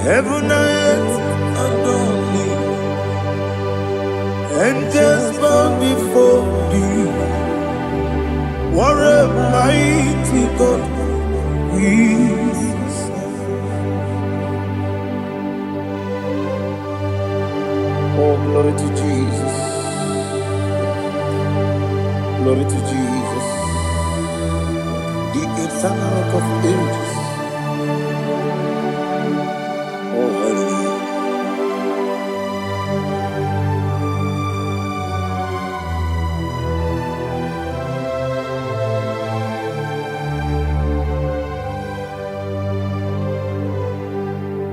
Heaven and earth adore thee. Angels bow before thee. What a mighty God we serve. Oh, glory to Jesus. Glory to Jesus. The eternal rock of ages. Oh, hallelujah.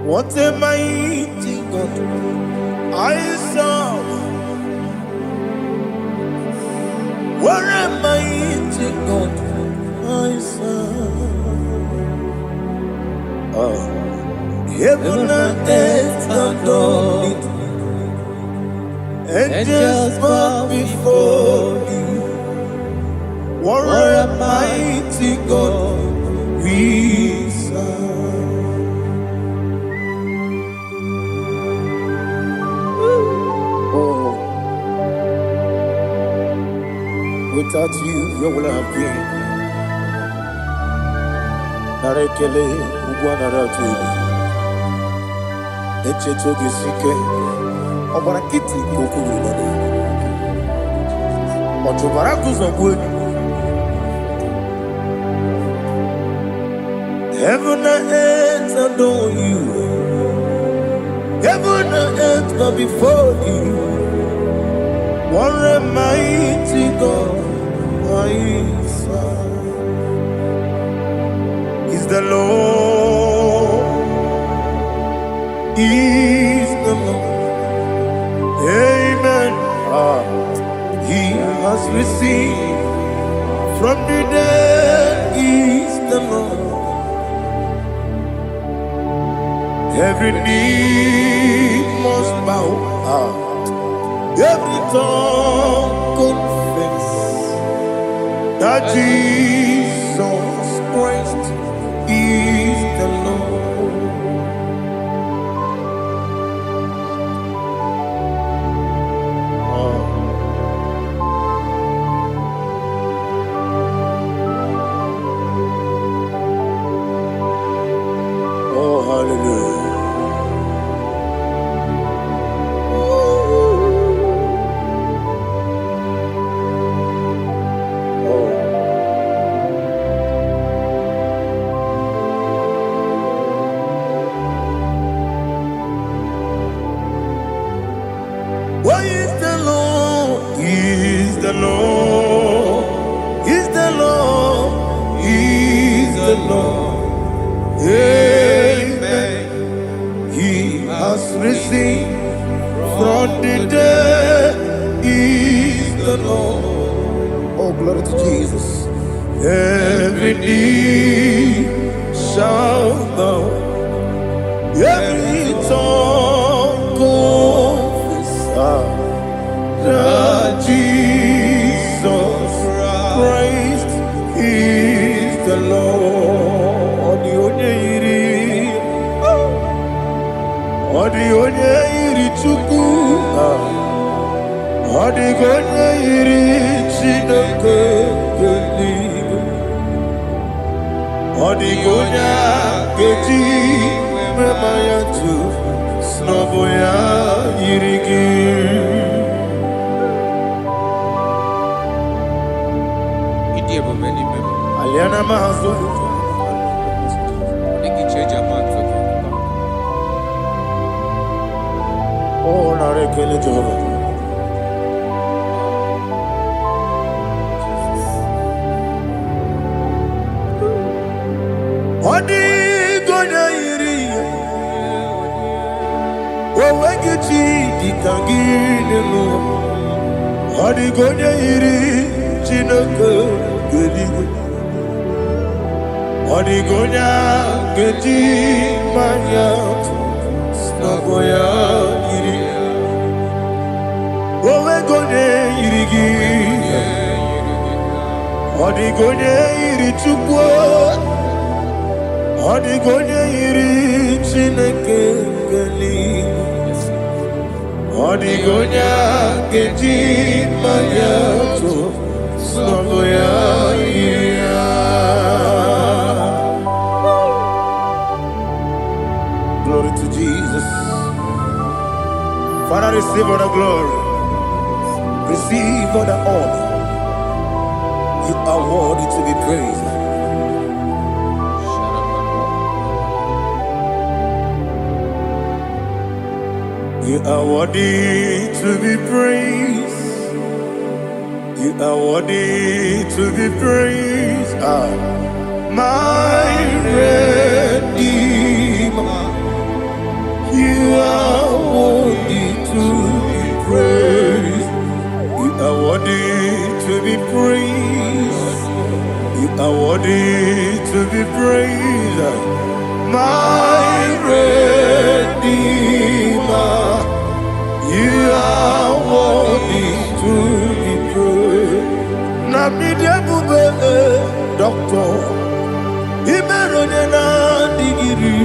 What a mighty God I serve. What a mighty God I serve. Oh. Heaven and earth adore it. Angels bow before thee. What a mighty God we serve. Oh, without you, where would I have been? Narekele, Ugwanaratu. Echetoge sike, obarakiti kokuru. Otobaraku zogwe. Heaven and earth adore you. Heaven and earth bow before you. What a mighty God I serve. Is the Lord. Is the Lord. Amen. He has received from the dead. Is the Lord. Every knee must bow. Every tongue confess that Jesus Christ is the Lord. Oh, hallelujah. What is the Lord? Is the Lord? Is the Lord? Is the Lord? Amen. He has risen from the dead. Is the Lord? Oh, glory to Jesus. Every knee shall bow. Every tongue confess that Jesus Christ is the Lord. Odi onye iri Chukwu, odi onye iri Chineke eluigwe, odi onye keji mema ya tu, snobo ya iri gị. Aliana mahazo. Oh, narekele Jehovah. Odi gonya iri, owegichi dikangine no. Odi gonya iri, Chineke eluigwe. Odi gonya keji manya, snobo ya iri. Owe gonya iri gi, odi gonya iri Chukwu. Odi gonya iri Chineke geli Odigonya keji mayato Soboya iya. Glory to Jesus. Father, receive all the glory. Receive all the honor. You are worthy to be praised. You are worthy to be praised. You are worthy to be praised. My Redeemer. You are worthy to be praised. You are worthy to be praised. You are worthy to be praised. My Redeemer. You are worthy to be praised. Namidebube doctor. Imeronena digiri.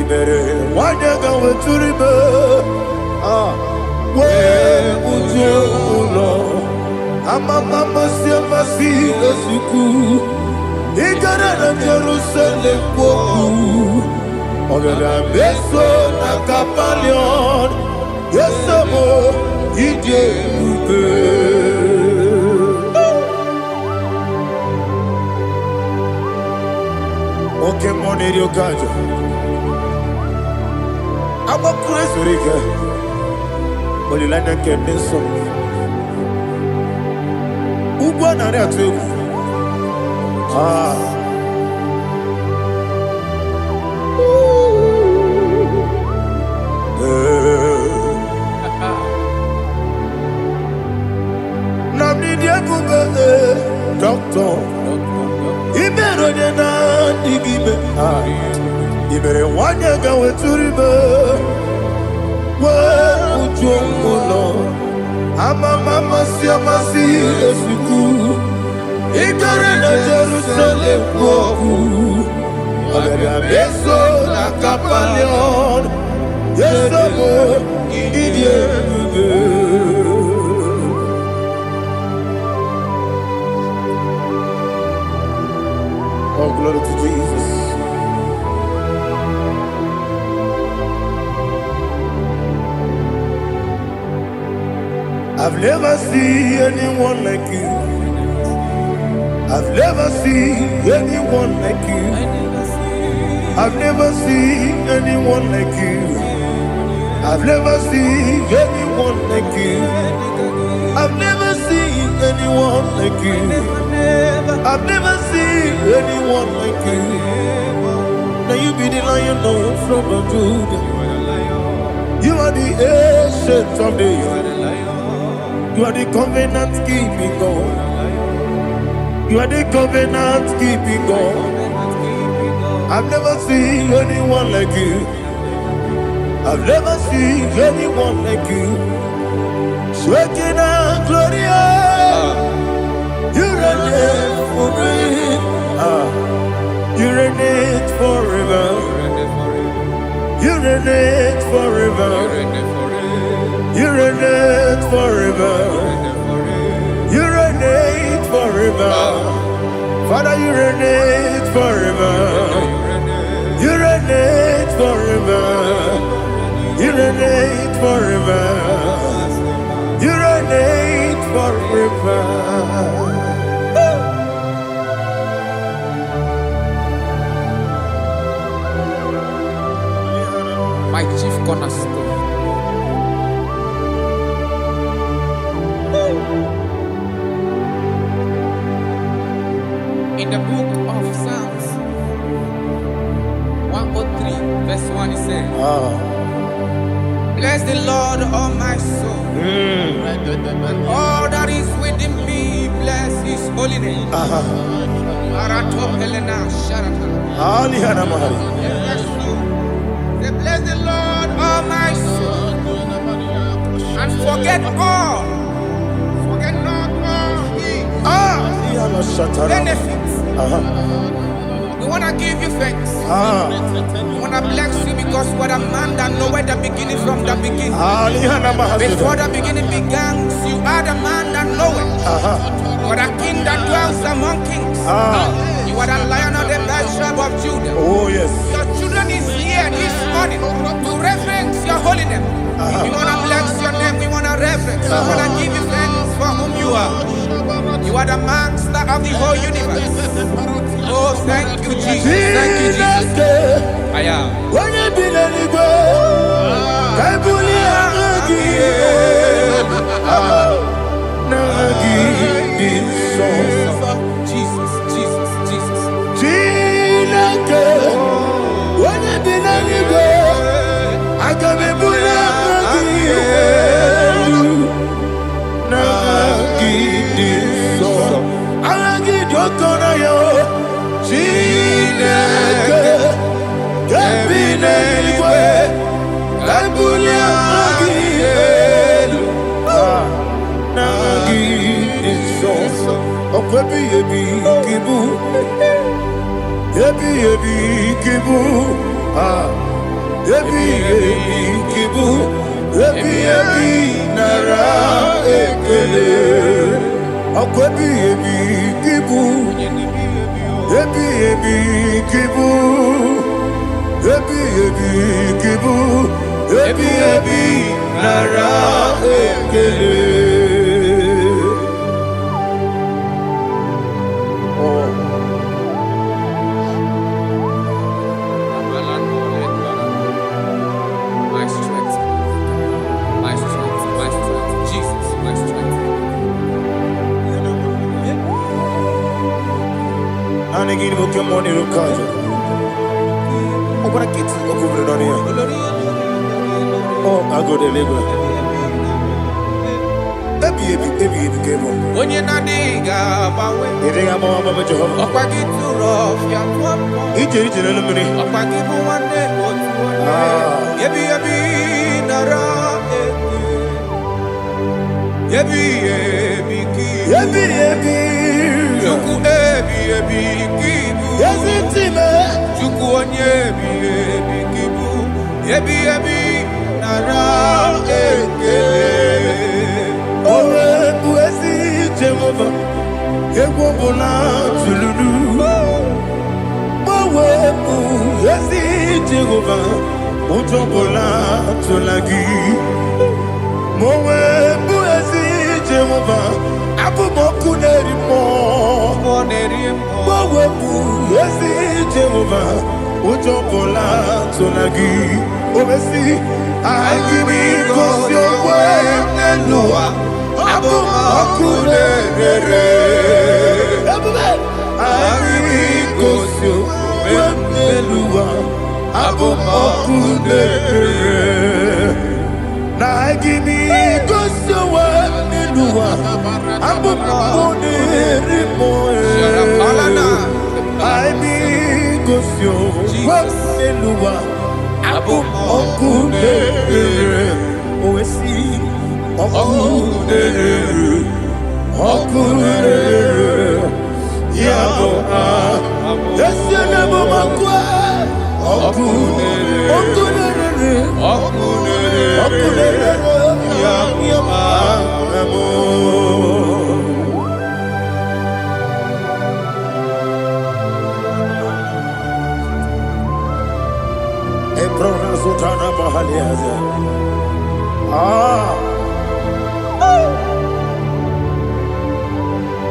Ibere wanyaga weturibe. We ujo ulo. Mama siamasi esiku. Igara na Jerusalem woku. Ogada beso na kapalion. Yesamo ije ube. Okay, money yo kajo. I'm a crazy rigger. Only like that can be so. Uba na there too. Namni dia kuba doctor. Ibero de na digibe. Ibere wanyaga weturibe. Ujomulo. Mama siamasi esiku. Igare na Jerusalem woku. Ogada beso na kapalion. Yesamo idie ube. Oh, glory to Jesus. I've never seen anyone like you. I've never seen anyone like you. I've never seen anyone like you. I've never seen anyone like you. I've never seen anyone like you. I've never seen anyone like you. Now you be the Lion from the Judah. You are the ancient of days. You are the covenant keeping God. You are the covenant keeping God. I've never seen anyone like you. I've never seen anyone like you. Shekinah Gloria, you reign forever. You reign forever. You reign forever. You reign forever. You reign forever. Father, you reign forever. You reign forever. You reign forever. You reign forever. My chief cornerstone. In the book of Psalms 103 verse 1 it says, bless the Lord, all my soul, and all that is within me, bless his holy name. Bless the Lord, all my soul, and forget not all his benefits. The want to give you thanks. I want to bless you because you are a man that knows where the beginning from the beginning. Before the beginning began, you are the man that knows it. You are the king that dwells among kings. You are the lion of the tribe of Judah. Oh, yes. Your children is here this morning to reverence your holiness. We want to bless your name. We want to reverence. We want to give you thanks for whom you are. You are the master of the whole universe. Oh, thank you, Jesus. Thank you, Jesus. I am. When you be the Igbo, Jesus, Jesus, Jesus. When you be the Igbo, I can be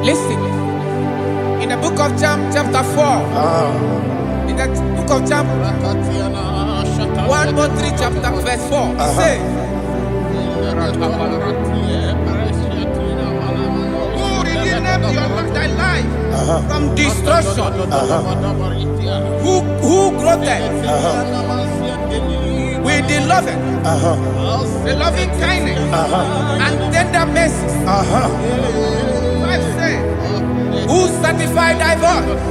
Listen, in the book of John, chapter 4, in the book of John, 1 or 3, chapter verse 4, it says, who redeemed thy life from destruction, who groweth with the loving kindness and tender mercies. Who satisfy thy voice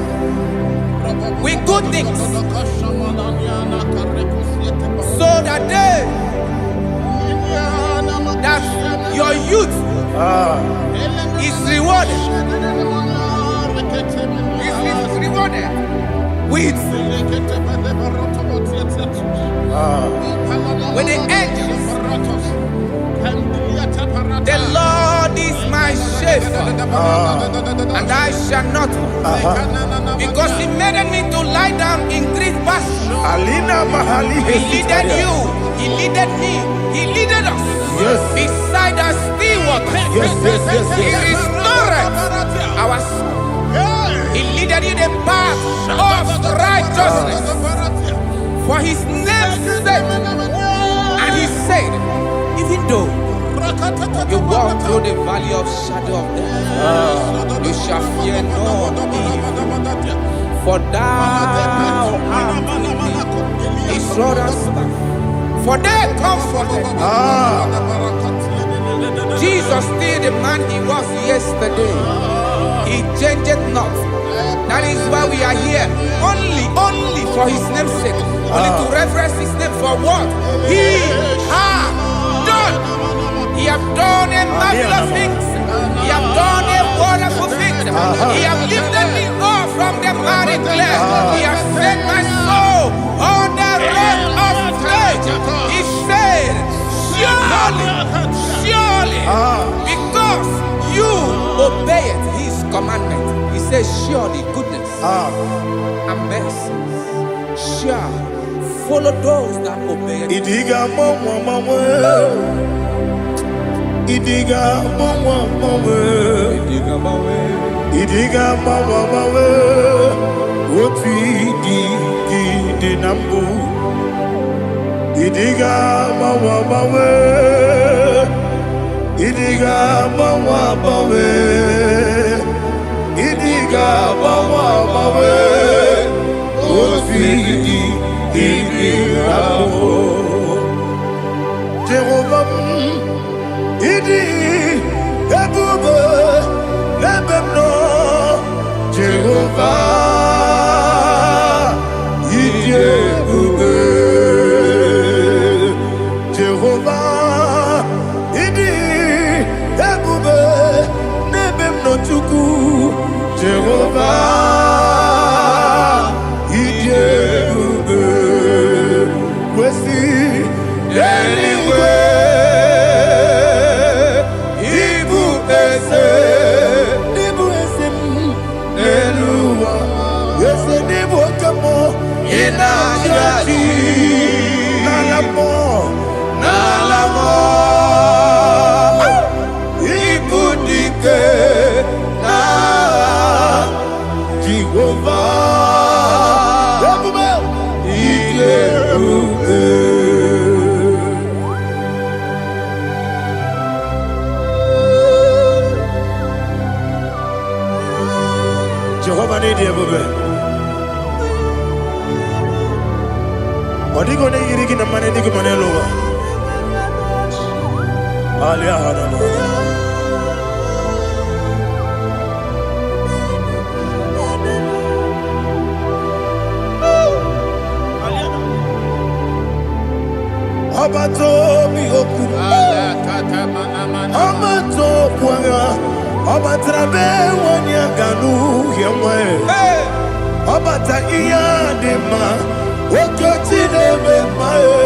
with good things, so that your youth is rewarded. Is rewarded. with the angels. The Lord is my shepherd, and I shall not want, because He made me to lie down in green pastures. He leaded you, He leaded me, He leaded us beside the still waters. He restored our soul. He leaded you the path of righteousness for His name's sake. And He said, even though you walk through the valley of shadow of death, you shall fear no evil, for thou art with me. His rod and staff, for they comforted. Jesus still the man He was yesterday. He changed not. That is why we are here. Only for His name's sake. Only to reverence His name for what He has done. He has done a marvelous things. He has done a wonderful thing. He has lifted me up from the miry clay. He has set my soul on the rock of faith. He said, surely, because you obeyed His commandment. He says, surely goodness and mercy shall follow those that obey it. Idiga mama, what we did nambu. Idiga mama, Idiga mama, Idiga mama, what we did nambu. Jehovah, Idi ebube lebemno Jehovah Idi ebube Jehovah Idi ebube lebemno Chukwu Jehovah Idi ebube kwesi anyway. Jehovah need you, baby. Odi go ne yiri kina mane di ko mane lowa. Alia hana mo. Abato mi oku. Abato puanga. Abatrabe wanya ganu yemwe. Abata iya dema. Okoti deme mae.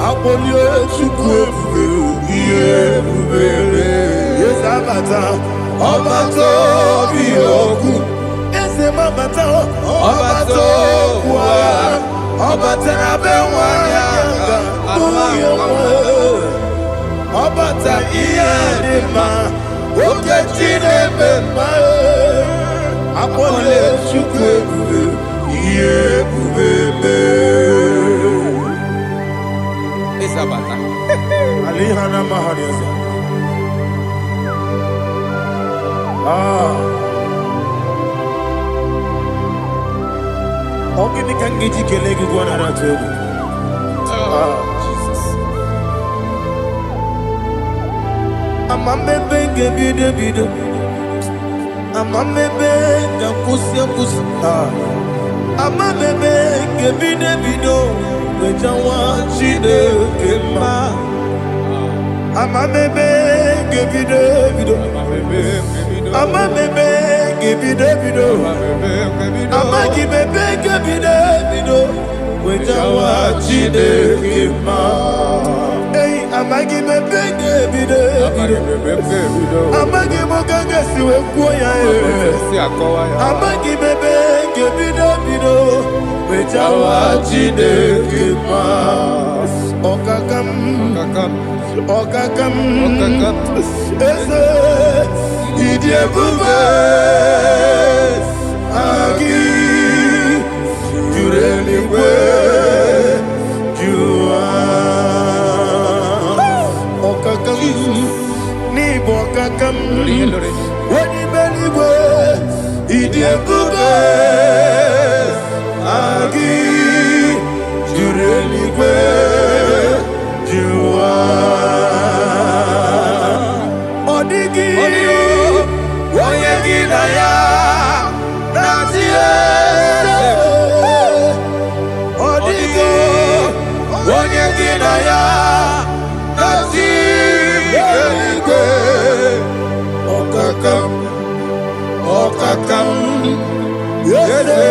Abolio chukwu iye bubele. Yes abata. Abato mi oku. Ese mabata. Abato kwa. Abatrabe wanya ganu yemwe. Abata iya dema. Oketi deme mae. Abolio chukwu iye bubele. Isabata. Alihana mahariasa. Ogini kangiji kelegi gwana ratogu. Jesus. Amamebe ngebide bido. Amamebe ngakusi. Amamebe ngebide bido. Wejawa chide kema. Amamebe ngebide bido. Ama bebe gibi de bido. Ama gibi gibi de bido. Wejawa chide kima. Hey, ama gibi gibi de bido. Ama gibi gaga siwe kuya e. Ama gibi gibi de bido. Wejawa chide kima. Okakam. Eze idie bube agi jureligwe jua okakam ni bokakam wani beligwe idie bube agi jureligwe jua odigi oyegi na ya natie odigi oyegi na ya natie okakam yese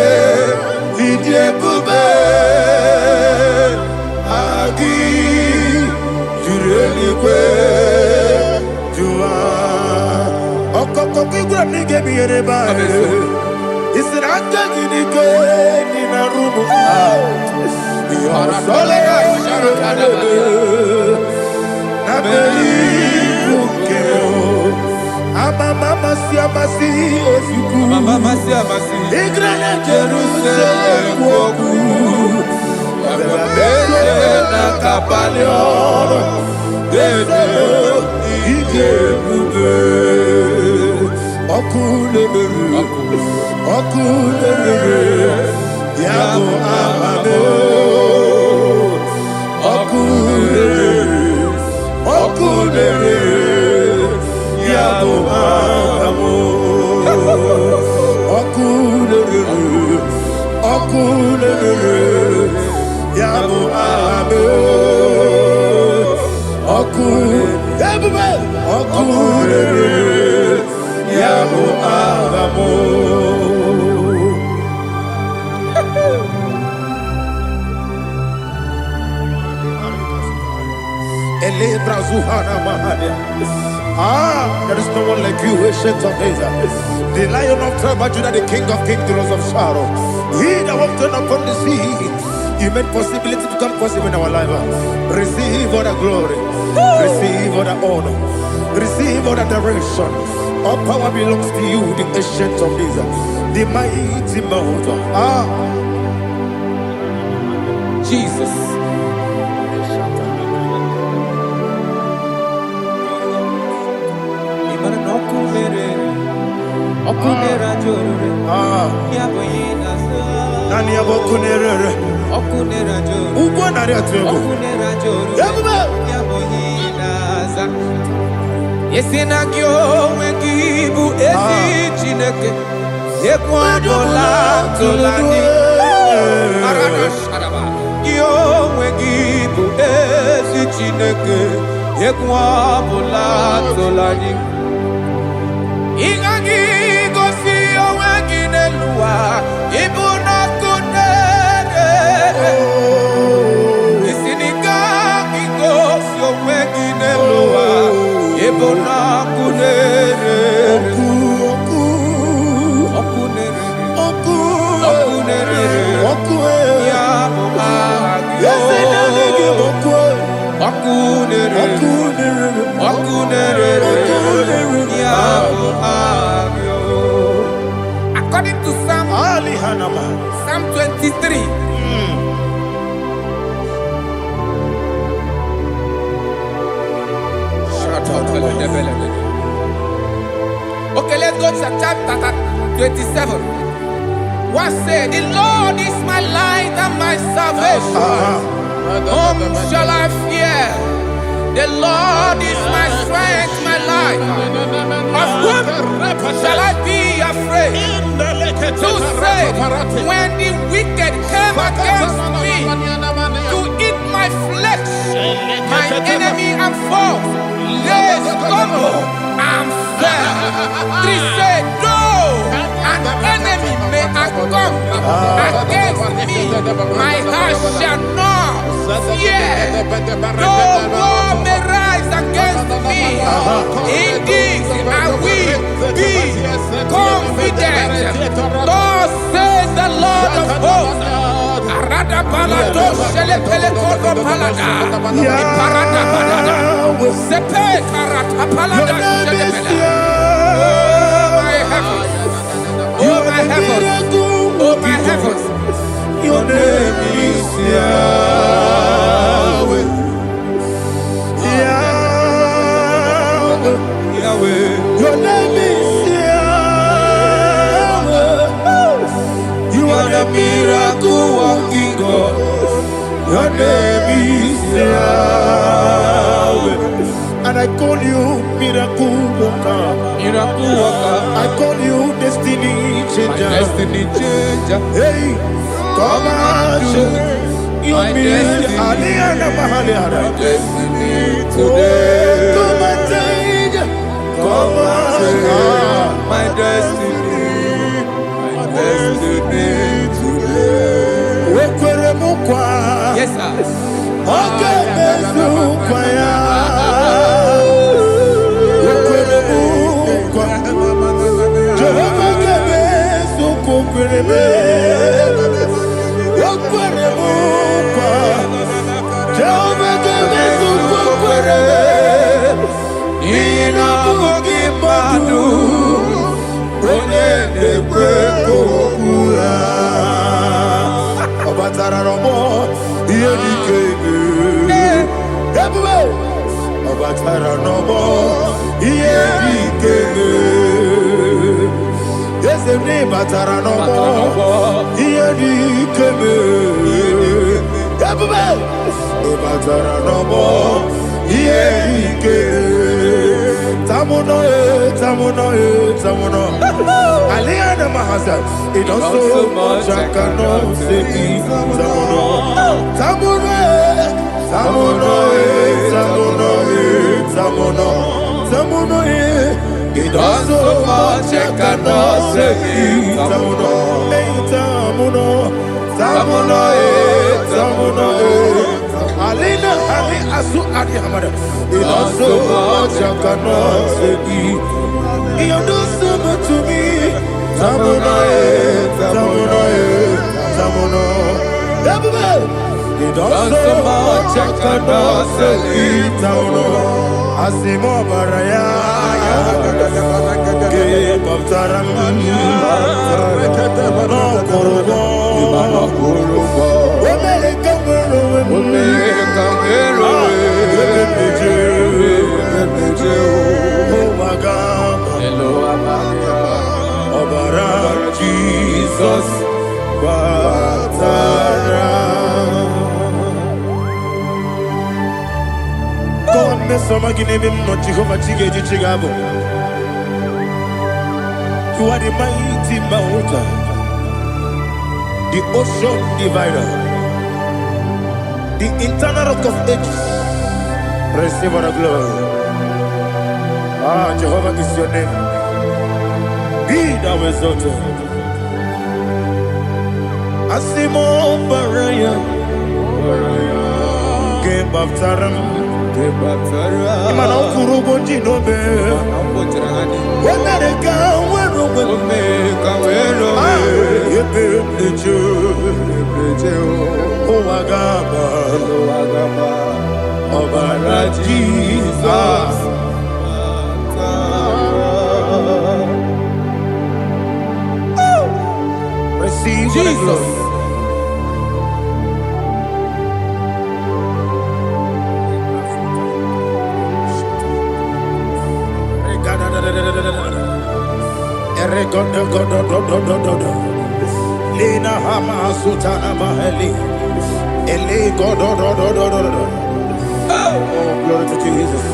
idie bube agi jureligwe jua okokoko igura nige biyere ba isira akagi ni na rumu sole na beli ukeo mama si ofiku igura na Jerusalem woku bebe na kapalion bebe ige bube okulere yabo amamo okulere yabo amamo okulere yabo amamo okulere yabo amamo. There is no one like you, ancient of days. The Lion of tribe of Judah, the King of kings, the Rose of Sharon. He that walked upon the sea, He made possibility to come possible in our life. Receive all the glory, receive all the honor, receive all the direction. All power belongs to you, the ancient of days, the mighty mountain. Jesus. Okunera jorore, yaboyina so. Nani abokunera? Okunera jorore. Ugo nari atego. Okunera jorore, yaboyina za. Yesina kyo wengibu esi chineke. Yekwadola tolani. Arana sharaba. Kyo wengibu esi chineke. Yekwadola tolani. Ingagi gosi oweginelua ibuna kunere isinika gosi oweginelua ibuna kunere okunere ya mama according to Psalm 23. Okay, let's go to chapter 27. What said? The Lord is my light and my salvation. Whom shall I fear? The Lord is my strength, my life. Of whom shall I be afraid? To say, when the wicked came against me to eat my flesh, my enemy and foe, they stumble and fell. Three say, though an enemy may come against me, my heart shall not fear. Though war may rise against me, in this I will be confident. Thus says the Lord of hosts. Arada balado shele pele kodo palada. Iparada balada. Sepe karata palada shele pele. Oh my heavens. Oh my heavens. Oh my heavens. Your name is Yahweh. Yahweh. Yahweh. Your name is Yahweh. You are the miracle working God. Your name is Yahweh. And I call you miracle worker. Miracle worker. I call you destiny changer. Destiny changer. Hey, come on, you mean Aliana Mahaliana. Destiny today. Come and change. Come on, my destiny. My destiny today. Yes, sir. Okay, Aliana Mahasa, it also much I cannot say. Tamuno, it also much I cannot say. Tamuno, Alina, Ali Asu Adi Hamada, it also much I cannot say. You do so much to me. Tamuno. You do so much I cannot say. Tamuno. Asimo Baraya. Give up Taram. No Kurubo. Jesus, Batara. God, Mesoma Ginebim, not Jehovah Chigage Chigabo. You are the mighty mountain, the ocean divider, the internal rock of ages. Receive our glory. Ah, Jehovah is your name. Be thou exalted. Asimo Baraya, Game of Taram, Imano Kurubo Jinobe, America, where the Jew, Agaba, Obara Jesus. Receive Jesus. Lina Hama Sutana Mahali. Ele Godo. Oh, glory to Jesus.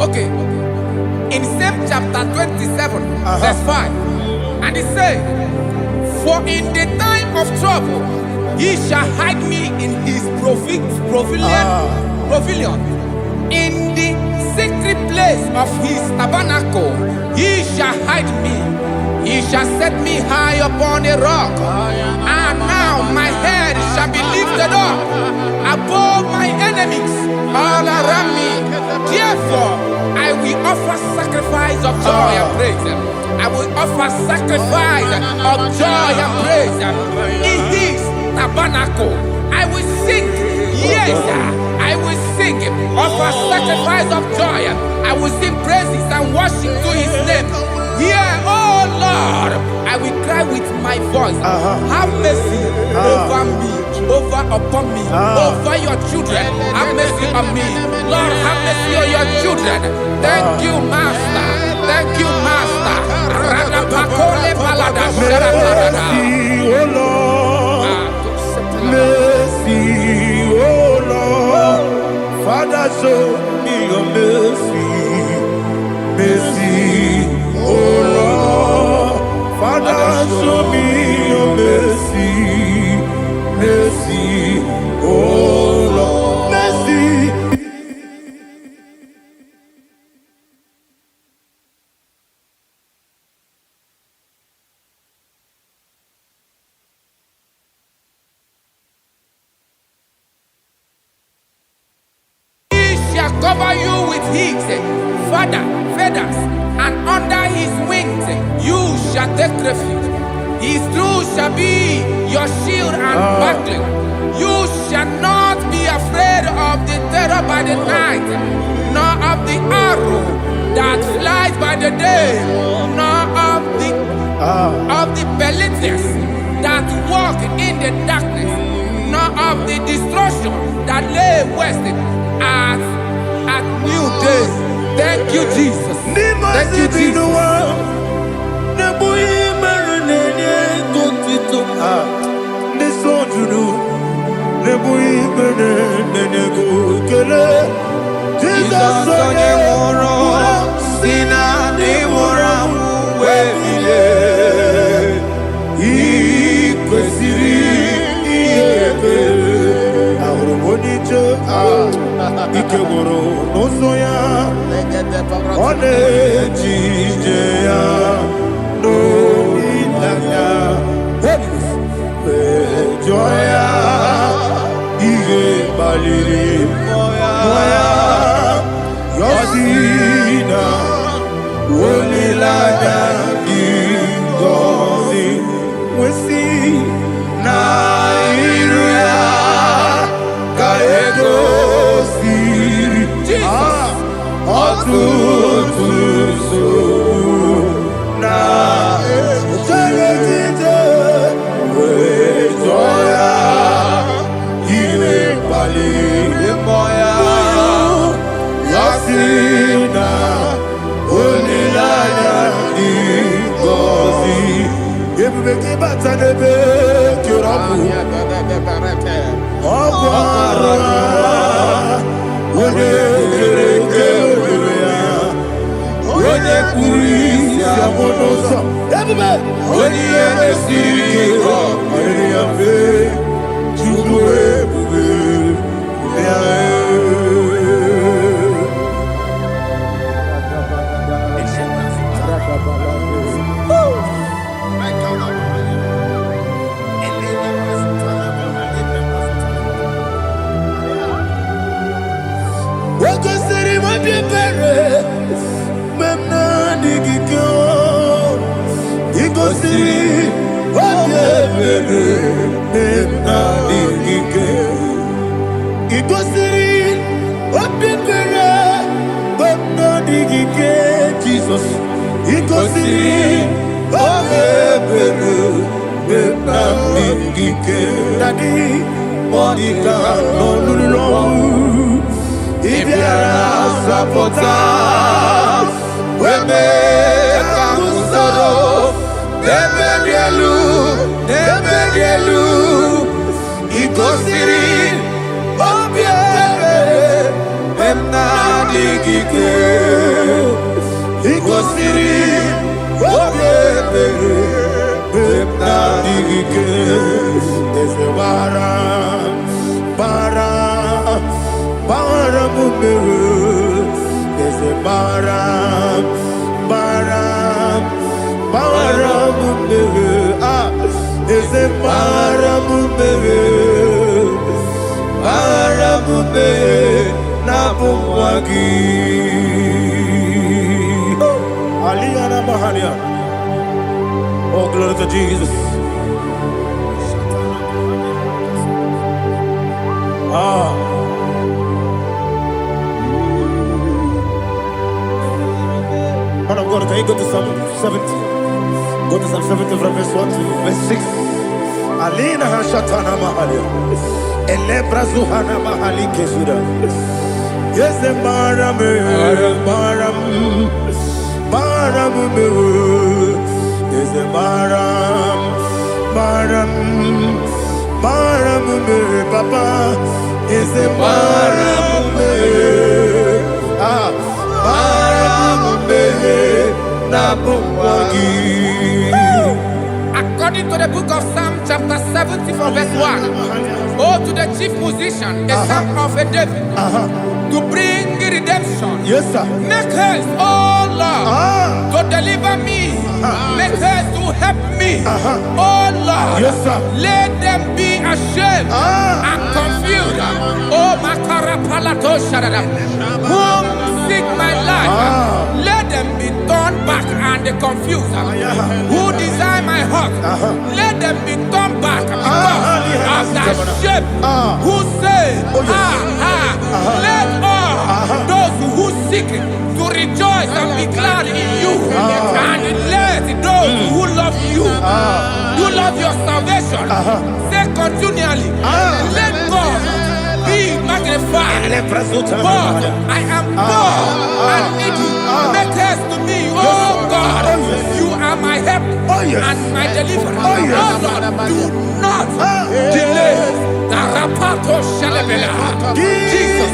Okay. In same chapter 27, verse 5, and it says, for in the time of trouble, he shall hide me in his pavilion pavilion. In the secret place of his tabernacle, he shall hide me. He shall set me high upon a rock. And now my head shall be lifted up above my enemies all around me. Therefore, I will offer sacrifice of joy and praise. I will offer sacrifice of joy and praise. In his tabernacle, I will sing. Yes, I will sing. Offer sacrifice of joy. I will sing praises and worship to his name. Here, oh Lord, I will cry with my voice. Have mercy over me, upon me, over your children. Have mercy on me. Lord, have mercy on your children. Thank you, Master. Thank you, Master. Mercy, oh Lord. Mercy, oh Lord. Father, show me your mercy. Mercy, oh Lord. Father, show me your mercy. Mercy, oh Lord. Mercy. Cover you with his feathers, and under his wings you shall take refuge. His truth shall be your shield and buckler. You shall not be afraid of the terror by the night, nor of the arrow that flies by the day, nor of the pestilence that walk in the darkness, nor of the destruction that lay waste at new day. Thank you, Jesus. Thank you, Jesus. Ikegoro n'ụzọ one ejije ya n'olilanya mejọ ya ihe gbaliri mmụọ ya yọsi na olilanya dị ngọzi nwesi na iru ya ka ego ọtụtụ nsogbu na ejije wee jụọ ya ihe kpaliri mmụọ ya ya si na olileanya dị ngọzi ebube gị bata n'ebe kere ọkụ ara onye kere eke obere ya onye kpụrụ isi abụ n'ụzọ ebube onye ihe na-esiri ike ọ dịrị ya mfe Chukwu ebube ya Wakosiri mabibere memna digiko Ikosiri mabibere memna digike Ikosiri mabibere memna digike Jesus Ikosiri mabibere memna digike Daddy Monica no lulu Ibiara sapota weme kamusoro nebedielu ikosiri obiere memna digike ikosiri obiere memna digike ese bara Oh, glory to Jesus. Man of God, can you go to Psalm 70? Go to Psalm 70 from verse 1 to verse 6. Alina Hashatana Mahalia. Elebra Zuhana Mahali Kesuda. Yes, the Maram, yes, the Maram, Papa, is the Maram, According to the book of Psalm chapter 70 from verse 1, oh, to the chief musician, a psalm of a David, to bring redemption. Yes, sir. Make haste, oh Lord, to deliver me. Make haste to help me. Oh Lord, yes, sir. Let them be ashamed and confused. Oh Makarapalato Shadada, whom seek my life, let them be turned back and confused. Who desire my heart, let them be turned back because of that shape. Who say, let all those who seek to rejoice and be glad in you, and let those who love you, who love your salvation, say continually, let God be magnified. God, I am poor and needy. Make haste to me, oh God. You are my help and my deliverer. Oh Lord, do not delay. Jesus.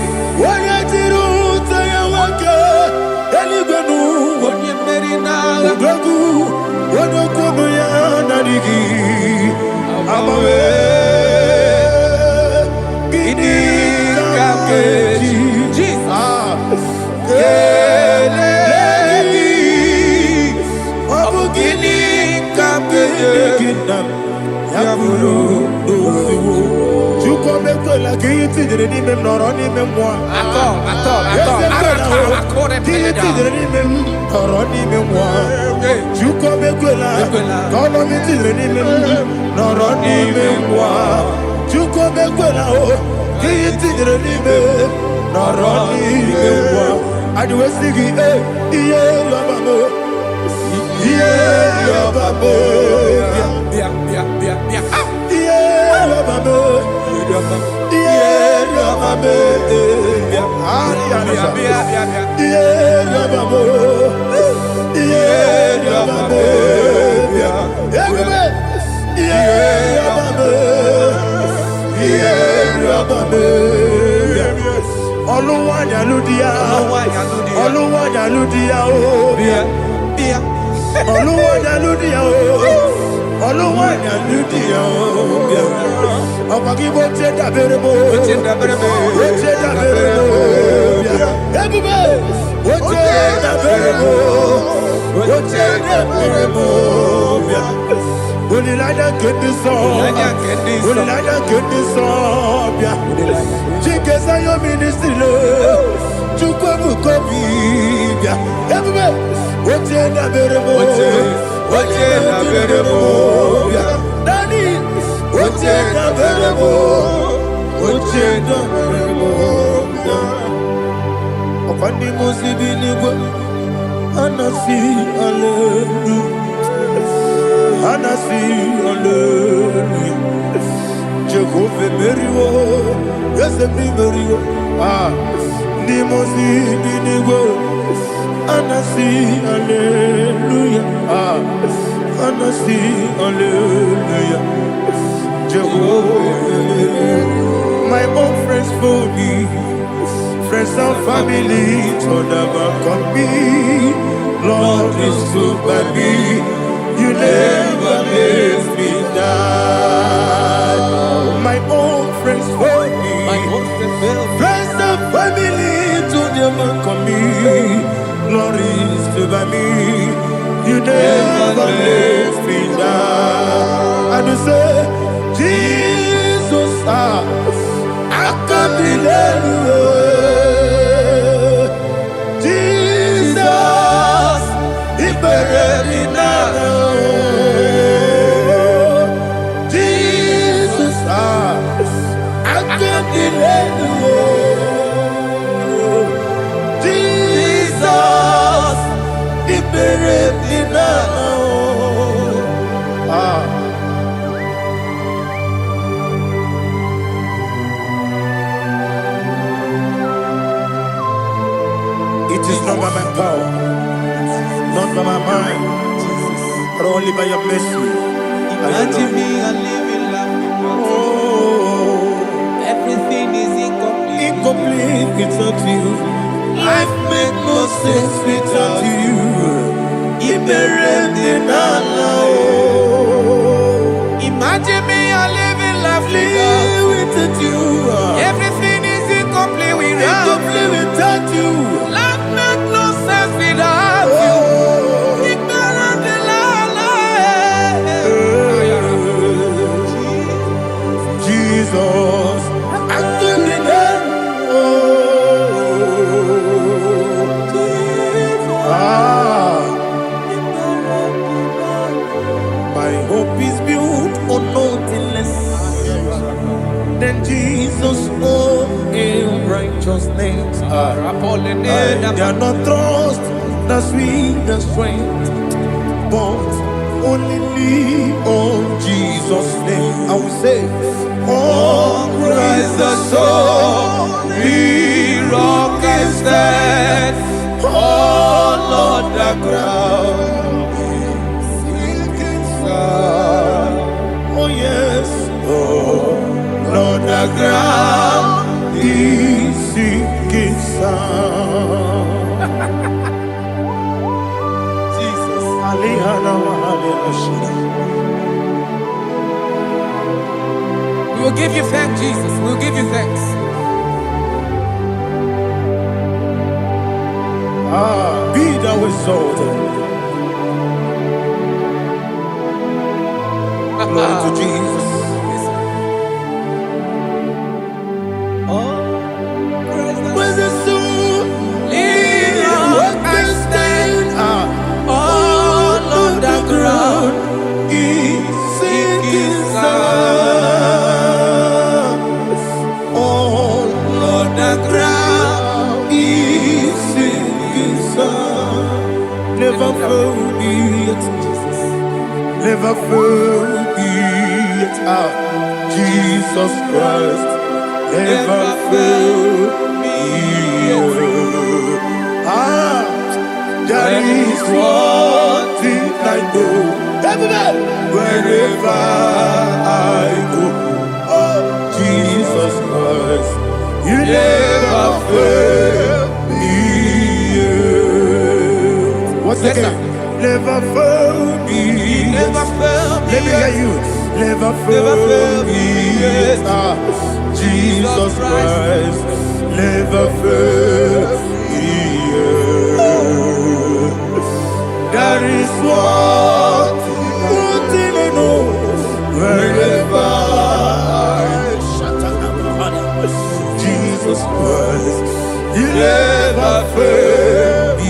My own friends for me, friends and family told never come me. Lord is good by me, you never let me die. My own friends for me, friends and family You never let me down. And you say, Jesus, I can't deny you. Jesus, He buried me now. Jesus, I can't deny you. Jesus, He buried me now. It is not by my power, not by my mind, but only by your mercy. Imagine me and living life without you. Everything is incomplete. Incomplete without you. Life makes no sense without you. Imagine me and living life without you. Everything is incomplete without you. Life makes no sense without you. Jesus, I couldn't end. My hope is built on nothing less than Jesus' own righteousness. They are not trust the sweetest strength, but only lean on Jesus' name. I will say, on Christ the solid rock I stand. Oh Lord, the ground is sinking sand. Oh yes, oh Lord, the ground is sinking sand. Jesus, we will give you thanks, Jesus. We will give you thanks. Be thou exalted. Glory to Jesus. Where's the soul? What can stand? All on the ground is sinking sand. All on the ground is sinking sand. Never forget, never forget, Jesus Christ. Never fail me. There is one thing I know. Wherever I go, oh Jesus Christ, you never fail me. What's the name? Never fail me. Never fail me. Let me hear you. Never fail me. Jesus Christ, never fail me. There is one thing I know. Wherever Jesus Christ, you never fail me.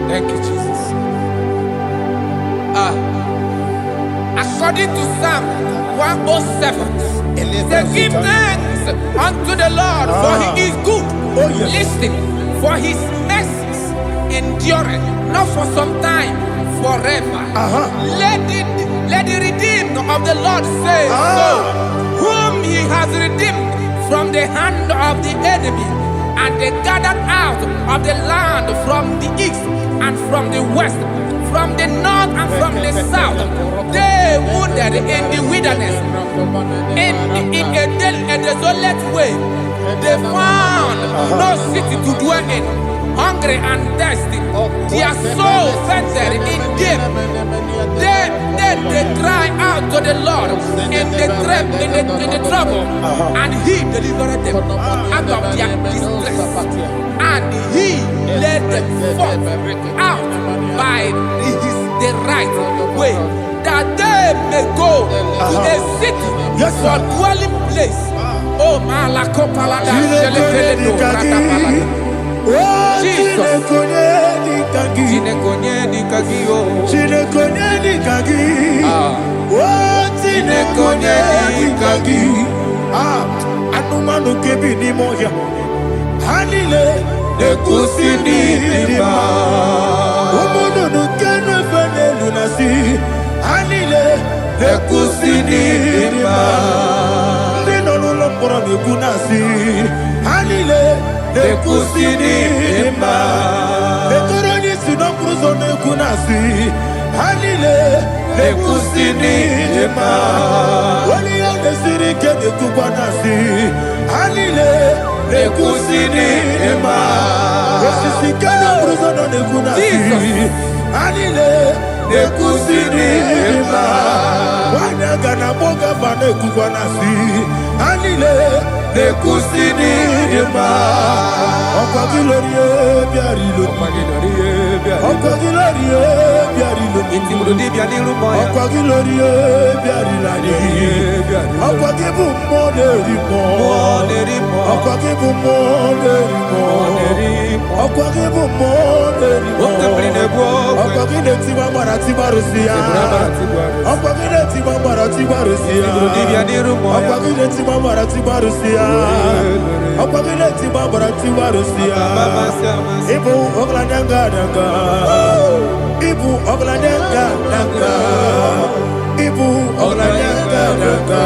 Thank you, Jesus. According to Psalm 107, they give thanks unto the Lord, for He is good. Listen, for His mercies endureth not for some time, forever. Let the redeemed of the Lord say so, whom He has redeemed from the hand of the enemy, And they gathered out of the land from the east and from the west, from the north and from the south. They wandered in the wilderness, in a desolate way. They found no city to dwell in, hungry and thirsty. Their soul fainted in deep. They cry out to the Lord in the trouble, and He delivered them out of their distress, and He led them forth out by the right way, that they may go to a city for dwelling place. Oh, Malakopalada, Jesus. Anumanu kebi ni moya Hanile Nekusini lima Umudu nukene fene lunasi Hanile Nekusini lima Ndino nulambura nukunasi Hanile Nekusini lima Netoroni sinokruzo nukunasi Hanile Nekusini lima Wali yande sirike nekubanasi Hanile Nekusini lima Wesisikana bruzono nekunasi Hanile Nekusini lima Wanaga na boga vane kubanasi Hanile Nekusini lima Okwa gilorie biarilo Okwa gilorie biarilo Okwa gilorie biarilani Okwa gibu monerimo Okwa gibu monerimo Okwa gibu monerimo Okwa gine tiba marati barusia Okwa gine tiba marati barusia Okwa gine tiba marati barusia Okwa gine tiba marati barusia Ibu oglanyanga danga Ibu oglanyanga danga Ibu oglanyanga danga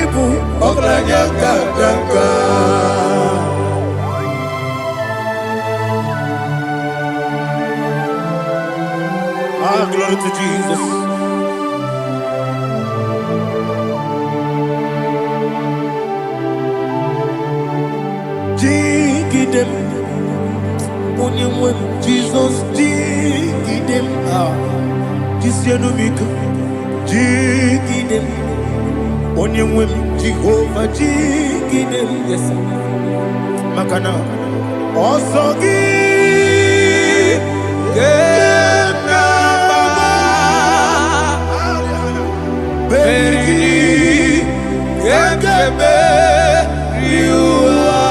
Ibu oglanyanga danga Ah, glory to Jesus. Jigidem, Onyemwem, Jesus, Jigidem, Jisianumika, Jigidem, Onyemwem, Jehovah, Jigidem, yes, Makana, Osogi, Beri, Gekebe, Riua,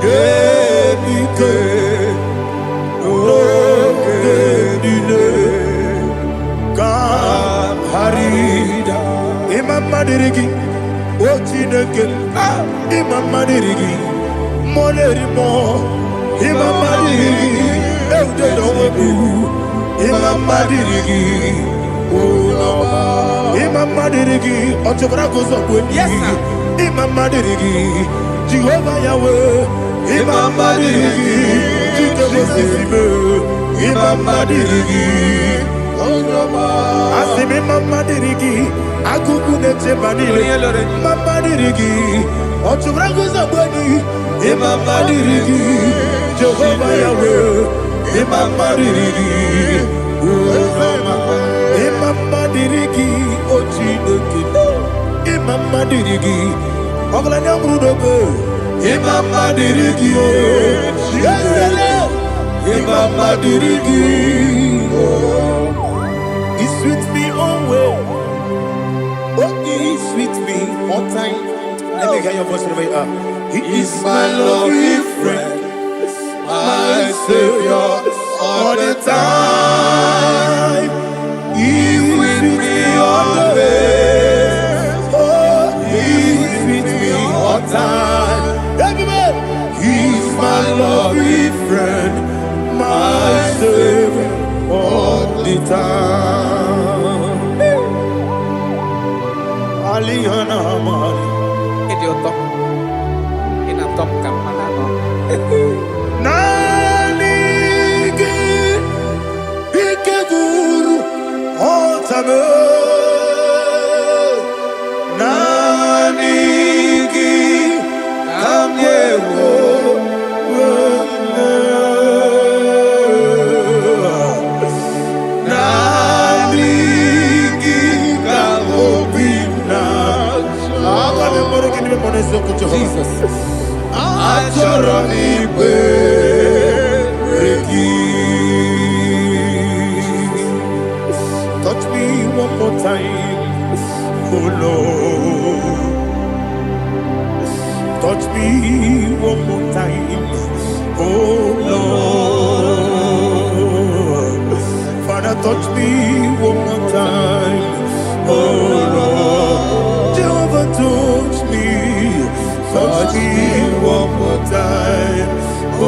Gebike, Ogedine, Harida, Imam Madirigi, Ochineke, Imam Madirigi, Molerimo, Imam Madirigi, Eudedobu, Imam Madirigi. Imam Madirigi, Otobrago Zobweni, yes, Imam Madirigi, Jehovah Yahweh, Imam Madirigi, Jitobosime, Imam Madirigi, Asim Imam Madirigi, Akukune Chebanile, Imam Madirigi, Otobrago Zobweni, Imam Madirigi, Jehovah Yahweh, Imam Madirigi, Imam Madirigi, Ochineke, Imam Madirigi, Oglanya Brudobe, Imam Madirigi, Yesele, Imam Madirigi, He's with me always, He's with me all time. Let me hear your voice right now. He is my lovely friend, my Savior, all the time. He's with me always. Oh, He's with me all time. Everybody, He's my lovely friend, my Savior, all the time. Aliyana Mari. Nanigi ikeguru otame. Nanigi kamyewo. Jesus. Touch me one more time, oh Lord. Touch me one more time, oh Lord. Father, touch me one more time, oh Lord. Jehovah, touch me. Touch me one more time, oh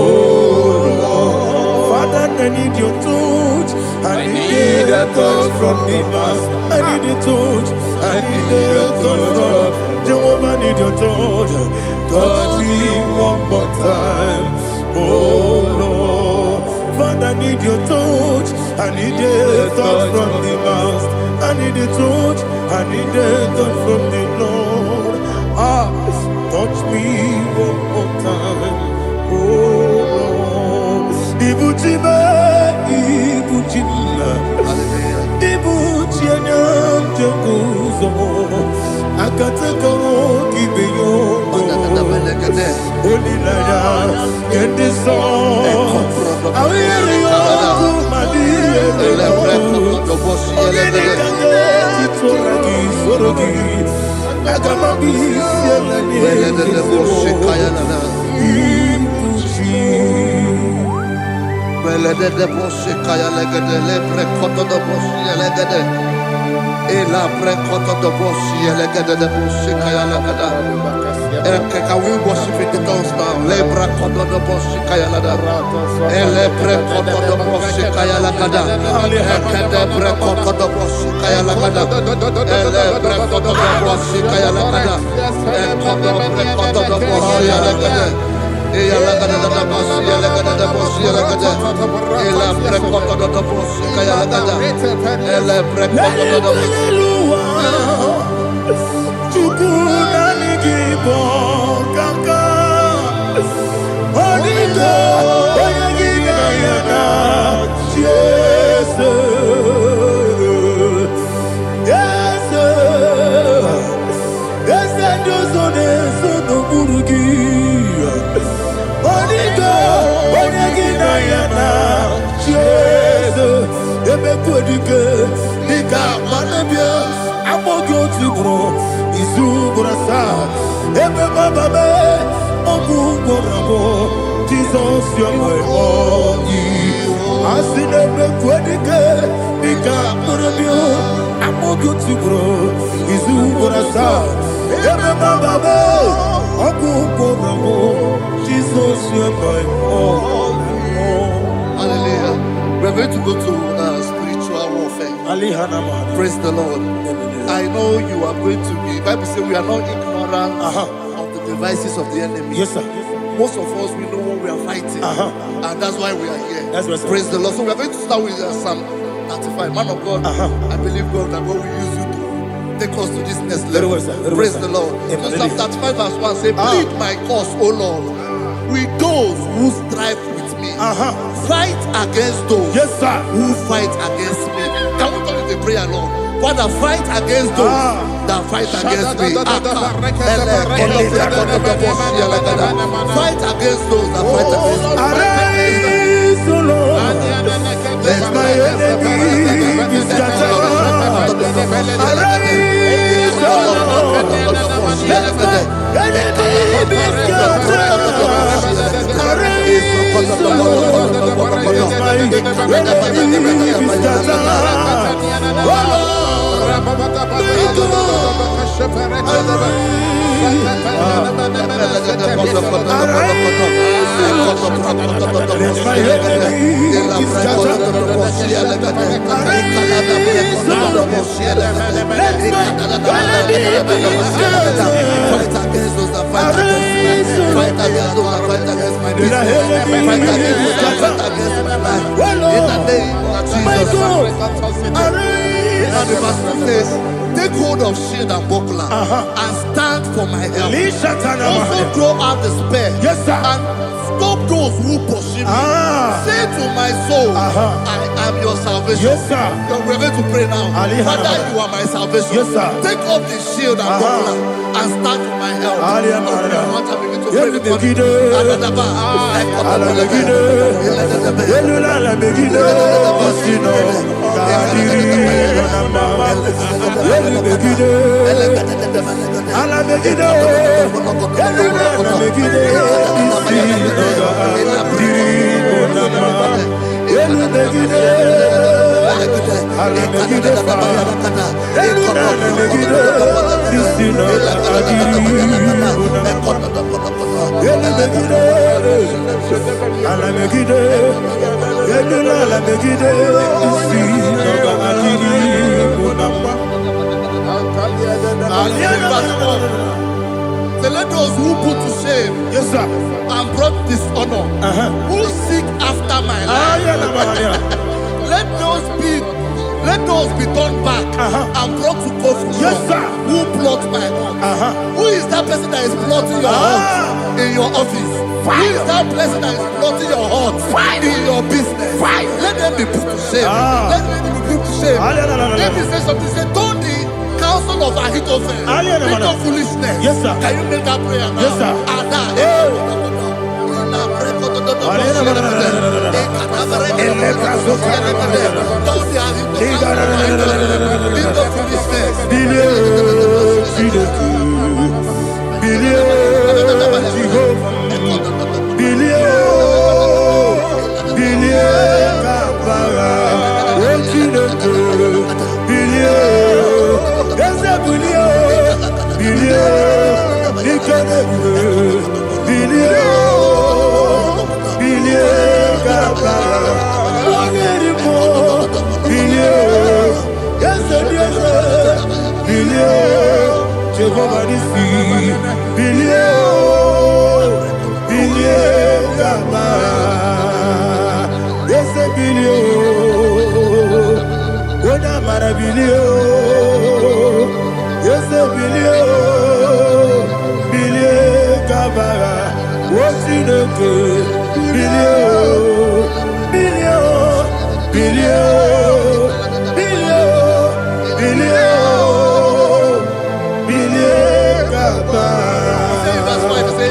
Lord. Father, I need your touch. I need a touch from the Master. I need a touch. I need a touch from Jehovah. I need your touch. Touch me one more time, oh Lord. Father, I need your touch. I need a touch from the Master. I need a touch. I need a touch from the Lord. Touch me one more time, oh Lord. Ibuchima, Ibuchima, Ibuchianya, Jaguzo, Akatako, Kibeyo, Olilaya, get this song. I hear you, Madi, Can we worship in the tongues now? Lebra kodo do boshi kaya lada. Ele pre kodo do boshi kaya lada. Ekede pre kodo do boshi kaya lada. Ele pre kodo do boshi kaya lada. Ekodo pre kodo do boshi lada. Eya lada da boshi lada da boshi lada. Ele pre kodo do boshi kaya lada. Ele pre kodo do boshi. Jesus, you're my all. I see them quedike, Nika Murabio, I'm more good to grow. Is who what I saw. Jesus, you're my all. Hallelujah. We're going to go to spiritual warfare. Praise the Lord. I know you are going to be. Bible says we are not ignorant of the devices of the enemy. Yes, sir. Most of us, we know what we are fighting, and that's why we are here. That's right, praise the Lord. So we are going to start with Psalm 35. Man of God, I believe God that God will use you to take us to this next level. Praise the Lord. So Psalm 35 verse 1 say, plead my cause, O Lord, with those who strive with me. Fight against those who fight against me. Can we call it a prayer, Lord? Father, fight against those that fight against me. Fight against those that fight against me. Arise, O Lord, let my enemy be scattered. Arise, O Lord, let my enemy be scattered. Arise, O Lord, let my enemy be scattered. Oh Lord, Take hold of shield and buckler and stand for my help. Also throw out despair. Yes, sir. And stop those who pursue me. Say to my soul, I am your salvation. Yes, sir. We're going to pray now. Father, you are my salvation. Yes, sir. Take off the shield and buckler and stand for my help. So let those who put to shame, yes, sir, and brought dishonor, who seek after my life, let those be turned back and brought to confusion. Yes, sir. Who plot my hurt? Who is that person that is plotting your hurt in your office? Who is that person that is plotting your hurt in your business? Let them be put to shame. Let them be put to shame. Let me say something. Say, don't the counsel of Ahithophel become foolishness. Yes, sir. Can you make that prayer now? Yes, sir.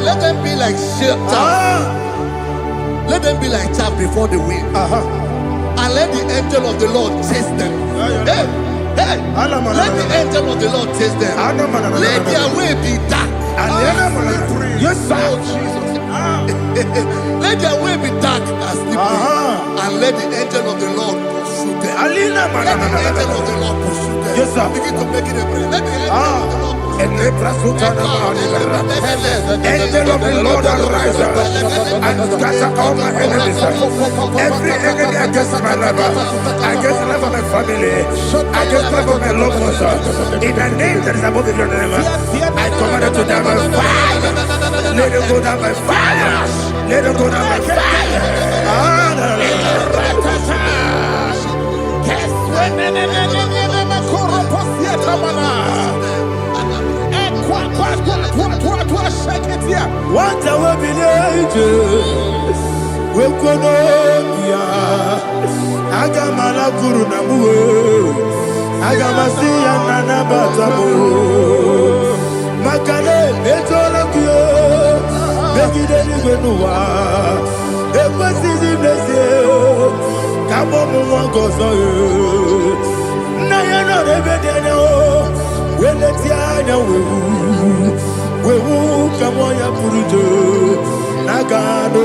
Let them be like chaff. Let them be like chaff before the wind. And let the angel of the Lord chase them. Hey, hey. Let the angel of the Lord chase them. Let their way be dark. Yes, sir. Let their way be dark and slippery. And let the angel of the Lord pursue them. Let the angel of the Lord pursue them. Yes, sir. Begin to make it a prayer. Let the angel of the Lord Angel of the Lord arise and scatter all my enemies. Every enemy against my life, against the life of my family, against the life of my loved ones. In the name that is above your name, I command it to die by fire. Let it go down by fire. Let it go down by fire. What I will be angels, we could Agamala Guru Namu, Agamasia Nana Batamu, Makale, Etolakio, Begideni Benua, Equasi Blessio, Kabomu Wangozo, Nayana Rebedeno, Weletiana we will come on your Purujo, Nagano.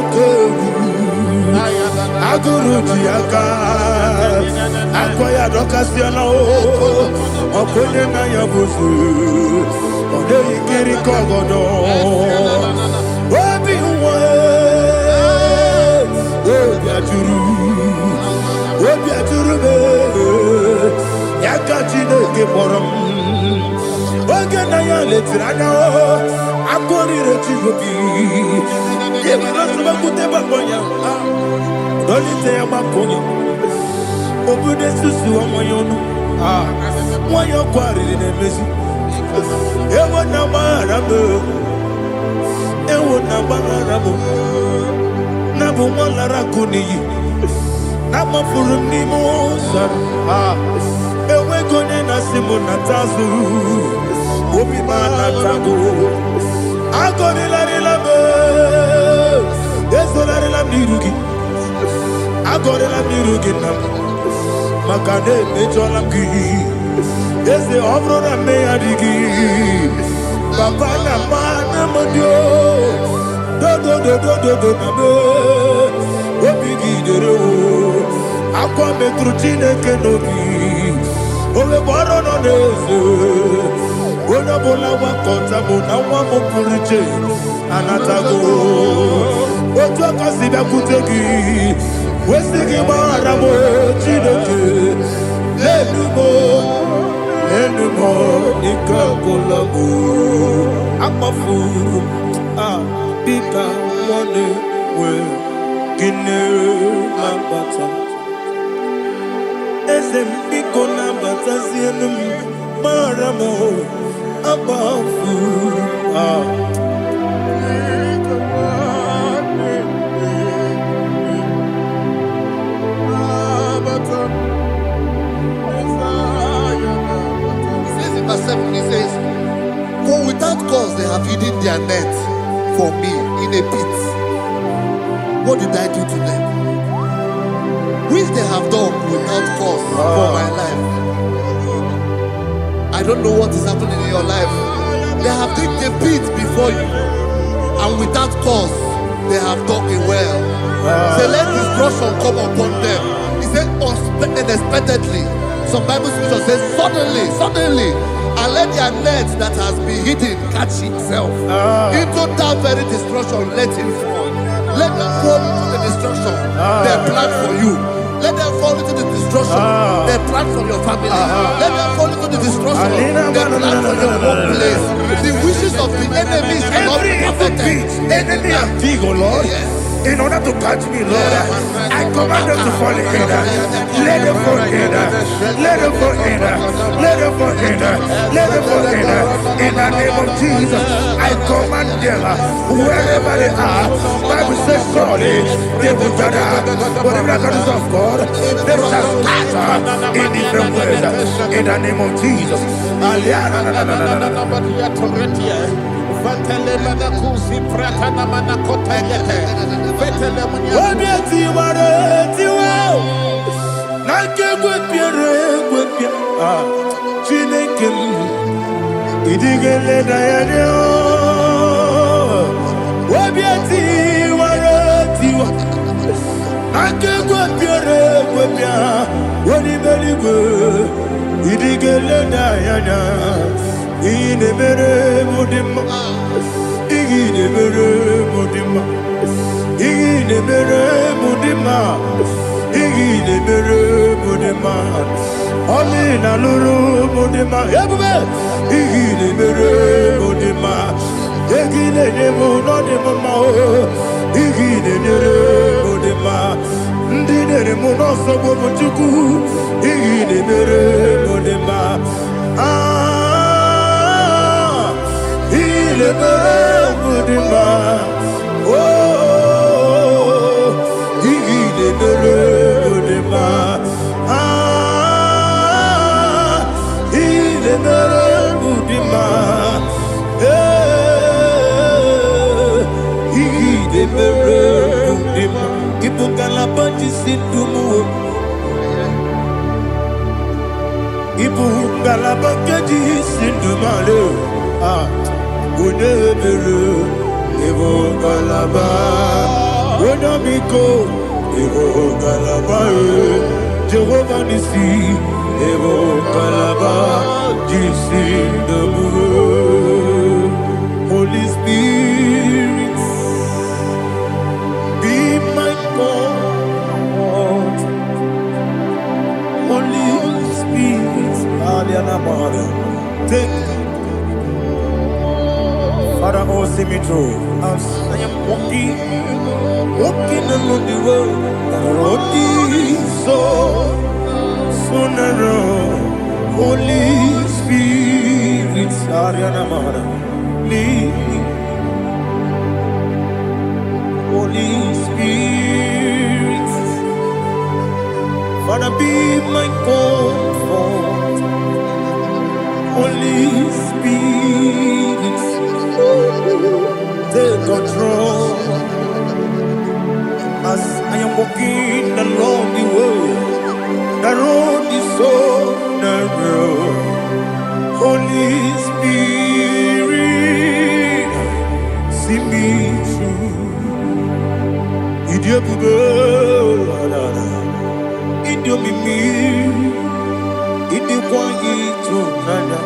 aguru jiaka akwaya dokasiana o okonye na ya bozu ode ikiri kogodo obi nwa obi aturu be yaka Chineke kpọrọ m oge na ya letiri anya akọrire Chigobi yebara sọgbakute bakọnya dolite ya bakọnya obodo susu ọmọnya ọnụ nwanyị ọkụ arịrị na-emezi ewo na gbaghara m na bụ nwa lara akụ n'iyi na gbafuru m n'ime ụzọ enweghị onye na-asị m na tazụ obi m anatago agọrịlarịla m ezorarịla m n'iru gị agọrịla m n'iru gị na m maka na emejọla m gị eze ọ bụrụ na mmehie adịghị papa na mma na mmadụ dodododododo na me obi gị dere o akwa metụrụ Chineke n'obi owekpọrọ nọ n'eze onye ọbụla gbakọta mụ na nwa m pụrụ iche anatago otu aka si bịakwute gị wesị gị gbaghara m Chineke lenumo ike ọbụla m akpafuru dịka nwanne nwee gịnị na-abata eze m biko na-abatazienu m mara m akpafuru He says, for without cause they have hidden their net for me in a pit. What did I do to them? Which they have done without cause for my life. I don't know what is happening in your life. They have digged a pit before you, and without cause they have dug it well. Say, let destruction come upon them. He said, unexpectedly. Some Bible scripture says, suddenly, and let their net that has been hidden catch itself. Into that very destruction, let it fall. Let them fall into the destruction they plan for you. Let them fall into the destruction they plan for your family. Let them fall into the destruction they plan for your workplace. The wishes of the enemy shall not be perfected. Enemy of thee, O Lord. Yes. In order to catch me, Lord, I command them to fall in. Let them fall in. Let them fall in. Let them fall in. Let them fall in. In the name of Jesus, I command them wherever they are. Bible says surely they will gather. But the miracles of God, they shall scatter in different ways. In the name of Jesus. Chineke idigele dayane obiati waratiwa akego piere kwepia woni beligwe idigele dayana ine mere mudima igine mere mudima igine mere mudima igine mere mudima Oli na luru mudima ebube igine mere mudima egine nemu no demo ma o igine mere mudima ndine mu no sobo muchuku igine mere mudima ile mere mudima oh igine mere mudima Ibu galabakedi sindumale unebere Ibu galaba unamiko Evo Kalaba, Jehovah Nissi, Evo Kalaba, Jisi Dabu, Holy Spirit, be my God, Holy Spirit, Aliana Mara, take Father, oh, see me through as I am walking along the road, the road is so narrow. Holy Spirit, Ariana Mara, lead. Holy Spirit, Father, be my comfort. Holy Spirit, take control as I am walking along the road. The road is so narrow. Holy Spirit, see me through. Idio bube, idio mimi, idio kwa ito nana.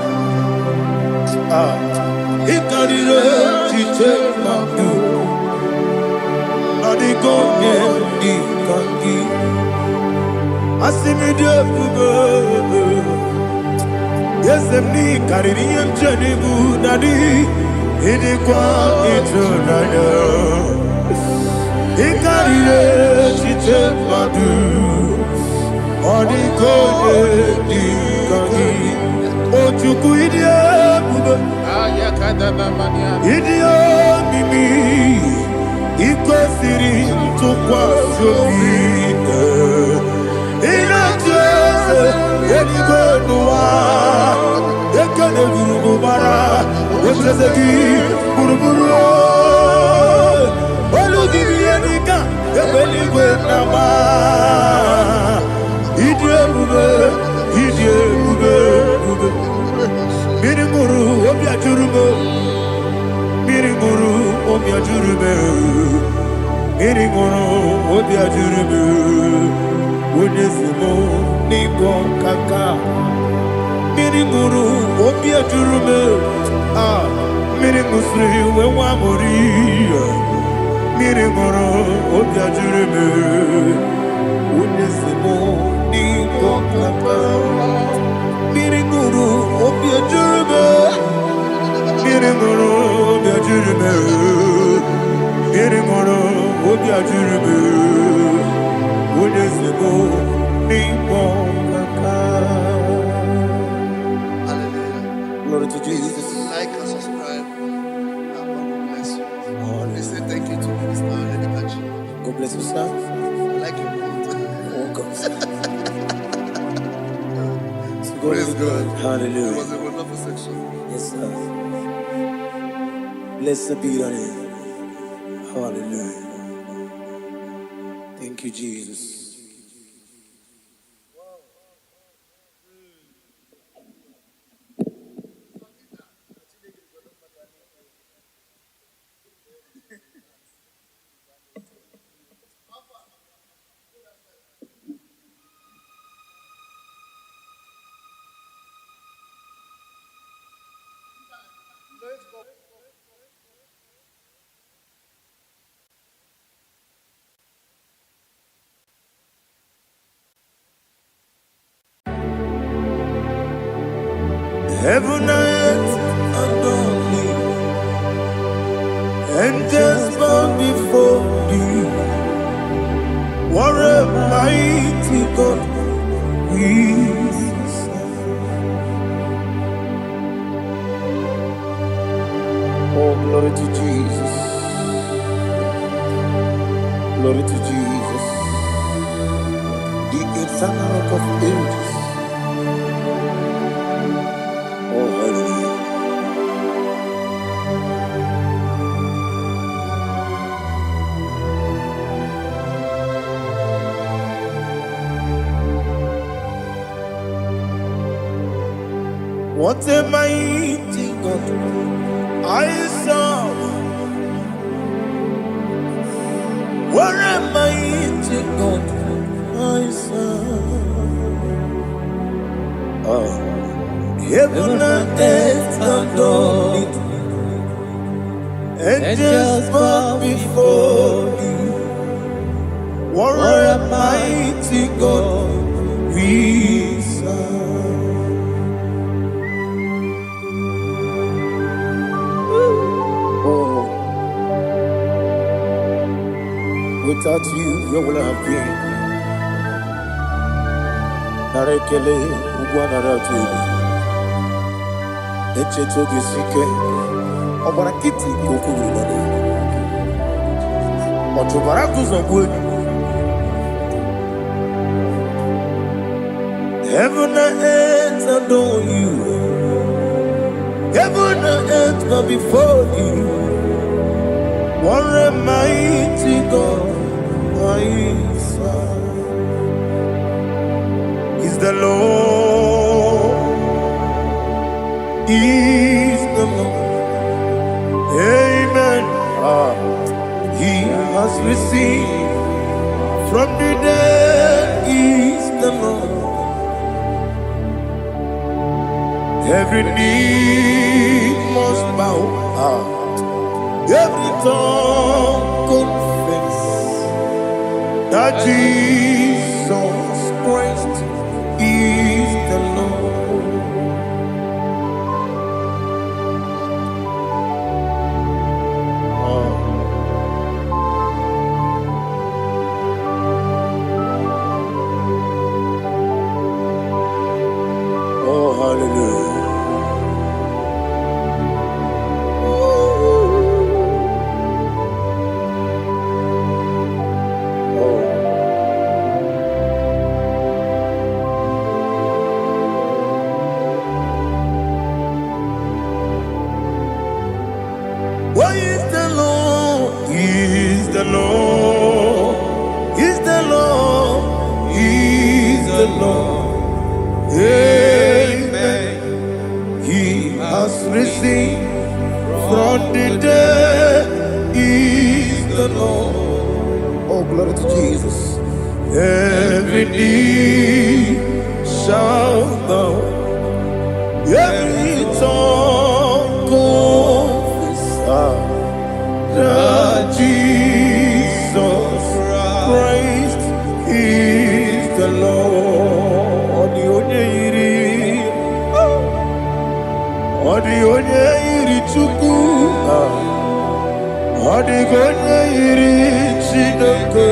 Ikarire chite mabu, adigo ne di kangi. Asimi de bube, yes emni kariri emjeni bu nadi, idi kwa ito nana. Ikarire chite mabu, adigo ne di kangi. Ojuku idie bube. Idio mimi iko siri tukwa sopine ina jese eligwe nuwa ekene gurugu bara wetezeki buruburu olugibi enika ebeligwe nama idie bube Miringuru obia jurume Miringuru obia jurume Miringuru obia jurume Wonesimo ningo kaka Miringuru obia jurume Miringusri wewa mori Miringuru obia jurume Wonesimo ningo kaka Miringuru obia jurume Miringuru obia jurume Miringuru obia jurume Wonesimo ningo kaka. Hallelujah. Glory to Jesus. Like and subscribe. God bless you. Please say thank you to Minister Lady Kachi. God bless you, sir. I like you. Welcome, sir. Praise God. Hallelujah. It was a wonderful section. Yes, sir. Blessed be your name. Hallelujah. Thank you, Jesus. Heaven and earth adore me, angels bow before thee. What a mighty God we serve. Oh, glory to Jesus. Glory to Jesus. The eternal rock of ages. Oh, hallelujah. What a mighty God I serve. What am I to God? My son. Heaven and earth adore it. Angels bow before you. What a mighty God we serve. Oh, without you, where would I have been? Narekele, Ugwanaratu, Echeto Gisike, Obarakiti, Kokuru, Otobarakus of wood. Heaven and earth adore you. Heaven and earth bow before you. What a mighty God I serve. Is the Lord. Is the Lord. Amen. He has received from the dead. Is the Lord. Every knee must bow, every tongue confess that Jesus Christ is the Lord. Oh, hallelujah. Why is the Lord? Is the Lord? Is the Lord? Is the Lord? Amen. He has risen from the dead. Is the Lord? Oh, glory to Jesus. Every knee shall bow, every tongue confess that Jesus Christ is the Lord. Odi iri chuku, odi iri chineke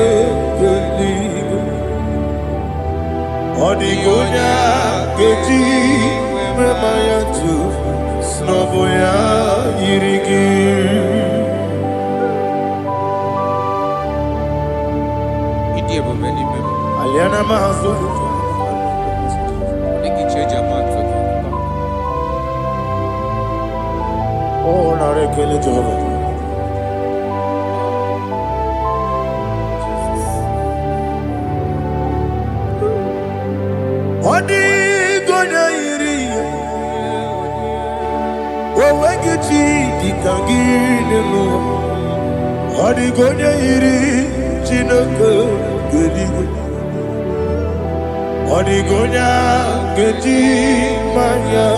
keligo, odi keji memaya tu snoboya irigi. Aliana mahazo. Oh, narekele Jehovah. Odi gonya iri, owegichi dikangine mo. Odi gonya iri, chineke geligo. Odi gonya geji manya,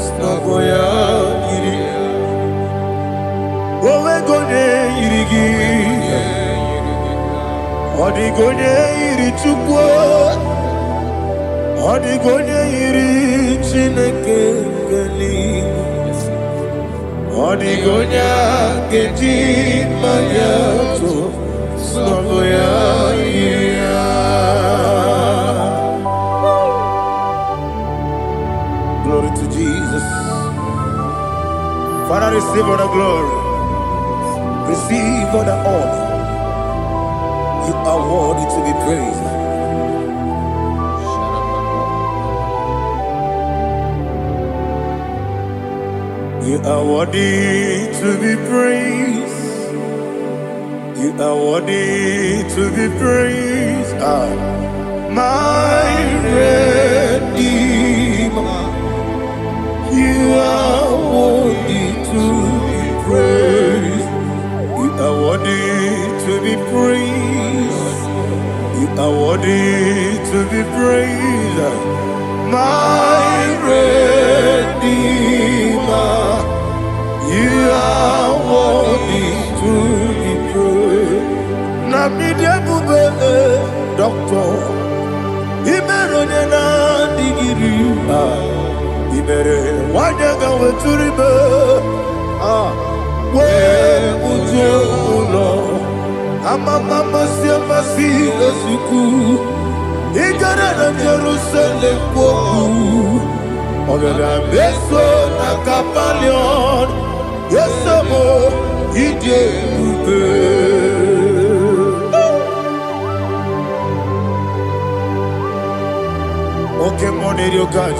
snaboya iri. Owe gonya irigi, odi gonya iri chukwo. Odi gonya iri chineke geligo. Odi gonya geji manya, snaboya iri. Glory to Jesus. Father, receive all the glory. Receive all the honor. You are worthy to be praised. You are worthy to be praised. You are worthy to be praised. My Redeemer. You are worthy to be praised. You are worthy to be praised. worthy to be praised, my Redeemer. You are worthy to be praised. Namidebube, Doctor. Imerone na digiri. Imere wanyaga weturibe. We ujo ulo. Amama siamasi esiku. Igara na Jerusalem woku. Ogada beso na kapalion. Yesamo ije ube. Okay, money you got.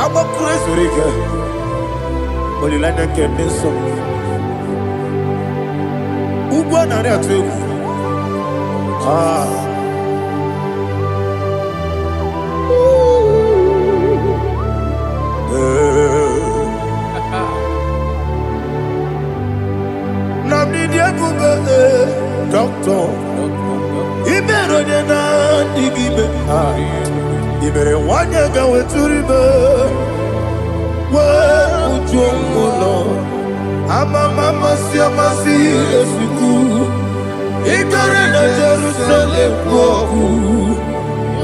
I'm a crazy rigger. But you like to get this song. Who won on that too? Doctor, Iberone na digibe. Ibere wanyaga weturibe. We ujongulo. Amama siamasi esiku. Igare na Jerusalem woku.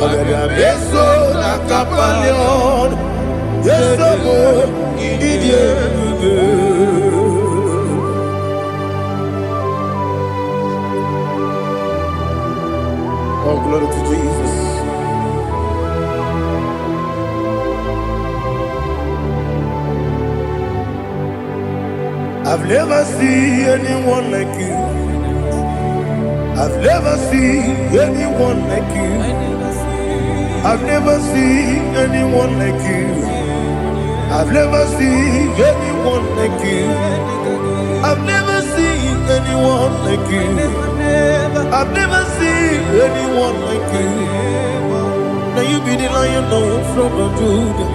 Agada beso na kapalion. Yesamo idie ube. Oh, glory to Jesus. I've never seen anyone like you. I've never seen anyone like you. I've never seen anyone like you. I've never seen anyone like you. I've never seen anyone like you. I've never seen anyone like you. Now you be the Lion from the Judah.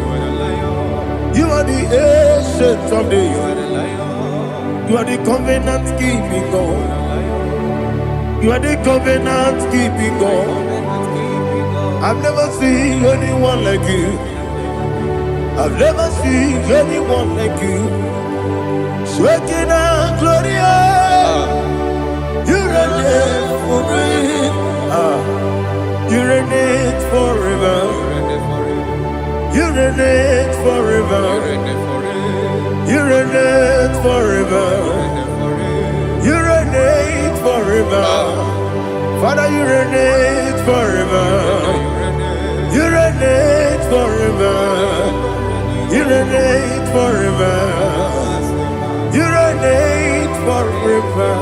You are the ancient of days. You are the covenant keeping God. You are the covenant keeping God. I've never seen anyone like you. I've never seen anyone like you. Sweating and glorious. You reign forever. You reign forever. You reign forever. You reign forever. You reign forever. Father, you reign forever. You reign forever. You reign forever. You reign forever.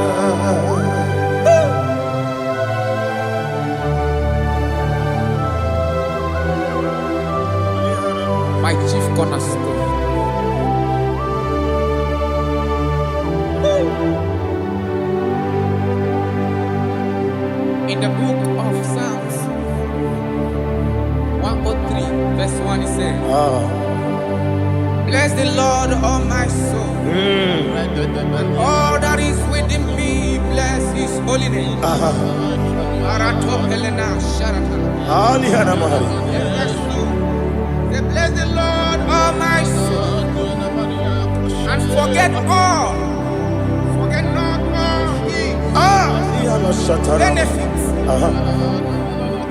My chief cornerstone. In the book of Psalms 103 verse 1 it says, bless the Lord, all my soul, and all that is within me, bless his holy name. Bless the Lord, all my soul, and forget all, forget not all his benefits.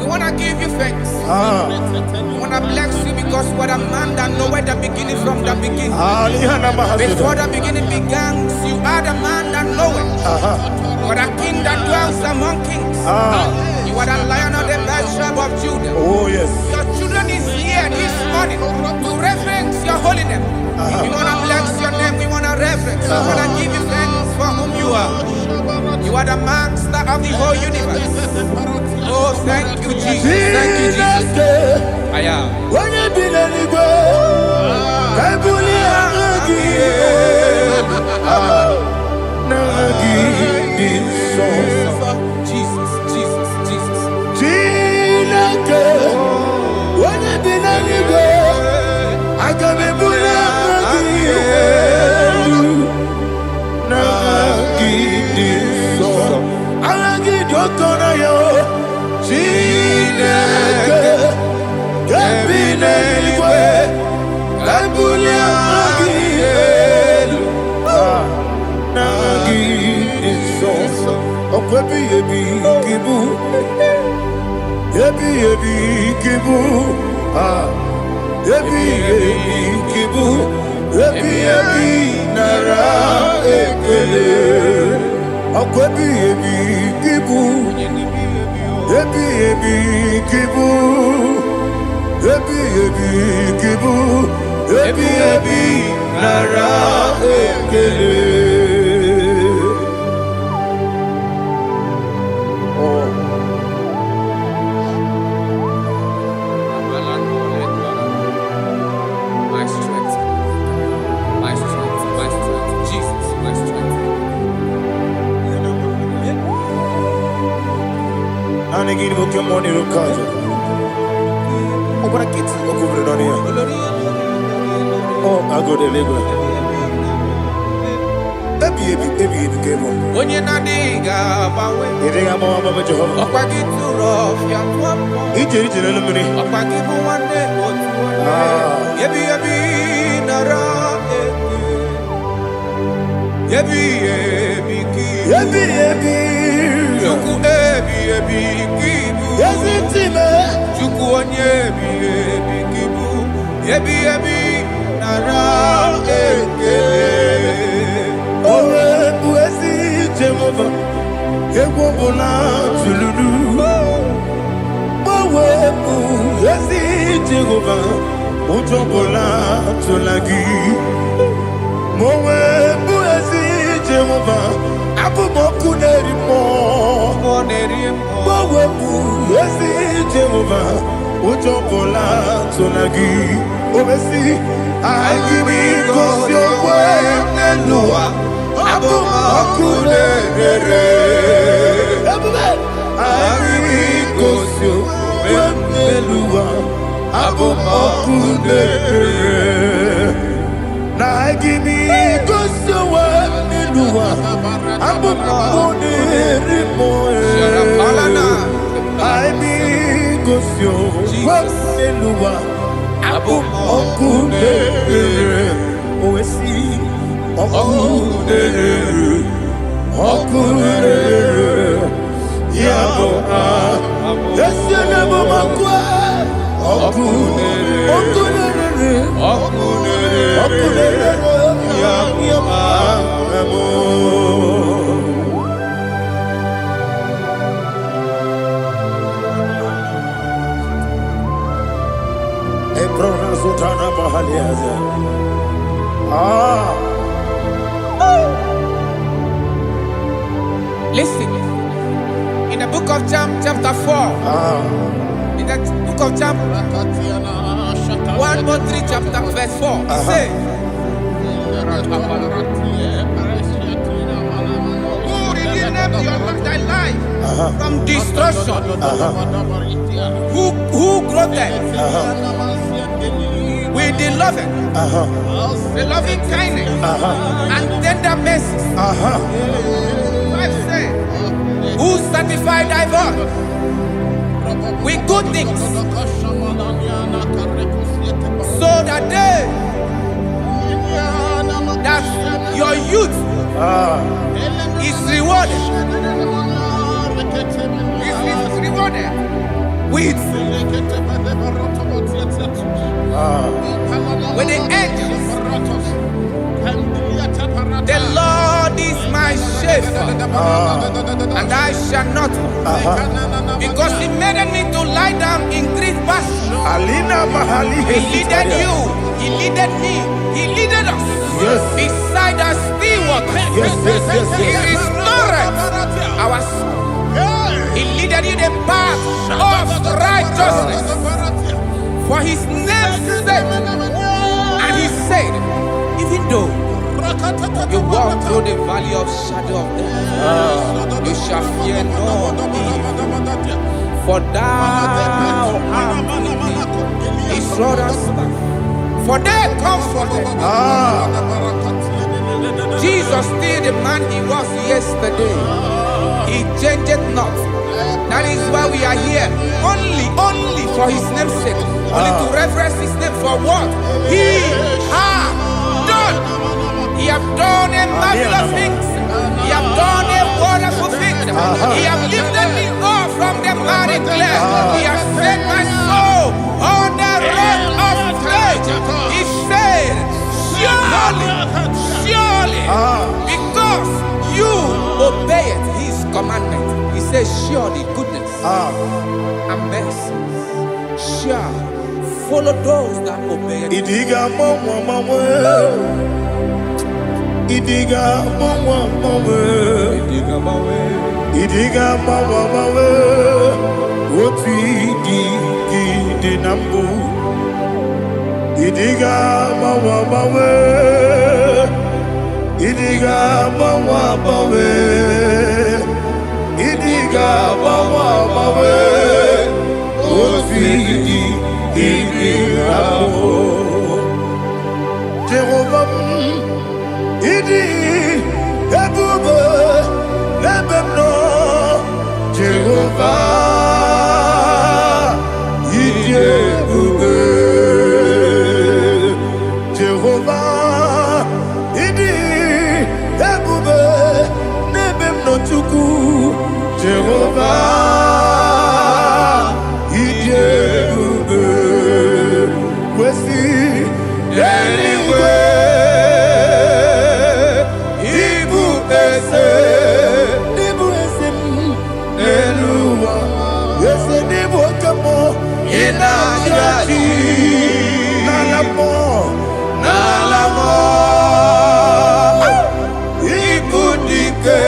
We want to give you thanks. We want to bless you because what a man that know where the beginning from the beginning. Before the beginning began, you are the man that know it. You are the king that dwells among kings. You are the Lion of the tribe of Judah. Oh yes. Your children is here this morning to reverence your holy name. We want to bless your name. We want to reverence. We want to give you thanks for whom you are. You are the master of the whole universe. Oh, thank you, Jesus. Thank you, Jesus. I am. When you be the Igbo, Kabuli Anagi, Nagi, Jesus, Jesus, Jesus. Chinake, when you be the Igbo, I can be Bulagi, Nagi, Alagi, Okona yo Chineke Kebine Igwe Kabulia Magielu Nagi Iso Okwebi Yebi Kibu Yebi Yebi Kibu Yebi Yebi Kibu Yebi Yebi Nara Ekele Okwebi Yebi Kibu Yebi Yebi Kibu Yebi Yebi Kibu Yebi Yebi Nara Ekele. My strength, my strength, my strength, Jesus, my strength. Anegini mukemoni rukaja. Okora kiti okubure donia. Oh, agode legwe. Ebi kemo. Onye nadiga bawe. Iriga mama baba Jehovah. Okwagi turo fia tuapo. Ijeri jere lumini. Okwagi muwane otuwane. Yebi nara eke. Yebi ki. Yebi. Chuku ebi kibu. Yesi time. Chuku onye ebi kibu. Yebi nara eke. Owe buesi Jehovah. Ewobola tululu. Owe buesi Jehovah. Ujobola tulagi. Mowe buesi Jehovah. Abumoku nerimo. Mowe buesi Jehovah. Ujobola tulagi. Obesi agimi kosyo wenelua. Abumoku nerere. Agimi kosyo wenelua. Abumoku nerere. Nagimi kosyo wenelua. Abumoku nerimo. Agimi kosyo wenelua. Abumoku nerere. Owesi Okunere, Yabo Yesenebo Makwa, Okunere, Yabo Ebrona Sultana Bahaliaza. Listen, in the book of John, chapter 4, in the book of John, 1:3, chapter verse 4, it says, who redeemed thy life from destruction? Who groweth with the loving kindness and tender mercies? Who satisfy thy voice with good things, so that your youth is rewarded. Is rewarded with the angels. The Lord is my shepherd, and I shall not, because He made me to lie down in green pastures. He leaded you, He leaded me, He leaded us beside the still waters. He restored our soul. He leaded you the path of righteousness for His name's sake. And He said, even though you walk through the valley of shadow of death, you shall fear no evil, for thou art with me. His rod and staff, for they comforted. Jesus still the man He was yesterday. He changeth not. That is why we are here. Only for his name's sake. Only to reverence his name for what he has done. He has done a marvelous things. He has done a wonderful thing. He has lifted me up from the miry clay. He has set my soul on the rock of faith. He said, surely, because you obeyed his commandment. He says, surely goodness and mercy shall follow those that obey it. Idiga mama, Idiga mama, what we did nambu. Idiga mama, Idiga mama, Idiga mama, what we did nambu. Jehovah, Idi ebube lebemno Jehovah Idi ebube Jehovah Idi ebube lebemno Chukwu Jehovah Idi ebube kwesi anyway. Nalamo, Ibudike,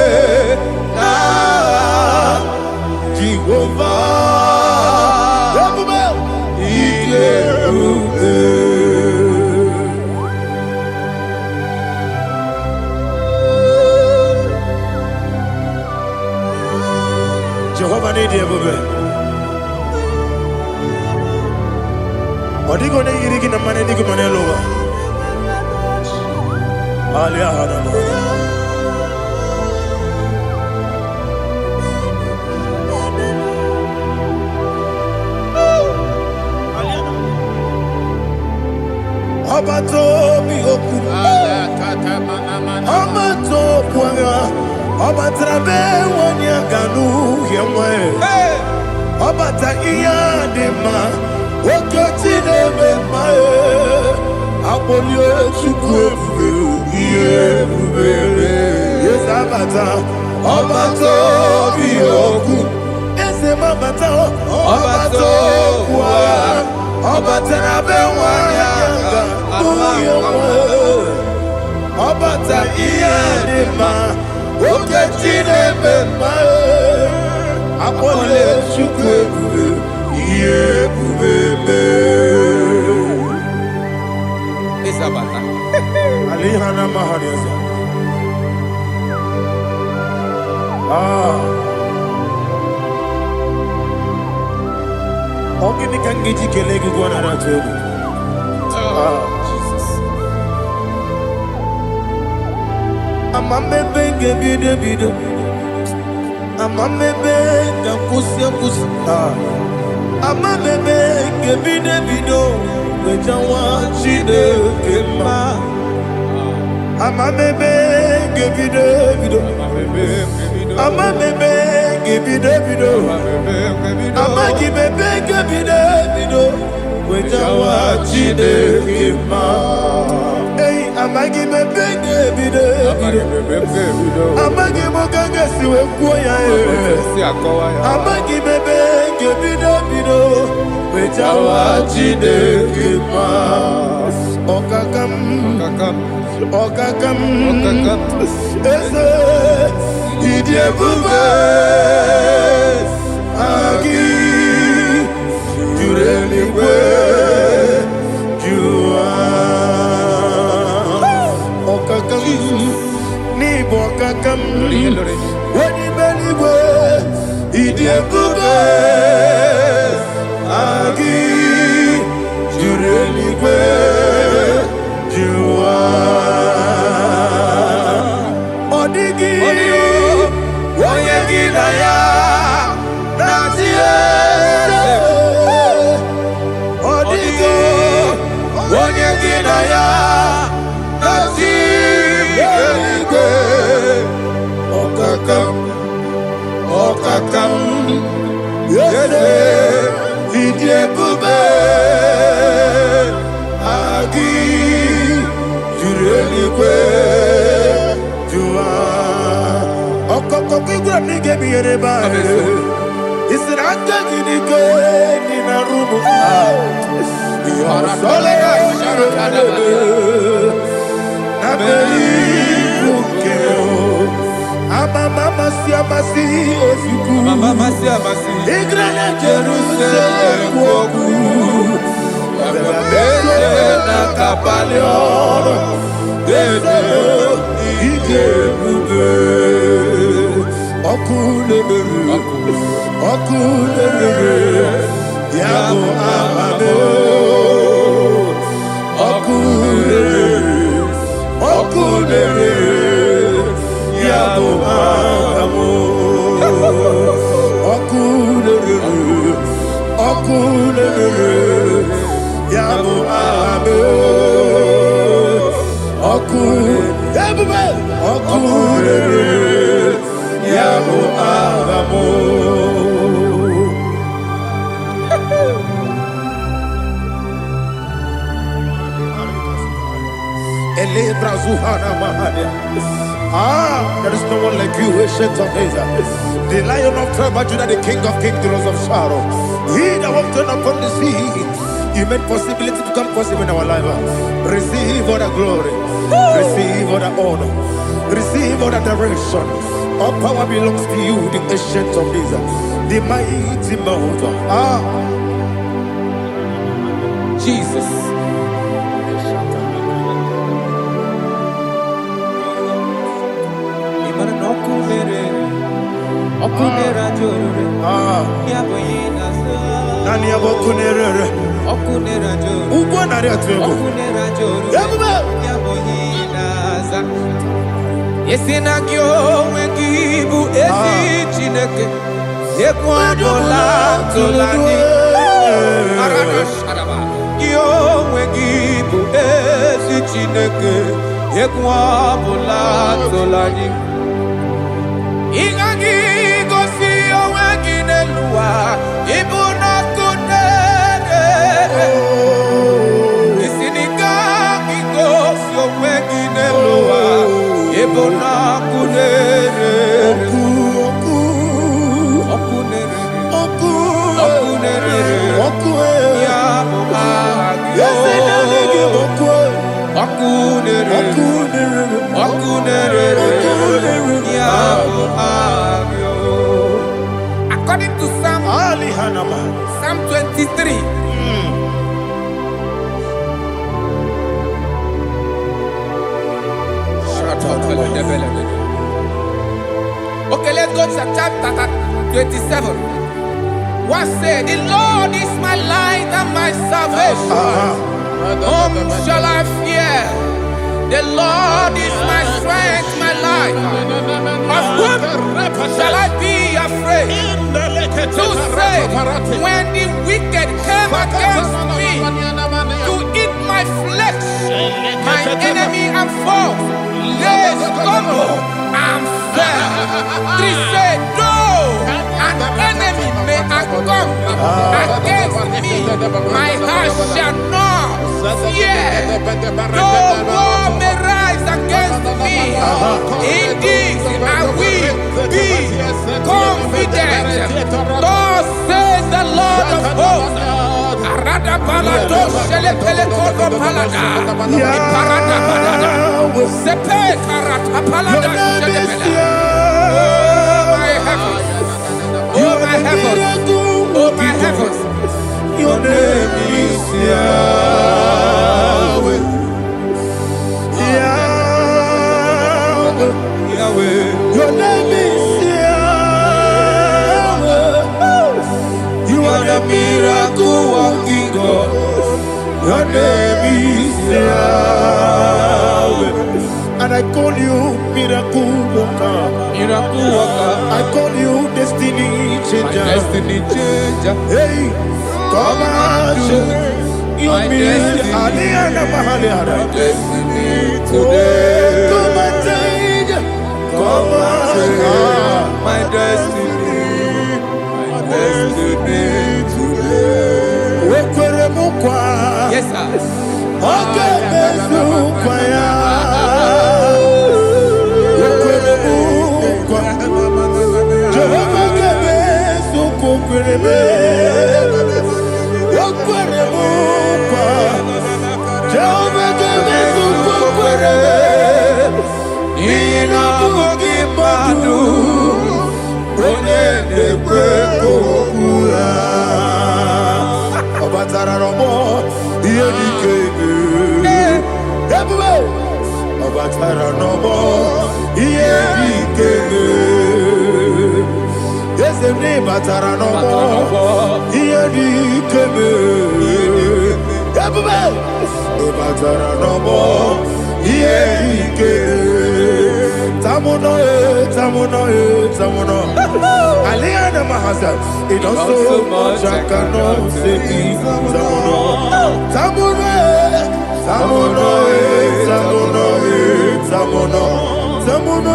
na Jehovah, Jehovah need you. Odigo ne yirigi na mane digo manelowa. Alia hadama. Abato bi oku. Abato puanga. Abatrabe wanya ganu yemwe. Abata iya dema. Okoti nebe mae, apolio chukwu ebube, yesabata, obato biyoku, esemabata, obato kwa, obata nabe wanyanga, uyewe, obata iyadema, okoti nebe mae, apolio chukwu ebube. Isabata. Alihana Mahariasa. Ogini kangiji kelegu gwana ratubu. Jesus. Amamebe bido. Amamebe kusia. Amamebe bido. Wejawa chide kema. Amamebe bido. Amamebe bido. Amagi bebe bido. Wejawa chide kema. Hey, amagi bebe bido. Amagi mogaga siwe kuya. Amagi bebe bido. Wejawa chide kema. Okakam. Ese idiebube agi jureligwe jua. Okakam ni bokakam wani beligwe idiebube agi jureligwe jua. Odigi, oyegi ginaya natie odigo onye ginaya natie eligwe okakam yese idiebube agi juru eligwe jua okokokigura nige biyereba isira akagidike nina rumu yosole nabeli ukeo mama siamasi osuku mama siamasi igrana Jerusalem woku abele na kapalion dede igebube okulere yabo amamo okulere yabo amamo okulere yabo amamo okulere yabo amamo. There is no one like you, ancient of days. The Lion of tribe of Judah, the King of kings, the Rose of Sharon. He that walked upon the sea, you made possibility to come possible in our life. Receive all the glory, receive all the honor, receive all the direction. All power belongs to you, the ancient of days, the mighty mountain. Jesus. Okunera jorore yaboyina nani abokunera okunera jorore ubona ryatwego okunera jorore yaboyina za yesina kyo wengibu esi chineke ekwadola tolani arana sharaba kyo wengibu esi chineke ekwadola tolani ingagi gosi oweginelua ibuna kunere isinika gosi oweginelua ibuna kunere okunere ya agyo okunere according to Psalm 23. Okay, let's go to chapter 27. What said? The Lord is my light and my salvation. Whom shall I fear? The Lord is my strength, my life. Of whom shall I be afraid? To say, when the wicked came against me to eat my flesh, my enemy and foe, they stumble and fell. 3 say, though an enemy may come against me, my heart shall not fear. Though war may rise against me, in this I will be confident. Thus says the Lord of hosts. Arada palado shele pele kodo palada. Iparada palada. Sepe karata palada shele pele. Oh my heavens. Oh my heavens. Oh my heavens. Your name is Yahweh. Yahweh. Yahweh. Your name is Yahweh. You are the miracle working God. Your name is Yahweh. And And I call you miracle worker. Miracle worker. I call you destiny changer. Destiny changer. Hey, come on, you mean Aliana Mahaliana. Destiny today. Come on, change. Come on, my destiny. My destiny today. Yes, sir. Okay, Batara no more. Here the kebe. Batara no more. Here the kebe. Tamuno, tamuno, tamuno. Aliana Mahasa. It does so much I cannot say. Tamuno, tamuno, tamuno, tamuno, tamuno, tamuno.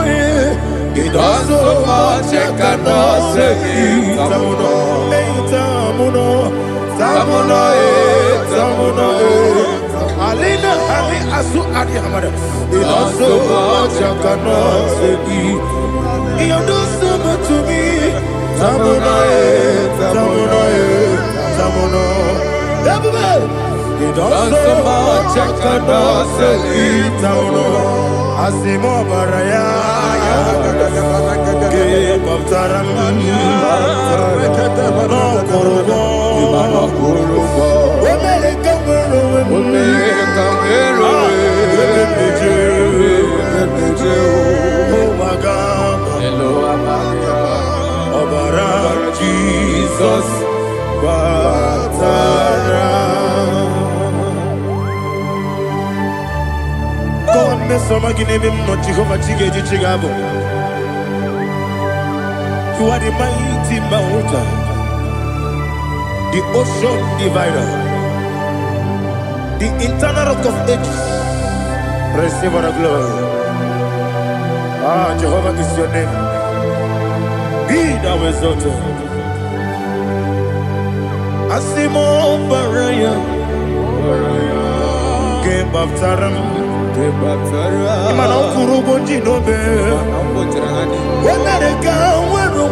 It does so much I cannot say. Tamuno, tamuno, tamuno, tamuno. Alina, Ali, Asu, Adi Hamada. It does so much I cannot say. You do so much to me. Tamuno, tamuno, tamuno. It does so much I cannot say. Tamuno. Asimo Baraya. Jesus God me some give him no Jehovah Chigabo. You are the mighty mountain, the ocean divider, the internal rock of ages. Receive all the glory. Ah, Jehovah is your name. Be thou exalted. Asimo Baraya, Game of Taram. Imana kurugo jinobe. Wemereka wero.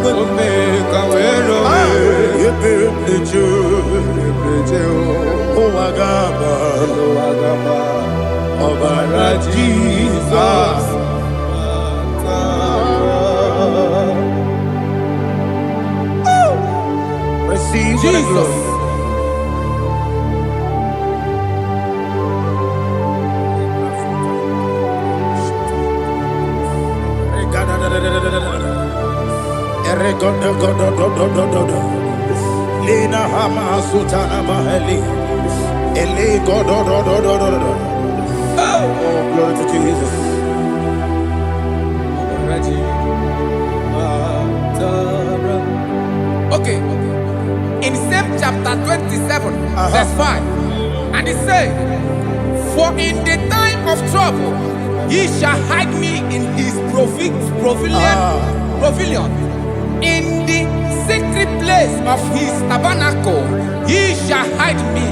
Yebe nejo. Owagaba. Obara Jesus. Receive Jesus. Lina Hama Sutana Mahali. Ele God. Oh, glory to Jesus. Okay. In same chapter 27, verse 5, and it says, "For in the time of trouble, he shall hide me in his pavilion. In the secret place of his tabernacle, he shall hide me.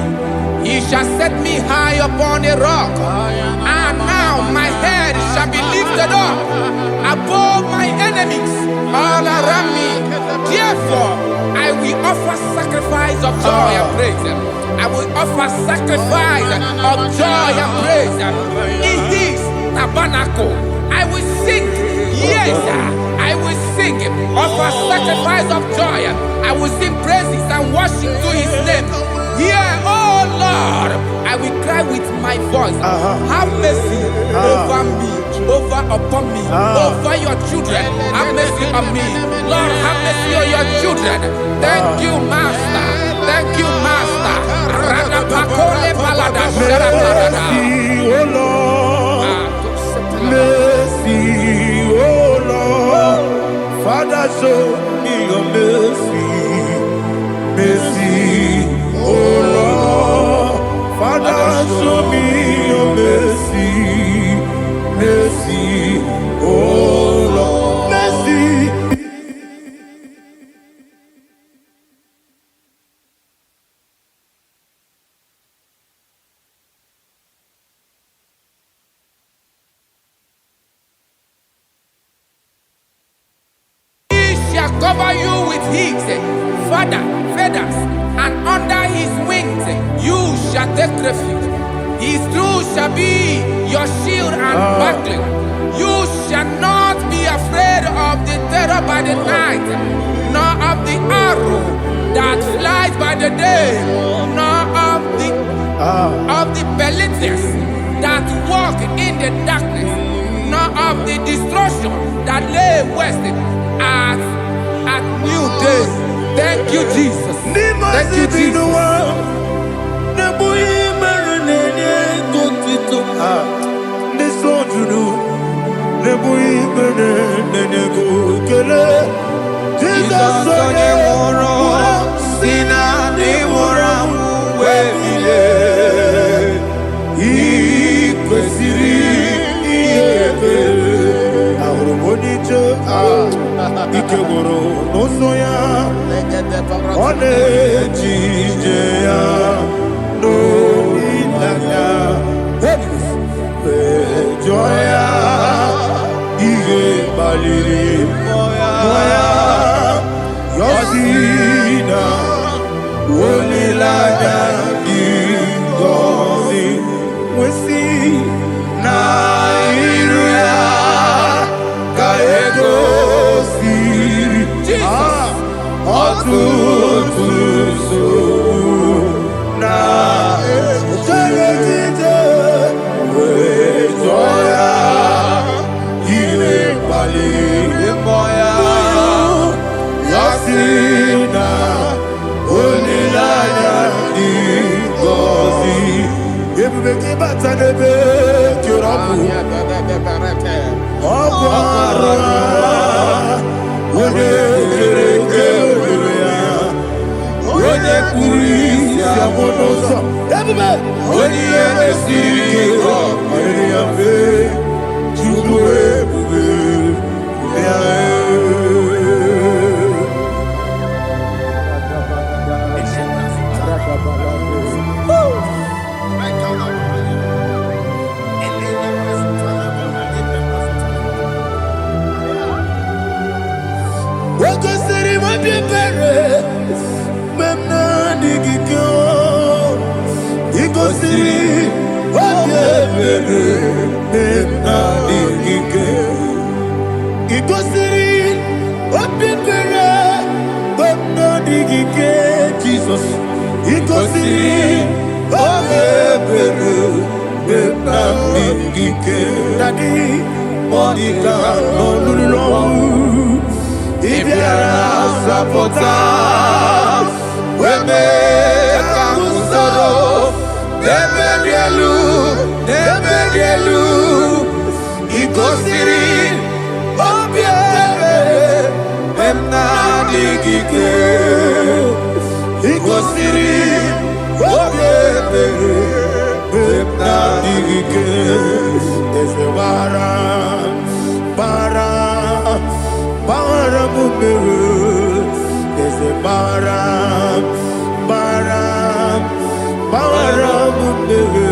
He shall set me high upon a rock. And now my head shall be lifted up above my enemies all around me. Therefore, I will offer sacrifice of joy and praise. I will offer sacrifice of joy and praise in his tabernacle. I will sing, yes, I will sing, offer sacrifice of joy. I will sing praises and worship to his name. Hear, oh Lord, I will cry with my voice. Have mercy over me, upon me, over your children. Have mercy on me. Lord, have mercy on your children. Thank you, Master. Thank you, Master. Mercy, oh Lord. show me your mercy, mercy, oh Lord. Father, show me your mercy, mercy, oh Lord, mercy. Shall cover you with his feathers, and under his wings you shall take refuge. His truth shall be your shield and buckler. You shall not be afraid of the terror by the night, nor of the arrow that flies by the day, nor of the pestilence that walk in the darkness, nor of the destruction that lay waste at new day. Thank you, Jesus. Thank you, Jesus. Ikegoro n'ụzọ ọ na-ejije ya n'olileanya jụọ ya ihe kpaliri mmụọ ya yọzi na olileanya dị ngọzi nwesị na iru ya ka ego ọtụtụ nsogbu na ejije wee jụọ ya ihe kpaliri mmụọ ya si na olileanya dị ngọzi. Ebube gị bata n'ebe kere ọkụ ara onye kere eke were ya, onye kpụrụ isi abụ n'ụzọ, ebube onye ihe na-esiri ike ọ kpaliri ya mfe, Chukwu ebube ya. Wakosiri mabibere memna digiko ikosiri wabibere memna digike ikosiri wabibere memna digike Jesus ikosiri wabibere memna digike Daddy Monica no lulu Ibiara sapota weme kamusoro debedielu ikosiri obiere emna digike ikosiri obiere emna digike ezewara bara mumere, there's a bara mumere,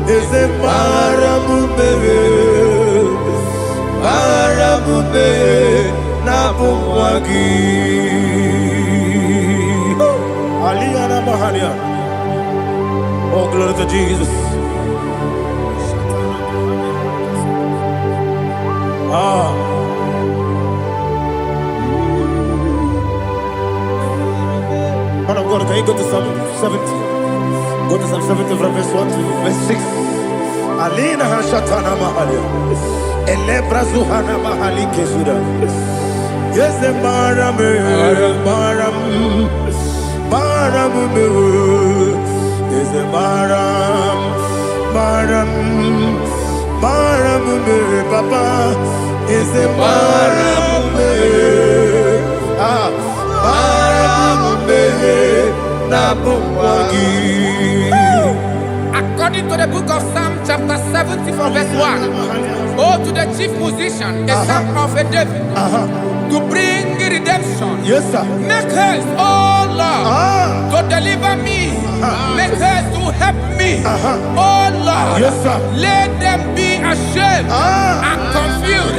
there's a bara mumere, Nabumwagi. Aliyana Mahalia. Oh, glory to Jesus. Man of God, can you go to Psalm 70? Go to Psalm 70 from verse 1 to verse 6. Alina Hashatana Mahalia. Elebra Zuhana Mahali Kesuda. Yes, the Maram. Yes, the Maram. Papa. Is the Maram. According to the book of Psalm chapter 70 from verse 1, oh, to the chief musician, a son of a David, to bring redemption. Yes, sir. Make haste, oh Lord, to deliver me. Make haste to help me. Oh Lord, yes, sir. Let them be ashamed and confused.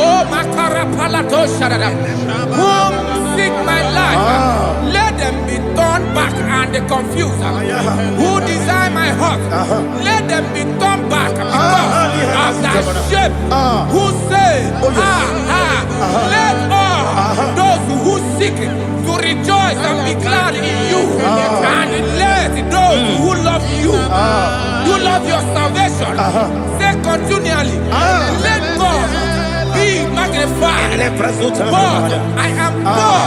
Oh, Makara Palato Shadada, whom seek my life, let them be turned back and confused. Who desire my heart, let them be turned back because of that shame. Who say, let all those who seek to rejoice and be glad in you, and let those who love you, who love your salvation, say continually, let God be magnified. God, I am poor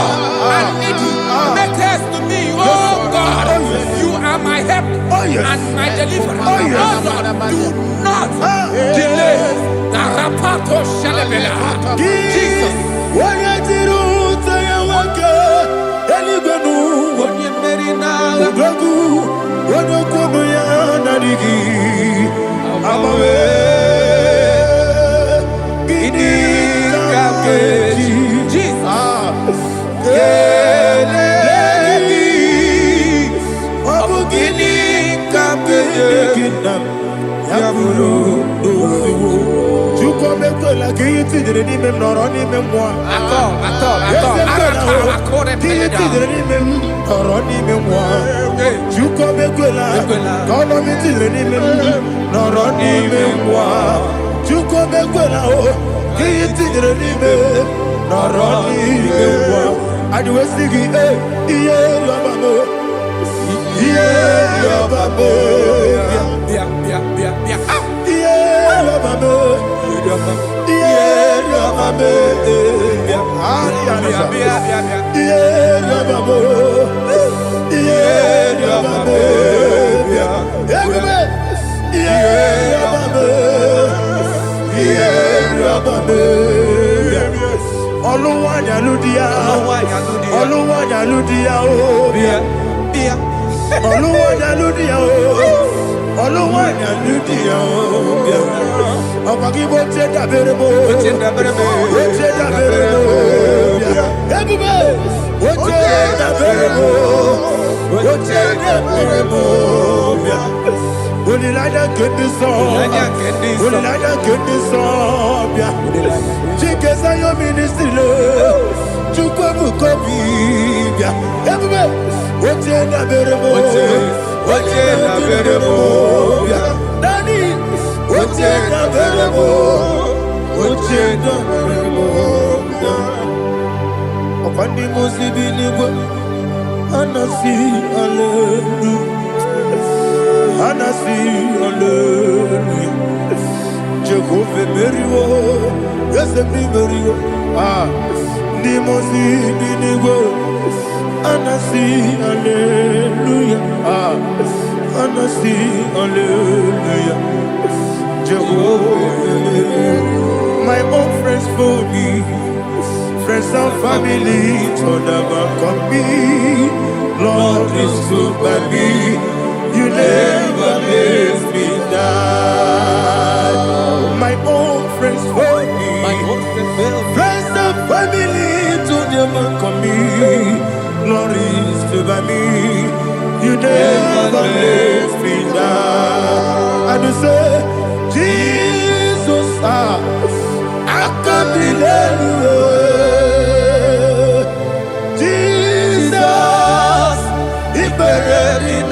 and needy. Make haste to me, oh God. You are my help and my deliverer. Oh Lord, do not delay. Tarapato Shalabela. Jesus. My own friends for me, friends and family told never come me. Lord is good by me, you never let me die. My own friends for me, friends and family told never come me. Lord is good by me, you never let me die. And you say, Jesus, I can't believe you. Jesus, He buried in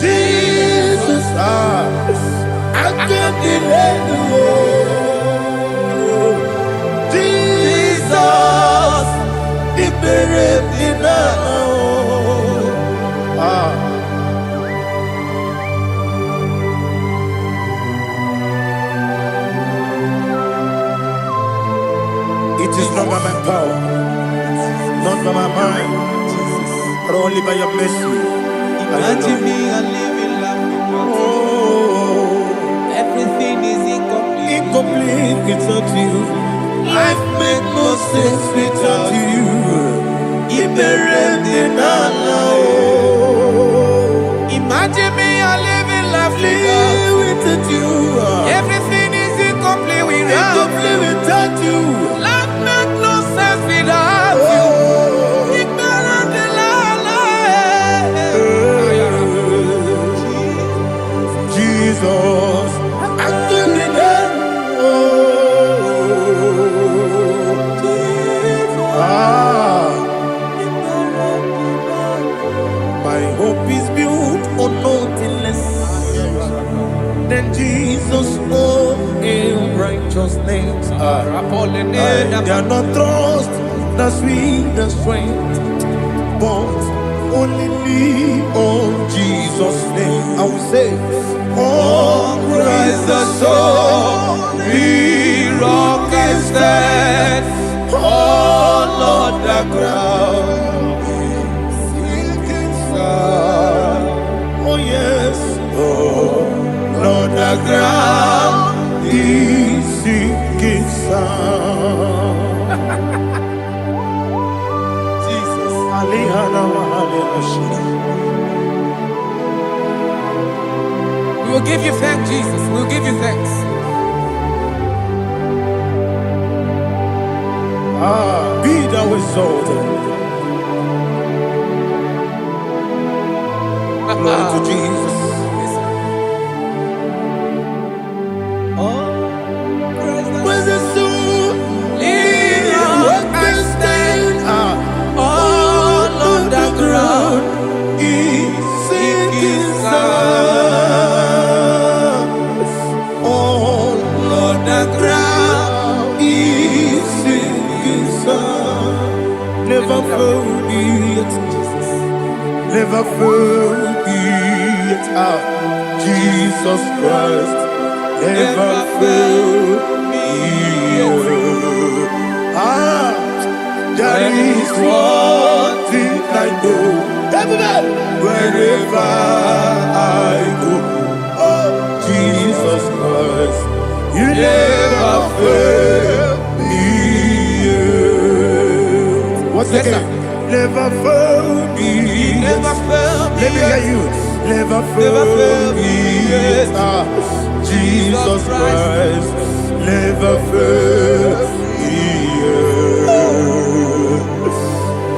Jesus, I can't believe you. Jesus, He buried in It is not by my power, not by my mind, but only by your mercy. Imagine me and living life without you. Everything is incomplete. Incomplete without you. Life makes no sense without you. Imagine me, I live in life without you. Everything is incomplete without you. Life makes no sense without you. Jesus, actually then. My hope is built on nothing less than Jesus' own righteousness. I cannot trust the sweetest strength, but only lean on Jesus' name. I will say, on Christ the solid rock I stand. Oh Lord, the ground is sinking sand. Oh yes, oh Lord, the ground is sinking sand. Jesus, we will give you thanks, Jesus. We will give you thanks. Be thou exalted. Glory to Jesus. Where's the soul? What can stand? All on the ground is sinking sand. All on the ground is sinking sand. Never forget, never forget, Jesus Christ. Never fail me. That is one thing I know. Wherever I go, oh Jesus Christ, you never fail me. What's the name? Never fail me. Never fail me. Let me hear you. Never fail me. Jesus Christ, never fail me.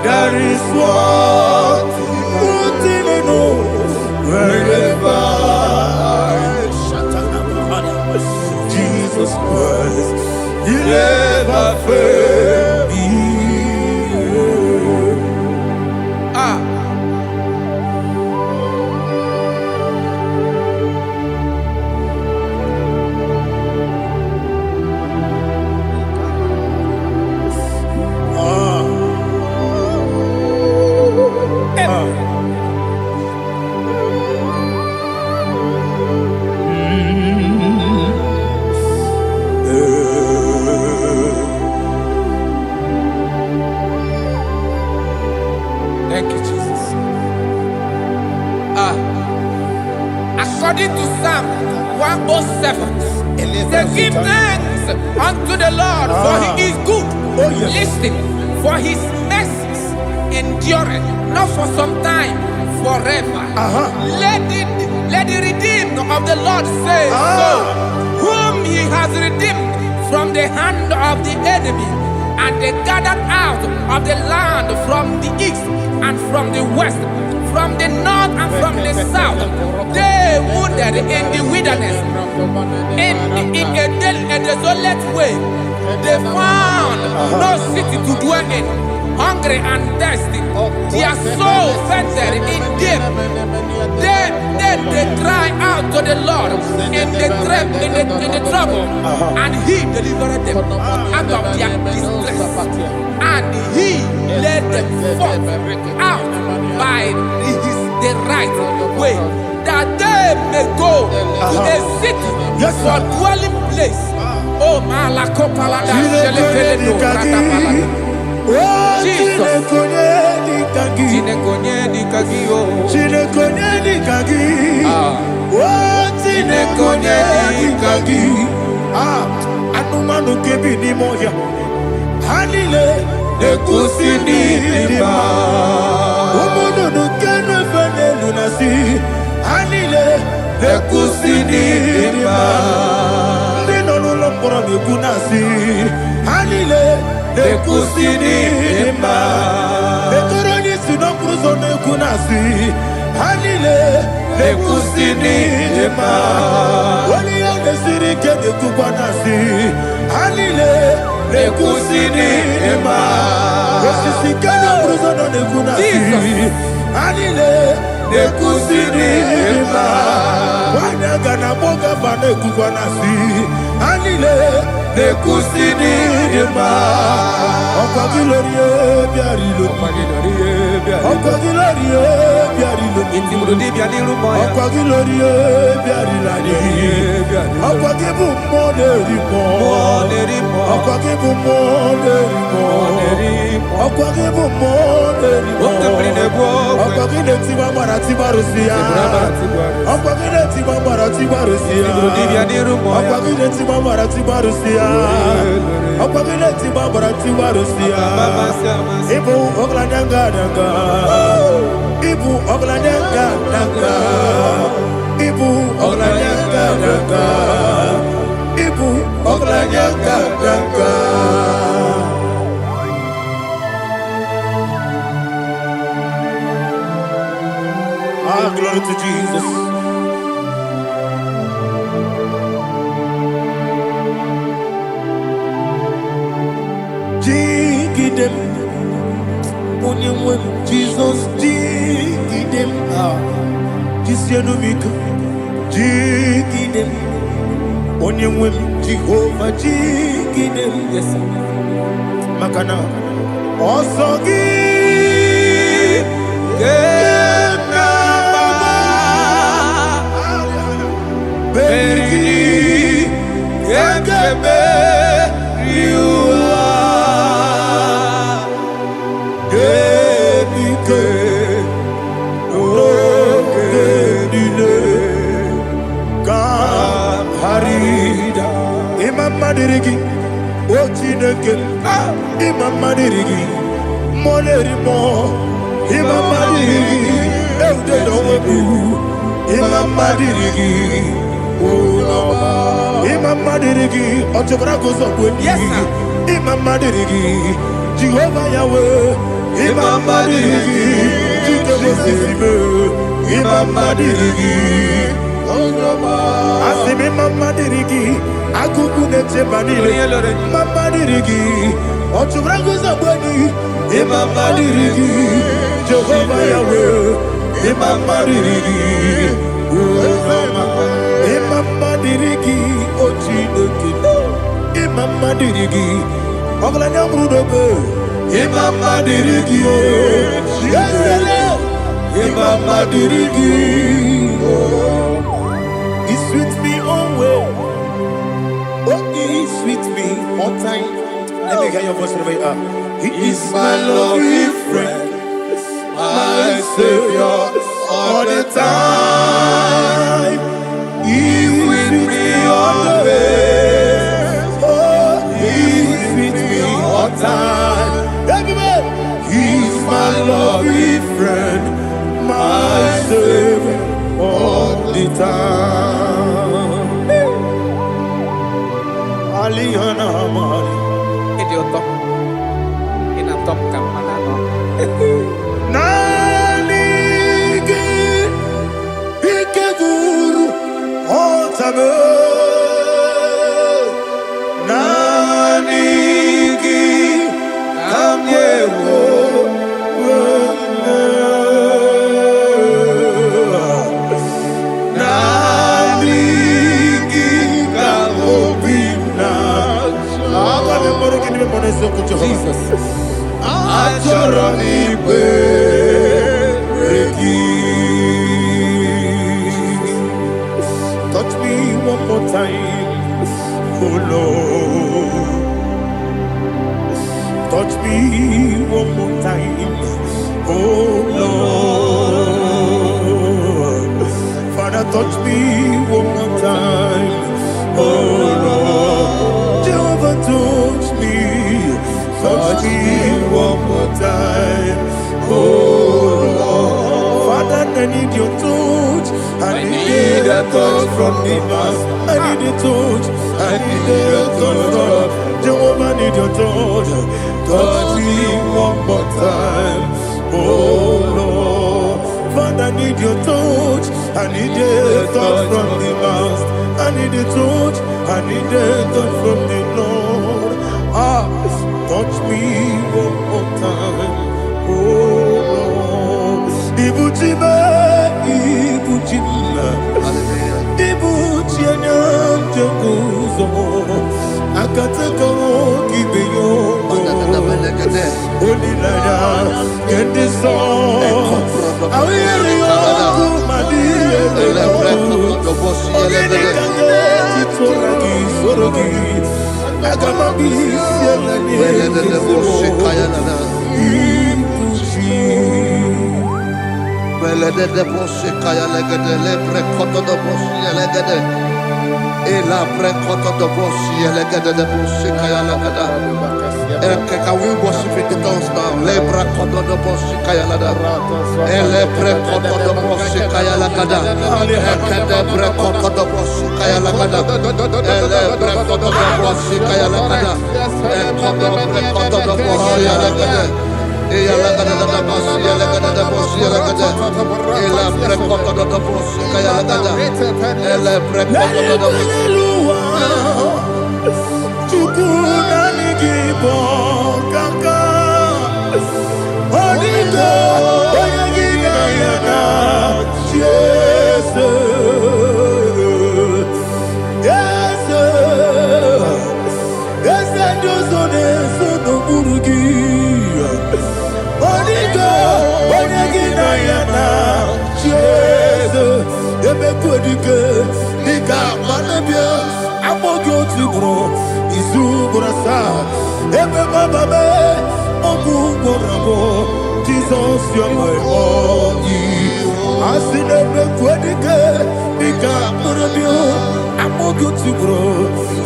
That is what I know. Wherever Jesus Christ, you never fail me. Thank you, Jesus. According to Psalm 107, they give thanks unto the Lord, for he is good. Listen, for his mercies endureth, not for some time, forever. Let the redeemed of the Lord say so, whom he has redeemed from the hand of the enemy, and they gathered out of the land from the east and from the west, from the north and from the south. They wandered in the wilderness, in a desolate way. They found no city to dwell in, hungry and thirsty. Their soul fainted in deep. Then they cry out to the Lord in the trouble, and he delivered them out of their distress. And he led them forth out by the right way, that they may go to a city for dwelling place. Oh, Malakopalada, Jesus. Anumanu kebi ni moya. Hanile nekusini lima. n'ịdịmma. Ndị nọ n'ụlọ mkpọrọ na-ekwu na-asị ha niile na-ekwusi n'ịdịmma. Ekoro onye isi n'okporo ụzọ na-ekwu na-asị ha niile na-ekwusi n'ịdịmma. Onye ya na-esiri ike na-ekwukwa na-asị ha niile na-ekwusi n'ịdịmma. Osisi nke n'okporo ụzọ nọ na-ekwu na-asị ha niile na-ekwusi n'ịdịmma. Nwanyị aga na agbọ gaba na-ekwukwa na-asị ha niile na-ekwusi n'ịdịmma. Ọkwa gị lorie bịara ilo, ọkwa gị lorie bịara ilo, ọkwa gị lorie bịara ilo anyị. Ọkwa gị bụ mmụọ na-eri mmụọ, ọkwa gị bụ mmụọ na-eri mmụọ, ọkwa gị bụ mmụọ na-eri mmụọ, ọkwa gị na-etiba gbara tibarụsi ya, ọkwa gị na-etiba gbara tibarụsi ya, ọkwa gị na-etiba gbara tibarụsi ya, ọkwa gị na-etiba gbara tibarụsi ya. Ibu ọgaranya nga-aga, ibu ọgaranya nga-aga, ibu ọgaranya nga-aga, ibu ọgaranya nga-aga. Ah, glory to Jesus. Jigidem, onye nwe m Jizọs, jigidem, jisienu m ike, jigidem, onye nwe m Jehova, jigidem, maka na ọsọ gị ga-agba meriri ga-emeri ụwa. N'ike n'oge niile ka harịda. Ịma mma dịrị gị o Chineke, ịma mma dịrị gị mmụọ na-eri mmụọ, ịma mma dịrị gị ewude n'onwe bụ, ịma mma dịrị gị ụlọma, ịma mma dịrị gị ọchụbara gị ụzọ bụ enyi, ịma mma dịrị gị Jehova Yahweh, ịma mma dịrị gị Jikebosisi me, ịma mma dịrị gị ụlọma. Asị m ịma mma dịrị gị agụgụ na-echeba niile, ịma mma dịrị gị ọchụbara gị ụzọ bụ enyi, ịma mma dịrị gị Jehova Yahweh, ịma mma dịrị gị ụlọma. Ịma mma dịrị gị o Chineke, ịma mma dịrị gị ọgaranya mụrụ n'obe, ịma mma dịrị gị o Chineke, ịma mma dịrị gị. He sweet me always, oh he sweet me all time. Let me hear your voice wherever you are. He is my lovely friend, my Savior all the time. He with me always, oh he with me all time. Everybody, he's my lovely friend, my Savior all the time. Aliyana Mari, Idiotok, inatop kang manano. Nani ike guru otame, nani kamyewo, nani kamobina. Jesus, achọrọ m ikpe from the mast. I need a touch. I need a touch from Jehovah. Need your touch. Touch me one more time. Oh Lord, Father, I need your touch. I need a touch from the mast. I need a touch. I need a touch from the Lord. Touch me one more time. Oh Lord, Ibuchima, Ibuchima, Ibuchina, Jaguzo, Akatako, Kibeyo, Onilaya, get this song. I will hear you, my dear. I got my peace, can we worship in the tongues now? Lebra koto do boshi kaya lada. Elebre koto do boshi kaya lada. Ekede bre koto do boshi kaya lada. Elebre koto do boshi kaya lada. Ekodo bre koto do boshi lada. Eya lada da boshi lada da boshi lada. Elebre koto do boshi kaya lada. Elebre koto do boshi. Igbo kaka Onigo Oyagina yana Yes Yes Yes Andozone Sono Burugi Onigo Oyagina yana Yes Ebe Kodike Nika Manabia Amogo Tibro Izubrasa Ebe Baba Me Ogu Borabo Jesus you're my all Asinebe Kwedike Nika Morabio Amogo Tibro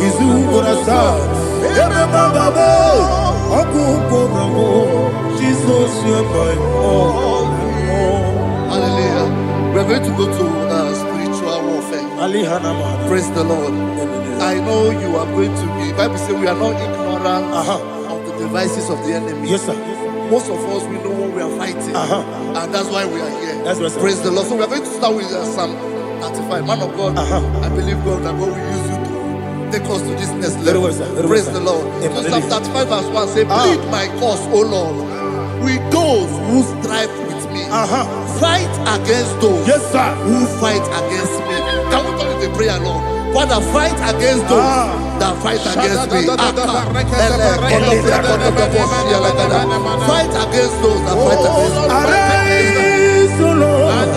Izubrasa Ebe Baba Me Ogu Borabo Jesus you're my all. Hallelujah. We're going to go to spiritual warfare. Praise the Lord. I know you are going to be. Bible says we are not ignorant of the devices of the enemy. Yes, sir. Most of us, we know what we are fighting. And that's why we are here. That's right, sir. Praise the Lord. So we are going to start with Psalm 35. Man of God, I believe God that God will use you to take us to this next level. Praise the Lord. So Psalm 35 verse 1 says, plead my cause, O Lord, with those who strive with me. Fight against those who fight against me. Can we turn the prayer, Lord? Father, fight against those that fight against me. Fight against those that fight against me. Arise, O Lord,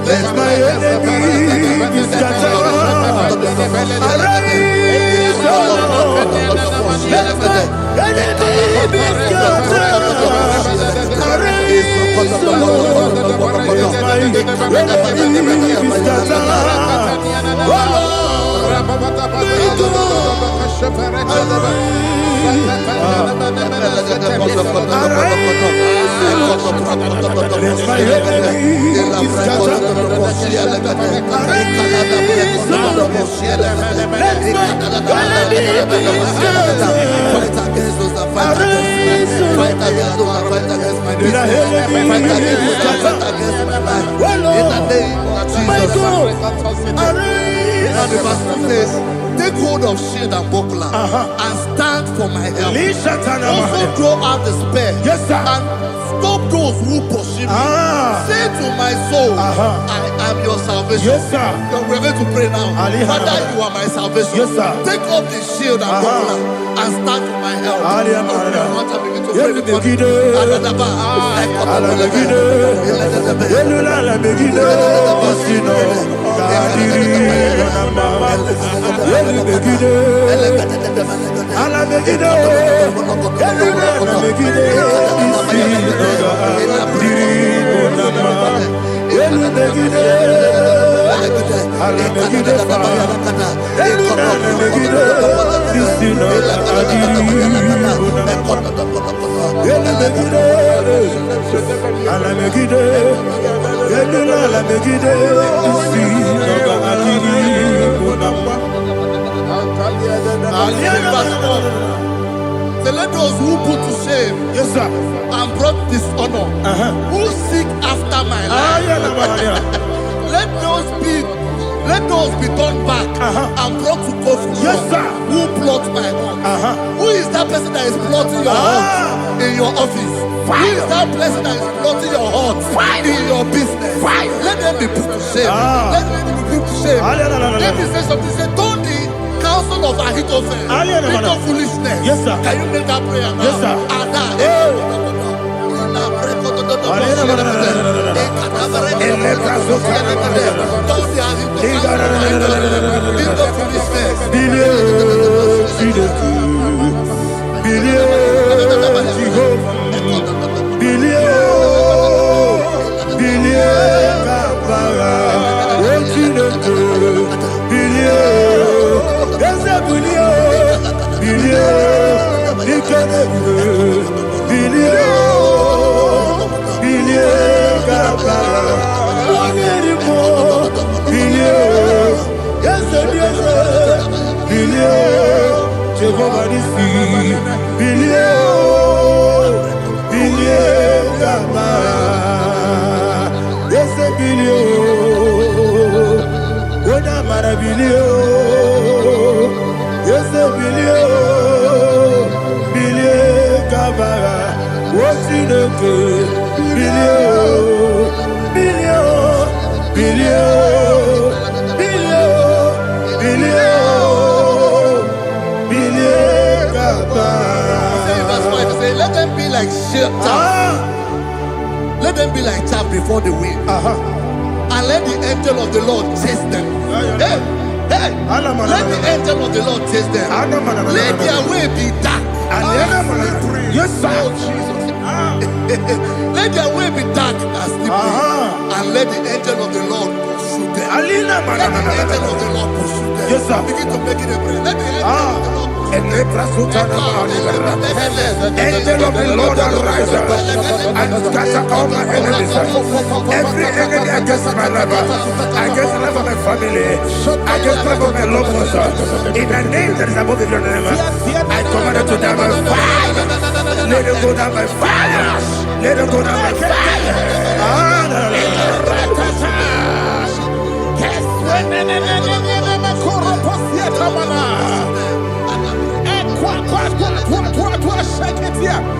let my enemy be scattered. Arise, O Lord, let my enemy be scattered. Arise, O Lord, let my enemy be scattered. Oh Lord, and the verse 2 says, take hold of shield and buckler and stand for my help. Also draw out the spear and stop those who pursue me. Say to my soul, I am your salvation. We're going to pray now. Father, you are my salvation. Take up the shield and buckler and stand for my help. Ala Verse 4. Say, let those who put to shame, Yes, sir. and brought dishonor, who seek after my life, let those be turned back and brought to confusion. Yes, sir. Who plot my hurt? Who is that person that is plotting your hurt in your office? Who is that person that is plotting your hurt in your business? Let them be put to shame. Let them be put to shame. Let me say something. Say, don't the counsel of Ahithophel into foolishness. Yes, sir. Can you make that prayer now? Yes, sir. Jehovah is let them be like chaff. Let them be like chaff before the wind. And let the angel of the Lord chase them. Hey, let the angel of the Lord chase them. Let their way be dark. Yes, sir. Oh, Jesus. Let their way be dark and slippery. And let the angel of the Lord pursue them. Let the angel of the Lord pursue them. Yes, sir. Begin to make it a prayer. Let the angel of the Lord Angel of the Lord arise and scatter all my enemies. Every enemy against my life, against the life of my family, against the life of my loved ones. In the name that is above your name, I command it to die by fire. Let it go down by fire. Let it go down by fire.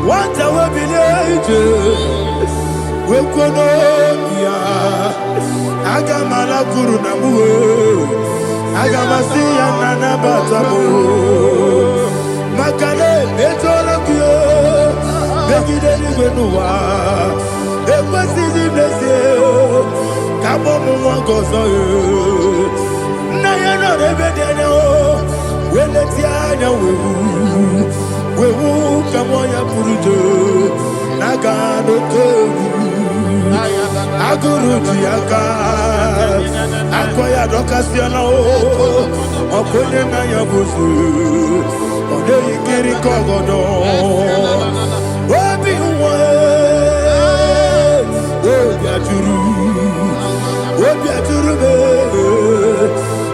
What I will be we kono ya agamala guru na muwe agamasi ya nana batamo makale etola kyo begide ni gbenuwa ekwesi ni blese kabo mu won gozo na ya no rebe de o wele ti anya wewu kamo ya purujo naga no kewu aguru diaka akoya dokasiana o okonye na ya bozu ode ikiri kogodo obi uwe obi aturu be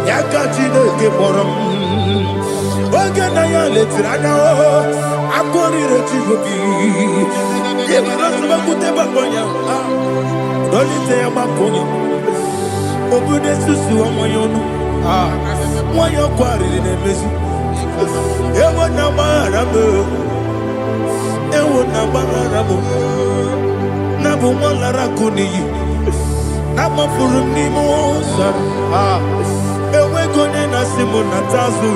yakachi no ke borom oge na ya letirana o akori rechivobi yebara suba kute babonya dolite ya babonya obude susu omoyonu moyo kwari ne mezu ewo na marabo na bu molara kuni na mafuru ni mosa ewe gone na simu na tazu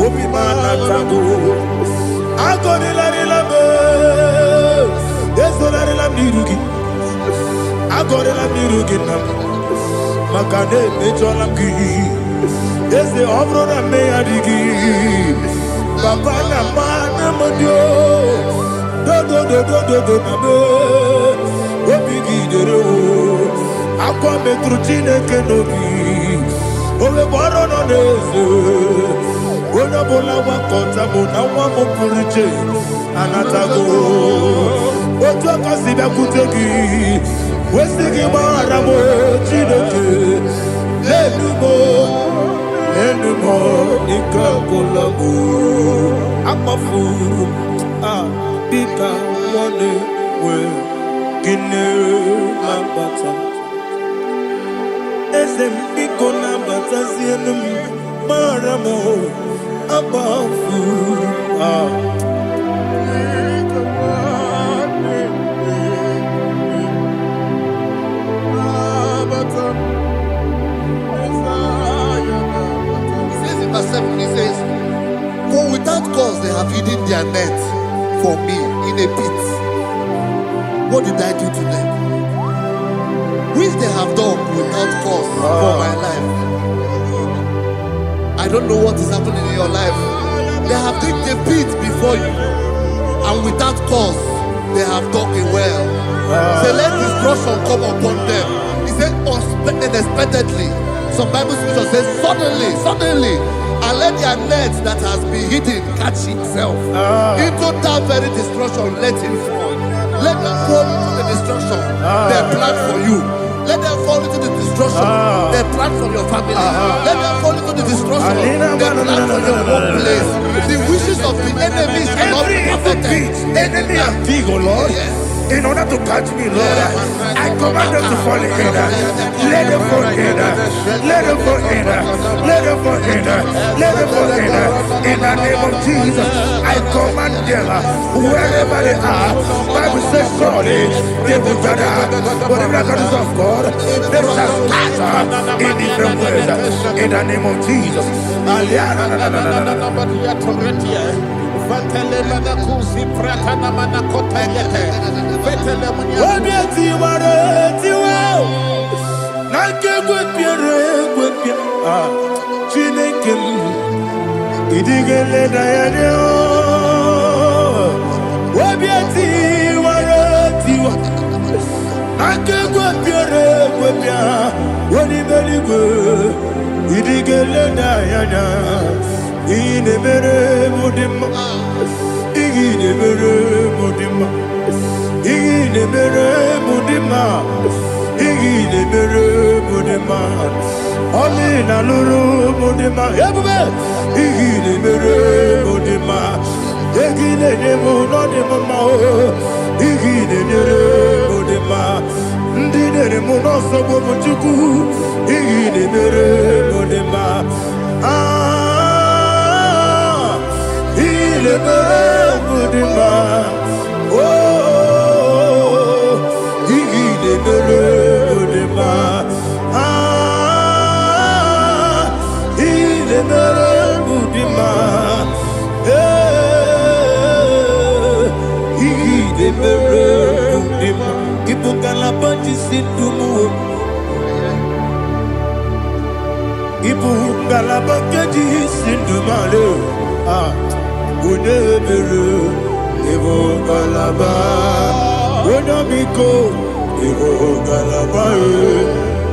obi mana tago agone la relabe esolare la mirugi agone la mirugi na makane mejola gi ese obro na me adigi papa na mana modio do na me obi gi dere o akwa metru chineke nobi owe boro no nezo ona bola wakota mona wa mo purije anatago otu akasiba kutegi wesigi mara mo chineke lenumo anymore. Ikakolabu, Amafu, Bika, one way, Guinea, Mabata. Esem Bikona Batazianum, Maramo, Abafu, Verse 7, he says, for without cause they have hidden their net for me in a pit. What did I do to them? Which they have done without cause for my life. I don't know what is happening in your life. They have digged a pit before you, and without cause they have dug it well. Say, let destruction come upon them. He said, unexpectedly. Some Bible scripture says, suddenly, and let their net that has been hidden catch itself. Into that very destruction, let it fall. Let them fall into the destruction they plan for you. Let them fall into the destruction they plan for your family. Let them fall into the destruction they plan for your workplace. The wishes of the enemy shall not be perfected. Enemy are big, oh Lord. Yes. In order to catch me, Lord, I command them to fall in. Let them fall in. Let them fall in. Let them fall in. Let them fall in. In the name of Jesus, I command them wherever they are. Bible says surely they will gather. But the miracles of God, they shall scatter in different ways. In the name of Jesus.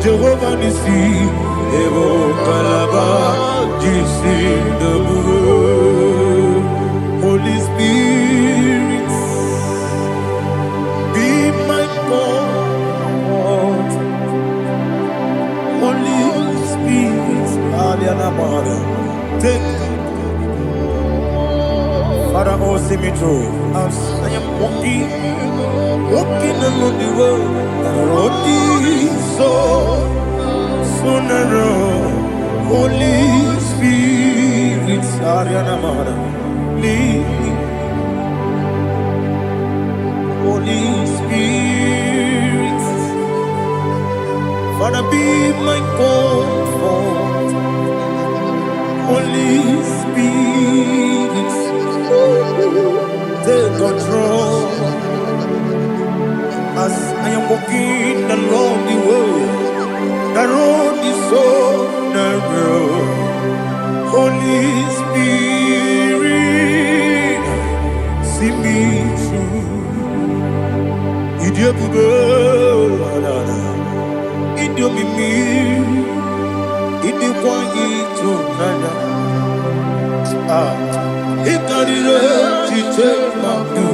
Jehovah Nissi, Evo Kalaba, Holy Spirit, be my God. Holy Spirit, take Father, oh, see me through. As I am walking along the road, the road is so narrow. Holy Spirit, lead me. Holy Spirit, Father, be my comfort. Holy Spirit, take control. As I am walking along the road is so narrow. Holy Spirit, see me through. Idiomimi, Idiwanito Nana. Ikarire Tite Mabu.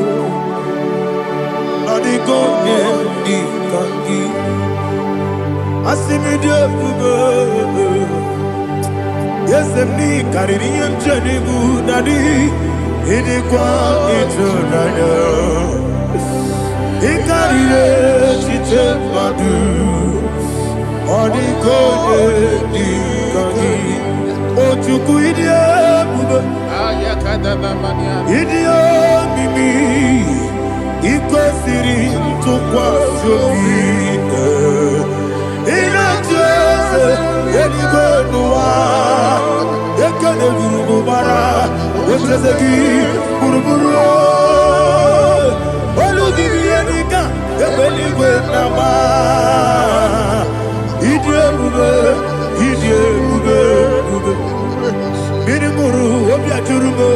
Adigone Ikangi. Asimidia Bugo. Yes, me carry him journey good daddy. He did quite eternal. He carry it, she take my do. On the code, the kagi. Oh, to quit Idio mimi. Iko siri to kwa shobi. Ina jese, eni gwenua. Eka de guru bara. Otrezeki, buruburu. Olu gibi enika, ebeli gwenama. Idie bube, bube. Miri guru, obia jurume.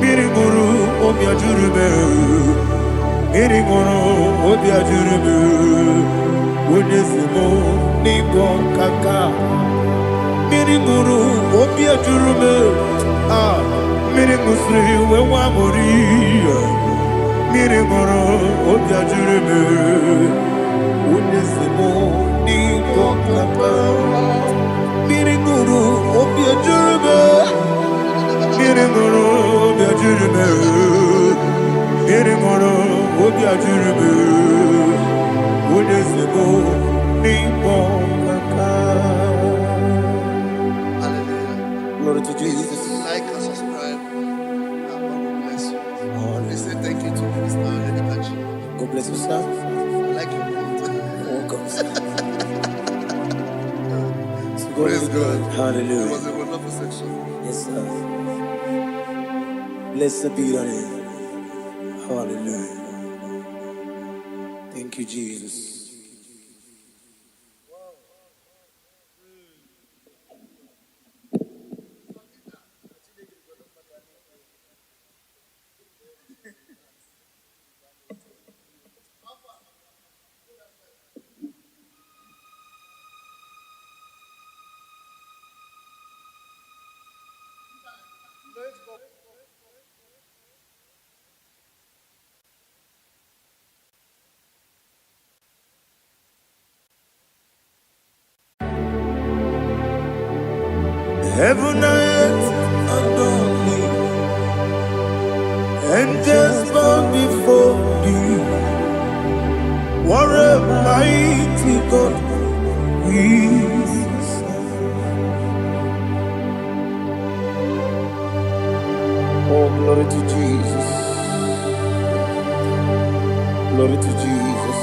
Miri guru, obia jurume. Miri guru, obia jurume. Onesimo, nigo kaka. Miri guru, obia jurume. Ah, miri musri, wewa mori. Miri guru, obia jurume. Onesimo, nigo kaka. Miri guru, obia jurume. Miri guru, obia jurume. Miri guru, obia jurume. Onesimo, nigo kaka. Glory to Jesus. Like and subscribe. And God will bless you. They say thank you to Minister Edikachi. God bless you, sir. I like you. Welcome. Praise God. It Hallelujah. was a wonderful section. Yes, sir. Blessed be your name. Hallelujah. Thank you, Jesus. Heaven and earth adore me, angels bow before thee. What a mighty God we serve. Oh, glory to Jesus. Glory to Jesus.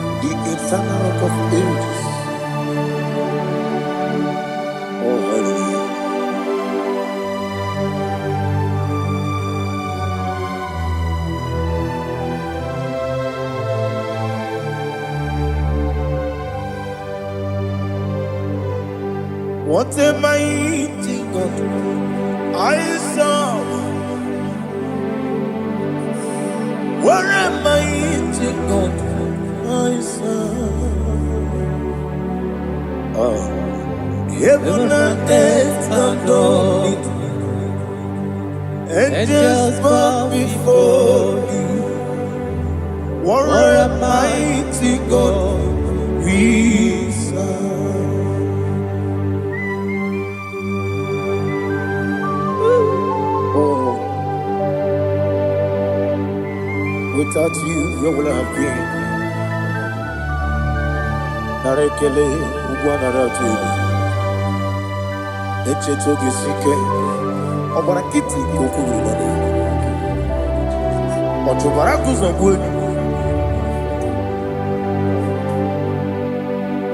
The eternal rock of ages. Oh, hallelujah. What a mighty God I serve. What a mighty God I serve. Oh. Heaven and earth adore it. Angels bow before thee. What a mighty God we serve. Oh, without you, where would I have been? Narekele, Ugwanaratu. Echetoge sike, ọgbara kiti kokuru nade. Ọtụbara kuzogwe.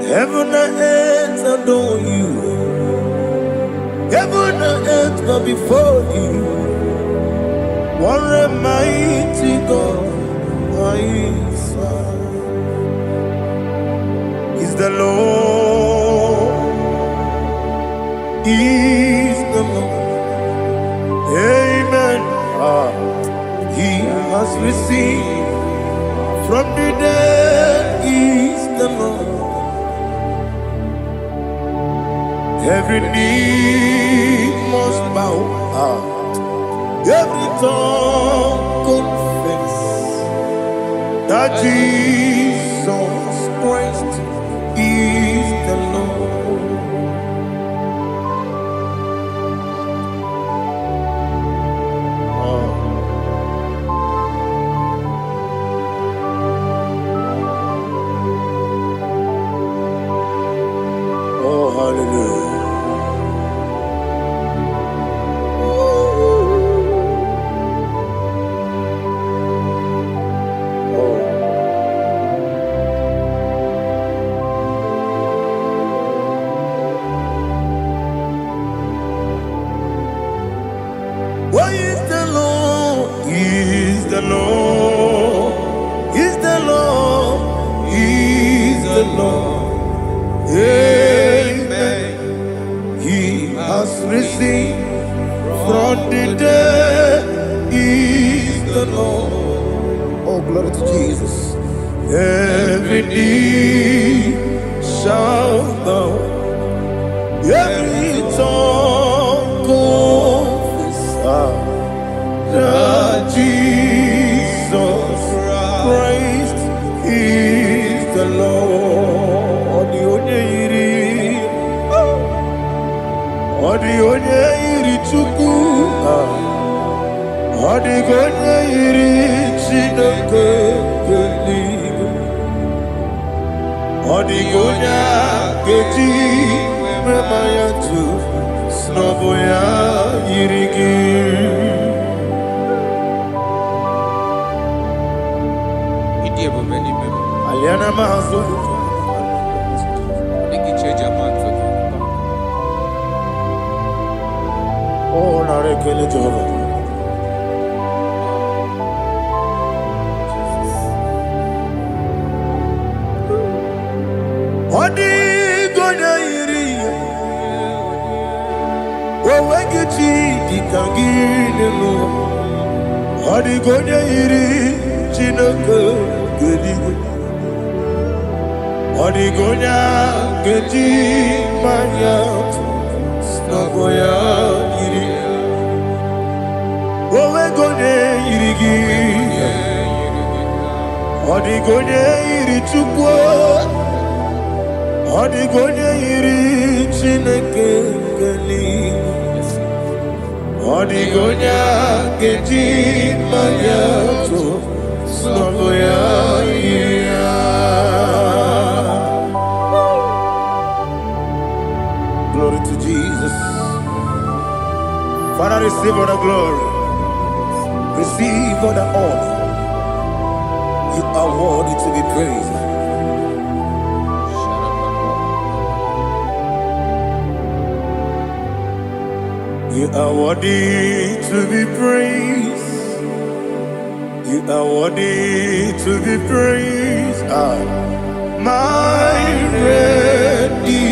Heaven and earth adore you. Heaven and earth bow before you. What a mighty God I serve. Is the Lord. Is the Lord. Amen. He has received from the dead. Is the Lord. Every knee must bow. Every tongue confess that Jesus Christ is the Lord. the Lord. Amen. He has risen from the dead. He is the Lord. Oh, glory to Jesus. Every knee shall bow, every tongue confess that Jesus Christ is the Lord. Odi onye iri Chukwu, odi onye iri Chineke eluigwe, odi onye keji mema ya tu snobo ya yiri gị. Aliana mazo oh narekele Jehova. Odi gonya iri owegichi dikangine odi gonya iri Chineke eluigwe, odi gonya keji manya snogo ya iri owe gonya iri gi odi gonya iri Chukwu, odi gonya iri Chineke eluigwe, odi gonya keji manya snogo ya iri. Glory to Jesus. Father, receive all the glory. Receive all the honor. You are worthy to be praised. You are worthy to be praised. You are worthy to be praised. My Redeemer.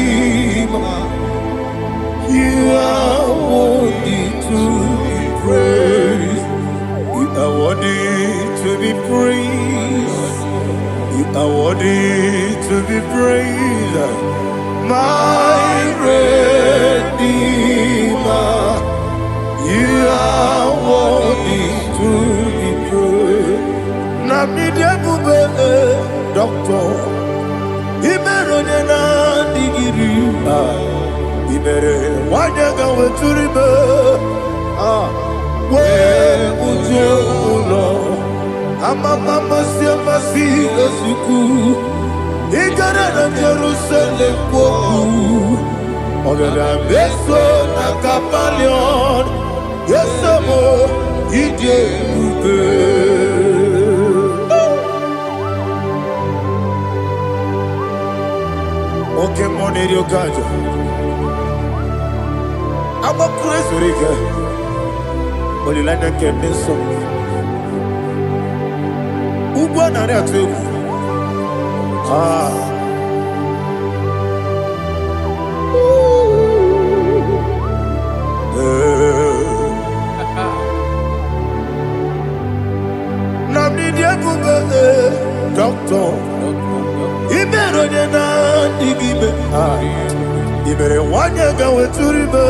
You are worthy to be praised. You are worthy to be praised. You are worthy to be praised. My Redeemer. You are worthy to be praised. Namidia bube doctor. Imerone na digiri. Ibere wanyaga weturibe we ujo ulo amama masi esuku igara na Jerusalem kwoku ogada beso na kapalion yesemo ide ube oke moneri okajo I'm a crazy rigger. Only like that can be so. Ugo na rea tu. Namni dia kuga doctor. Ibero de na digibe. Ibere wanya ga weturibe.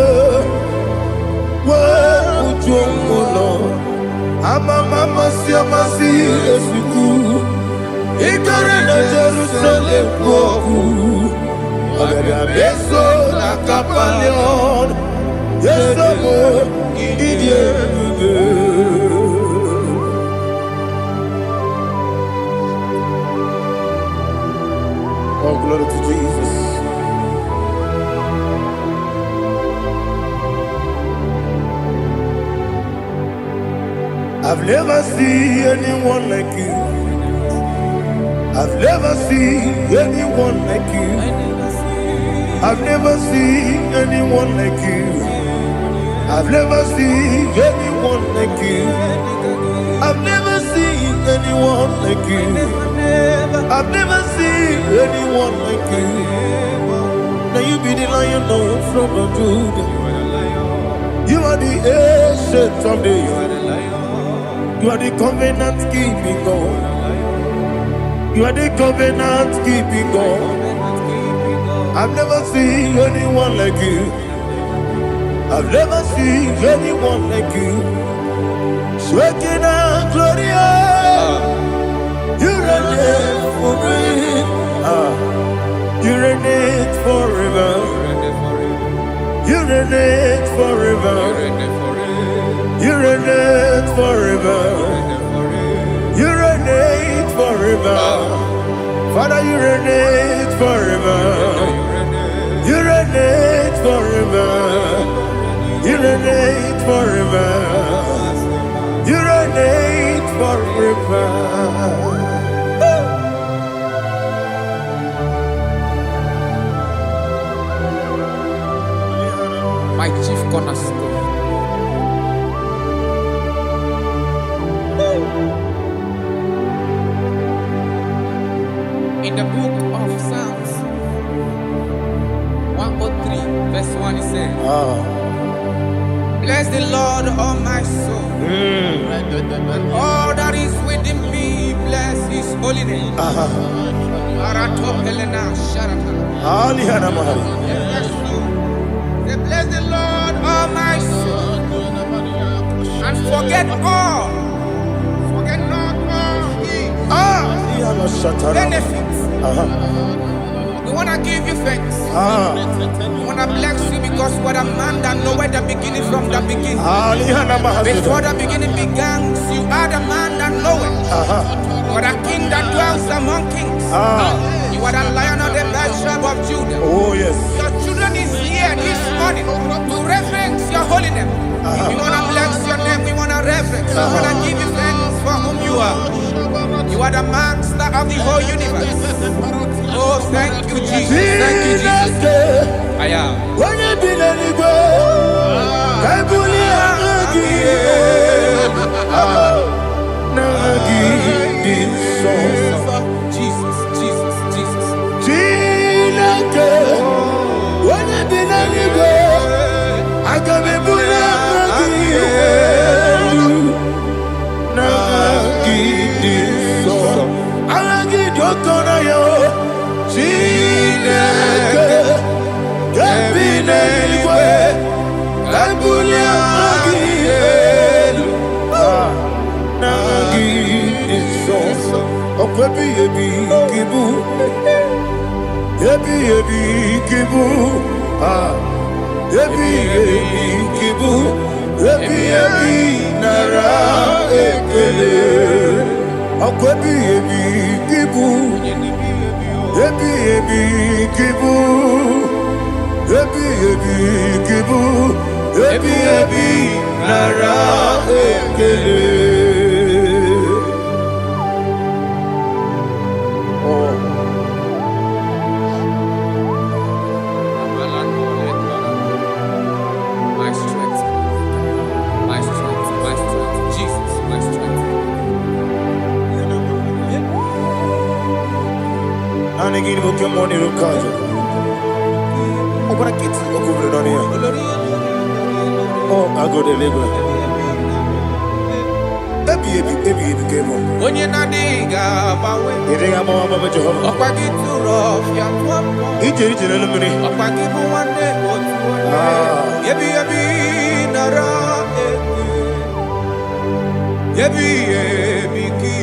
Ujulo amama masi esuku igare na Jerusalem kwoku agada beso na kapalion yesomo idie buge. Oh, glory to Jesus. I've never seen anyone like you. I've never seen anyone like you. I've never seen anyone like you. I've never seen anyone like you. I've never seen anyone like you. I've never seen anyone like you. Now you be the Lion from the Judah. You are the ancient of days. You are the covenant keeping God. You are the covenant keeping God. I've never seen anyone like you. I've never seen anyone like you. Shaking and glorious. You reign forever. You reign forever. You reign forever. You reign forever. You reign forever. Father, you reign forever. You reign forever. You reign forever. You reign forever. My chief cornerstone. In the book of Psalms 103, verse 1, it says, bless the Lord, all my soul, and all that is within me, bless his holy name. Bless the Lord, all my soul, and forget not all his benefits. We want to give you thanks. We want to bless you because what a man that know where the beginning from the beginning. Before the beginning began, you are the man that know it. You are the king that dwells among kings. You are the Lion of the tribe of Judah. Oh yes. Your children is here this morning to reverence your holy name. We want to bless your name. We want to reverence. We want to give you thanks for whom you are. You are the master of the whole universe. Oh, thank you, Jesus. Thank you, Jesus. I am. Jesus, Jesus, Jesus. I can be My strength, my strength, my strength, Jesus, my strength. And again, we come on here, Kaja. Oh, but I get to go over here. Oh, I go to Lagos. Baby, came on. When you're not diga, You think I'm on my Jehovah? Opa get too rough, ya He did it in a minute. Opa give one day, yebi nara, yebi ki,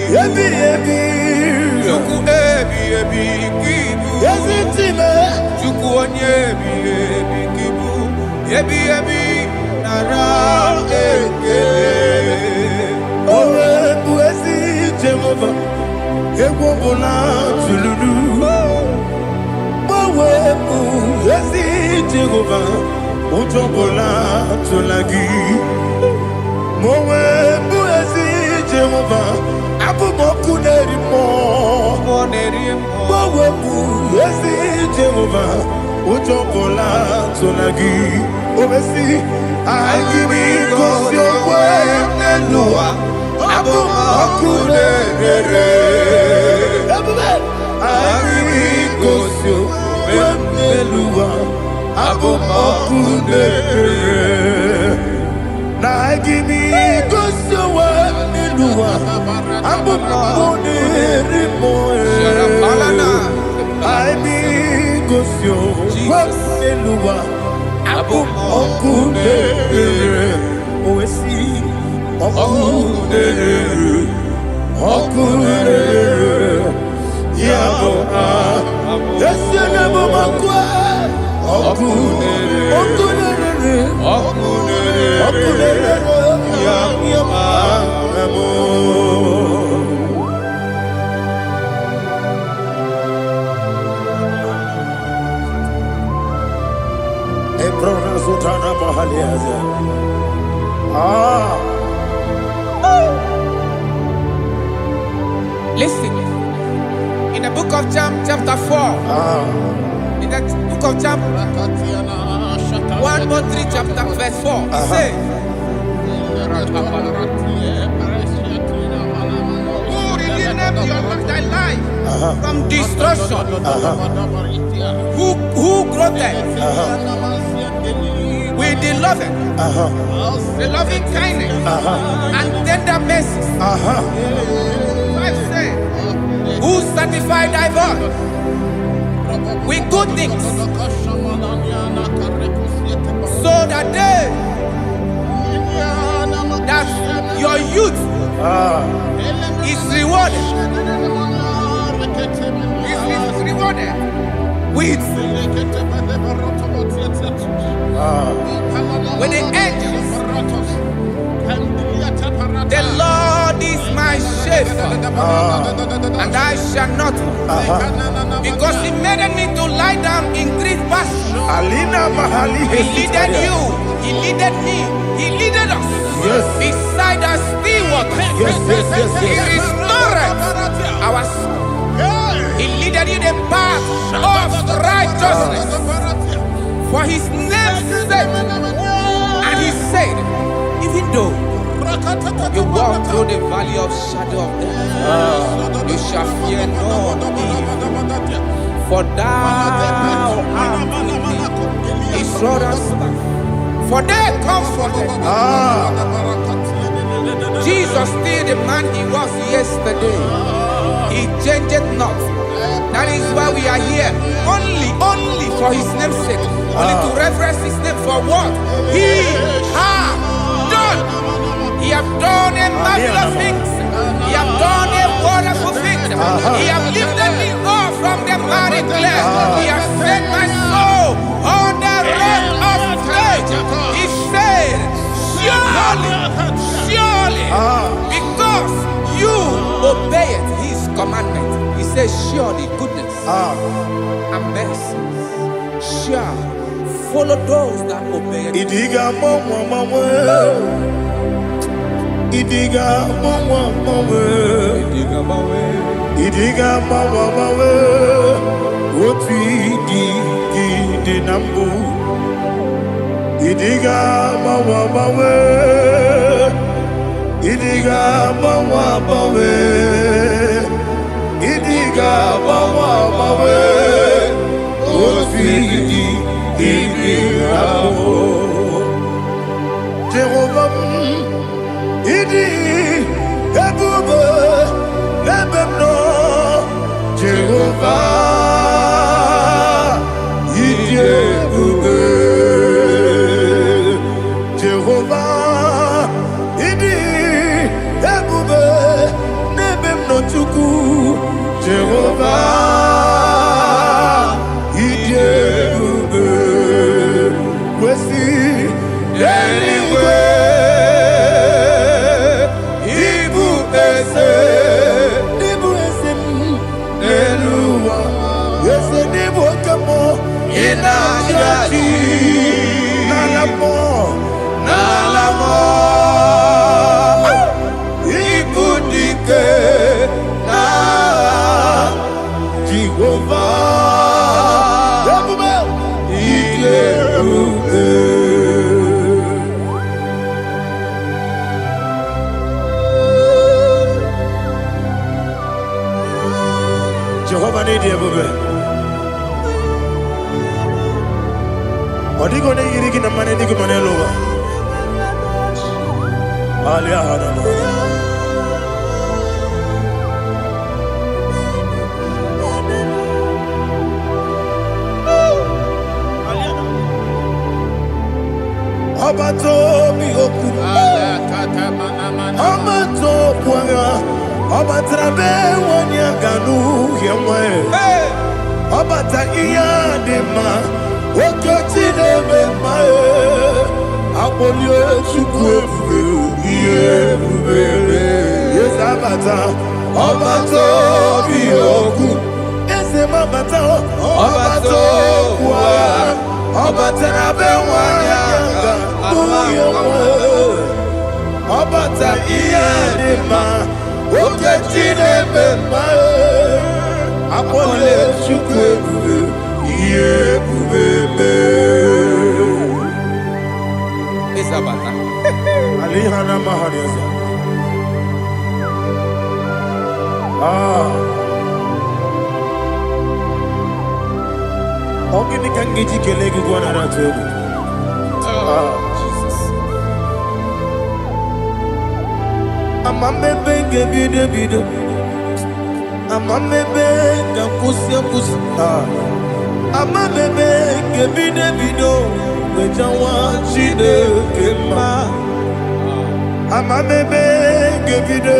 Chuku kibu, Yes, it's him. Chuku kibu, yebi nara, Oh, Buesi, Jehovah. Ewobola tululu. Oh, Buesi, Jehovah. Utobola tulagi. Mowe Buesi, Jehovah. Abu Boku Nerimo. Mowe Buesi, Jehovah. Utobola tulagi. Obesi, I give you cause your way. Abu Boku Nerimo. gosio wemelua abumokudere na gimi gosio wemelua abumokudere moe I be gosio wemelua abumokudere oesi okudere okudere yabo yesenebo makwa okudere okudere yabo ebrona sutana mahaliaza Listen, in the book of John, chapter 4, in the book of John 1:3, chapter verse 4, it says, who redeemed thy life from destruction, who groweth with the loving kindness and tender mercies. Who sanctify thy body with good things, so that your youth is rewarded. Is rewarded with the angels. The Lord is my shepherd, and I shall not want, because He made me to lie down in green pastures. He leaded you, He leaded me, He leaded us beside the still waters. He restored our soul. He leaded you the path of righteousness for His name's sake. And He said, even though you walk through the valley of shadow of death, you shall fear no evil, for thou art with me. His rod and staff, for they comforted. Jesus still the man He was yesterday. He changed not. That is why we are here, only for His name's sake, only to reverence His name for what He has done. He have done a marvelous things. He have done a wonderful thing. He have lifted me up from the miry clay. He has set my soul on the rock of faith. He said, surely, because you obeyed His commandment. He says, surely goodness and mercy shall follow those that obey it. Idiga mawe, oti di nambu. Idiga mawe, idiga mawe, idiga mawe, oti di nambu. Jehovah. Idi ebube ebemno Jehovah Idi ebube Jehovah Idi ebube nebemno chuku Jehovah Idi ebube kwesi anyway. Nalamo, ibudike na Jehovah, Jehovah need you, Odigo ne yirigi na mane digo manelowa. Aliahana. Abato biyoku. Abato puanga. Abatrabe wanyaganu yemwe. Abata iya dema. Wakati nebe mae. Abolio chukwe bube. Yes abata. Abato biyoku. Ese mabata. Abato puanga. Abatrabe wanyaganu Obata iyadema okechine bema apole chukwe iye bubebe Isabata alihana mahariasa Ogini kangiji kelegi gwana ratu Amamebe gebido Amamebe gakusia Amamebe gebido Wejawa chide kema Amamebe gebido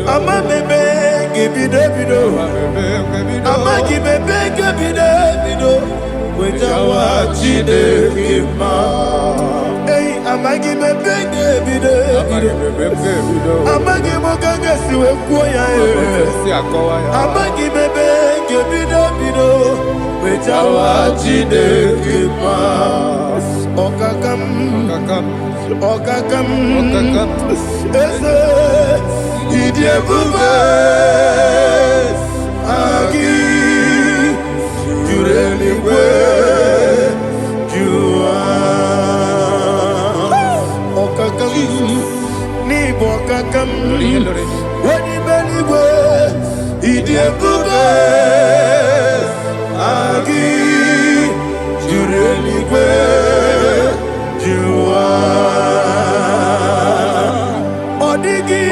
Amamebe gebido Amagibebe gebido Wejawa chide kema Amagi bebe bido Amagi mogaga siwe kuya Amagi bebe bido Wejawa jide kima Okakam Ese Idie bube Agi Jureli we Ni bokakam Wani beligwe Idie bube Agi Jureligwe Jua Odigi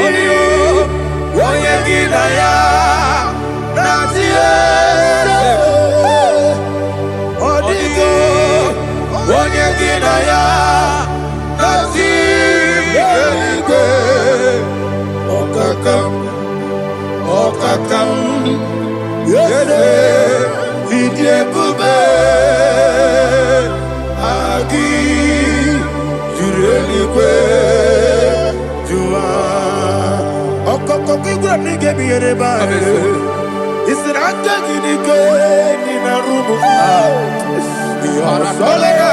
Woyegi daya Nazie Odigi Woyegi daya Nazie Okakam Yede Idie bube Agi Jureligwe Jua Okokokigura nige miyereba Isiraka ginike Nina rumu Yarasolega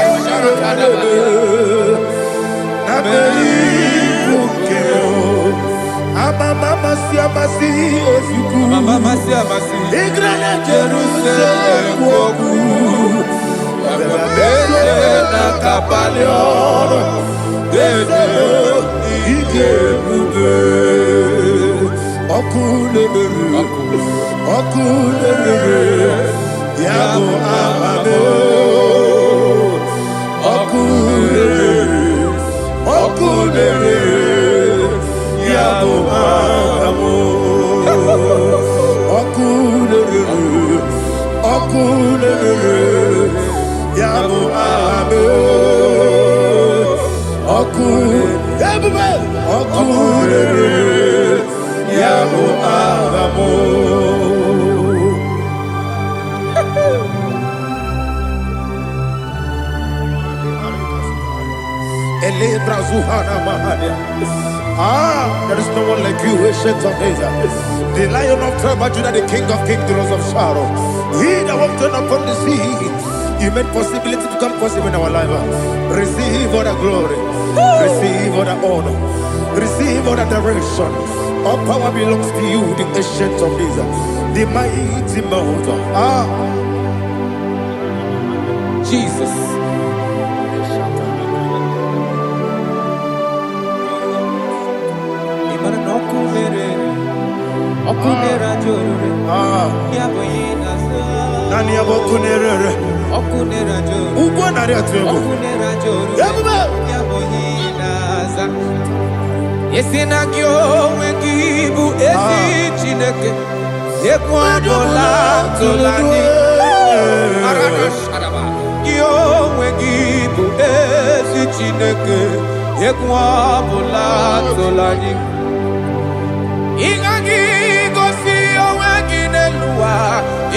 Nabeli Ukeo Mama siamasi osuku Mama siamasi Igrana Jerusalem woku Ababele na kapaleon Dede ike bube Okulebere Yabo amamo Okulebere Yabo amo Okulere Yabo amo Okulere Yabo amo Elebra Zuhana Mahadia there is no one like you, ancient of days. The Lion of tribe of Judah, the King of kings, the Rose of Sharon. He that walked upon the sea, you made possibility to come possible in our life. Receive all the glory, receive all the honor, receive all the direction. All power belongs to you, the ancient of days, the mighty mountain. Jesus. Nani abokunere Ugbo na ria trego. Ebube. Yesina kyo wengibu ezi chineke. Ekwadola tolani. Arada shadaba. Kyo wengibu ezi chineke. Ekwadola tolani. Ingagi gosi owegine luwa.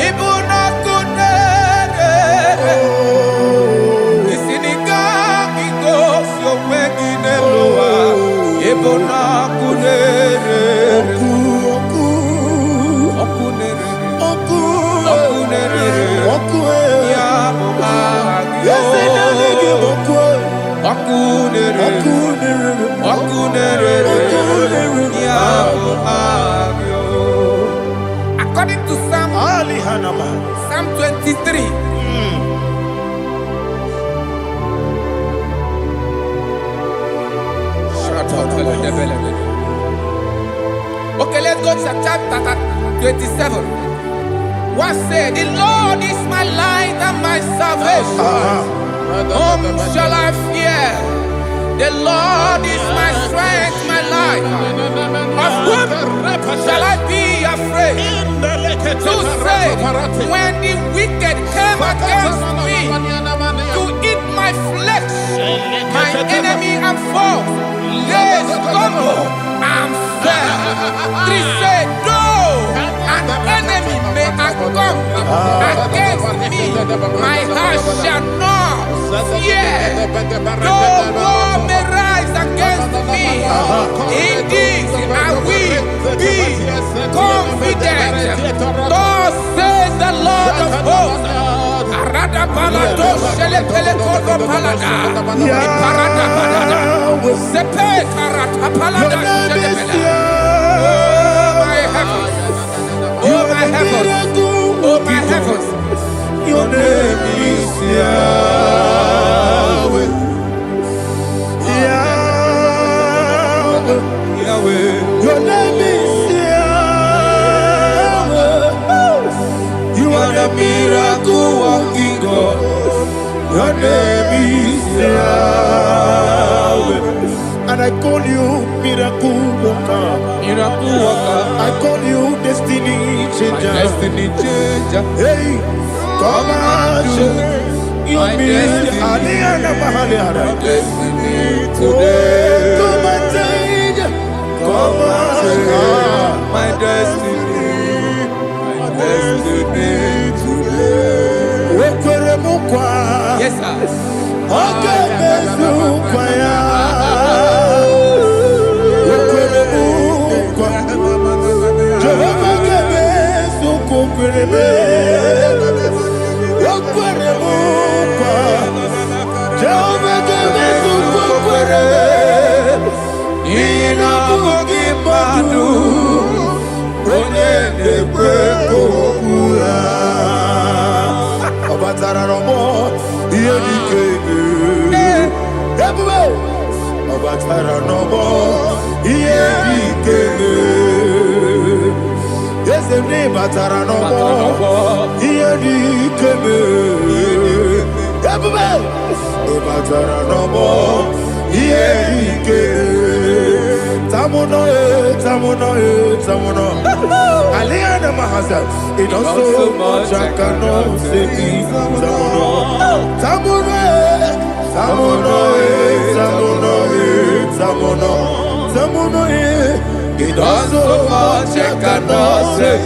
Ibuna kunere. Isinika gosi owegine luwa. Ibuna kunere. According to Psalm 23. Okay, let's go to chapter 27. What said? The Lord is my light and my salvation. Whom shall I fear? The Lord is my strength, my life. Of whom shall I be afraid? To say, when the wicked came against me to eat my flesh, my enemy and foe, they stumble and fell. 3 said, though an enemy may have come against me, my heart shall not fear. Though war may rise against me, in this I will be confident. Thus says the Lord of hosts. Arada balado shele pele kodo palada. Iparada balada. Sepe karata palada shele pele. Oh my heavens. Oh my heavens. Oh my heavens. Your name is Yahweh. Yahweh. Yahweh. Your name is Yahweh. You are the miracle working God. Your name is Yahweh. And I call you miracle worker. Miracle worker. I call you destiny changer. Destiny changer. Hey, come on, your destiny. Destiny today. Come and change. Come on, my destiny. My destiny today. Yes, sir. Okay, it also so much I cannot say. It does so much I cannot say.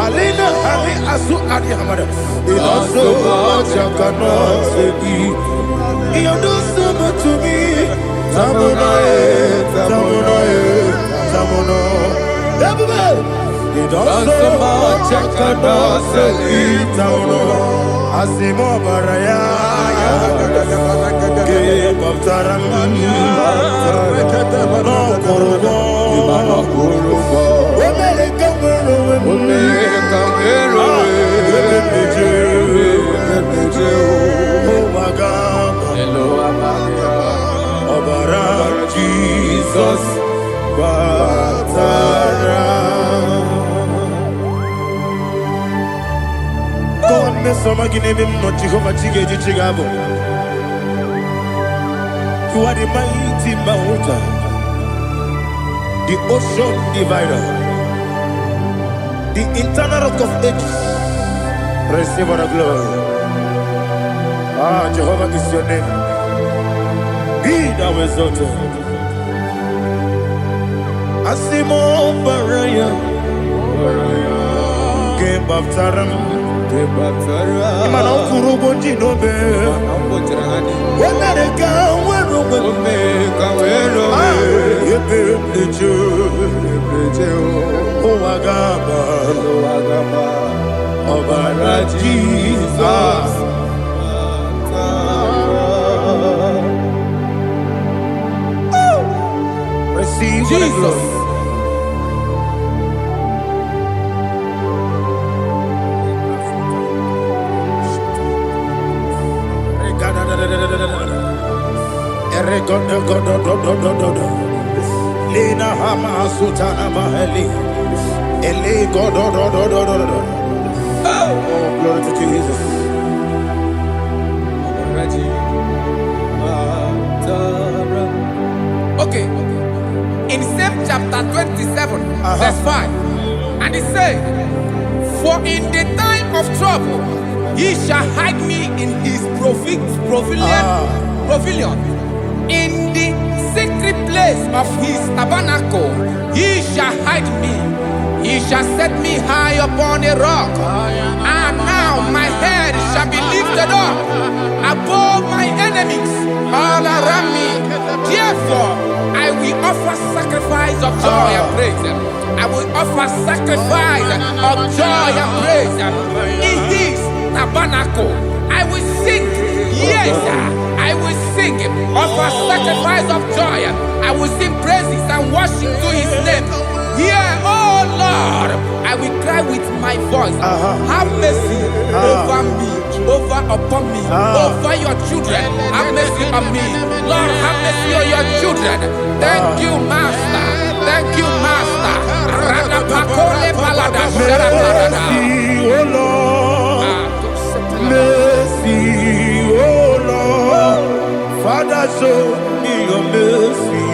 Alina Ali Asu Adi Hamada. It does so much I cannot say. You do so much to me. Tamuno. It does so much I cannot say. Tamuno. Asimo Baraya. Give up Taram. No Korogo. Jesus, Batara. You are the mighty mountain, the ocean divider, the internal rock of ages. Receive all the glory. Jehovah is your name. Be thou exalted. Asimo Baraya, Game Baptaram, Imano Kurubo Jinobe, Wanareka, Wagaba, Obara Jesus. Receive Jesus. Lena Hama Sutana Mahali. Ele God. Oh, glory to Jesus. Okay. In same chapter 27, verse 5, and it says, "For in the time of trouble, he shall hide me in his pavilion. In the secret place of his tabernacle, he shall hide me. He shall set me high upon a rock. And now my head shall be lifted up above my enemies all around me. Therefore, I will offer sacrifice of joy and praise. I will offer sacrifice of joy and praise in his tabernacle. I will sing, yes, I will sing, offer sacrifice of joy. I will sing praises and worship to his name. Hear, oh Lord, I will cry with my voice. Have mercy over me, upon me, over your children. Have mercy on me. Lord, have mercy on your children. Thank you, Master. Thank you, Master. Mercy, oh Lord. Mercy, oh Lord. Father, show me your mercy.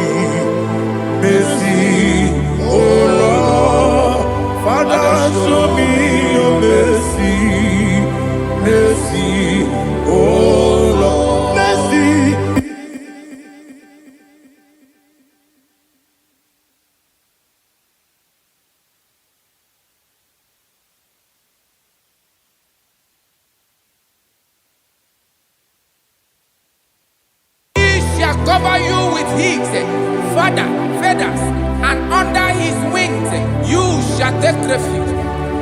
Mercy, oh Lord. Father, show me your mercy. Mercy, oh Lord. Mercy. Cover you with his feathers, and under his wings you shall take refuge.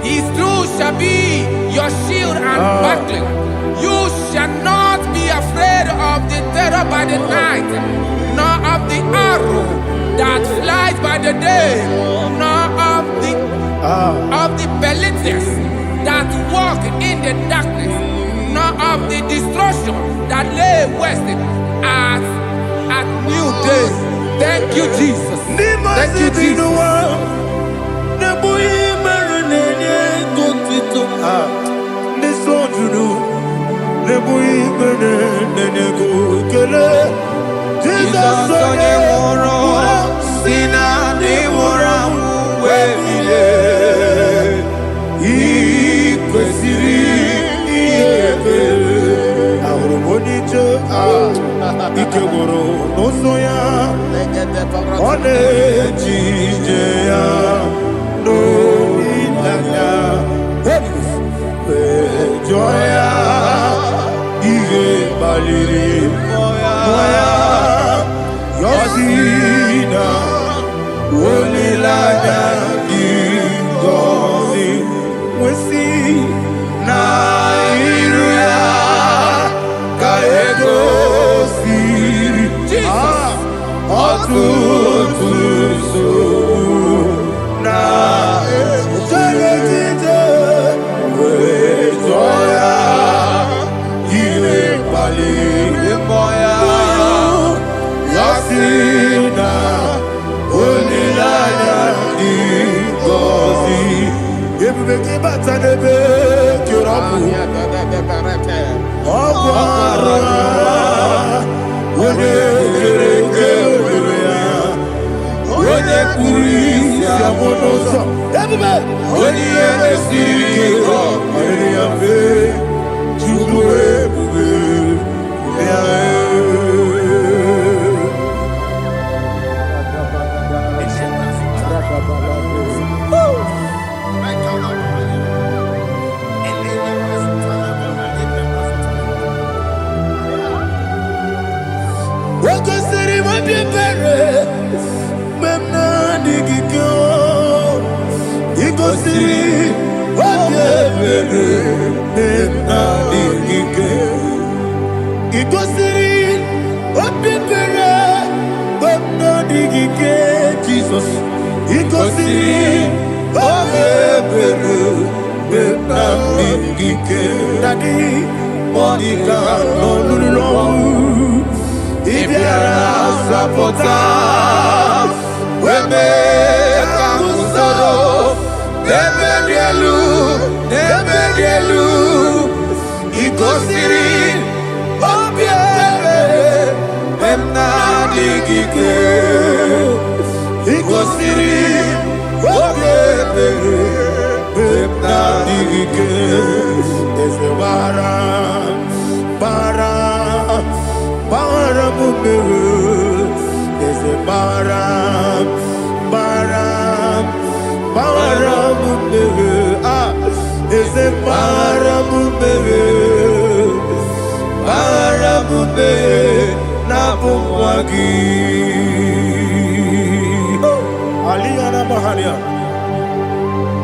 His truth shall be your shield and buckler. You shall not be afraid of the terror by the night, nor of the arrow that flies by the day, nor of the pestilence that walk in the darkness, nor of the destruction that lay waste at new day. Thank you, Jesus. Thank you, Jesus. Ikegoro nosoya one jijeya no ilaya joya ige baliri moya yosina olilaya ingozi wesi na iruya kaego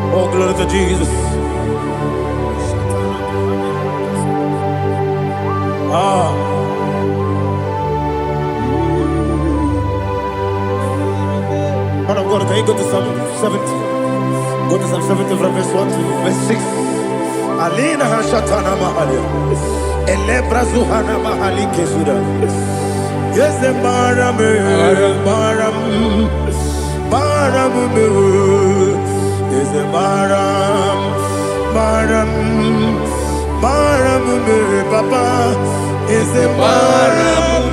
Jesus, oh, glory to Jesus. Man of God, can you go to Psalm 70? Go to Psalm 70 from verse 1 to verse 6. Alina Hashatana Mahalia. Elebra Zuhana Mahali Kesuda. Yes, the Baram, is the Baram, Papa, is the Baram,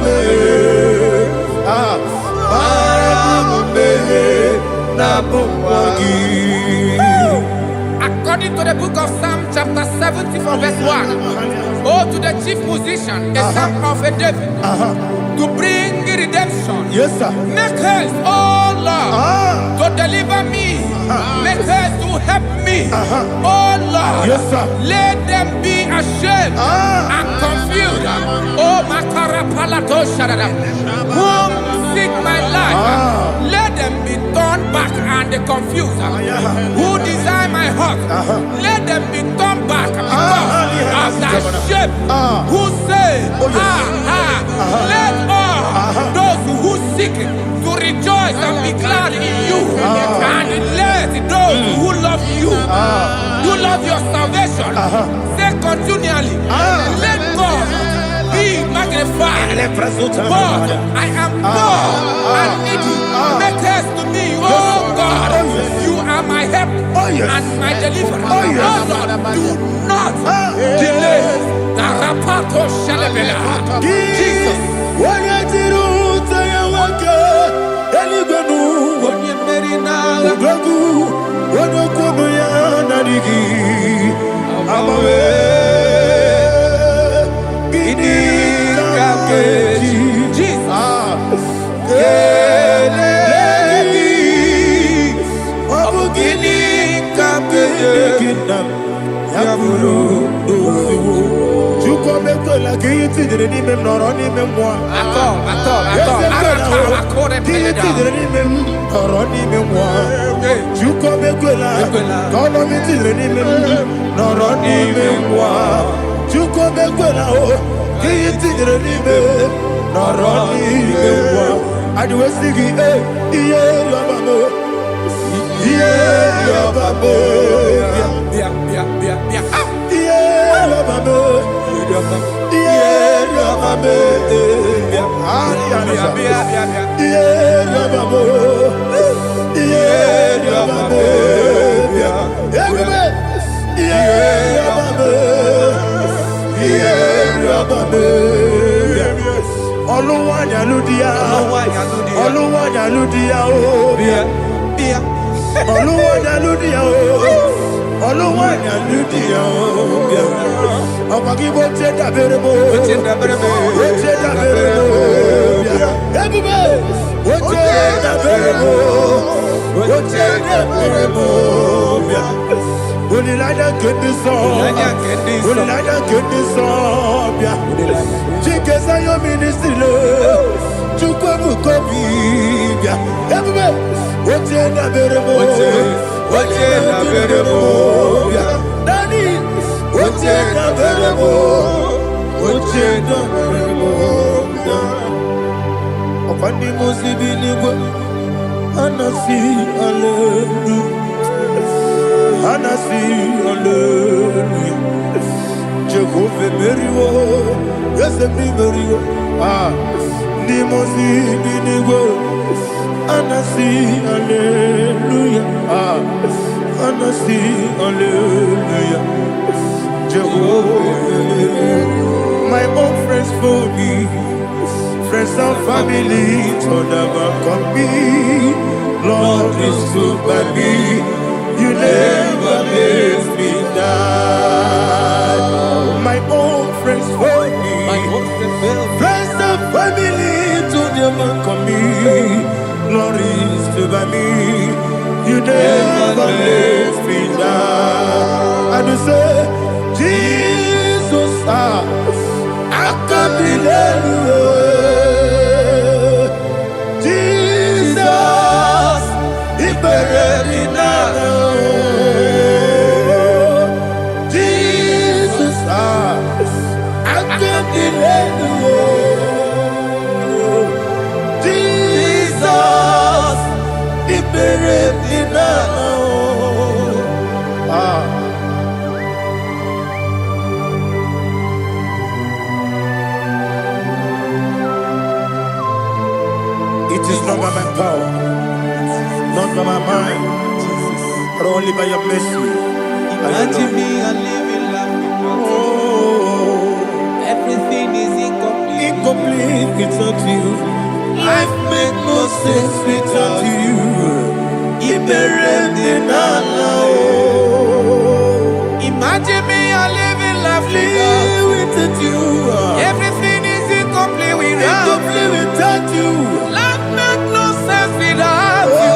According to the book of Psalm chapter 70 from verse 1, oh, to the chief musician, a son of a David, to bring redemption. Yes, sir. Make haste, oh Lord, to deliver me. Make haste to help me. Oh Lord, yes, sir. Let them be ashamed and confused. Oh Makara Palato Shadada, whom seek my life, let them be turned back and confused. Who desire my heart, let them be turned back because of that shame. Who say, let all those who seek to rejoice and be glad in you, and let those who love you, who love your salvation, say continually, let God be magnified. God, I am poor and needy. Make haste to me, oh God. You are my help and my deliverer. Oh Lord, do not delay. Jesus. Oluwanya Ludia, Oluwanya Ludia, Oluwanya Ludia, Oluwanya Ludia, Abagibo Cheta Berebo, Cheta Berebo, Cheta Berebo, Cheta Berebo. Unilada kendi sobia. Chikeza yo ministry le. Chukwa mukobia. Everybody, oche na beremo. Dani, oche na beremo. Opandi musibi niwe. Anasi hallelujah. Anasi, hallelujah. Jehovah Meriwo, yes, Meriwo. Nimosi, Binigo. Anasi, hallelujah. Anasi, hallelujah. Jehovah, my own friends for me, friends and family, told them come me. Lord is good by me. You never let me die. My own friends for me, friends and family to them come me. Glory is by me. You never let me die. And you say, Jesus, I can't believe you. Jesus, He buried me now. Jesus, He buried me now. It is not by my power, not by my mind, but only by your mercy. Imagine me a living life without you. Everything is incomplete. Incomplete without you. Life makes no sense without you. Imagine me a living life without you. Everything is incomplete without you. Life makes no sense without you.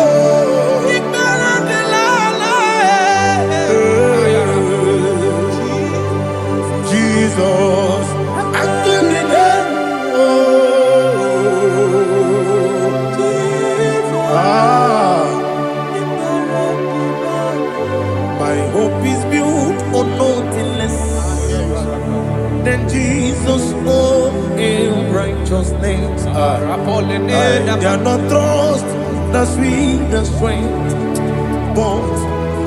Jesus, my hope is built on nothing less than Jesus' own righteousness. I cannot trust the sweetest strength, but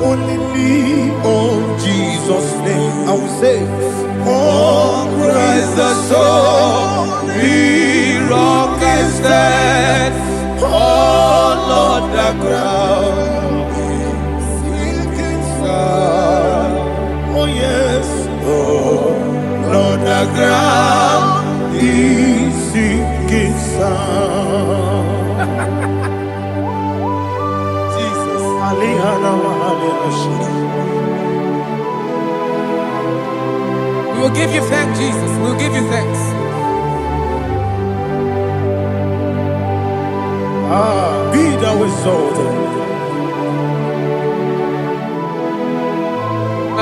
only me on Jesus' name. I will say, oh, Christ the soul, be rock and stand. Oh, Lord, the ground is sinking sand. Oh, yes, oh, Lord, the ground is sinking sand. Jesus, We will give you thanks, Jesus. We will give you thanks. Be thou exalted.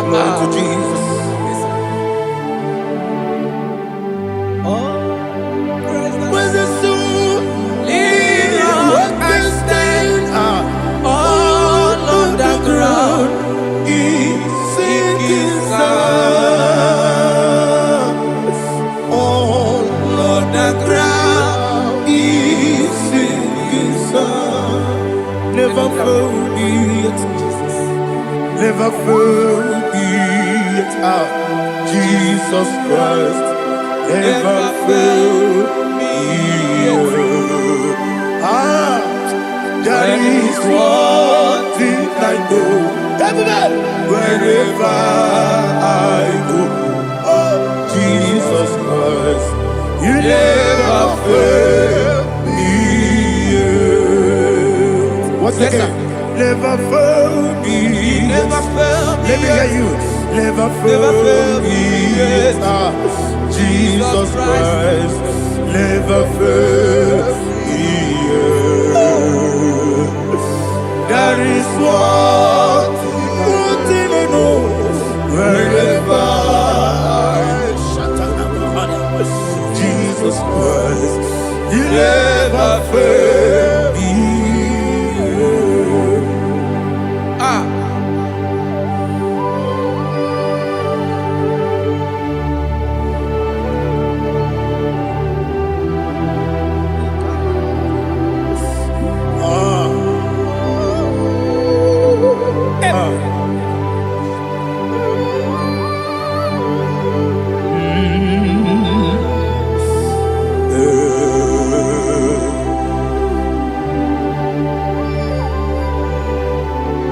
Glory to Jesus. Where's the soul? What can stand? All on the ground is sinking sand. All on the ground is sinking sand. Never found it, never found it. Jesus Christ never failed me. There is one thing I know. Wherever I go, oh, Jesus Christ You never fail me yet. What's Yes, again? Never fail me. Never fail me. Let me hear you. Never Never fail fail me. me. Yes. Jesus Christ. Never fail me. That is what thing I know. Wherever Jesus Christ, you never fail me.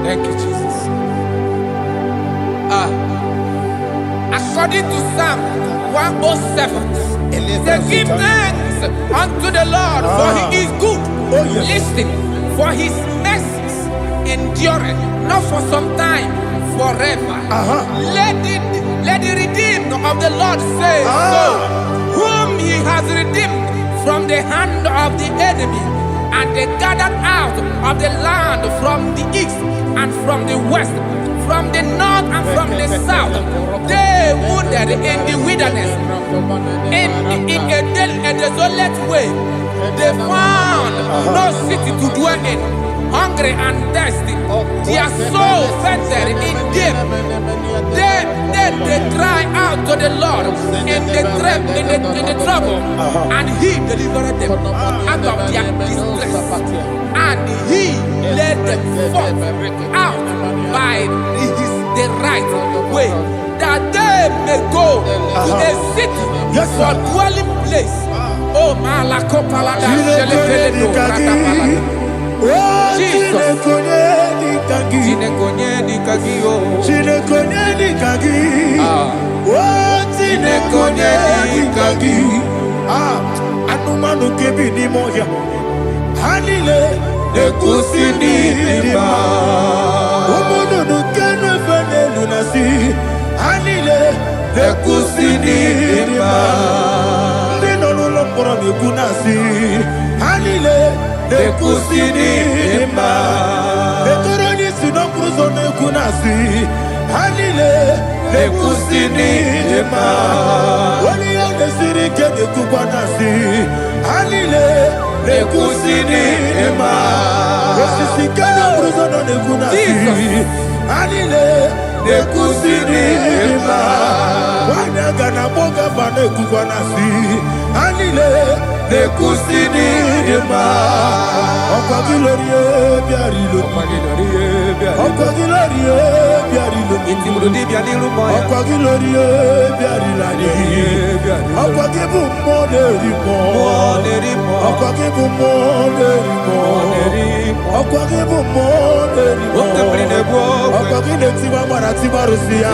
Thank you, Jesus. According to Psalm 107, they give thanks unto the Lord, for he is good. Listen, for his mercies endureth, not for some time, forever. Let the redeemed of the Lord say so, whom he has redeemed from the hand of the enemy, and they gathered out of the land from the east and from the west, from the north and from the south. They wandered in the wilderness, in a desolate way. They found no city to dwell in, hungry and thirsty. Their soul fettered in them. They cry out to the Lord in the trouble, and he delivered them out of their distress. And he led them forth out by the right way, that they may go to a city for dwelling place. Oh, Malakopalada, Jesus. Anumanu kebi ni moya. Hanile nekusini dima. Omono no kenu fene lunasi. Hanile nekusini dima. Dino no pora nekunasi. Hanile nekusini dima. Etoroni sino kruzo nekunasi. Hanile nekusini dima. Wali ane siri kene kubanasi. Hanile nekusini dima. Osisi kene kruzo nekunasi. Hanile nekusini dima. Wana gana boga bane kubanasi. Hanile nekusini dima. Ọkwa gilorie biarilo. Ọkwa gilorie biarilo. Ọkwa gilorie biarilani. Ọkwa gibu moderimo. Ọkwa gibu moderimo. Ọkwa gibu moderimo. Ọkwa gine tiba mara tiba rusia.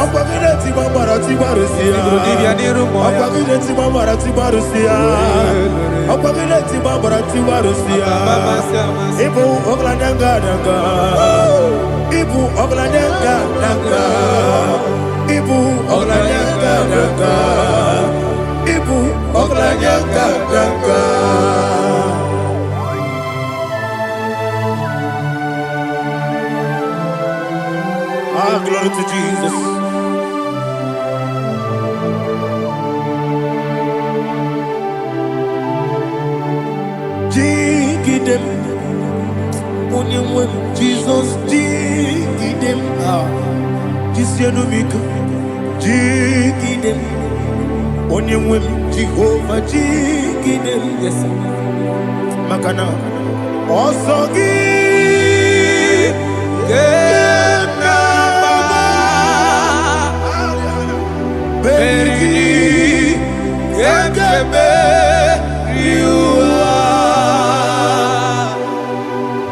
Ọkwa gine tiba mara tiba rusia. Ọkwa gine tiba mara tiba rusia. Ọkwa gine tiba mara tiba rusia. Ibu oglananga nanga. Ibu oglananga nanga. Ibu oglananga nanga. Ibu oglananga nanga. Glory to Jesus. Jigidem, Jesus, jigidem, Jisianumika, jigidem, Onyemwem, Jehovah, jigidem, yes, Makana, Osogi, Beri, Gekebe, you are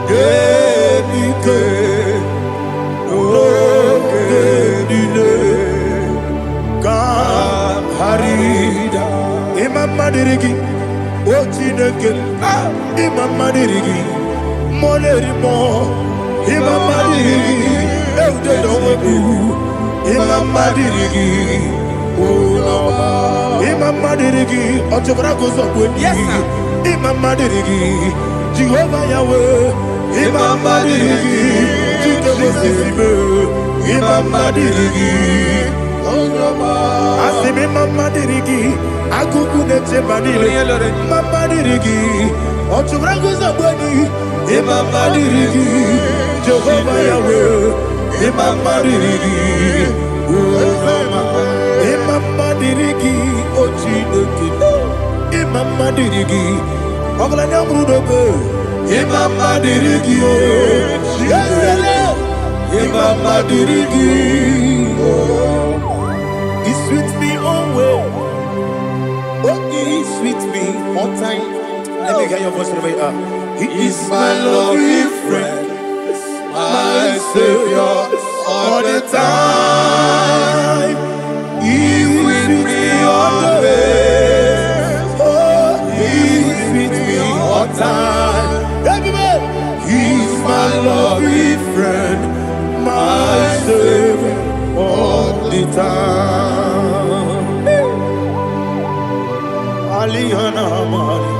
Genike, no Genine, Kam Harida, Imamadirigi, Molerimo, Imamadirigi, Eudedowebu, Imamadirigi, Imamadirigi, Otobrakozobweni, Imamadirigi, Jehovah Yahweh, Imamadirigi, Jidewesisibe, Imamadirigi, Asimi Mamadirigi, Akukunete Manile, Mamadirigi, Otobrakozobweni, Imamadirigi, Jehovah Yahweh, Imamadirigi, Imamadirigi, Ochineke, Imamadirigi, Oglanyamrudobe, Imamadirigi, Imamadirigi, He sweet me always, He sweet me all time. Let me hear your voice wherever you are. He is my lovely friend, my Savior, all the time. He with me always. Oh, He with me all time. Everybody, He's my lovely friend, my Savior, all the time. Alihana Mari.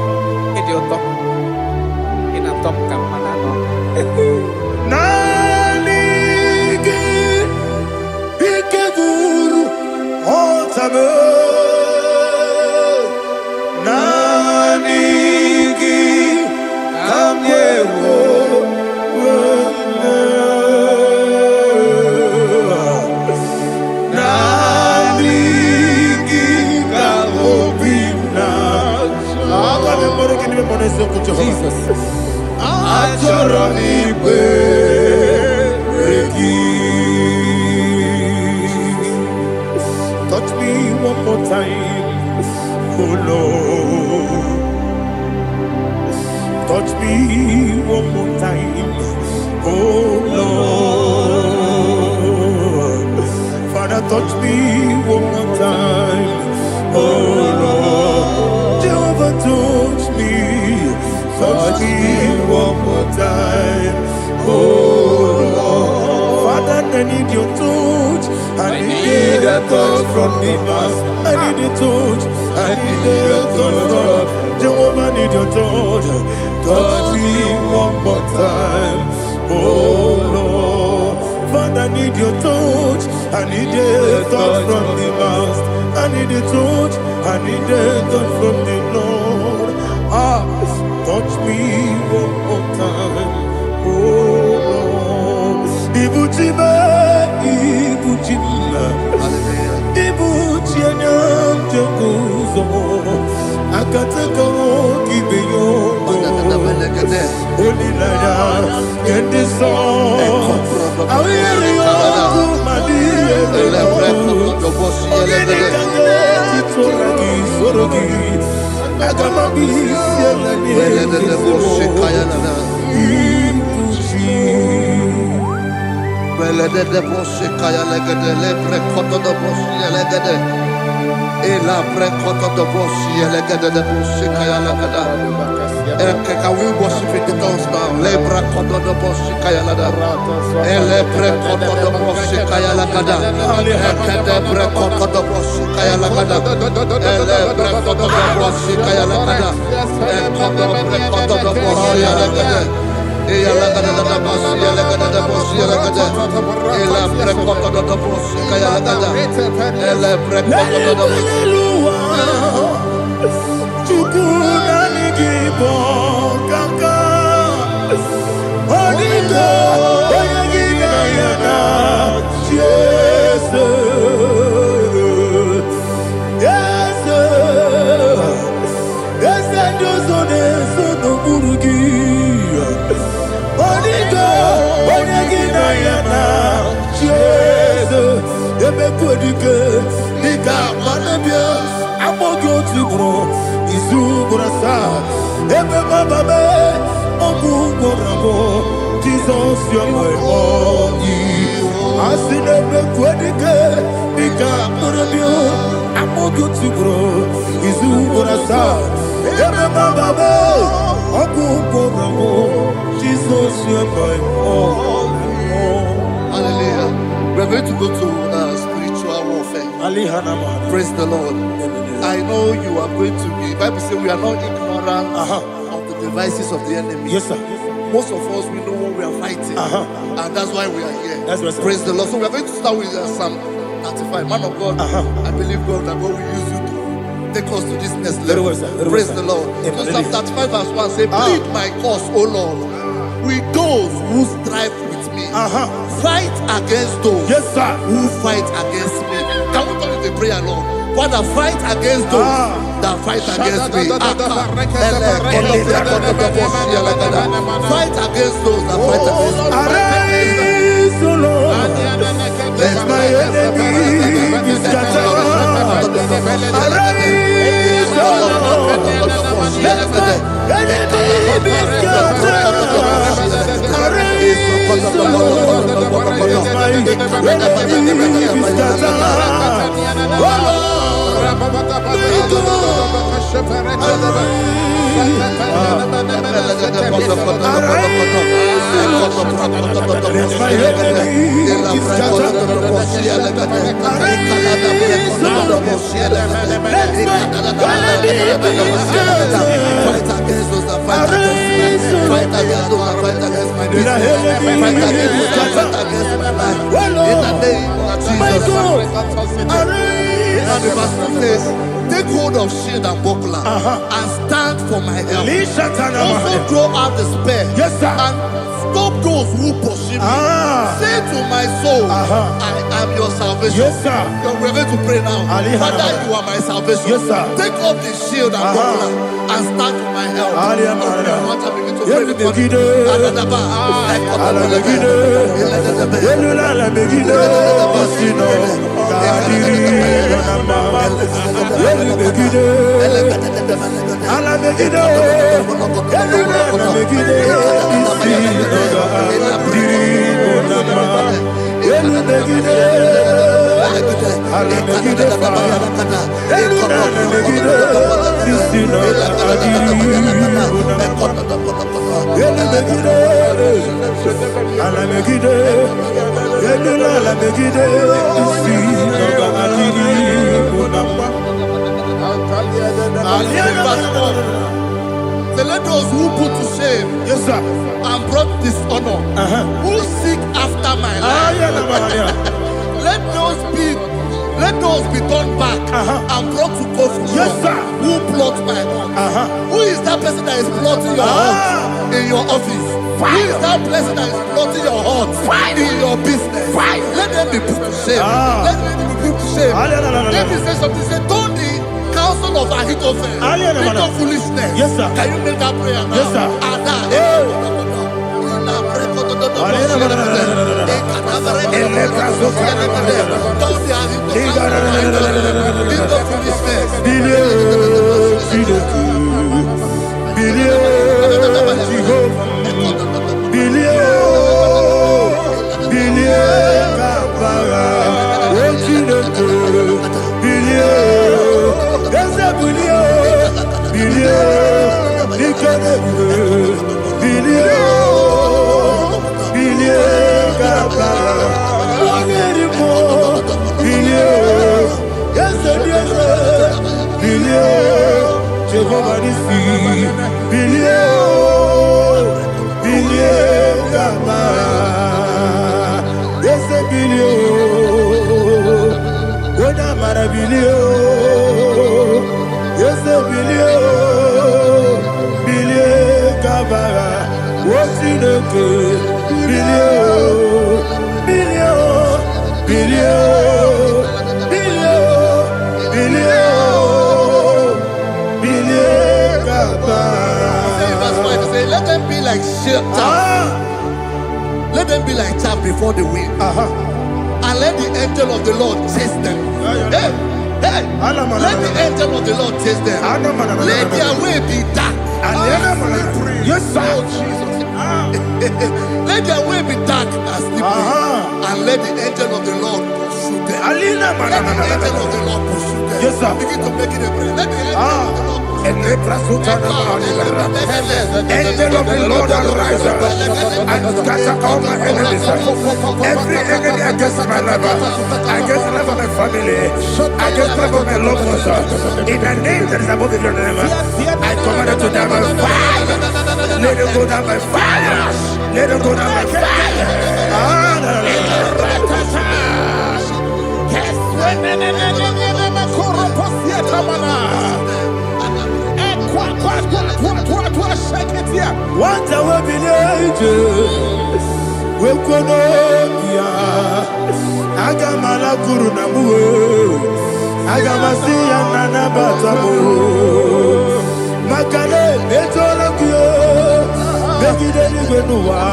Idiot. Ina top kamana no. Nanigi Ikeguru Otame Nanigi Kamyewo Nanigi Kamobina Jesus Achoronibe touch me one more time, oh Lord. Touch me one more time, oh Lord. Father, touch me one more time, oh Lord. Jehovah, touch me one more time, oh Lord. Father, I need your touch. I need a touch from the past. I need a touch. I need a touch from Jehovah. I need your touch. Touch me one more time, oh Lord. Father, I need your touch. I need a touch from the past. I need a touch. I need a touch from the Lord. Touch me one more time, oh Lord. Ibuchima, Ibuchima, Ibuchianyam Jaguzo, Akataka Kibeyo, Olilaya, and the song. I will hear you, Madi, Can we worship in the tongues now? Lebra koto do boshi kaya lada. Elebre koto do boshi kaya lada. Ekede bre koto do boshi kaya lada. Elebre koto do boshi kaya lada. Ekodo bre koto do boshi lada. Eya lada da boshi lada da boshi lada. Elebre koto do boshi kaya lada. Elebre koto do boshi. Chukunanigibo kaka Onigo Oyagina yana Jesus Yes Josone Sono Burugi Onigo Oyagina yana Jesus Ebekodike Nika Manabia Amogo Tibro Izubrasa, Ebe Bababe, Ogugorabo, Jesus, your boy, Asinebe Quedike, Nika Murabio, Amogo Tibro, Izubrasa, Jesus, you're my all. Hallelujah. We're going to go to spiritual warfare. Praise the Lord. I know you are going to be. Bible says we are not ignorant of the devices of the enemy. Yes, sir. Most of us, we know what we are fighting. And that's why we are here. That's right, sir. Praise the Lord. So we are going to start with Psalm 35. Man of God, I believe God that God will use you to take us to this next level. Well, sir. Praise Well, the Lord. Amen. So Psalm 35 verse 1 say, plead my cause, O Lord, with those who strive with me. Fight against those who fight against me. Can we turn the prayer, Lord? Father, fight against those that fight against me. Fight against those that fight against me. Arise, O Lord. Let my enemy be scattered. Arise, O Lord. Let my enemy be scattered. Arise, O Lord. Let my enemy be scattered. Oh Lord. And the verse 2 says, take hold of shield and buckler and stand for my help. Also draw out the spear and stop those who pursue me. Say to my soul, I am your salvation. We're going to pray now. Father, you are my salvation. Take up the shield and buckler and stand for my help. So let those who put to shame and brought dishonor, who seek after my life, let those be turned back and brought to confusion. Who plot my heart? Who is that person that is plotting your heart in your office? Who is that person that is plotting your heart in your business? Let them be put to shame. Let them be put to shame. Let me say something. Say, don't the counsel of Ahithophel become foolishness. Can you make that prayer now? Let them be like chaff. Let them be like chaff before the wind. And let the angel of the Lord chase them. Hey, let the angel of the Lord chase them. Let their way be dark. Yes, sir. Let their way be dark and slippery. And let the angel of the Lord pursue them. Let the angel of the Lord pursue them. Yes, sir. Begin to make it a prayer. Let the angel of the Lord pursue them. Angel of the Lord arise and scatter all my enemies. Every enemy against my life, against the life of my family, against the life of my loved ones. In the name that is above your name, I command it to die by fire. Let it go down by fire. Let it go down by fire. What I will be angels, we could Agamala Guru Namu, Agamasi and Nana Batamu, Makale, Betolakio, Begideni Benua,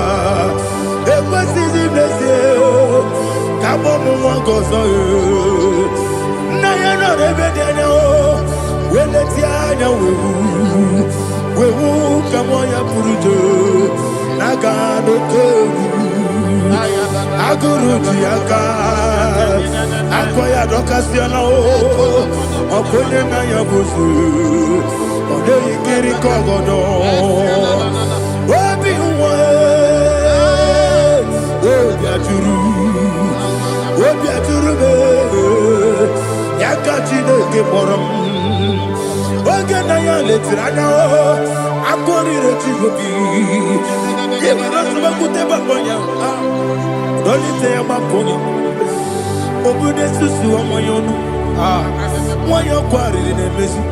Equasi Blessio, Kabomu Wangozo, Nayana Rebedeno, Weletia, we will come on your Purujo, Nagano Kogu, Aguruji Aka, Akoya Docasiano, Okonena Yabuzu, Ode Kiri Kogodo, Wabi Wabiaturu, Yakachino Giborum. Oganaya letrana akori retivobi yebara subakute babonya dolite amaponi obude susu omoyonu moyo kwari nemezi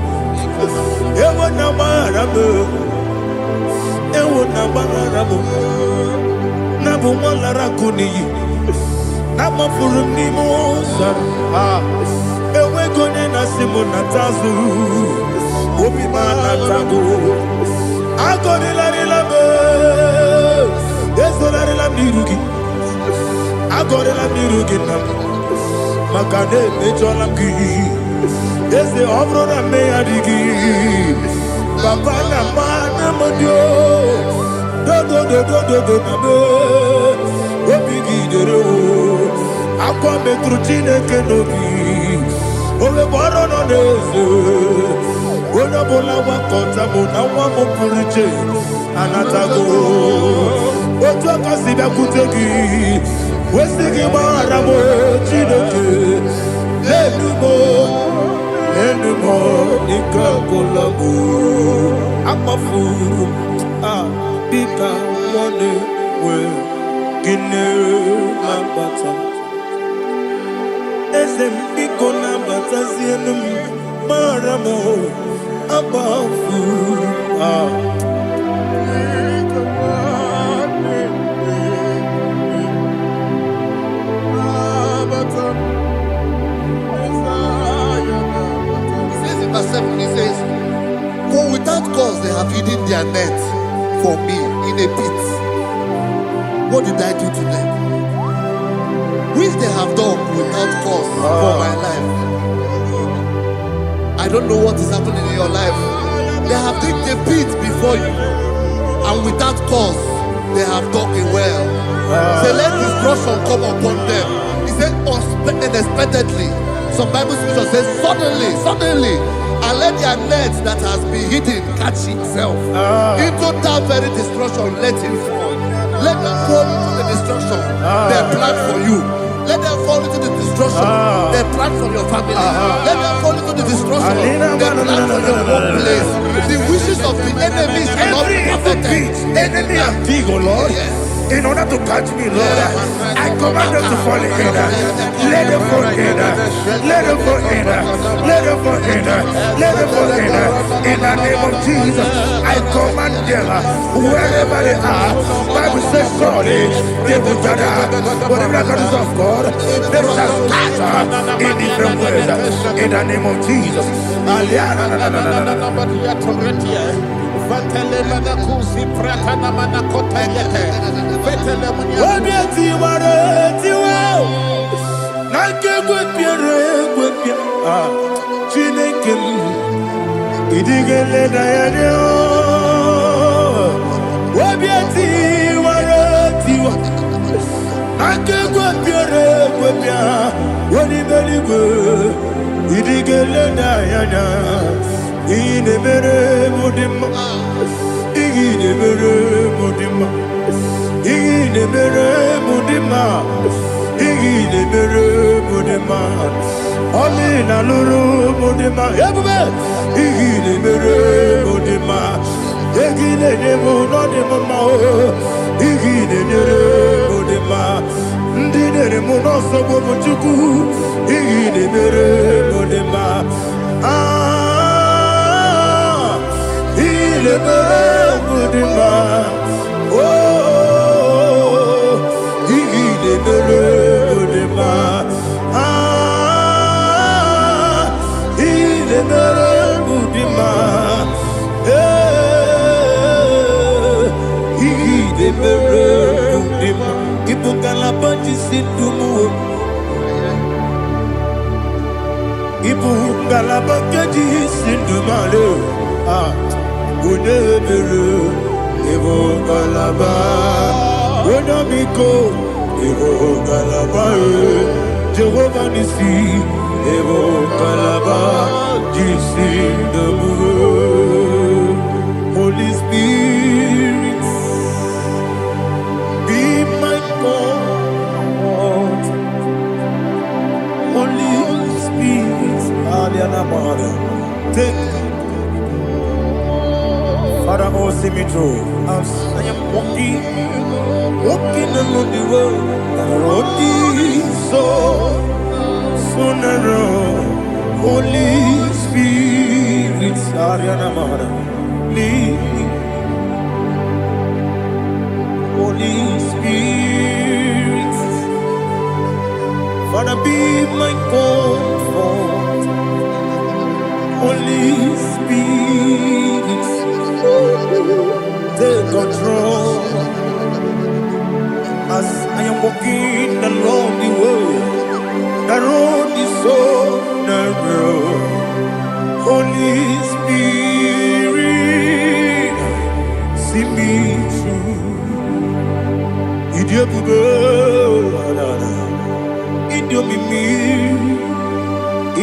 ewo na marabo na bu molara kuni na mafuru ni mosa ewe gone na simona tazu Obi mana tago, agone la relabe, desolare la mirugi, agone la mirugi nam, makane mejola ki, dese obro na me adigi, papa na mana modio, do na me, obi gidero, akwa metrutine kenobi, ole boro no deso. Ona bola wakota mona wamo puriche anatago otu akasiba kutegi wesigi maramo chineke lenumo ikakolabu amafu bika mone we gine mabata ese mbiko na bata zienum maramo above He says in verse 7, he says, for without cause they have hidden their net for me in a pit. What did I do to them? Which they have done without cause for my life. I don't know what is happening in your life. They have digged a pit before you, and without cause, they have dug it well. Say, let destruction come upon them. He said, unexpectedly. Some Bible scripture says, suddenly, and let their nets that has been hidden catch itself. Into that very destruction, let it fall. Let them fall into the destruction they plan for you. Let them fall into the destruction they plan for your family. Let them fall into the destruction they plan for your workplace. The wishes of the enemies are not perfected. Enemy are big, oh Lord. Yes. In order to catch me, Lord, I command them to fall in. Let them fall in. Let them fall in. Let them fall in. Let them fall in. In the name of Jesus, I command them wherever they are. Bible says surely they will gather. Whatever the is of God, they shall scatter in different ways. In the name of Jesus. Inemere mudima, inemere mudima, inemere mudima, inemere mudima. Amina luru mudima, yabube. Inemere mudima, inemere mudima, inemere mudima. Ndinere munoso bomuchuku, inemere mudima. Il est heureux de ma, oh, il est heureux de ma, il est heureux de ma, il est heureux de ma. Il faut qu'à la bâtisse tout mou. Il faut qu'à la bâtisse tout malou. Unebere, Evo Kalaba, Unamiko, Evo Kalaba, Jehovah Nissi, Evo Kalaba, Jisi Namu, Holy Spirit, be my God, Holy Spirit, Aliana Mara, take. Father, oh, see me through. As I am walking along the road, and the road is so narrow. Holy Spirit, Ariana Mara, lead me. Holy Spirit, Father, be my comfort. Holy Spirit, take control as I am walking along the way. The road is so narrow. Holy Spirit, see me through. Idiobube, Idiomimi,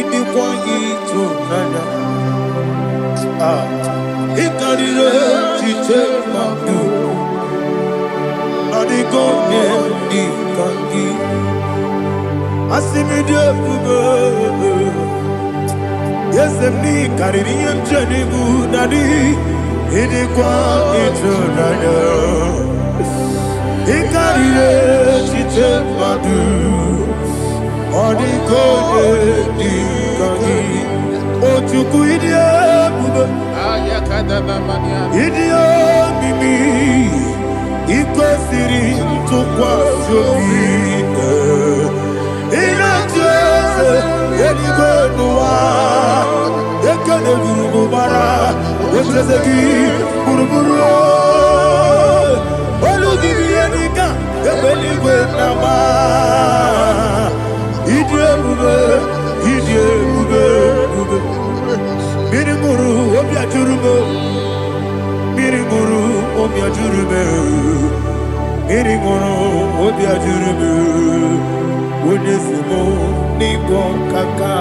Idikwanyituna. Ikarire chichemaku Adigone ikangi Asimide bube Yesemni kariri yemcheni budadi Idikwa itunanya Ikarire chichemaku Adigone ikangi Ochuku idie bube Idio mimi Iko siri tukwa sopite Ina jese Eligwe nuwa Ekene gurugu bara Wesezeki Buruburu Olu gibi enika Ebeligwe nama Idie bube Idie bube Mirimuru obia jurume Mirimuru obia jurume Mirimuru obia jurume Unesimo nigo kaka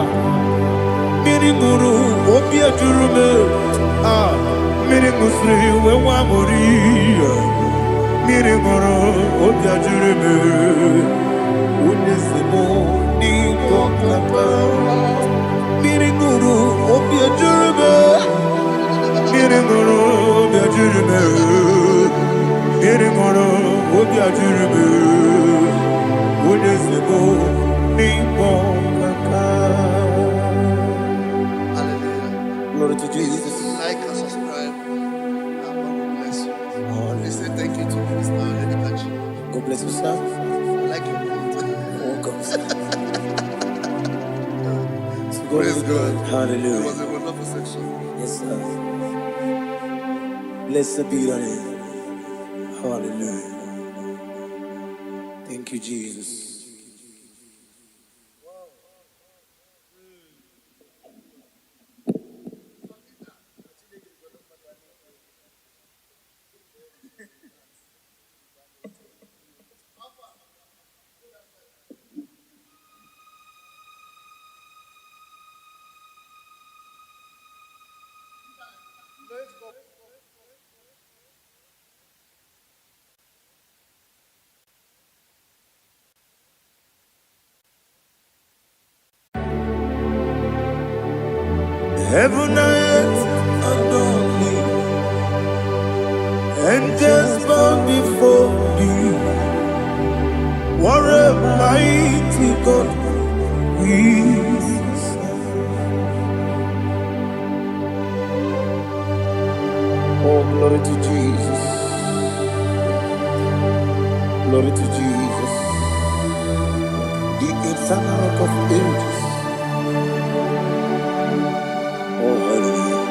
Mirimuru obia jurume Mirimusri wewa mori Mirimuru obia jurume Unesimo nigo kaka Mirimuru obia jurume Mirimuru obia jurume Mirimuru obia jurume Unesimo nigo kaka. Hallelujah. Glory to Jesus. Like and subscribe. And God will bless you. They say thank you to Minister Edikachi. God bless you, sir. I like your point. Welcome. Praise God. Hallelujah. It was a wonderful section. Yes, sir. Blessed be your name. Hallelujah. Thank you, Jesus. Heaven and earth adore thee. Angels bow before thee. What a mighty God we serve. Oh, glory to Jesus. Glory to Jesus. The eternal rock of ages. Oh, hallelujah.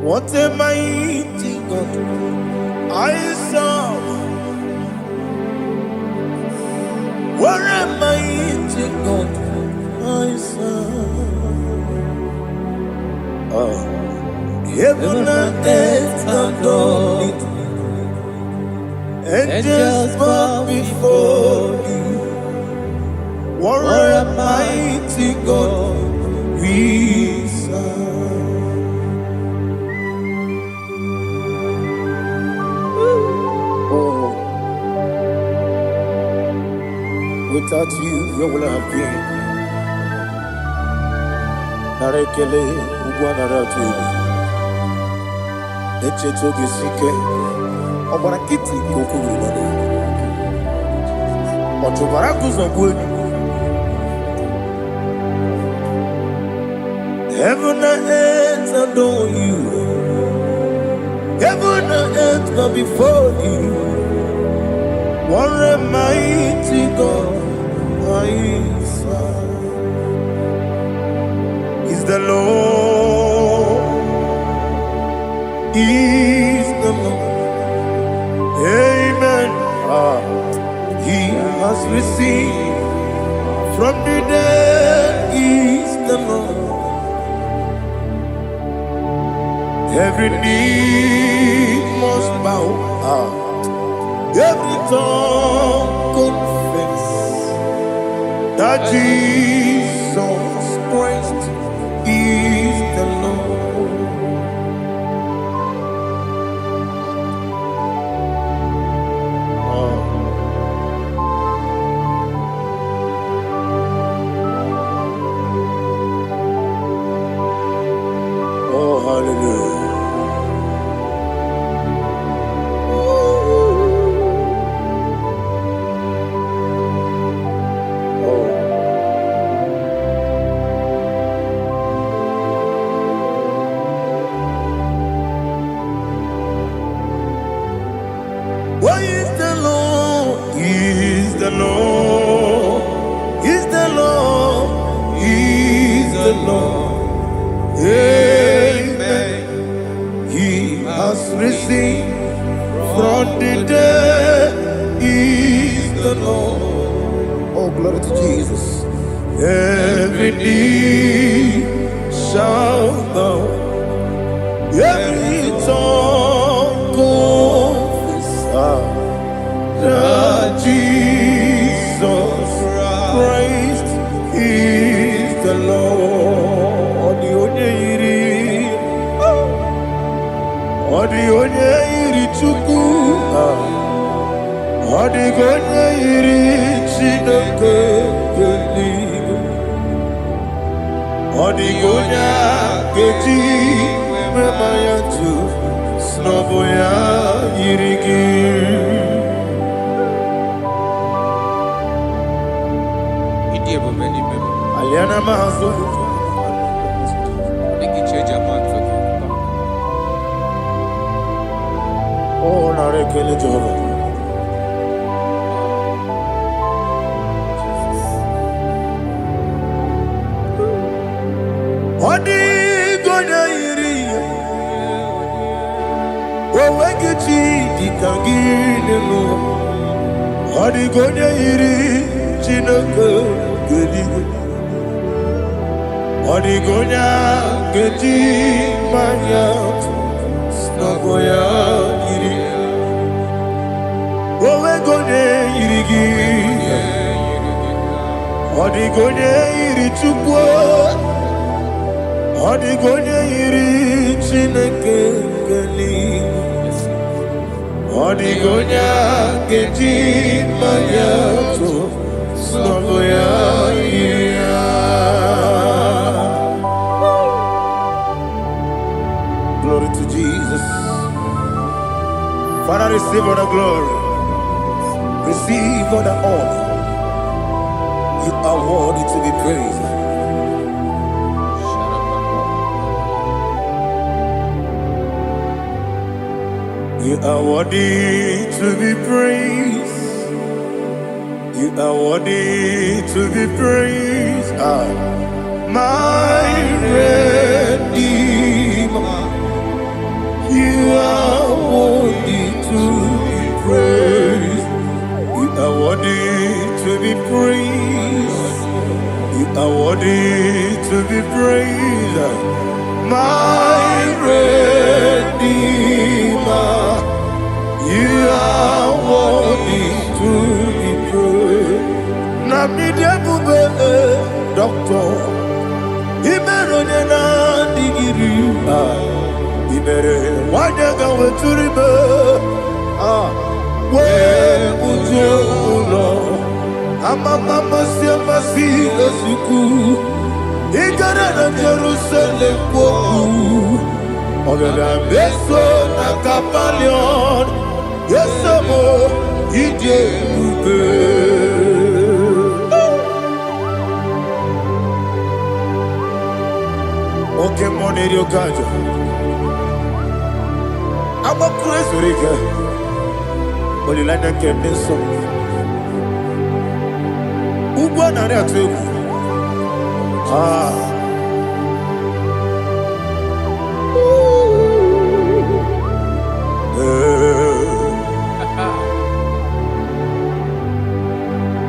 What a mighty God I serve. What a mighty God I serve. Oh. Heaven and earth adore it. Angels bow before thee. What a mighty God we serve. Without you, where would I have been? Narekele, Ugwanaratu, Echetoge Sike, Obarakiti, Kokuru, Otobarakus of wood. Heaven and earth adore you. Heaven and earth bow before you. What a mighty God I serve. Is the Lord, is the Lord. Amen. He has received from the dead, is the Lord. Every knee must bow. Every tongue confess that Jesus Christ is the Lord. Oh, hallelujah. Why is the Lord? Is the Lord? Is the Lord? Is the Lord? Amen. He has risen from the dead. Is the Lord? Oh, glory to Jesus. Every knee shall bow. Every tongue confess that Jesus Christ is the Lord. The onye iri Chukwu, the onye iri Chineke eluigwe, the onye ga-eji mema ya tu n'ọbụ ya yiri gị. Aliana mazo oh narekele Jehova. Odi gonya yiri owegi chi dikagine no. Odi gonya yiri Chineke eluigwe. Odigonya geji manya snagoya iri. Owe gonye irigi. Odigonya iri Chukwu. Odigonya iri Chineke gani. Odigonya keji mayato sogoya ira. Glory to Jesus. Father, receive all the glory. Receive all the honor. You are worthy to be praised. You are worthy to be praised. You are worthy to be praised. My Redeemer. You are worthy to be praised. You are worthy to be praised. You are worthy to be praised. My Redeemer. You are worthy to be praised. Namidia bube doctor. Imerone na digiri. Ibere wanyaga weturibe. We ujo ulo. Mama siamasi esuku. Igara na Jerusalem woku. Ogada beso na kapalion. Yesamo ije ube. Oke moneri okajo. I'm a crazy rigger. Only like that can be so. Ugo na rea tugu.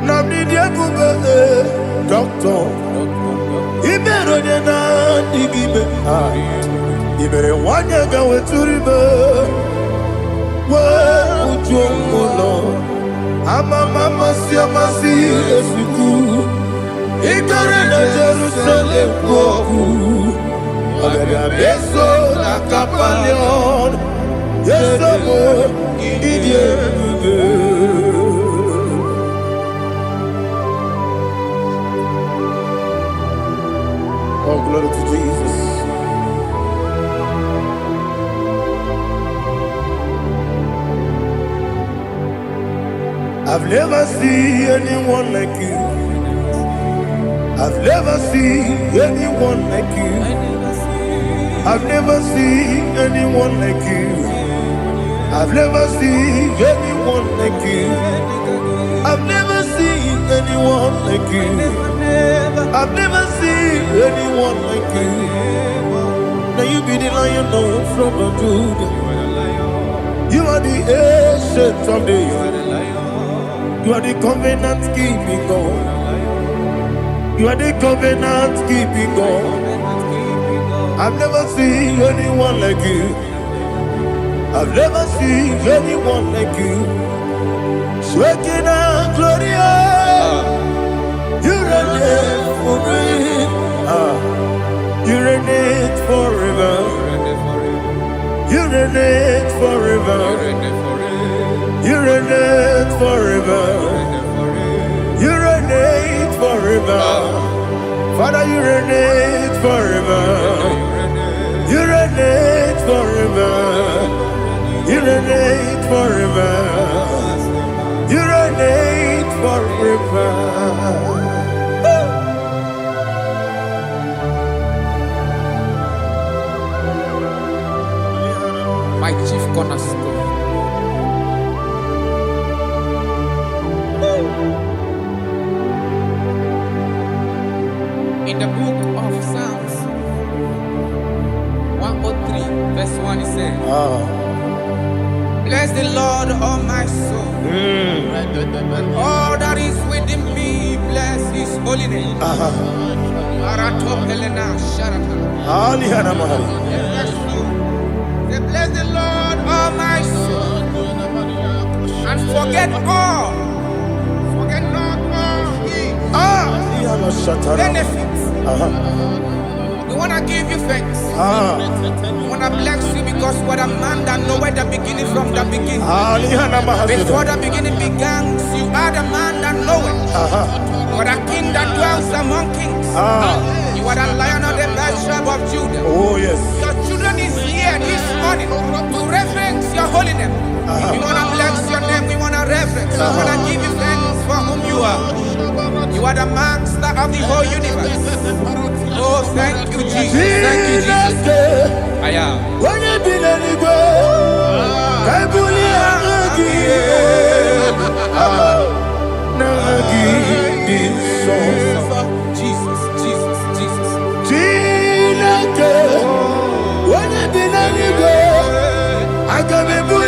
Namidia bube doctor. Ibero de na digibe. Ibere wanyaga weturibe. Ujomulo. Mama siamasi esuku. Igare na Jerusalem woku. Ogada beso na kapalion. Yesamo idie buge. Oh, glory to Jesus. I've never seen anyone like you. I've never seen anyone like you. I've never seen anyone like you. I've never seen anyone like you. I've never seen anyone like you. I've never seen anyone like you. Now you be the lion from the Judah. You are the ancient of days. You are the covenant keeping God. You are the covenant keeping God. I've never seen anyone like you. I've never seen anyone like you. Shaking and glorious. You reign forever. You reign forever. You reign forever. You reign forever. You reign forever. Father, you reign forever. You reign forever. You reign forever. You reign forever. My chief cornerstone. In the book of Psalms 103 verse 1 it says, bless the Lord, all my soul, and all that is within me, bless his holy name. Bless the Lord, all my soul, and forget not all his benefits. The one wanna give you thanks. I wanna bless you because what a man that know where the beginning from the beginning. Before the beginning began, you are the man that know it. You are the king that dwells among kings. You are the lion of the tribe of Judah. Oh yes. Your children is here this morning to reverence your holiness. We wanna bless your name. We wanna reverence. We wanna give you thanks for whom you are. You are the master of the whole universe. Oh, thank you, Jesus. Thank you, Jesus. I am. When you be let it go, I believe Jesus, Jesus, Jesus. When you be let it go, I can be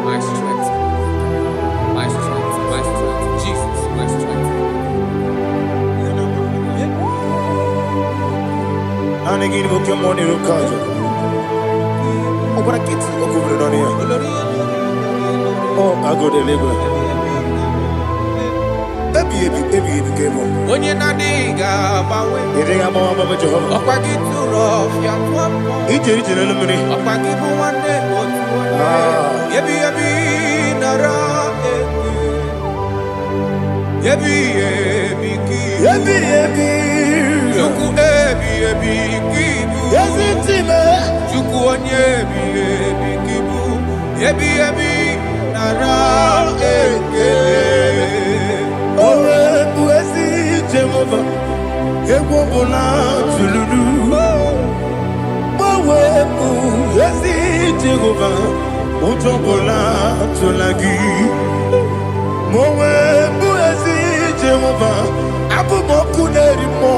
My strength, my strength, my strength, Jesus, my strength. And again, book your money, look out. Oh, but I get to go over on here. Oh, I go to Lagos. Baby, came on. When you're not diga, bawe. You think I'm on my Jehovah? Opagi too rough, ya papa. He did it in a minute. Opagi bu one day, yebi nara. Yebi ki. Juku ebi kibu. Yes, it's him. Juku onyebi kibu. Yebi nara Oh, Buesi Jehovah, Ewobola Tululu. Oh, Buesi Jehovah, Utobola Tulagi. Mowe Buesi Jehovah, Abu Moku Nerimo.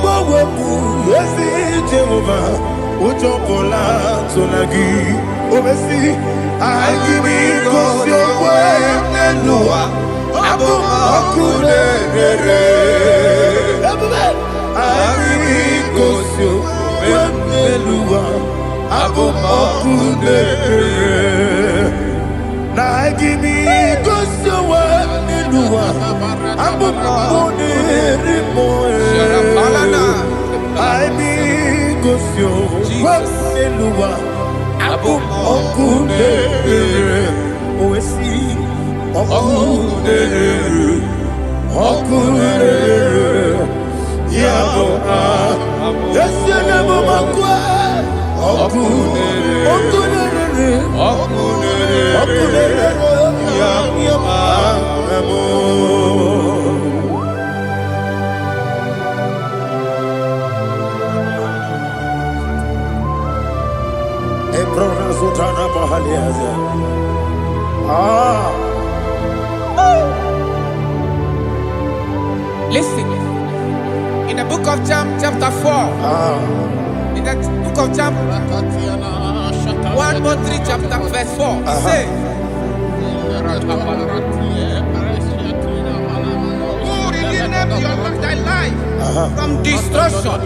Mowe Buesi Jehovah, Utobola Tulagi. Obesi, I give me cause your way, Nelua. Abu Makune, I give me cause your way, Nelua. Abu Makune, I give me cause your way, Nelua. Abu Makune, I be cause your way, Nelua. Abu Okune, Oesi, Okune, Yabo, Yasenabo Makwa, Okune, Listen, in the book of John, chapter 4, in the book of John 1 or 3, chapter verse 4, it says, who redeemed thy life from destruction?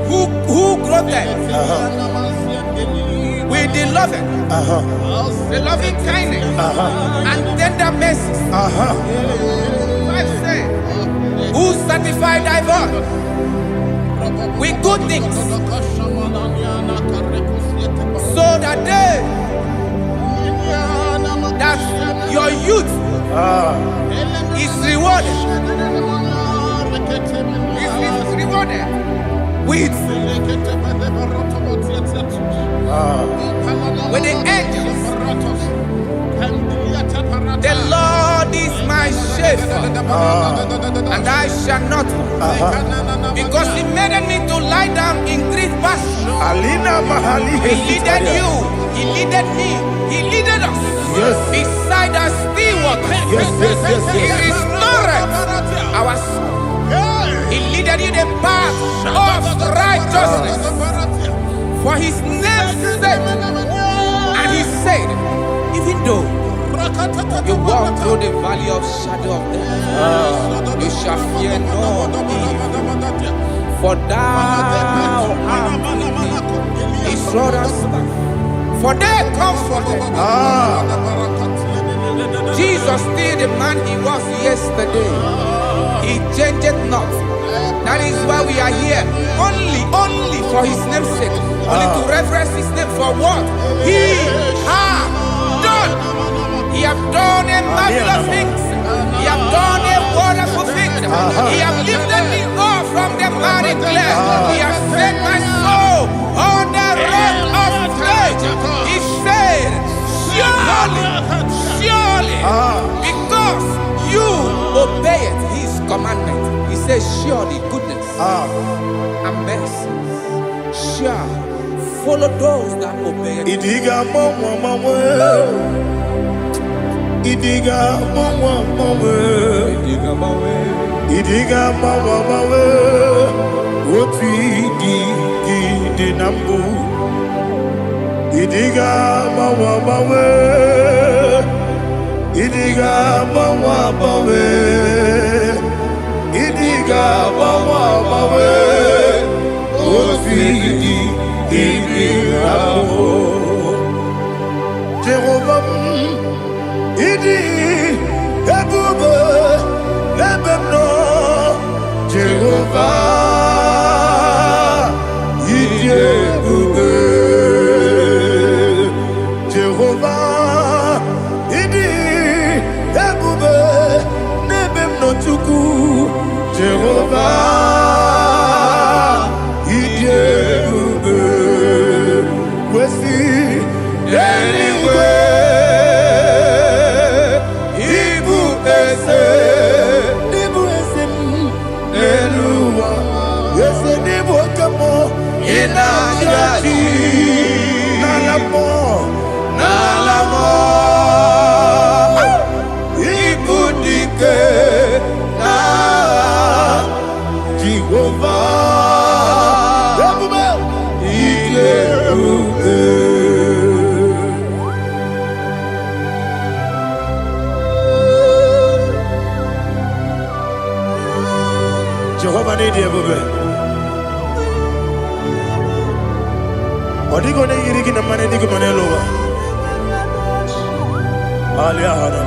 Who clothed with the the loving kindness and tender mercies? Who sanctified thy voice with good things, so that that your youth is rewarded. Is rewarded. with the angels. The Lord is my shepherd, and I shall not want, because He made me to lie down in green pastures. He leaded you, He leaded me, He leaded us beside the still waters. He restored our soul. He leaded you the path of righteousness for His name's sake. And He said, even though you walk through the valley of shadow of death, you shall fear no evil, for thou art with me. His rod and staff, for they comforted. Jesus still the man He was yesterday. He changed not. That is why we are here. Only for His name's sake. Only to reverence His name for what He has done. He has done a marvelous things. He has done a wonderful thing. He has lifted me up from the miry clay. He has set my soul on the rock of faith. He said, surely, because you obeyed His commandment. He says, surely goodness and mercy shall follow those that obey it. Idiga mama, Idiga mama, what we did nambu. Idiga mama, Idiga mama, Idiga mama, what we did Jehovah, Idi, Ebube, Ebemno, Jehovah, Idi, Ebube, Jehovah, Idi, Ebube, Nebemno Chuku, Jehovah, Idi, Ebube, Wesi, anyway. Jehovah need you, baby. Odi gone yiri na mane di gone lowa. Alia hana.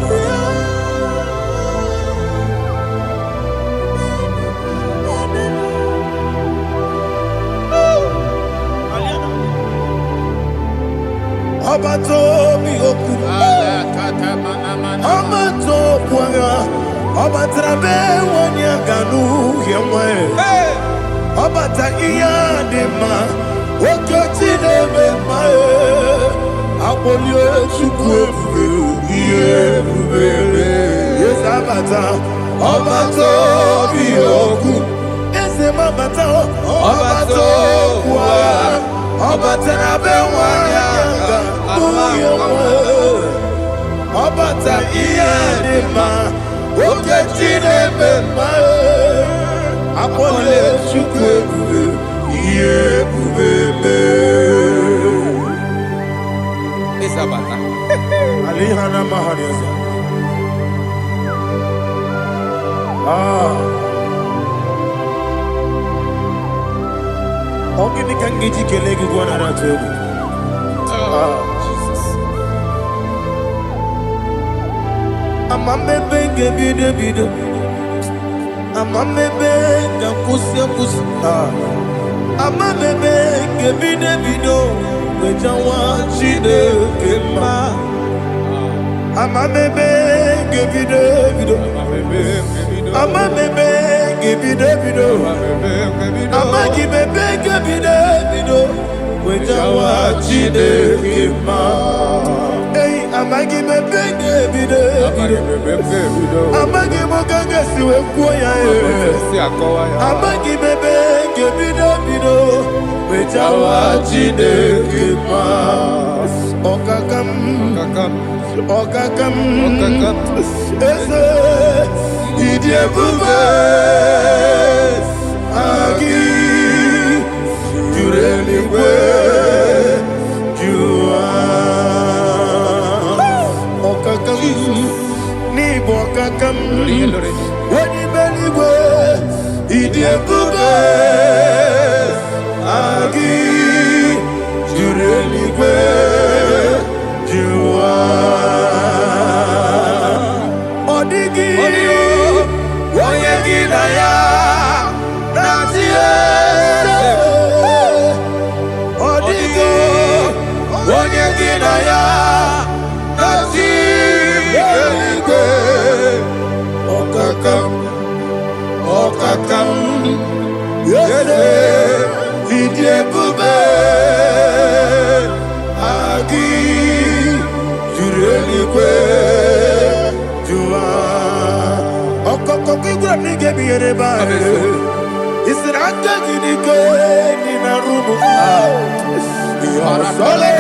Abato mi oku. Abato puanga. Abatrabe wanya ganu yemwe. Abata iya dema. Okoti nebe mae. Apolio chukwe iye bubele. Yes abata. Abato mi oku. Ese mabata. Abato kwa. Abatrabe wanya ganu yemwe. Abata iya dema. Oketi nebe mae. Apole chukwe iye bubele. Isabata. Alihana mahariasa. Ogini kangiji kelegi gwana ratuebu. Jesus. Amamebe ngebido. Amamebe ngakusi. Amamebe ngebido. Wejawa chide kema. Ama bebe gebido bido. Ama bebe gebido bido. Ama gibebe gebido bido. Wejawa chide kima. Hey, ama gibebe gebido bido. Ama gibogaga siwe kuya e. Ama gibebe gebido bido. Wejawa chide kima. Okakam. Ese idiebube agi jureligwe jua okakam ni bokakam wani beligwe idiebube agi jureligwe jua odigi oyegi na ya nazie odigi oyegi na ya nazie eligwe okakam yese idiebube agi jureligwe jua okoko kigura nige biyere ba isiraka gidike ni na rumu ya sole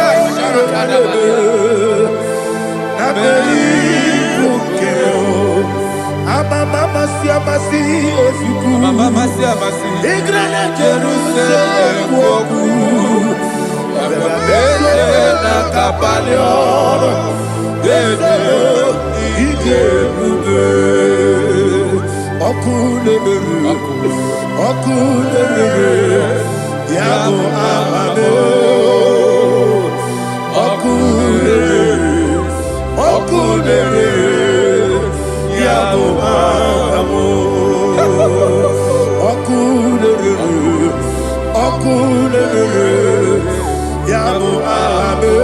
na beli ukeo ama mama si ofiku igrana Jerusalem wogu bebe na kapalion dede igebube okulere yabo amamo okulere yabo amamo okulere yabo amamo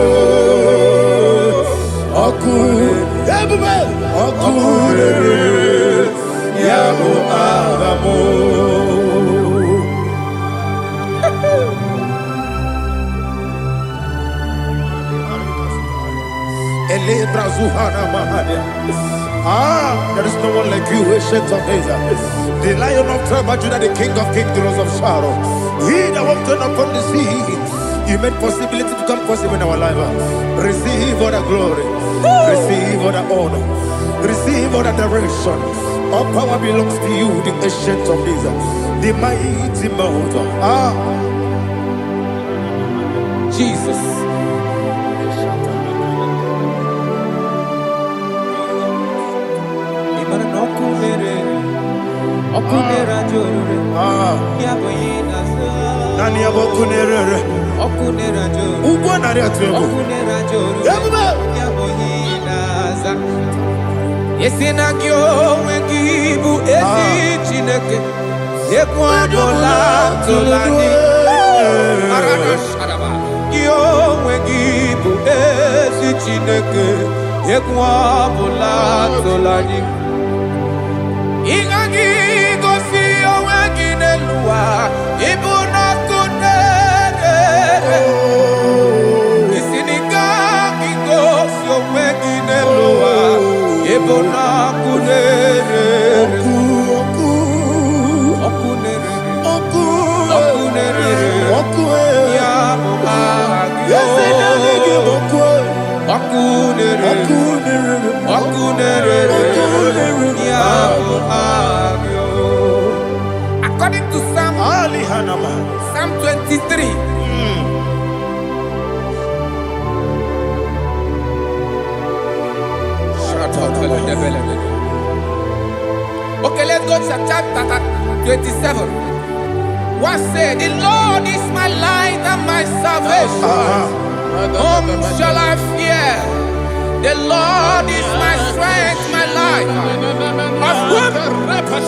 okulere yabo amamo. There is no one like you, ancient of days. The Lion of tribe of Judah, the King of kings, the Rose of Sharon. He that walked upon the sea, you made possibility to come possible in our life. Receive all the glory, receive all the honor, receive all the direction. All power belongs to you, the ancient of days, the mighty mountain. Jesus. Nani abokunere okunera jo ugwa nari atwego okunera jo yaboyinaza yesina kyo wengibu esi chineke ekwadola tolani arana sharaba kyo wengibu esi chineke ekwadola tolani ingagi gosi oweginelua ibuna kunere isinika gosi oweginelua ibuna kunere okunere ya agyo okunere ya agyo. According to Psalm 23. Okay, let's go to chapter 27. What said? The Lord is my light and my salvation. Whom shall I fear? The Lord is my strength, my life. Of whom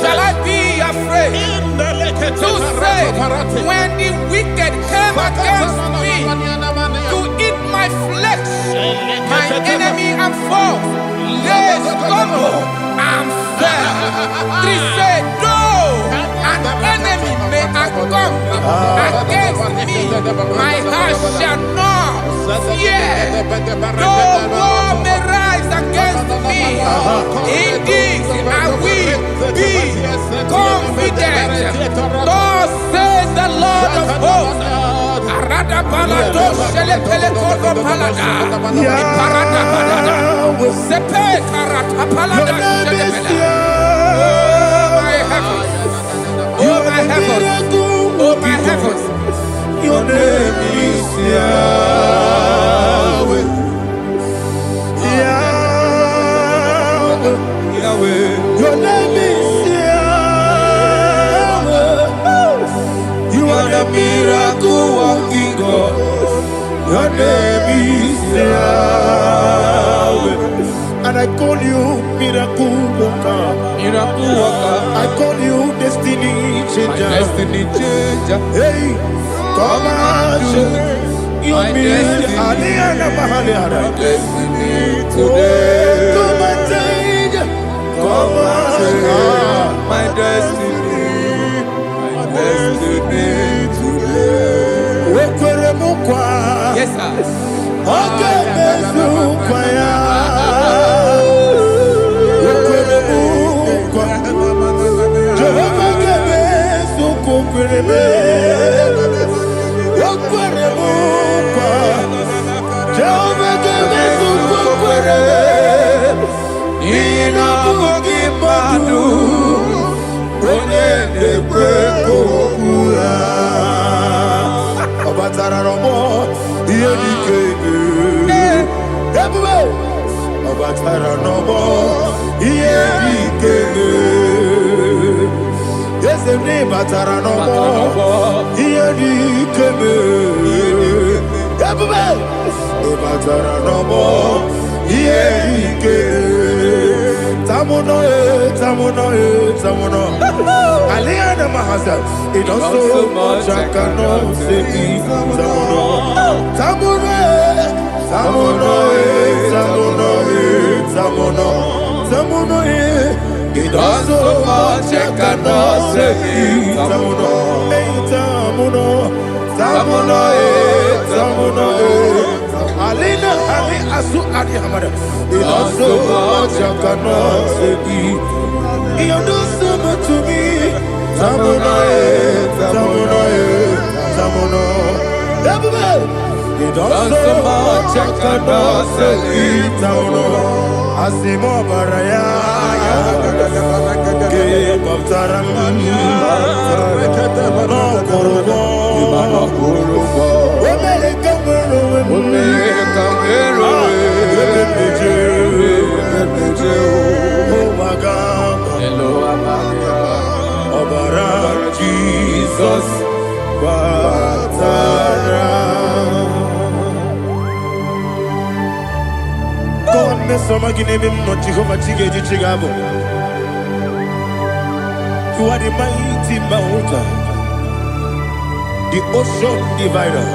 shall I be afraid? To say, when the wicked came against me to eat my my flesh, my enemy and foe, they stumble and fell. 3 say, though an enemy may come against me, my heart shall not fear. Though war may rise against me, in this I will be confident. Thus says the Lord of hosts. Arada palado shele pele kodo palada. Iparada palada. Sepe karata palada shele pele. Oh my heavens. Oh my heavens. Oh my heavens. Your name is Yahweh. Yahweh. Yahweh. Your name is Yahweh. You are the miracle working God. Your name is Yahweh. And I call you miracle worker. Miracle worker. I call you destiny changer. Destiny changer. Hey, come on, your destiny. Destiny today. Come and change. Come on, my destiny. My destiny today. Yes, sir. It does so much I cannot say. It does so much I cannot say. Alina Ali Asu Adi Hamada. It does so much I cannot say. You do so much to me. Tamuno. It does so much I cannot say. Tamuno. Asimo Baraya. Give up Taram. No Kurugo. Jesus, Batara. God, me some give him no Jehovah Chige Chigabo. You are the mighty mountain, the ocean divider,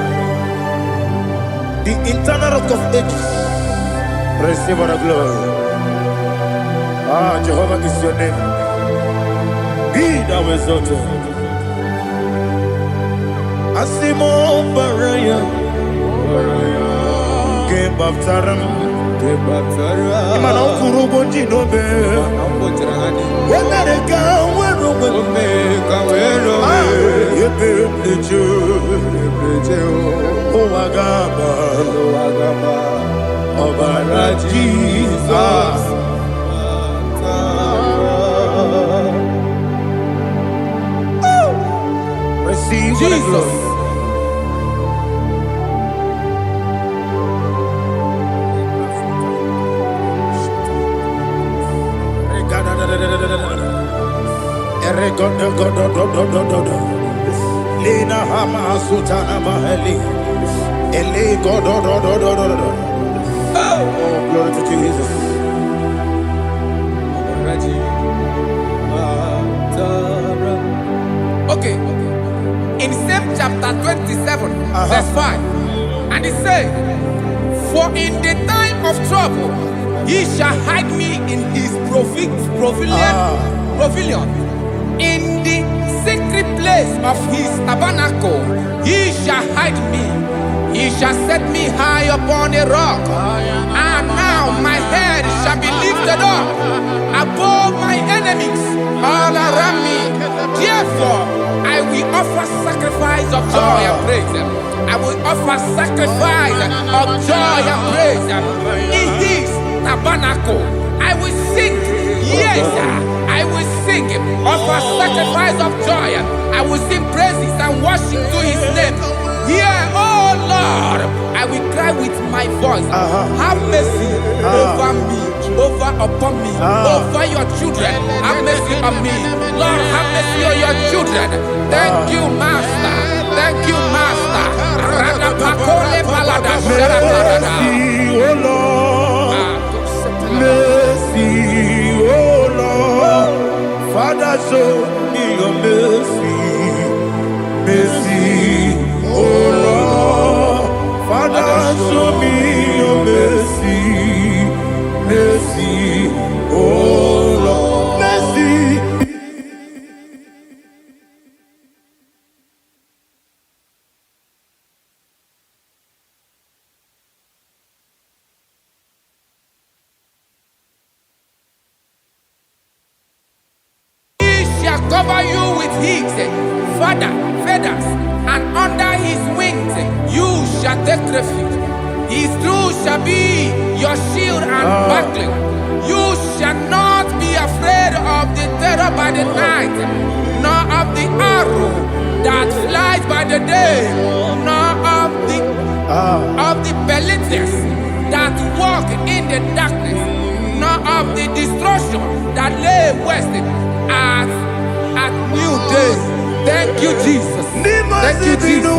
the internal rock of ages. Receive the glory. Ah, Jehovah is your name. Be thou exalted. Asimo Baraya, Game of Taram, Imano Kuruboji Nobe, when I can Obara Jesus. Receive Jesus. Lina Hama Sutana Maheli. Ele God. Oh, glory to Jesus. Okay. In same chapter 27, verse 5, and it says, For in the time of trouble, he shall hide me in his pavilion. In the secret place of his tabernacle, he shall hide me. He shall set me high upon a rock. And now my head shall be lifted up above my enemies all around me. Therefore, I will offer sacrifice of joy and praise. I will offer sacrifice of joy and praise. In his tabernacle, I will sing. Yes, I will sing. Offer sacrifice of joy. I will sing praises and worship to his name. Here, oh Lord, I will cry with my voice. Have mercy over me, upon me, over your children. Have mercy on me. Lord, have mercy on your children. Thank you, Master. Thank you, Master. Mercy, oh Lord. Mercy, oh Lord. Father, show me your mercy. Mercy, oh Lord. Father, show me your mercy. Mercy, oh Lord. Mercy. Cover you with his feathers, and under his wings you shall take refuge. His truth shall be your shield and buckler. You shall not be afraid of the terror by the night, nor of the arrow that flies by the day, nor of the pestilence that walk in the darkness, nor of the destruction that lay west at new day. Thank you, Jesus. Thank you, Jesus.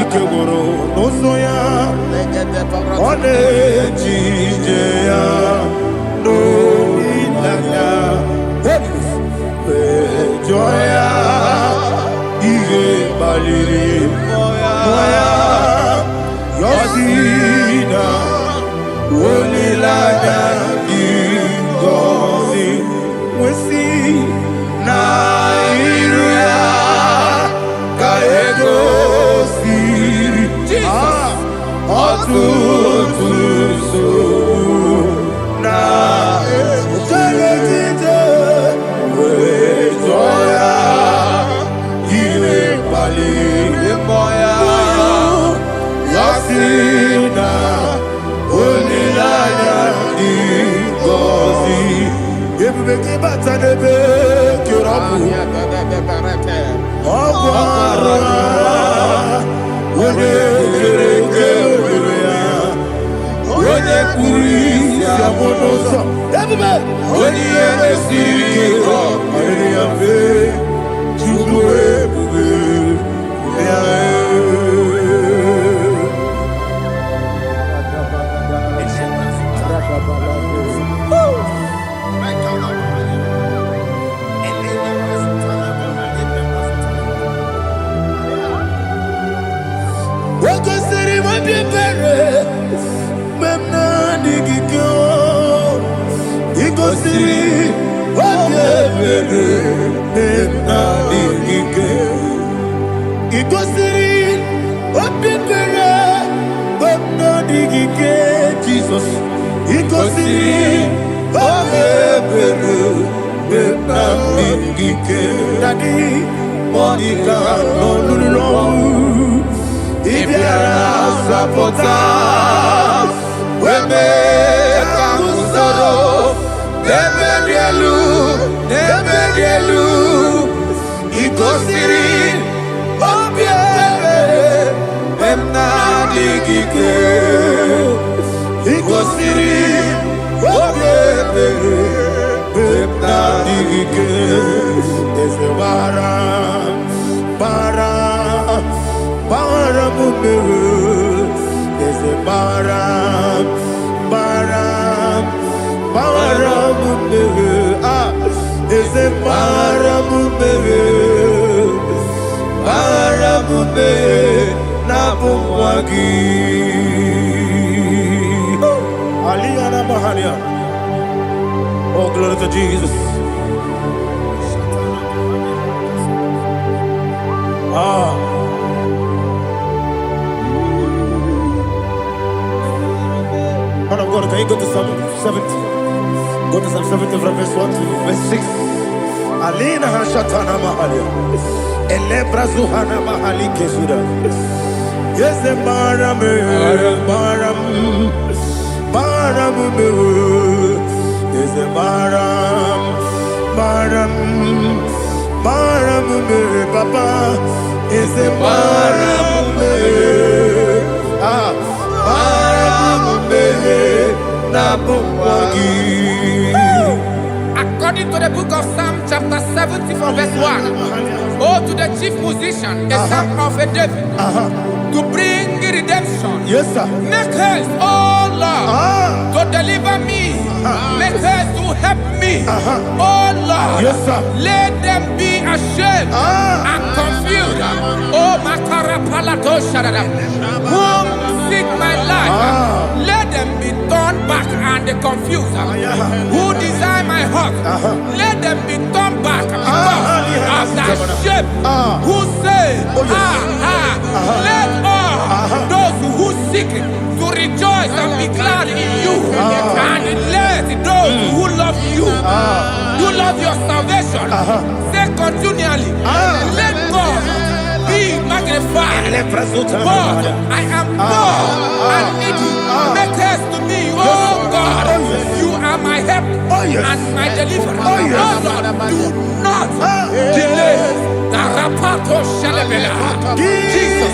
Ikegoro nosoya one jijeya no ilaya joya ige baliri moya yosina olilaya igozi wesi na iruya kaego Jesus, Is a bara, bara, bara mumeru. Is a bara, bara, bara mumeru. Ah, is a bara mumeru, bara mumeru. Nabumwagi. Aliyana Mahalia. Oh, glory to Jesus. Ah. Man of God, can you go to Psalm 70? Go to Psalm 70 from verse 1 to verse 6. Alina Hashatana Mahalia. Elebra Zuhana Mahali Kesuda. Yes, the Baram, Baram, Baram, yes, the Baram, Baram, Baram, Papa, yes, the Baram, ah, Baram, Nabumwagi. According to the book of Psalm chapter 70 from verse 1, oh, to the chief musician, a psalm of a David, to bring redemption. Yes, sir. Make haste, oh Lord, to deliver me. Make haste to help me. Oh Lord, yes, sir. Let them be ashamed and confused. Oh Makara Palato Shadada, whom seek my life, let them be turned back and confused. Who desire my heart, let them be turned back because of that shape. Who say, let all those who seek to rejoice and be glad in you, and let those who love you, who love your salvation, say continually, let God be magnified. God, I am poor and needy. Make haste to me, oh God. You are my help and my deliverer. Oh Lord, do not delay. Tarapato Shalabela. Jesus.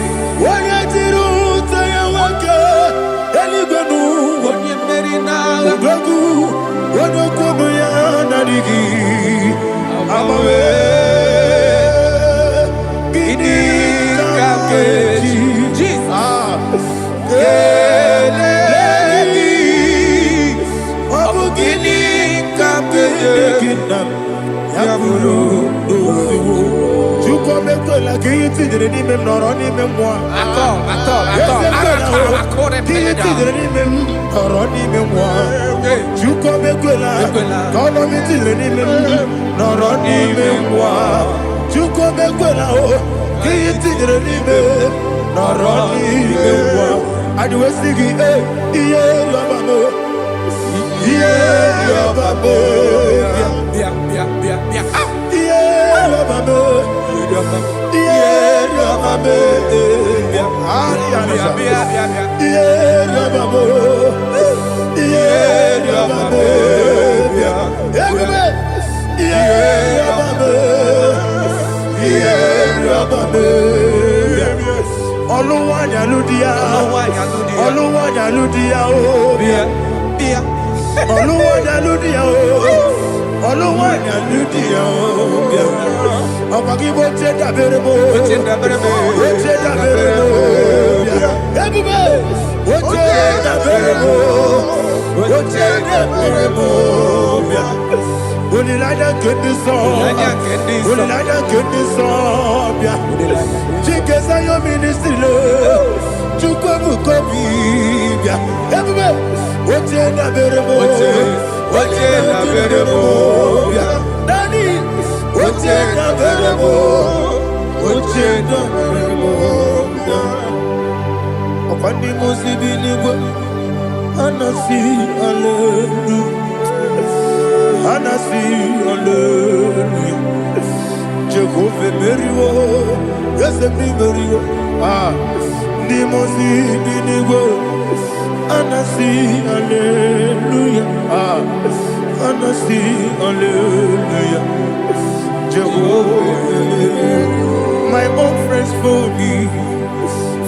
My own friends for me,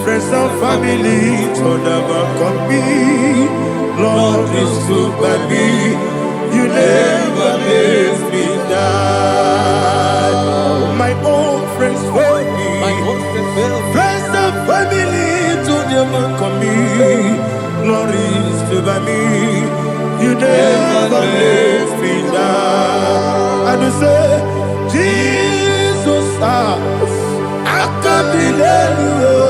friends and family, told never come me. Lord is good by me, you never let me die. Glory is by me. You never let me down. And you say, Jesus, I can't be anywhere.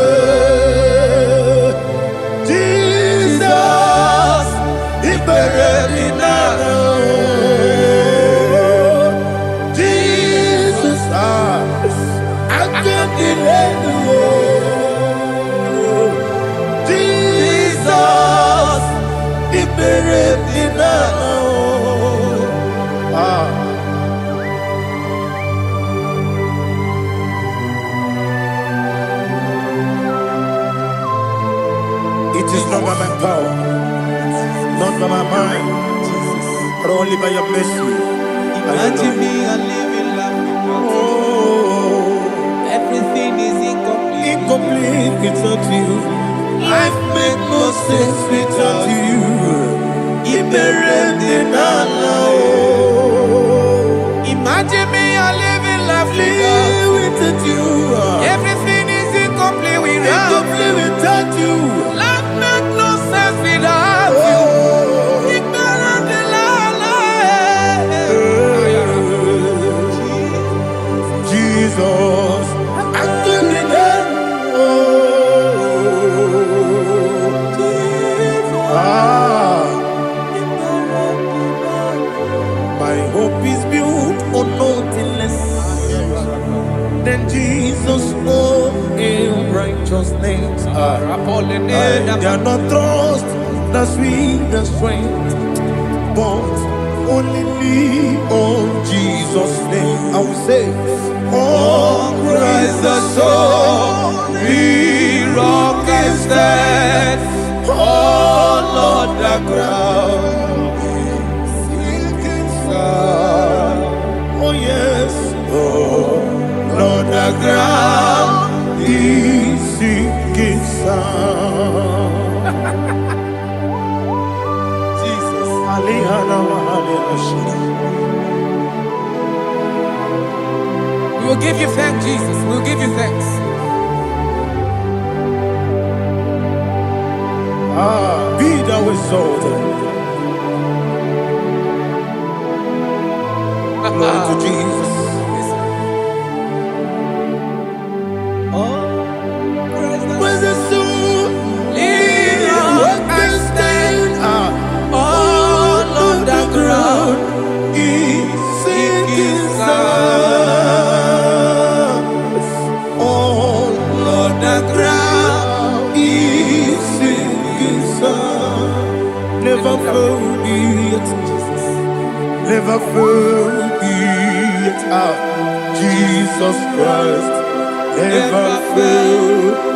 Jesus, He buried me now. Jesus, I can't be anywhere. Jesus, He buried me now. It is not by my power, not by my mind, but only by your mercy. Imagine me and living life without you. Everything is incomplete. Incomplete without you. Life makes no sense without you. Imagine me and living life without you. Everything is incomplete without you. Life makes no sense without you. Jesus, I can't be there. My hope is built on nothing less than Jesus' own righteousness. I cannot trust the sweetest strength, but only me on Jesus' name. I will say, on Christ the solid rock is stand. Oh Lord, the ground is sinking sand. Oh yes, oh Lord, the ground is sinking sand. Jesus, we will give you thanks, Jesus. We will give you thanks. Be thou exalted. Glory to Jesus. Where's the soul? What can stand? All on the ground is sinking sand. All on the ground is sinking sand. Never forget, never forget, Jesus Christ. Never forget.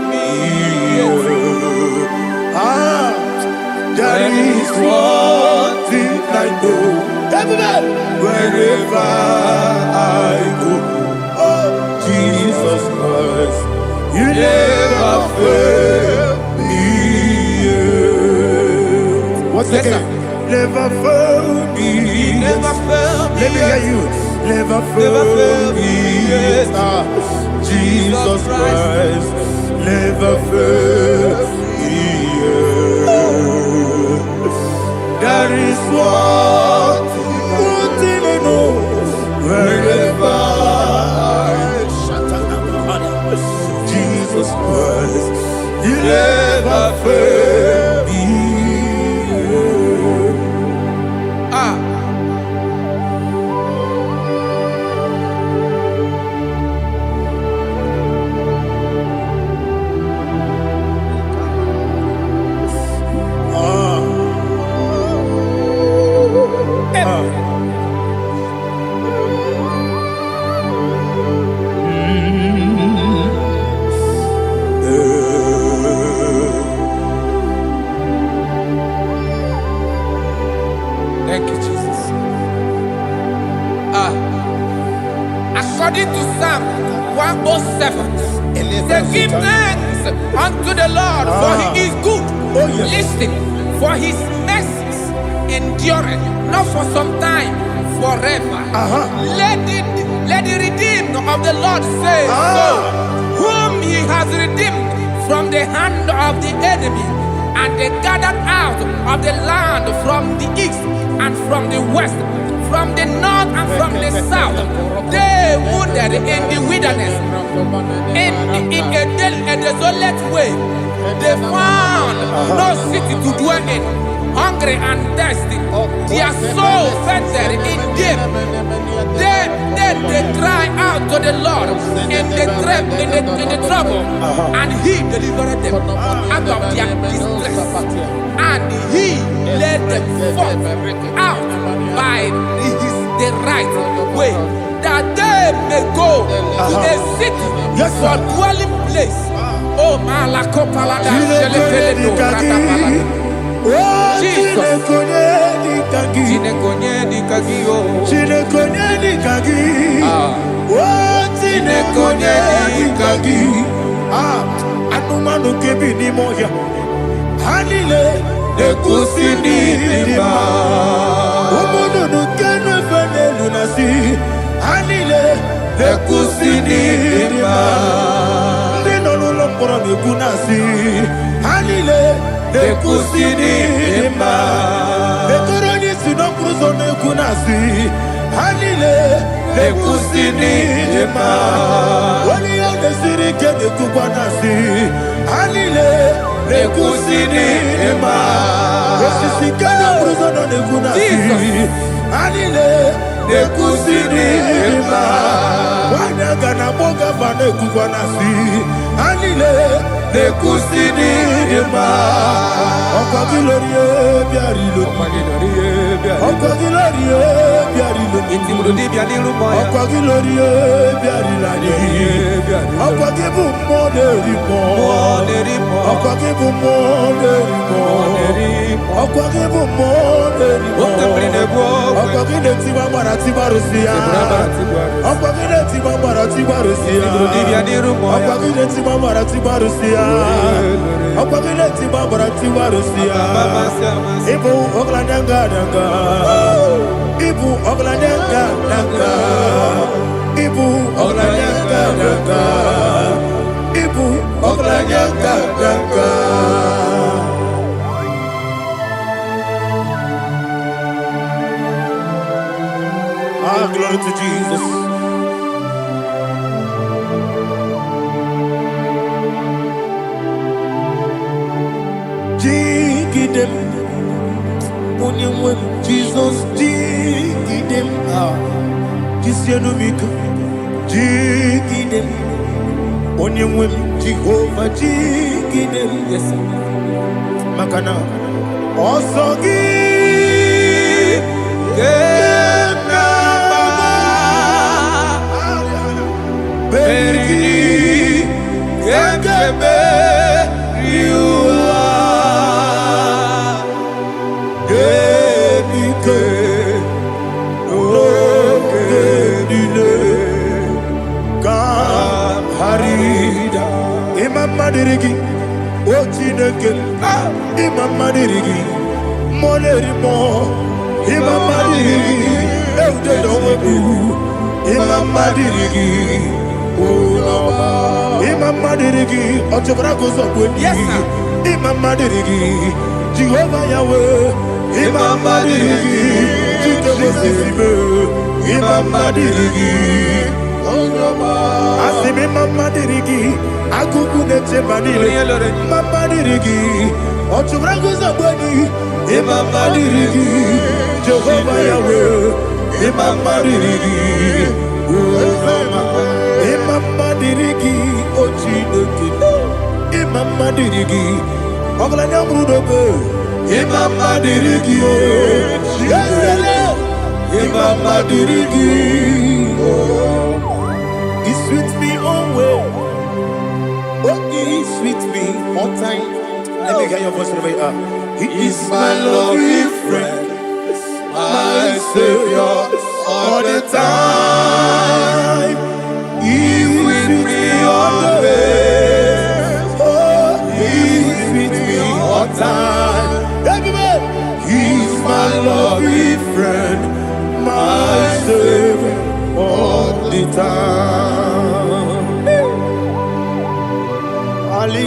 That is one thing I know. Wherever I go, oh Jesus Christ, you never fail me. What's again? Never fail me. Never fail me. Let me hear you. Never fail me. Jesus Christ, never fail me. That is what I know. Wherever Jesus Christ, you never fail me. Thank you, Jesus. According to Psalm 107, say, give thanks unto the Lord, for He is good. Listen, for His mercies endureth, not for some time, forever. Let the redeemed of the Lord say so, whom He has redeemed from from the hand of the enemy, and they gathered out of the land from the east and from the west, from the north and from the south. They wandered in the wilderness, in a desolate way. They found no city to dwell in, hungry and thirsty. Their soul fettered in them. They cry out to the Lord in the trouble, and He delivered them out of their distress, and He led them forth out by the right way, that they may go to a city for dwelling place. Oh, Malakopalada, Anumanu kebi ni moya, hanile nekusini lima. Umudu nukenu fene lunasi, hanile nekusini lima. Ndino lulokoro nekunasi, hanile nekusini lima. Nekoroni sinokruzo nekunasi, hanile nekusini lima. Wali yone sirike nekubwanasi, hanile nekusini lima. Wesisikana bruzo nekunasi, hanile nekusini lima. Wanaga na boga vane kubwanasi, hanile nekusini lima. Okwa gilorie biarilo, okwa gilorie biarilo, okwa gilorie biarilani, okwa gibu moderimo, okwa gibu moderimo, okwa gibu moderimo, okwa gine tiba mara tiba rusia, okwa gine tiba mara tiba rusia, okwa gine tiba mara tiba rusia, okwa gine tiba mara tiba rusia. Ibu oglananga nanga, Ibu oglananga nanga, Ibu oglananga nanga, Ibu oglananga nanga. Ah, glory to Jesus. Jigidem, Onyemwem, Jesus, Jigidem, Jisianumika, Jigidem, Onyemwem, Jehovah, Jigidem, yes, Makana, Osogi, Kena Baba, Beri, Kekebe, Madirigi, o Chineke, Imam Madirigi, Molerimo, Imam Madirigi, Eude Dowebu, Imam Madirigi, Imam Madirigi, Ochobrako Zobweni, Imam Madirigi, Jehovah Yahweh, Imam Madirigi, Jikosisibe, Imam Madirigi, Asime Mama Dirigi, Akuku Nete Manile, Mama Dirigi, Ochubrago Zabani, Mama Dirigi, Jehovah Yahweh, Mama Dirigi, Mama Dirigi, Ochineke, Mama Dirigi, Oglanya Brudobe, Mama Dirigi, Mama Dirigi. He sweet me always. Oh, he sweet me all time. Let me hear your voice wherever you are. He is my lovely friend, my Savior all the time. He is with me always. Oh, he is with me all time. Everybody, he is my lovely friend, my Savior all the time. Ali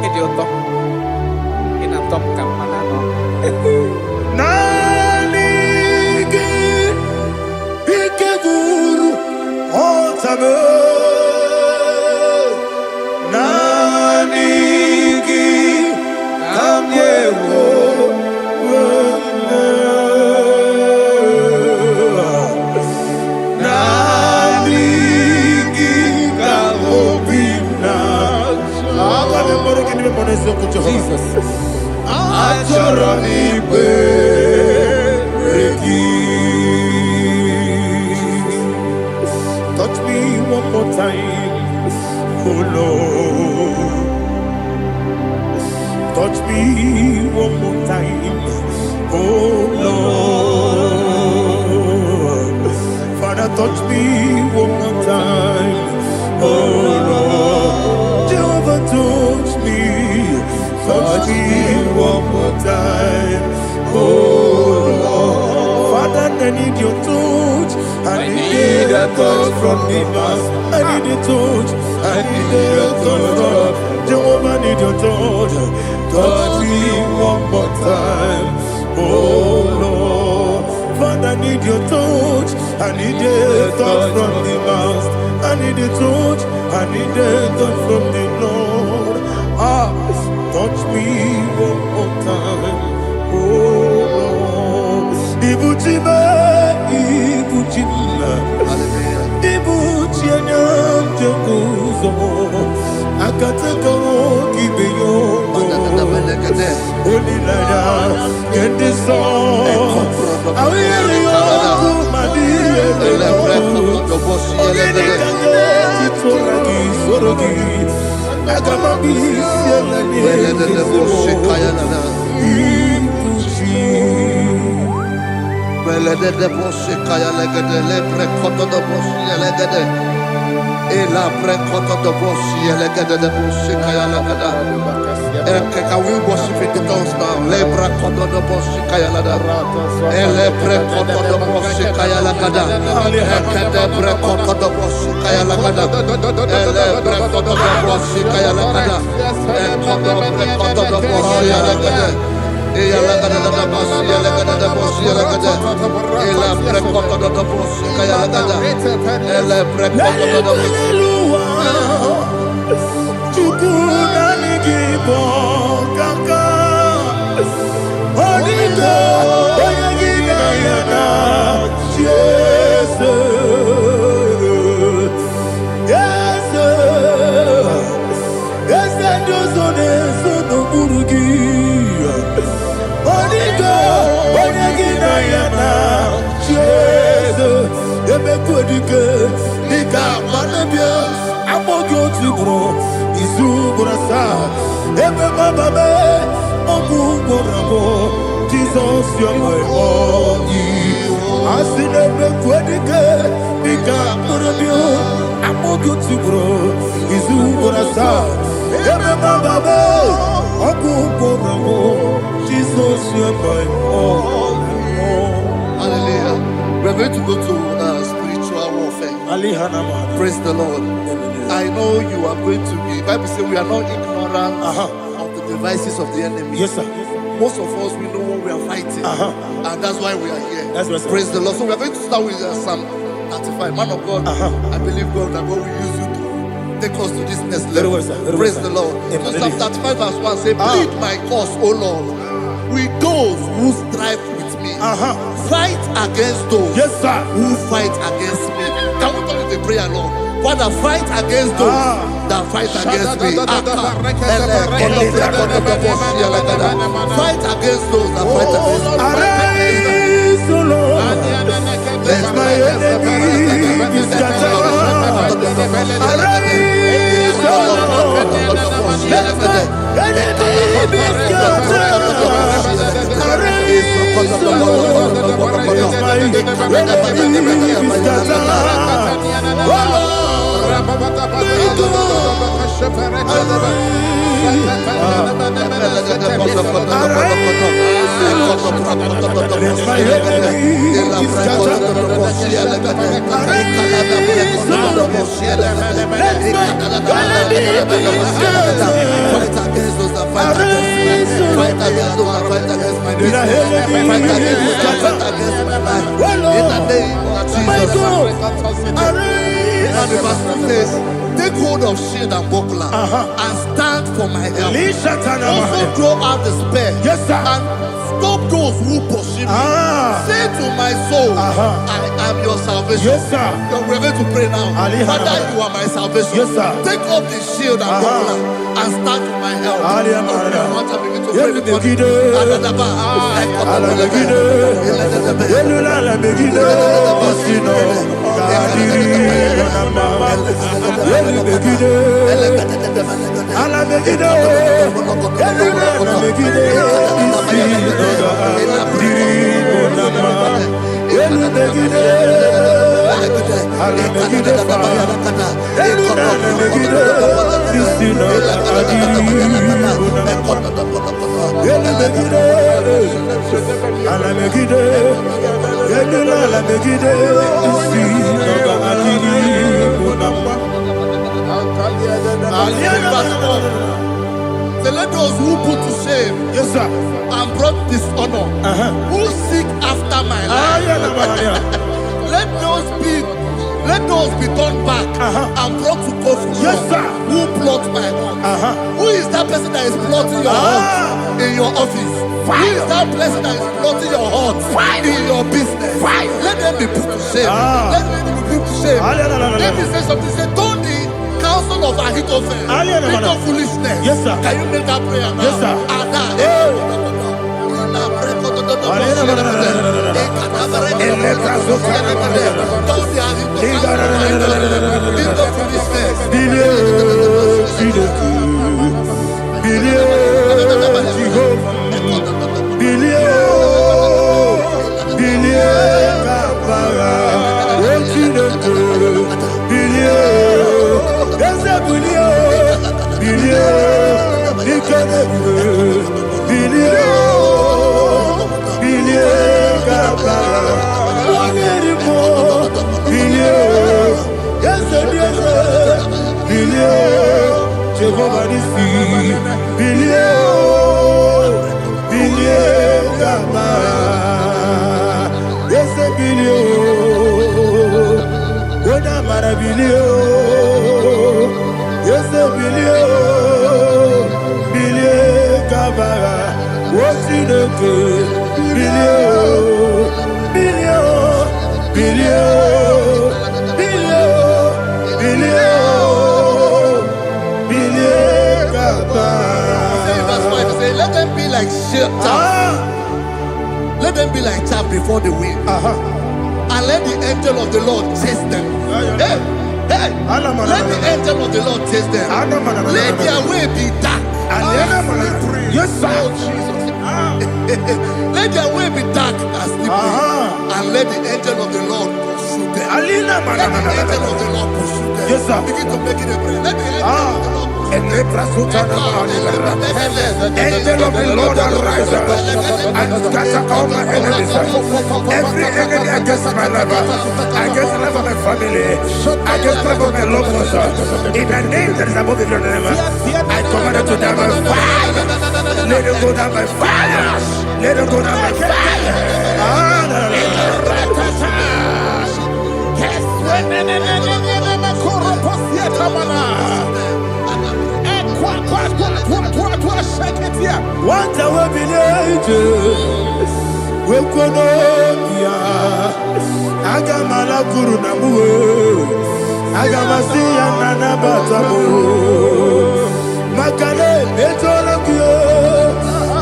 Idioto. Inatom kamanano. Nanigi ikeguru otame. Nanigi kamyewo. Jesus. Touch me one more time, oh Lord. Touch me one more time, oh Lord. Father, touch me one more time, oh Lord. Jehovah, touch me. Touch me one more time, oh Lord. Father, I need your touch. I need a touch from the master. I need a touch. I need a touch from Jehovah. I need your touch. Touch me one more time, oh Lord. Father, I need your touch. I need a touch from the master. I need a touch. I need a touch from the Lord. Touch me one more time, oh Lord. Ibuchima, Ibuchima, Ibuchina, Jeruzo. Akataka kibeyo, Holy Lada, get this song. I will hear you, Madia, Can we worship in the tongues now? Lebra koto do boshi kaya lada. Elebre koto do boshi kaya lada. Ekede bre koto do boshi kaya lada. Elebre koto do boshi kaya lada. Ekodo bre koto do boshi lada. Eya lada da boshi lada da boshi lada. Elebre koto do boshi kaya lada. Elebre koto do boshi. Jesus, you're my all. I see never quite I'm all good to grow. Is who I saw. Jesus, you're my all. Hallelujah. We're going to go to spiritual warfare. Praise the Lord. I know you are going to be. Bible says we are not ignorant of the devices of the enemy. Yes, sir. Most of us, we know what we are fighting. And that's why we are here. That's right, sir. Praise the Lord. So we are going to start with Psalm 35. Man of God, I believe God that God will use you to take us to this next level. Well, sir. Praise the Lord. So Psalm 35 verse 1 say, plead my cause, O Lord, with those who strive with me. Fight against those who fight against me. Can we call it a prayer, Lord? Father, fight against those that fight against me. Fight against those that fight against me. Arise, O Lord. Let my enemy be scattered. Arise, O Lord. Let my enemy be scattered. Arise, O Lord. Let my enemy be scattered. Oh Lord. my enemies scattered. Take hold of shield and buckler and stand for my help. Also throw out despair. Yes, sir. And stop those who pursue me. Say to my soul, I am your salvation. Yes, sir. We're going to pray now. Father, you are my salvation. Yes, sir. Take up the shield and buckler and stand for my help. Let those who put to shame, yes, sir, and brought dishonor, who seek after my life, let those be turned back and brought to confusion. Yes, sir. Who plot my heart? Who is that person that is plotting your heart in your office? Who is that person that is plotting your heart in your business? Let them be put to shame. Let them be put to shame. Let me say something. Say, don't the counsel of Ahithophel into foolishness. Yes, sir. Can you make that prayer now? Yes, sir. Let them be like chaff. Let them be like chaff before the wind. And let the angel of the Lord chase them. Hey, let the angel of the Lord chase them. Let their way be dark. Yes, sir. Let their way be dark as slippery. And let the angel of the Lord pursue them. Let the angel of the Lord pursue them. Yes, sir. Begin to make it a prayer. Let the angel of the Lord pursue them. Angel of the Lord arise and scatter all my enemies. Every enemy against my life, against the life of my family, against the life of my loved ones, in the name that is above the name, I command it to die by fire. Let it go down by fire. Let it go down by fire. What I will be ages, we could Agamala Guru Namu, Agamasi and Nanabatamu, Makale, Betolakio,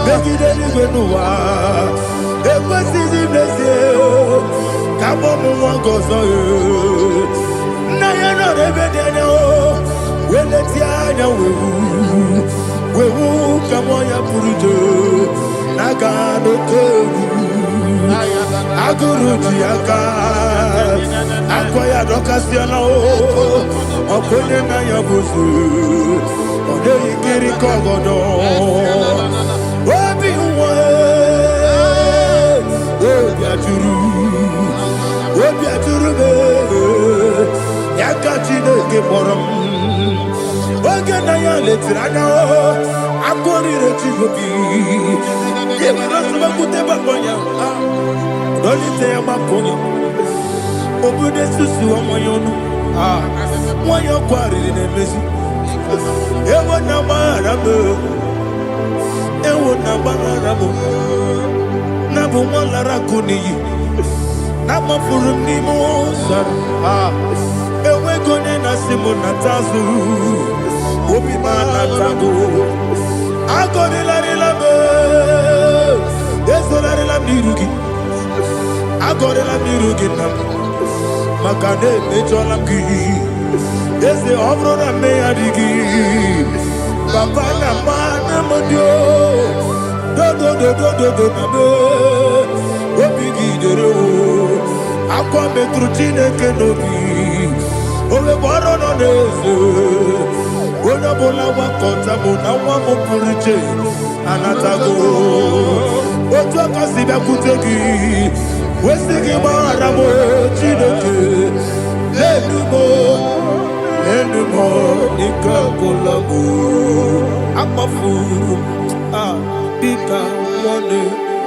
Begideni Benua, Equasi Blessio, Kabomu Wangozo, Nayana Rebedeno, Weletiana Wewu Kamoya Purujo, Nagano Teru, Aguru Diaka, Akoya Docasiano, Okonena Yabuzu, Ode Ikiri Kogodo. ke borom oge na ya letiranya akori rechi gobi ye mara suba kute babonya doli te makonya obude susu omoyonu moyo kwari ne mezi ewo na marabe ewo na barabo na bu molara kuniyi na mafuru ni mosar ewe gone na simona tazu obi mana tago agone la relabe ezo la relabe nirugi agone la nirugi na makane mejola ki eze obro na me adigi papa na mana modio do na me obi gidere akwa metru Chineke n'obi owe bọrọ nọ n'eze onye ọbụla wakọta mụ na nwa m pụrụ iche anatago otu aka si bịakwute gị wesị gị gbaghara m Chineke lenu m ike agwụla m akpafuru dịka nwanne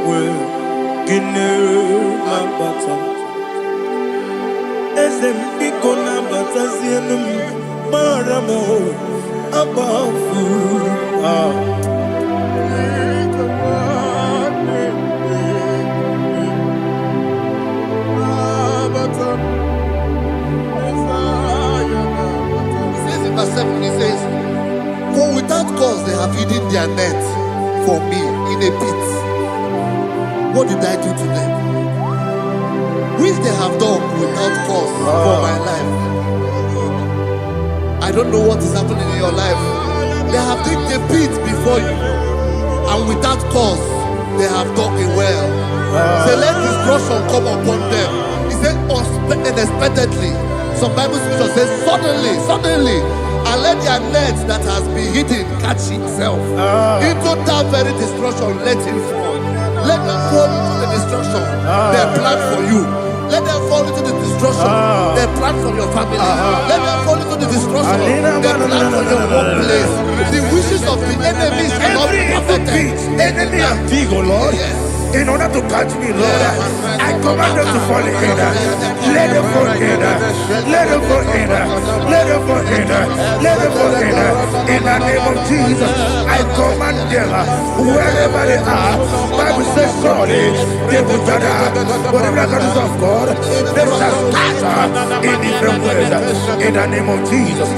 nwee gịnị na-agbata eze m biko na-abatazienu m mara m agbafuru Verse 7, he says, for without cause they have hidden their net for me in a pit. What did I do to them? Which they have done without cause for my life. I don't know what is happening in your life. They have digged a pit before you, and without cause they have dug it well. Say, let destruction come upon them. He said, unexpectedly. Some Bible scripture says, suddenly, and let their net that has been hidden catch itself. Into that very destruction, let it fall. Let them fall into the destruction they plan for you. Let them fall into the destruction they plan for your family. Let them fall into the destruction they plan for your workplace. The wishes of the enemies cannot be perfected. Enemy and big, oh Lord. Yes. In order to catch me, Lord, I command them to fall in. Let them fall in. Let them fall in. Let them fall in. Let them fall in. In the name of Jesus, I command them wherever they are. Bible says, surely they will gather. Whatever the is of God, they shall scatter in different ways. In the name of Jesus.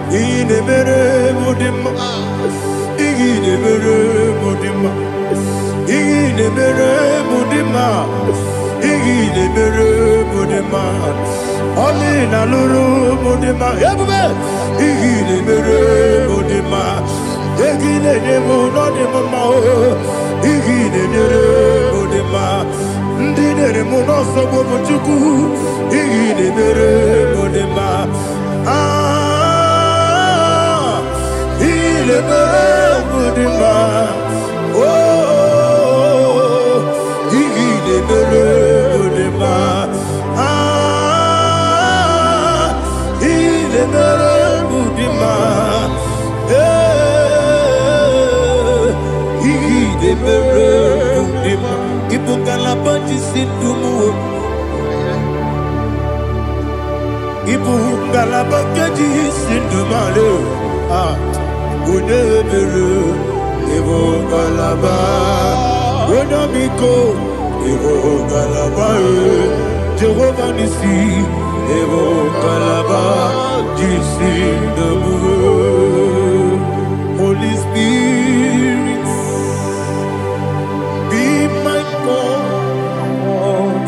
Inemere mudima, inemere mudima, inemere mudima, inemere mudima. Oli na luru mudima, ebube. Inemere mudima, inemere mudima, inemere mudima. Ndinere munoso bobuchuku, inemere mudima. Mudima, oh, Igidebere Mudima, Igidebere Mudima, Igidebere Mudima, Ibukalabanji Sindumu, Ibukalabanji Sindumale, Udebere, Evo Galaba, Udabiko, Evo Galaba, Jehovah Nissi, Evo Galaba, Jisi Damu, Holy Spirit, be my God,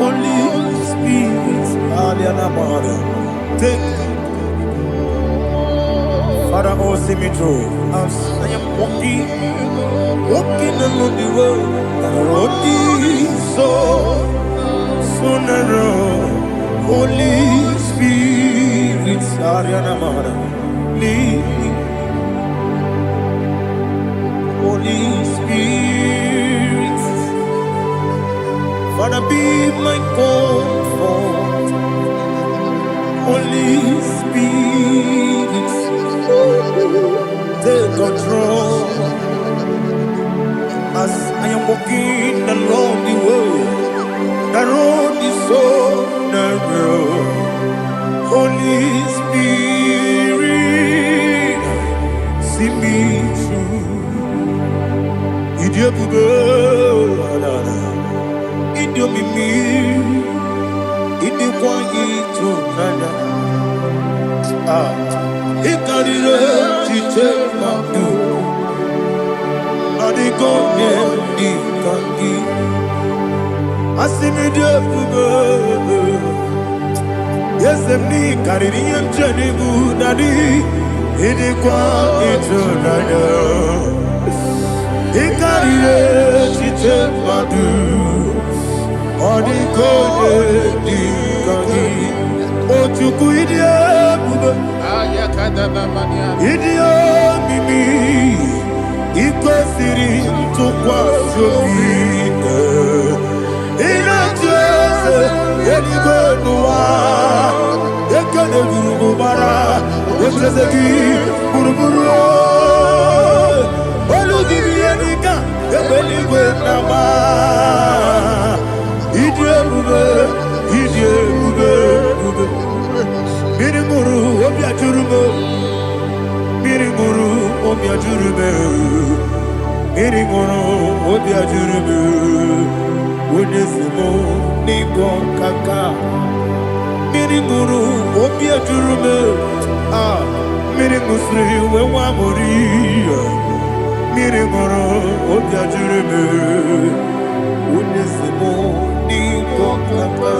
Holy Spirit, Alianama. Father, oh, see me through. As I am walking along the road, the road is so narrow. Holy Spirit, Ariana Mara, lead me. Holy Spirit, Father, be my comfort. Holy Spirit, take control. As I am walking along the road is so narrow. Holy Spirit, see me through. Idiopube, Idiomimi, Idikwaito Nana. Ikarire Chitema Du. Adigonye Ikangi. Asimidiyopube. Yes, me Caribbean journey good daddy. Idikwaito Nana. Ikarire Chitema Du. Adigonye Ikangi. Otuku Idiopube. Idio mimi iko siri tukwa sobi ina jese yenigo nuwa ekene guru bara ojese ki buruburu olu gibi yenika ebeligwe nama idio bube Miriguru obia jurume Miriguru obia jurume Miriguru obia jurume Unesimo nigo kaka Miriguru obia jurume Mirigusri wewa mori Miriguru obia jurume Unesimo nigo kaka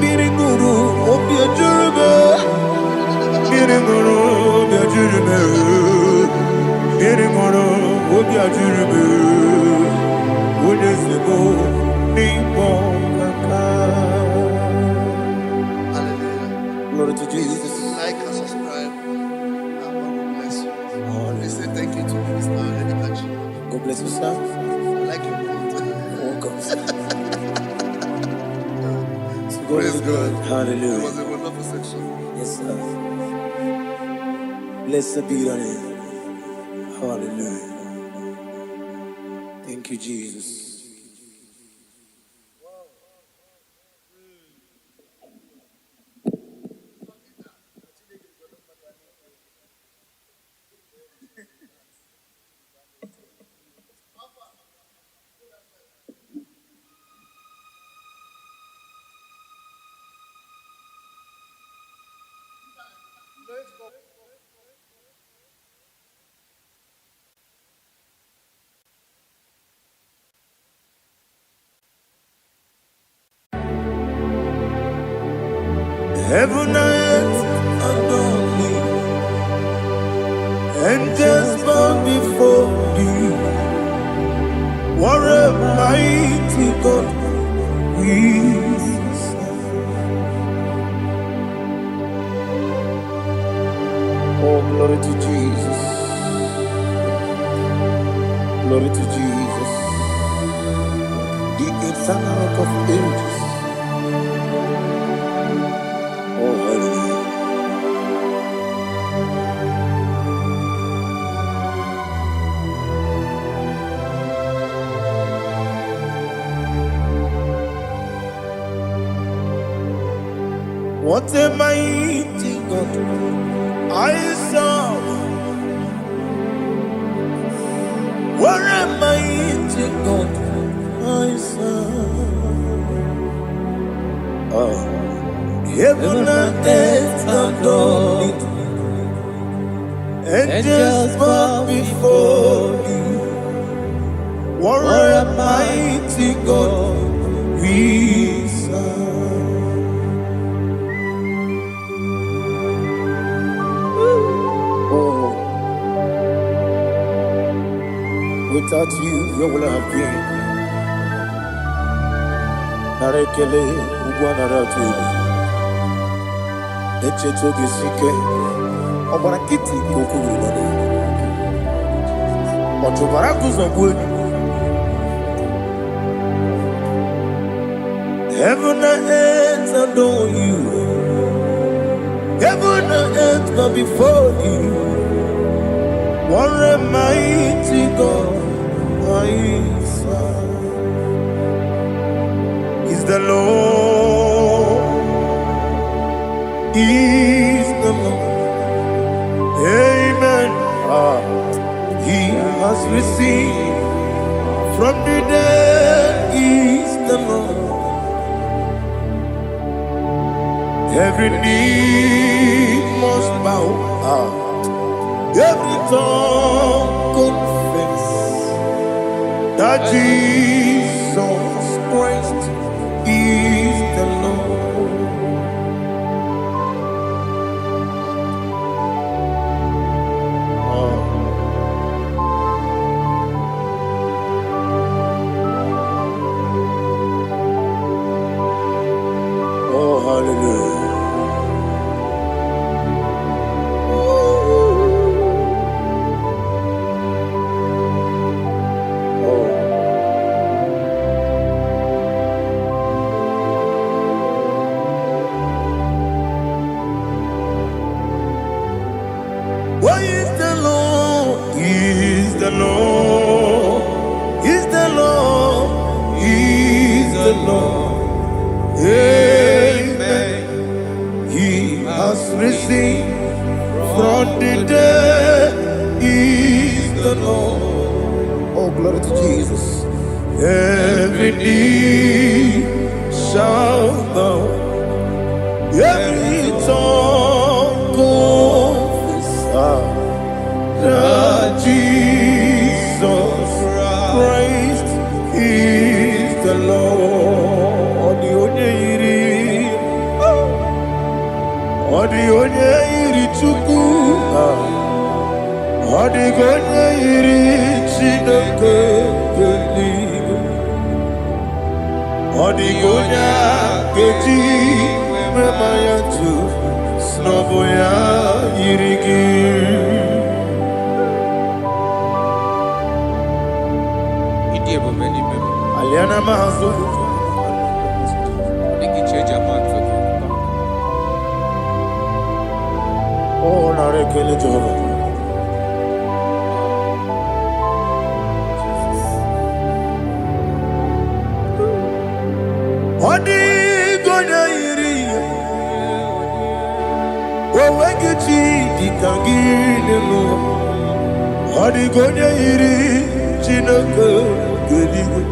Miriguru obia jurume Miriguru obia jurume Miriguru obia jurume Unesimo nigo kaka. Hallelujah. Glory to Jesus. Like and subscribe. God bless you. Please say thank you to Minister Edikachi. God bless you, sir. I like your mouth. Welcome. Praise God. Hallelujah. It was a wonderful section. Yes, sir. Blessed be your name. Hallelujah. Thank you, Jesus. Heaven and earth adore me, angels bow before thee. What a mighty God we serve. Oh, glory to Jesus. Glory to Jesus. The eternal rock of ages. Oh, hallelujah. What a mighty God I serve. What a mighty God I serve. Oh. Heaven and earth adore it, angels bow before you. What a mighty God we serve. Without you, where will I have been? Narekele, Ugwanaratu, Echetoge Sike, Obarakiti, Kokuru, Otobarakus of wood. Heaven and earth adore you. Heaven and earth bow before you. What a mighty God I serve. Is the Lord. Is the Lord. Amen. He has received from the dead. Is the Lord. Every knee must bow, every tongue confess that Jesus Christ is the Lord. Oh, hallelujah. Why is the Lord? Is the Lord? Is the Lord? Is the Lord? Amen. He has risen from the dead. Is the Lord? Oh, glory to Jesus. Every knee shall bow, every tongue confess that Jesus Christ is the Lord. The onye yiri Chukwu, onye yiri Chineke eluigwe, onye ga-eji mema ya tu n'ọbụ ya yiri gị. Aliana Mahazo. Oh, Narekele Jehovah. Odi gonya iri, owegichi dikangile mo. Odi gonya iri, Chineke geligwe.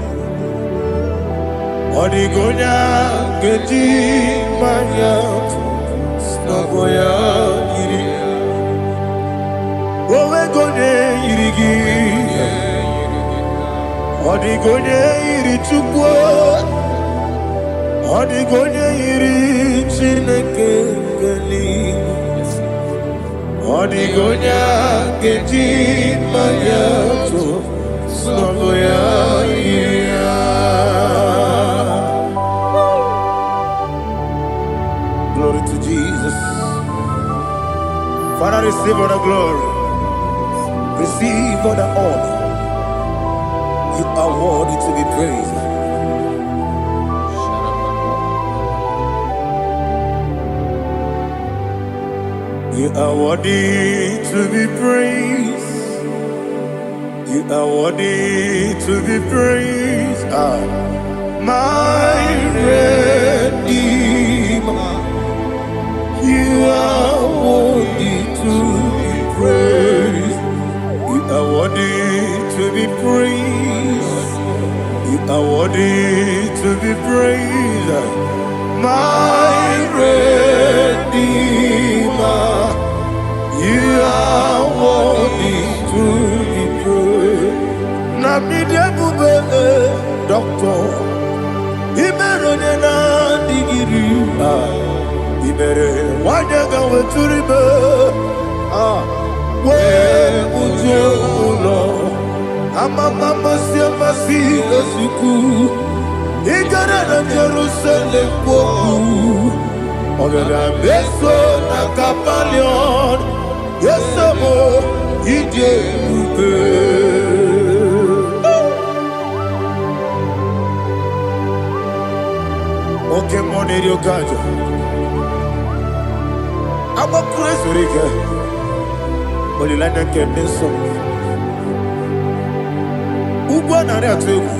Odi gonya geji manya, snagoya iri. Owe gonya iri gi, odi gonya iri Chukwu. Odi gonya iri Chineke geligwe. Odi gonya geji manya to snagoya iri. Glory to Jesus. Father, receive all the glory. Receive all the honor. You are worthy to be praised. You are worthy to be praised. You are worthy to be praised. My Redeemer. You are worthy to be praised. You are worthy to be praised. You are worthy to be praised. My Redeemer. You are worthy to be praised. Namidebube, Doctor. Imeronena digiri. Ibere wanyaga weturibe we ujulo mama siamasi esiku. Igara na Jerusalem woku. Ogara beso na kapalion. Yesamo ije ube. Okay, money rio kajo. Aba crazy rike. Oli lana keneso. Ugwa na ria tegu.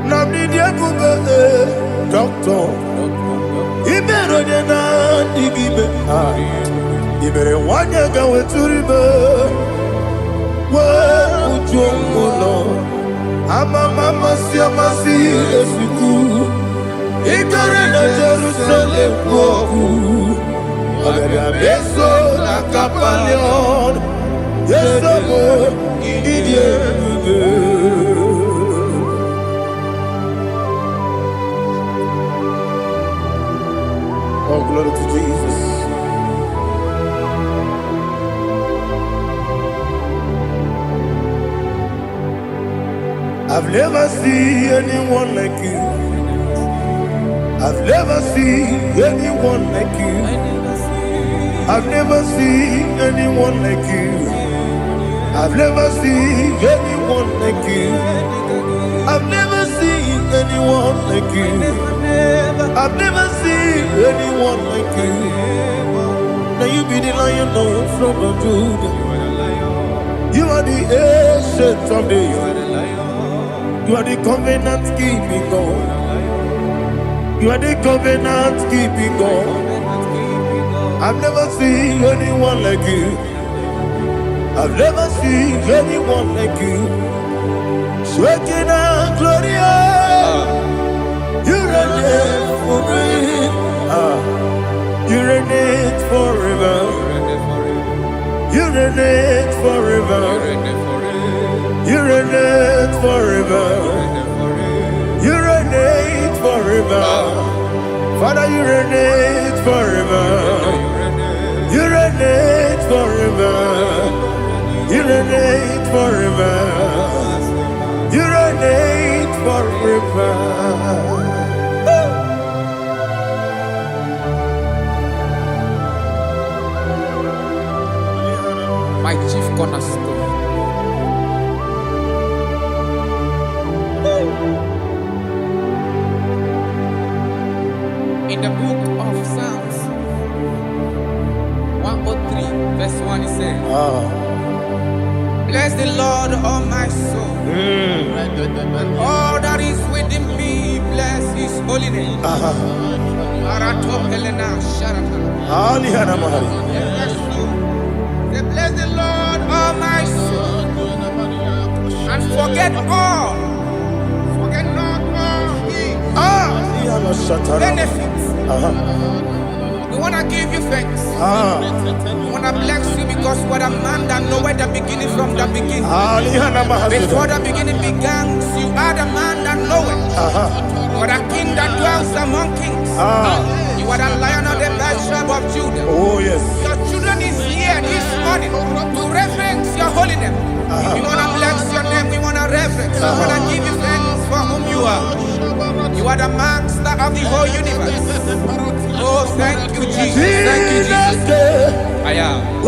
Namni dia kumbe doctor. Ibero de na digibe. Ibere wanya ga weturibe. Wa ujongono. Ama mama siamasi esiku. Igara na Jerusalem woku. Agara beso na kapalion. Yesamo idie ube. Oh, glory to Jesus. I've never seen anyone like you. I've never seen anyone like you. I've never seen anyone like you. I've never seen anyone like you. I've never seen anyone like you. I've never seen anyone like you. Now you be the Lion from the Judah. You are the ancient of days. You are the covenant keeping God. You are the covenant keeping God. I've never seen anyone like you. I've never seen anyone like you. Shekinah Gloria, you reign for me. You reign forever. You reign forever. You reign forever. You reign forever. Father, you reign forever. You reign forever. You reign forever. You reign forever. My chief cornerstone. In the book of Psalms 103 verse 1 it says, bless the Lord, all my soul, and all that is within me, bless his holy name. Bless the Lord, all my soul, and forget not all his benefits. We want to give you thanks. We want to bless you because what a man that know where the beginning from the beginning. Before the beginning began, you are the man that know it. What a king that dwells among kings. You are the Lion of the tribe of Judah. Oh yes. Your children is here this morning to reverence your holiness. We want to bless your name. We want to reverence. We want to give you thanks for whom you are. You are the master of the whole universe. Oh, thank you, Jesus. Thank you, Jesus. I am.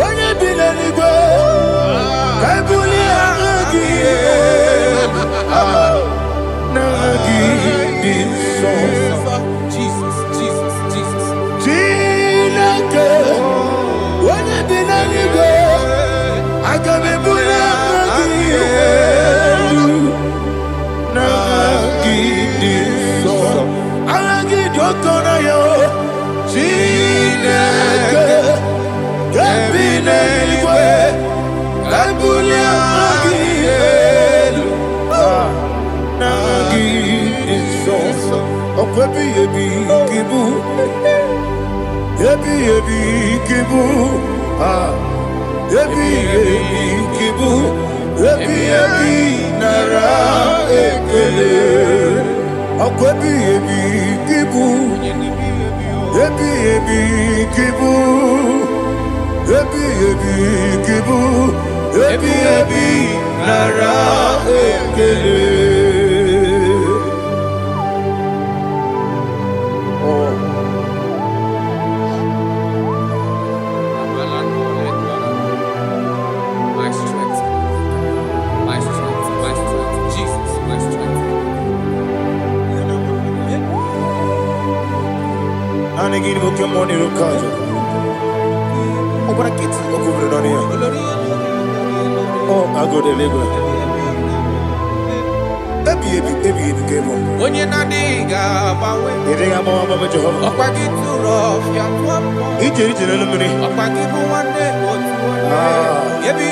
Jesus, Jesus, Jesus. Akwebi ebi kibu. Ebi ebi kibu. Ebi ebi kibu. Ebi ebi nara ekele. My strength, my strength, my strength, Jesus, my strength. And again, we come on here, Kaja. Oh, what a kid, oh, go down here. Oh, I go to Lagos. Baby, came on. When you're not diga, You think I'm on Mama Jehovah? Opa get too rough, ya tuampo. Each in a minute. Opa get one day, yebi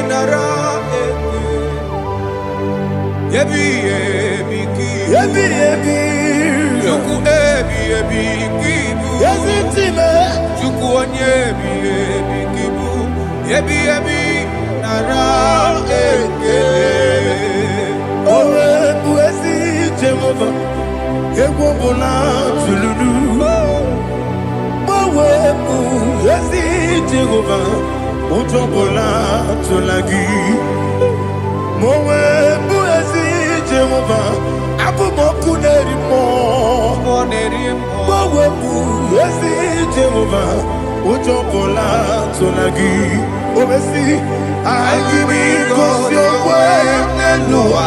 nara yebi ki. Ebi. Juku ebi kibu. Yes, it's me. Juku onye ebi kibu. Yebi nara Owe buesi Jehovah. Ekwobona tululu. Owe buesi Jehovah. Utobola tulagi. Mowe buesi Jehovah. Abumoku nerimo. Mowe buesi Jehovah. Utobola tulagi. Obesi, I give you cause your way, Nelua.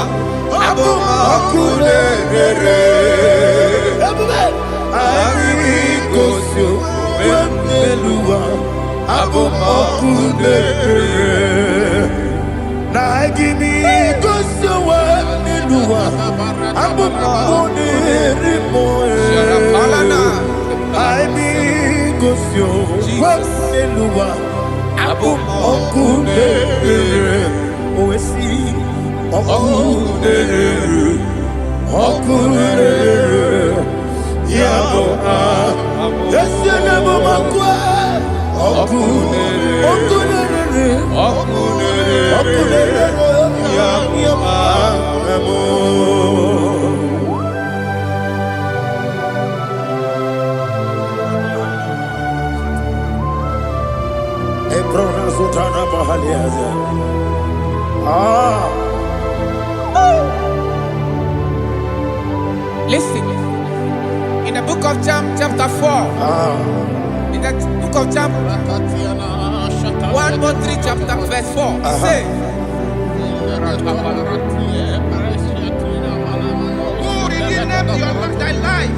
Abumoku nerere. I give you cause your way, Nelua. Abumoku nerere. Now I give me cause your way, Nelua. Abumoku nerere. I be cause your way, Nelua. Okudere, oesi, okudere, yabo yesenebo makwa, okudere, yabo. Listen, in the book of John, chapter 4, in the book of John 1:3, chapter verse 4, it says, who redeemed thy life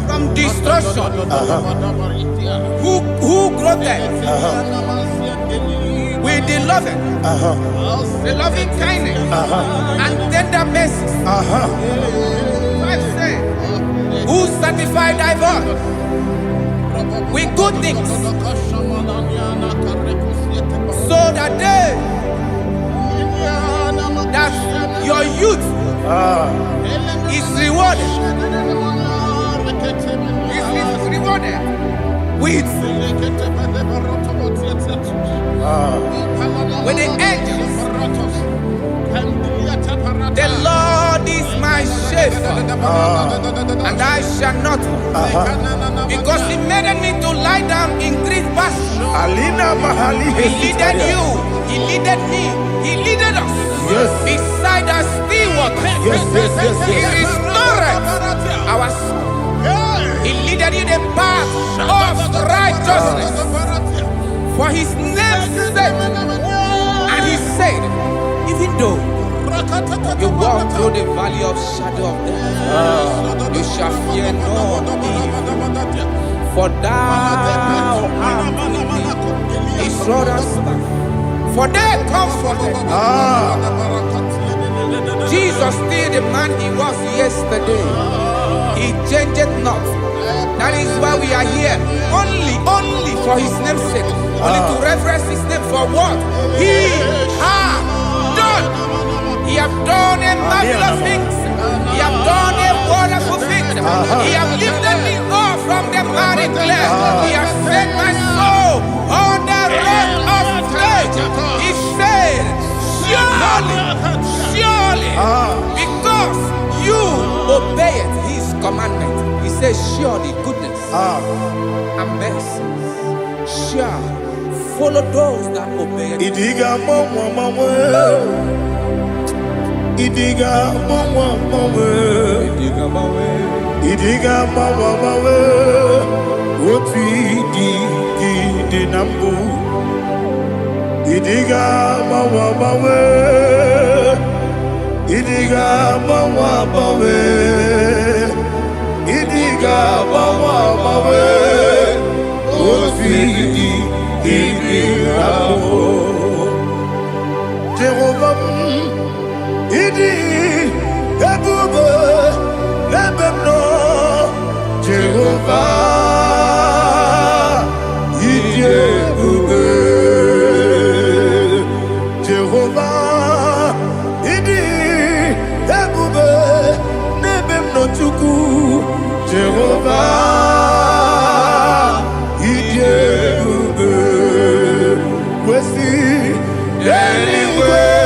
from destruction? Who groweth with the loving kindness and tender mercies. Who satisfy thy voice with good things, so that your youth is rewarded. Is rewarded with the angels. The Lord is my shepherd, and I shall not want. Because He made me to lie down in green pastures. He leaded you, He leaded me, He leaded us beside the still waters. He restored our soul. He leaded you the path of righteousness for His name's sake. And He said, even though you walk through the valley of shadow of death, you shall fear no evil, for thou art with me. His rod and staff, for they comforted. Jesus still the man He was yesterday. He changed not. That is why we are here. Only for His name's sake. Only to reference His name for what He has done. He has done a marvelous things. He has done a wonderful thing. He has lifted me up from the miry clay. He has set my soul on the rock of faith. He said, surely, because you obey says, surely goodness and mercy shall follow those that obey. Idiga mama, Idiga mama, Idiga mama, what we di nambu. Idiga mama, Idiga mama, Idiga mama, what we di nambu. Jehovah, Idi, Ebube, Lebemno, Jehovah, Idi, Ebube, Jehovah, Idi, Ebube, Lebemno Chuku, Jehovah, Idi, Ebube, Wesi, anyway.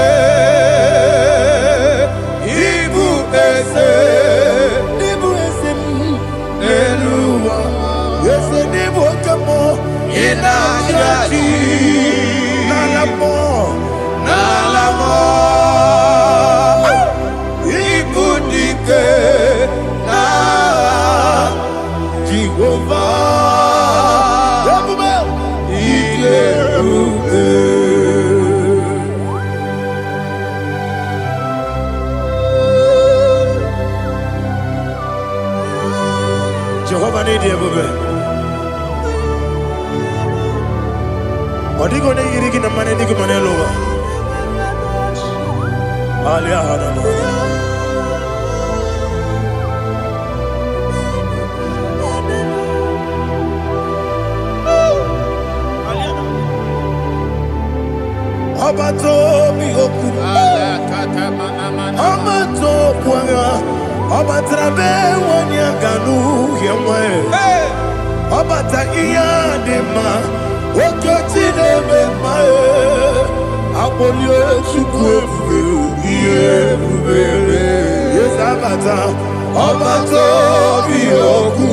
Jehovah need you, baby. What are you going to get in the money? You can lower. Abato mi oku, Abato kwanga, Abatrabe wanya ganu yemwe, Abata iya dema, Okoti deme mae, Abolio chukwe iye bubebe, Yes Abata, Abato mi oku,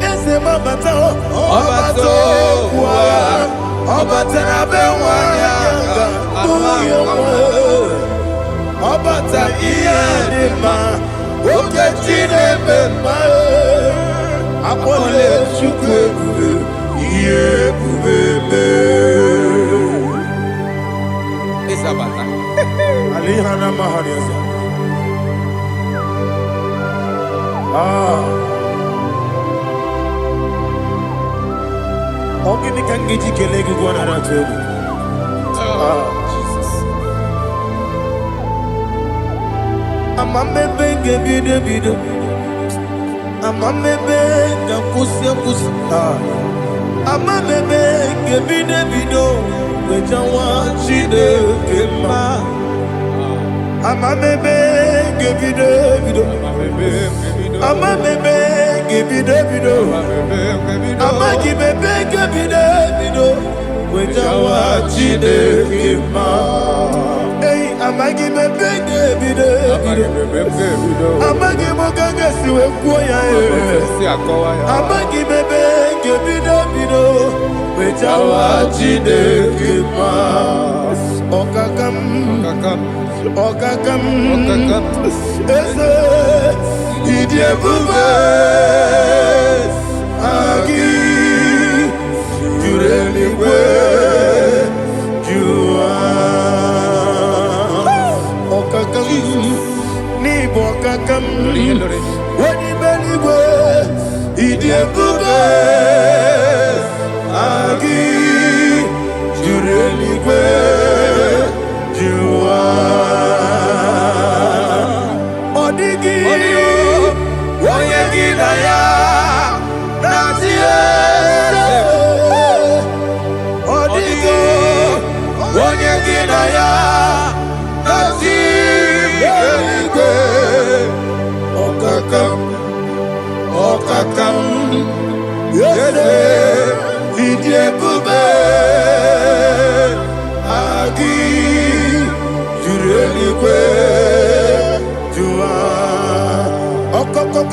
Ese mabata, Abato kwa, Abatrabe wanya Obata iyadema oketine bema apole chukwe iye bubebe Isabata alihana mahariza Ogini kangiji kelegi gwana ratubu Amamebe gebido Amamebe gakusi Amamebe gebido Wejawa chide kema Amamebe gebido Amamebe gebido Amagibebe gebido Wejawa chide kema Amagi me bege bide Amagi mo gaga siwe kuya Amagi me bege bide Wejawa chide kima Okakam Eze Idie bube Agi Jureli we Ni bokakam Wani beligwe Idie bube Agi Jureligwe Jua Odigi Woyegi na ya Natie Odigi Woyegi na ya Natie Okakam Yede Idie bube Agi Jureligwe Jua Okakam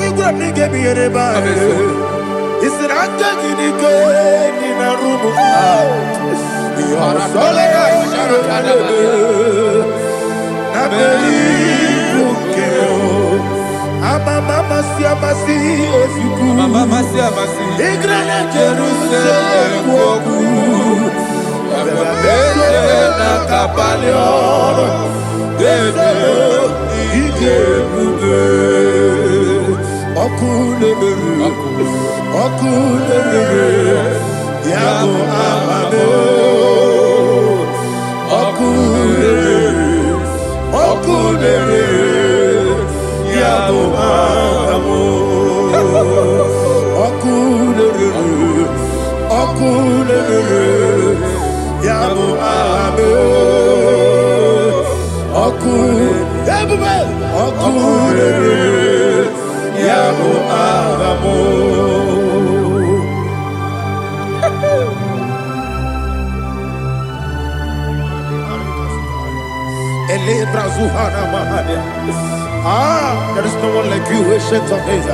There is no one like you, ancient of days.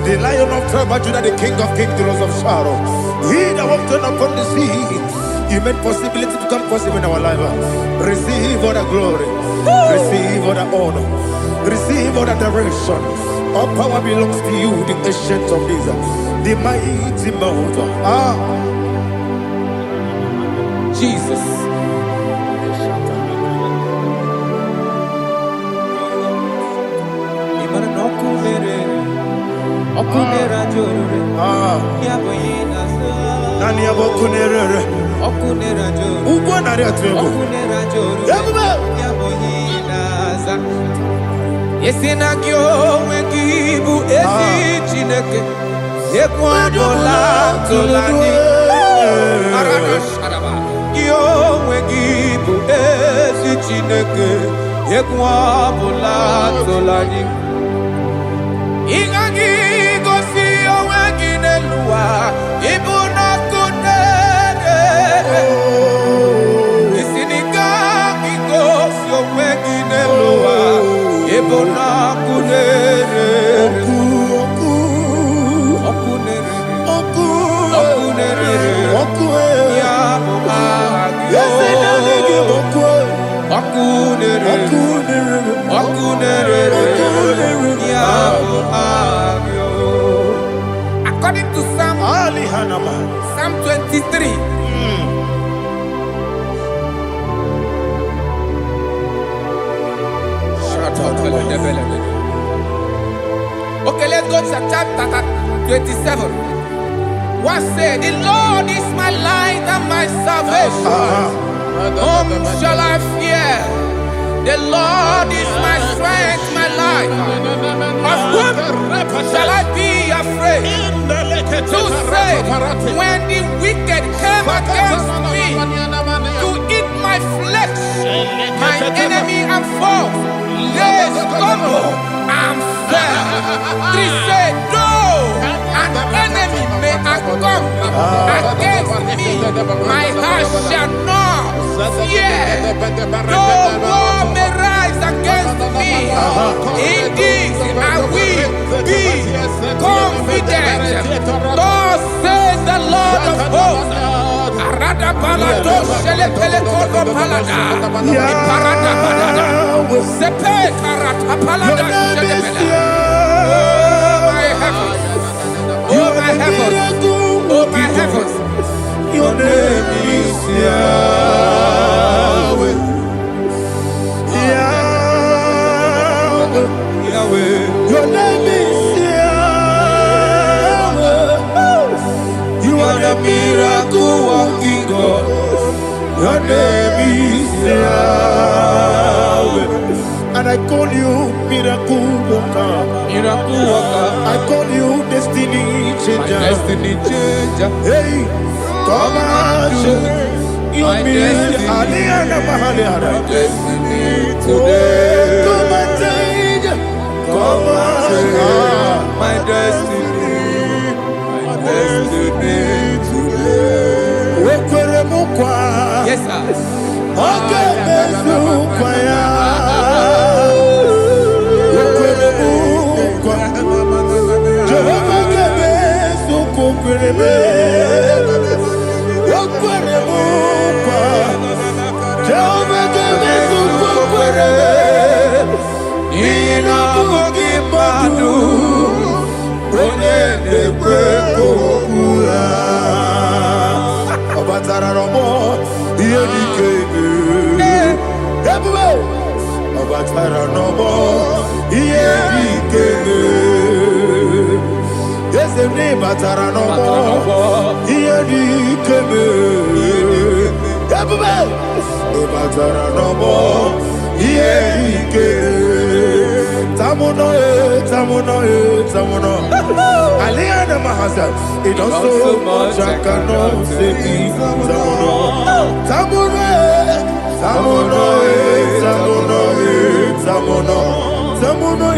The Lion of tribe of Judah, the King of kings, the Rose of sorrow. He that walked upon the sea, you made possibility to come possible in our life. Receive all the glory, receive all the honor, receive all the direction. All power belongs to you, the ancient of days, the mighty mountain. Jesus. Yesinagyo wekibu esi chineke ekwadola tolani arana sharaba yo wekibu esi chineke ekwadola tolani ingagi gosi oweginelua ibuna kunere isinika gosi oweginelua ibuna kunere According to Psalm 23. Okay, let's go to chapter 27. What said? The Lord is my light and my salvation. Whom shall I fear? The Lord is my strength, my life. Of whom shall I be afraid? Who said, when the wicked came against me to eat my flesh, my enemy and foe, they stumble and fell. 3 said, though an enemy may come against me, my heart shall not fear. Though war may rise against me, in this I will be confident. Thus says the Lord of hosts. Arada balado shele pele kodo palada. Iparada balada. Sepe karata palada shele pele. Oh my heavens, oh my heavens, your name is Yahweh. Yahweh, Yahweh, your name is Yahweh. You are the miracle working God. Your name is Yahweh. And I call you miracle worker. Miracle worker. I call you destiny changer. My destiny changer. Hey, come on, you mean Aliana Mahaliana. My destiny today. Come and change. Come on, my destiny. My destiny today. Yes, sir. Okay, Ina bugi madu onye na-ekwe okwu ya. Ọbatara n'ọgbọ ihe dike ebube. Ọbatara n'ọgbọ ihe dike. Eze n'ịbatara n'ọgbọ ihe dike ebube. Ịbatara n'ọgbọ ihe dike. Tamuno, tamuno, tamuno. Aliana Mahasa, it does so much I cannot say. Tamuno, tamuno, tamuno, tamuno, tamuno, tamuno.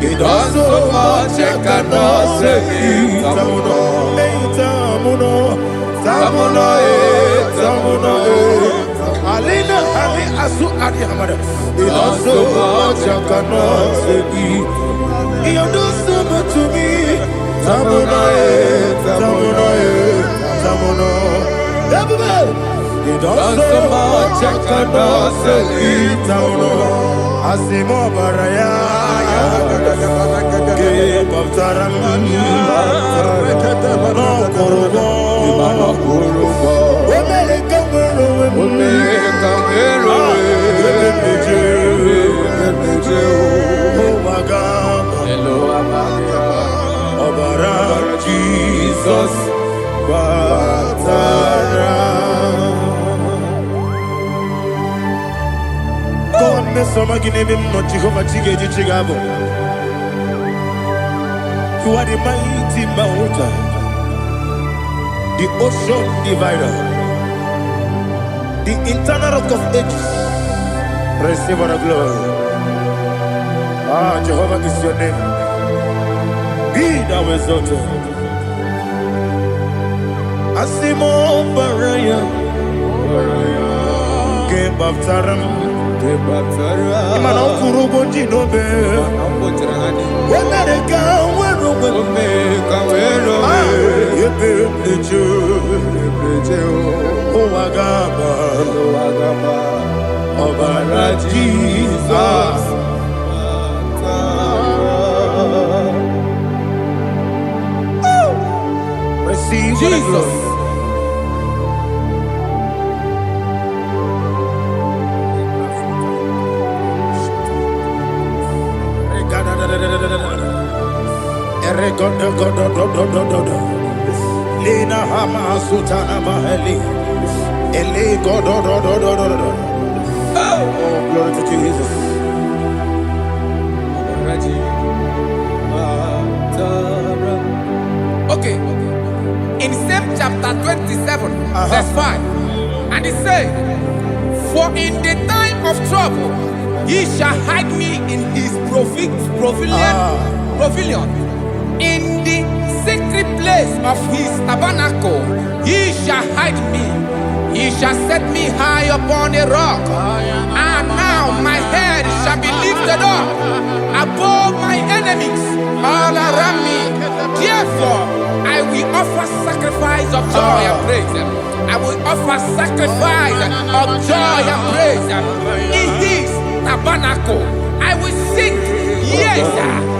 It does so much I cannot say. Tamuno, tamuno, tamuno, tamuno. Alina, Ali Asu Adi Hamada. It does so much I cannot say. You do so much to me. Tamuno, tamuno, tamuno. It does so much I cannot say. Tamuno, Asimo Baraya. Give up Taram. No Korobo. Jesus, Batara. God, me some give him not Jehovah Chigabo. You are the mighty mountain, the ocean divider, the internal rock of ages. Receive our glory. Ah, Jehovah is your name. Be thou exalted. Asimo Baraya, Game of Taram, Imano Kurubo Jinobe, America, where oh, Agaba, Obara Jesus. Receive Jesus. Lina Hama Sutana Maheli. Ele Godo. Oh, glory to Jesus. Okay. In same chapter 27, verse 5, and it says, for in the time of trouble, he shall hide me in his pavilion. In the secret place of his tabernacle, he shall hide me. He shall set me high upon a rock. And now my head shall be lifted up above my enemies all around me. Therefore, I will offer sacrifice of joy and praise. I will offer sacrifice of joy and praise in his tabernacle. I will sing, yes,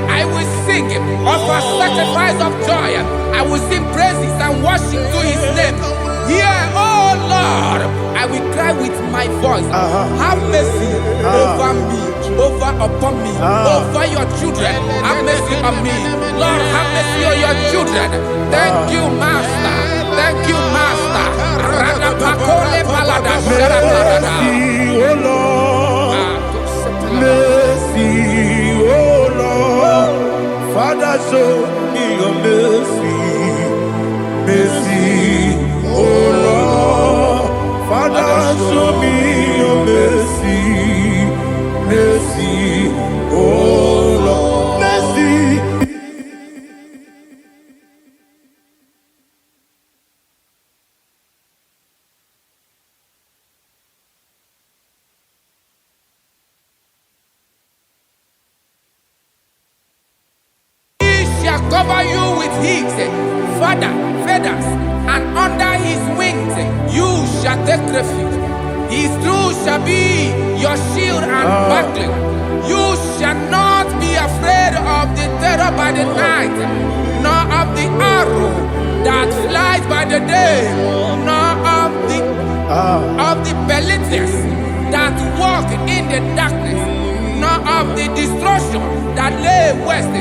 I will sing, offer sacrifice of joy. I will sing praises and worship to his name. Here, oh Lord, I will cry with my voice. Have mercy over me, upon me, over your children. Have mercy on me. Lord, have mercy on your children. Thank you, Master. Thank you, Master. Mercy, oh Lord. Mercy, oh Lord. Father, show me your mercy. Mercy, oh Lord. Father, show me your mercy. Mercy, oh Lord. Mercy. Cover you with his feathers, and under his wings you shall take refuge. His truth shall be your shield and buckler. You shall not be afraid of the terror by the night, nor of the arrow that flies by the day, nor of the pestilence that walk in the darkness, nor of the destruction that lay waste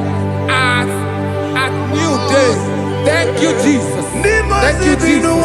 at new day. Thank you, Jesus. Thank you, Jesus.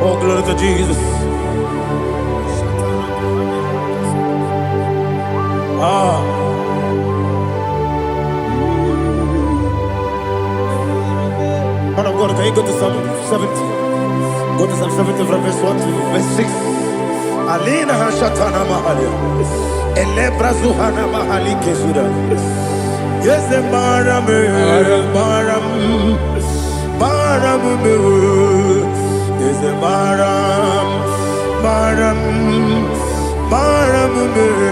Oh, glory to Jesus. Man of God, can you go to Psalm 70? Go to Psalm 70 from verse 1 to verse 6. Alina Hashatana Mahalia. Elebra Zuhana Mahali Kesuda. Yes, the Maram, is the Maram,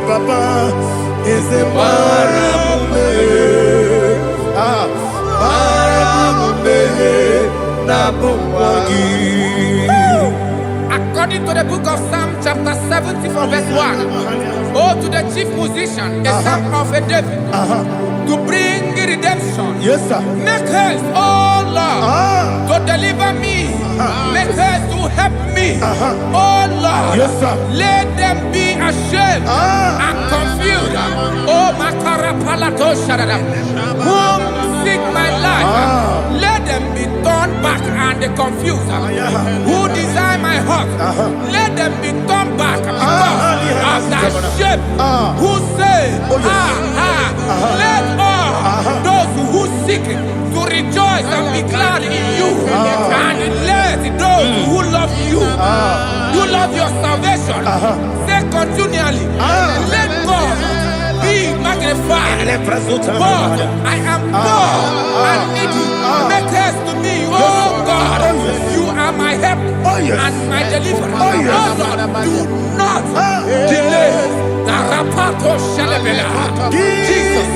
Papa, is the Maram, According to the book of Psalm chapter 70 from verse 1, oh, to the chief musician, a psalm of a David, to bring redemption. Yes, sir. Make haste, oh Lord, to deliver me. Make haste to help me. Oh Lord, yes, sir. Let them be ashamed and confused. Oh Makarapalato Shadada, whom seek my life, let them be turned back and the confused, who desire my heart, let them be turned back because of that shape. Who say, let all those who seek to rejoice and be glad in you, and let those who love you, who love your salvation, say continually, let God be magnified. God, I am poor and needy. Make haste to me, oh God. You are my help and my deliverer. Oh Lord, do not delay. Jesus.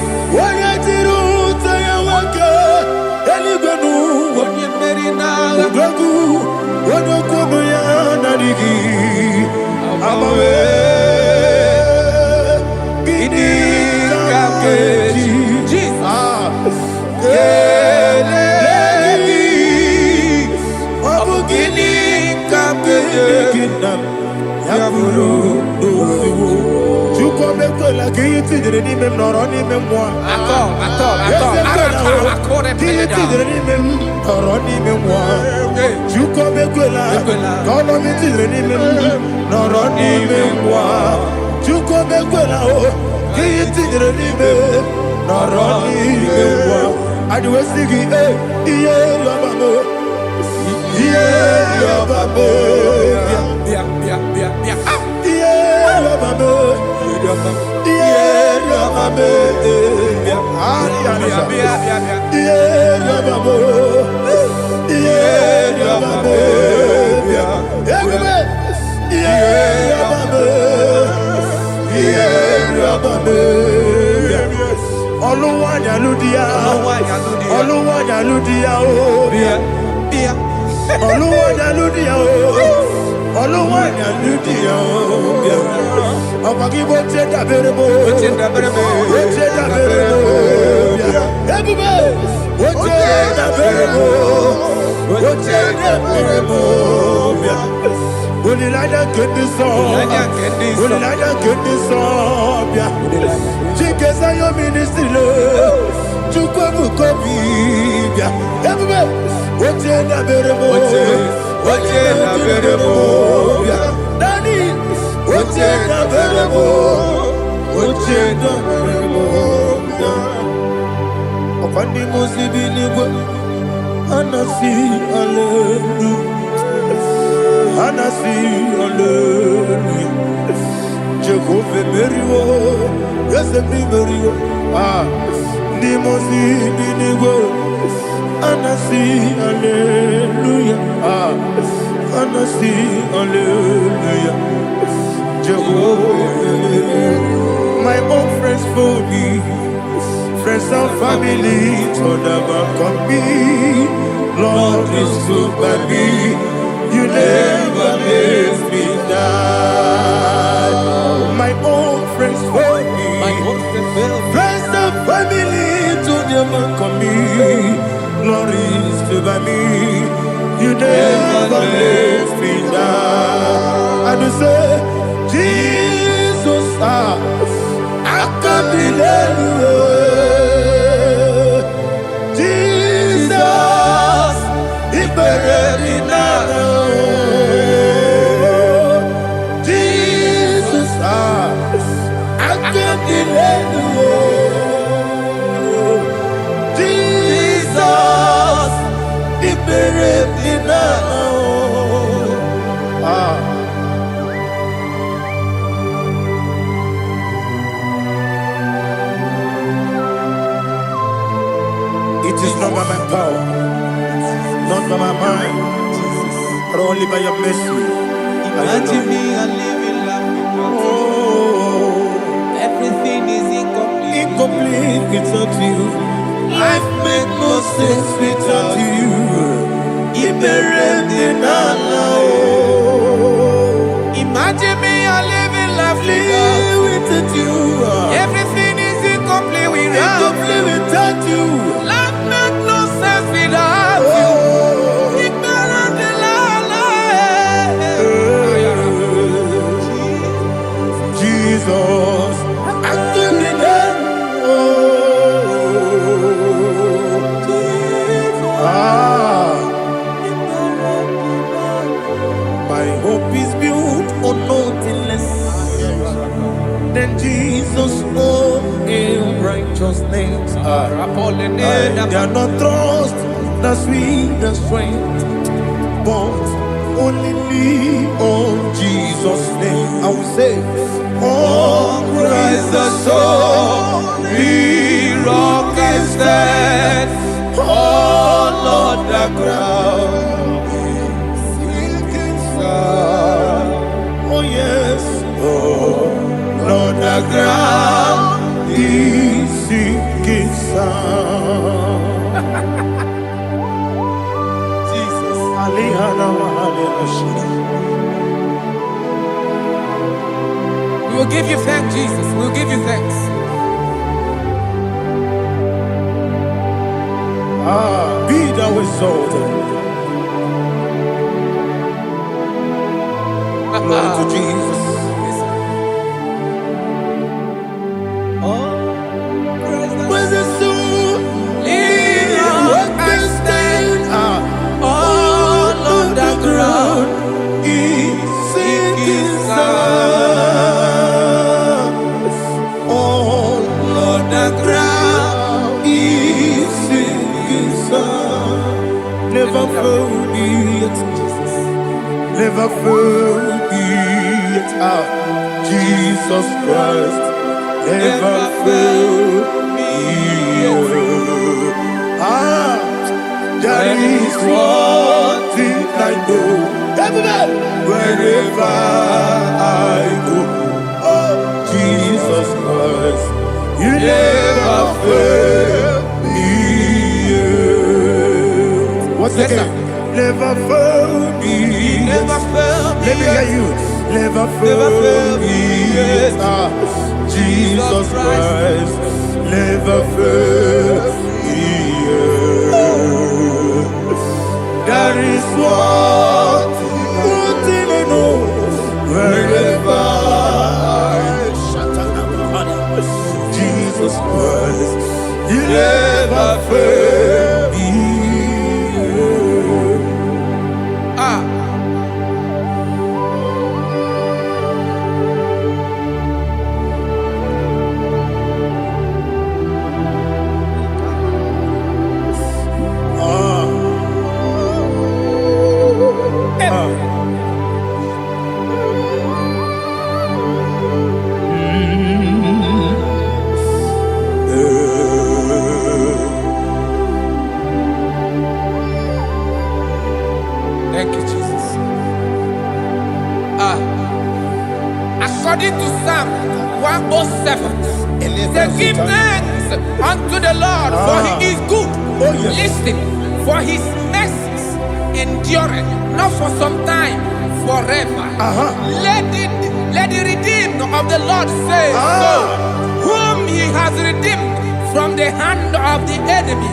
My own friends for me, friends and family to never come me. Lord is good by me, you never let me die. My own friends for me, friends and family to never come me. Lord is good by me, you never let me die. And you say, Jesus, I can't believe you. Jesus, He buried in Jesus, I can't believe you. Jesus, He buried in It is not by my power, not by my mind, but only by your mercy. Imagine me and living life without you. Everything is incomplete. Incomplete without you. Life makes no sense without you. Imagine me and living life without you. Everything is incomplete without you. Life makes no sense without you. Jesus, I can't believe Jesus know in righteousness. They are not trust the sweetest strength, but only lean on Jesus' name. I will say, on Christ the solid rock I stand. Oh Lord, the ground is sinking sand. Oh yes, oh Lord, the ground is sinking sand. Jesus, we will give you thanks, Jesus. We will give you thanks. Be thou exalted. Glory to Jesus. Where's the soul? What can stand? All on the ground is sinking sand. All on the ground is sinking sand. Never forget, never forget, Jesus Christ. Never fail me. There is one thing I know. Everybody, wherever I go, oh Jesus Christ, you never fail me. What's the name? Never fail me. Never fail me. Let me hear you. Never fail me. Jesus Christ, never fail me. There is one thing I know. Wherever I Jesus Christ, you never fail me. Thank you, Jesus. According to Psalm 107, they give thanks unto the Lord, for he is good. Oh, yes. Listen, for his mercies endureth, not for some time, forever. Let the redeemed of the Lord say so, whom he has redeemed from the hand of the enemy,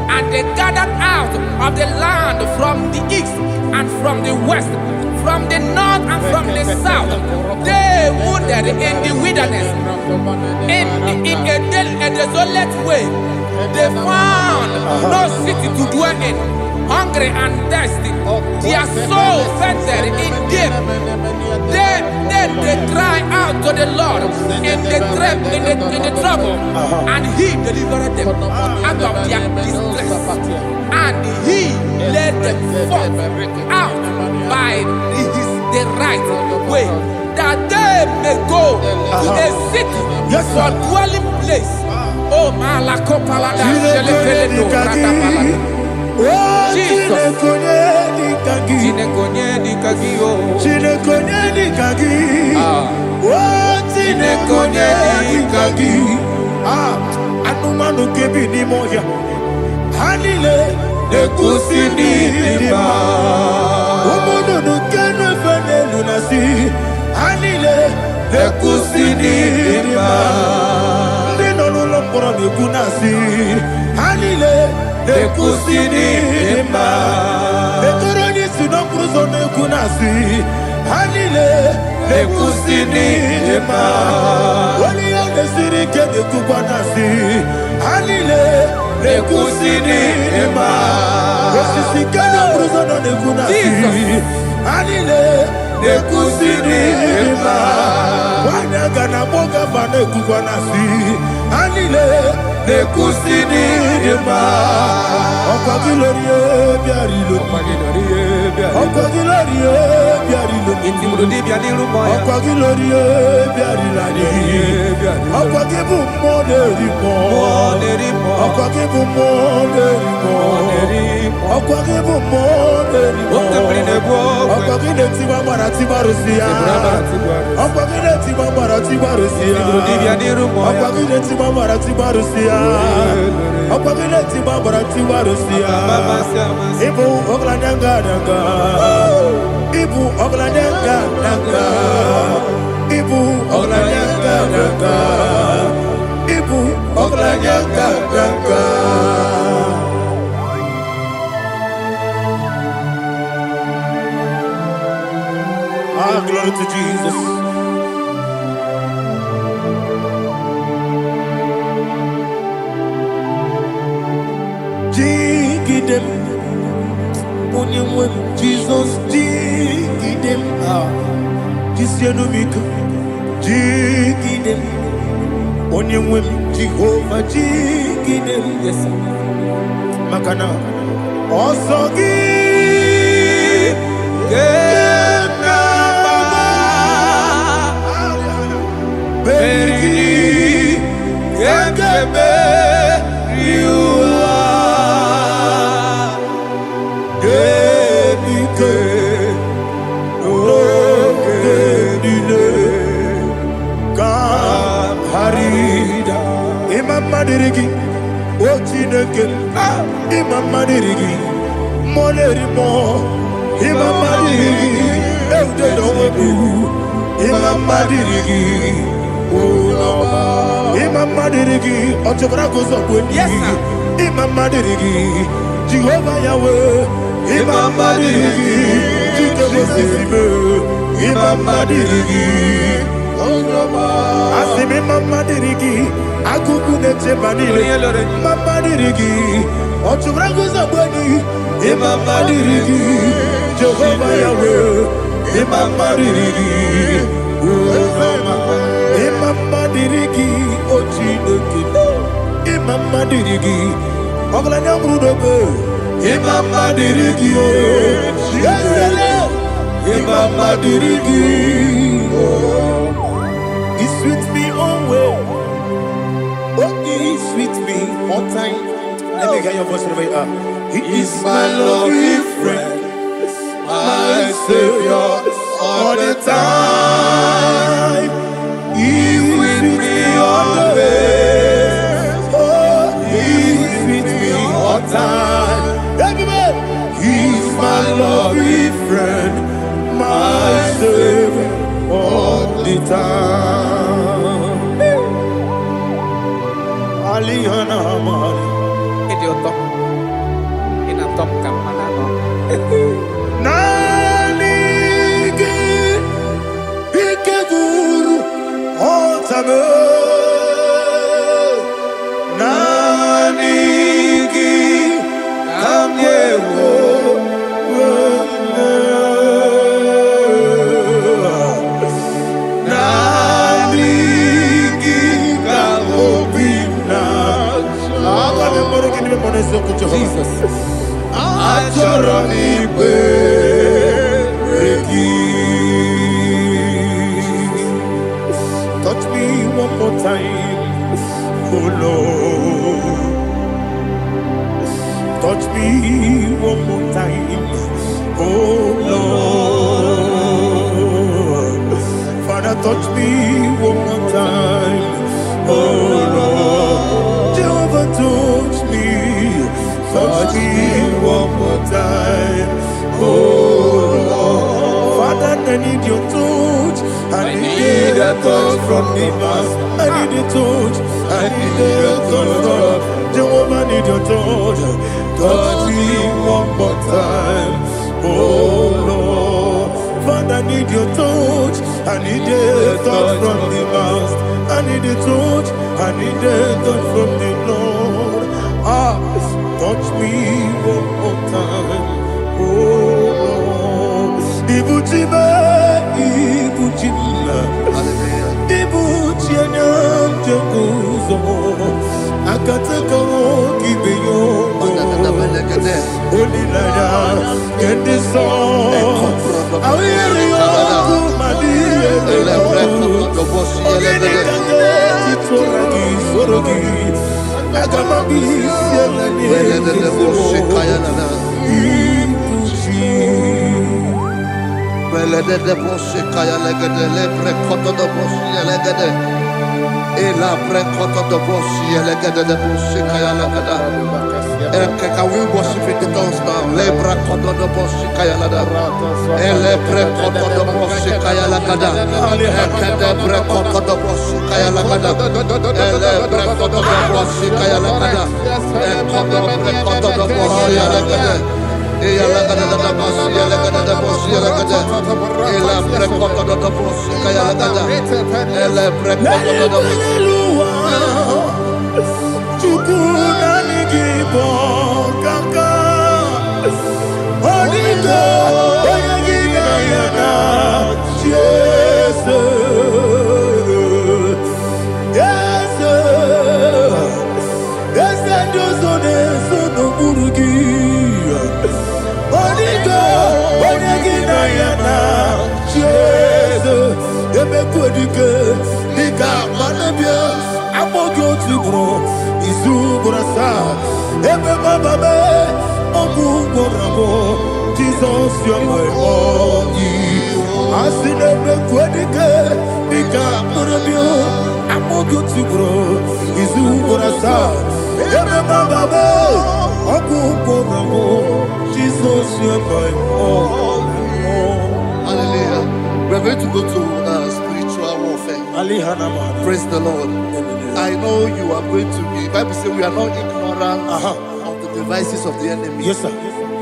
and they gathered out of the land from the east and from the west, from the north and from the south. They wandered in the wilderness, in a desolate way. They found no city to dwell in, hungry and thirsty. Their soul fainted in deep. They cry out to the Lord in the trouble, and he delivered them out of their distress, and he led them forth out by the right way, that they may go to a city for dwelling place. Oh, Malakopalada, Jesus. Anumanu kebi ni moya Hanile Nekusini nima Umudu nukene fene lunasi Hanile Nekusini nima Nino nulopura nukunasi Hanile Nekusini nima Netoroni sinokruzo nukunasi Hanile Nekusini nima Wali ya nesiri kene kubanasi Hanile Nekusini nima Wesisi kene bruzo nukunasi Hanile nekusinima wanyagana boga bane kukwanasi anile nekusinima okwagilorie biarilo okwagilorie biarilo okwagilorie biarilani okwagibu moderimo okwagibu moderimo okwagibu moderimo okwagile tiwa mara tibarusia okwagile tiwa mara tibarusia okwagile tiwa mara tibarusia okwagile tiwa mara tibarusia ibu oglanyanga danga ibu oglanyanga danga ibu oglanyanga danga ibu oglanyanga danga. Ah, glory to Jesus. Jigidem, Onyemwem, Jesus, Jigidem, Jisyanumika, Jigidem, Onyemwem, Jehovah, Jigidem, yes, Makana, Osogi, Madirigi, Ochineke, Imam Madirigi, Molerimo, Imam Madirigi, Eudedobu, Imam Madirigi, Imam Madirigi, Otobracos of Winnie, Imam Madirigi, Jehovah Yahweh, Imam Madirigi, Imam Madirigi, Asimi Mama Dirigi, Akuku Neche Banile, Mama Dirigi, Ochubrago Zabani, Mama Dirigi, Jehovah Yahweh, Mama Dirigi, Mama Dirigi, Ochineke, Mama Dirigi, Oglanya Brudobe, Mama Dirigi, Mama Dirigi, He's with me always. Oh, he's with me all time. Let me hear your voice right now. He is my lovely friend, my Savior all the time. He's with me always. Oh, he's with me all time. Everybody, he's my lovely friend, my Savior all the time. Alihana Mari. Idiota. Inatom kamanano. Nanigi Ikeguru Otame. Nanigi Kamyewo. Jesus. Touch me one more time, oh Lord. Touch me one more time, oh Lord. Father, touch me one more time, oh Lord. Jehovah, touch me. Touch me one more time, oh Lord. Father, I need your touch. I need a touch from the past. I need a touch. I need a touch from Jehovah. I need your touch. Touch me one more time, oh Lord. Father, I need your touch. I need a touch from the past. I need a touch. I need a touch from the Lord. Touch me one more time, oh Lord. Ibutime. Hallelujah. Ibu chianyam jaguzo akataka kibeyo Olilaya kendiso awiri oku madiye ogene kange titoragi sorogi agamabi sielani Belede bosse kaya legede le prekoto do bosse legede e la prekoto do bosse legede de bosse kaya legede e can we worship in the tongues now le prekoto do bosse kaya legede e le prekoto do bosse kaya legede e kede prekoto do bosse kaya legede e le prekoto do bosse kaya legede e kodo prekoto do bosse legede e la gada da boss ya la gada da boss ya la gada e la prekoto da boss kaya la gada e la prekoto da boss chukuna nigibo kaka oniga oyagina yana yes ndozone sono burugi oniga oyagina yana emekwedike dika manabia amogo tibro izubrasa ebe bababe ogu gorabo Jesus your my only asine emekwedike dika manabia amogo tibro izubrasa ebe bababe ogu gorabo Jesus your my only. Hallelujah. We're going to go to spiritual warfare. Praise the Lord. I know you are going to be. Bible says we are not ignorant of the devices of the enemy. Yes, sir.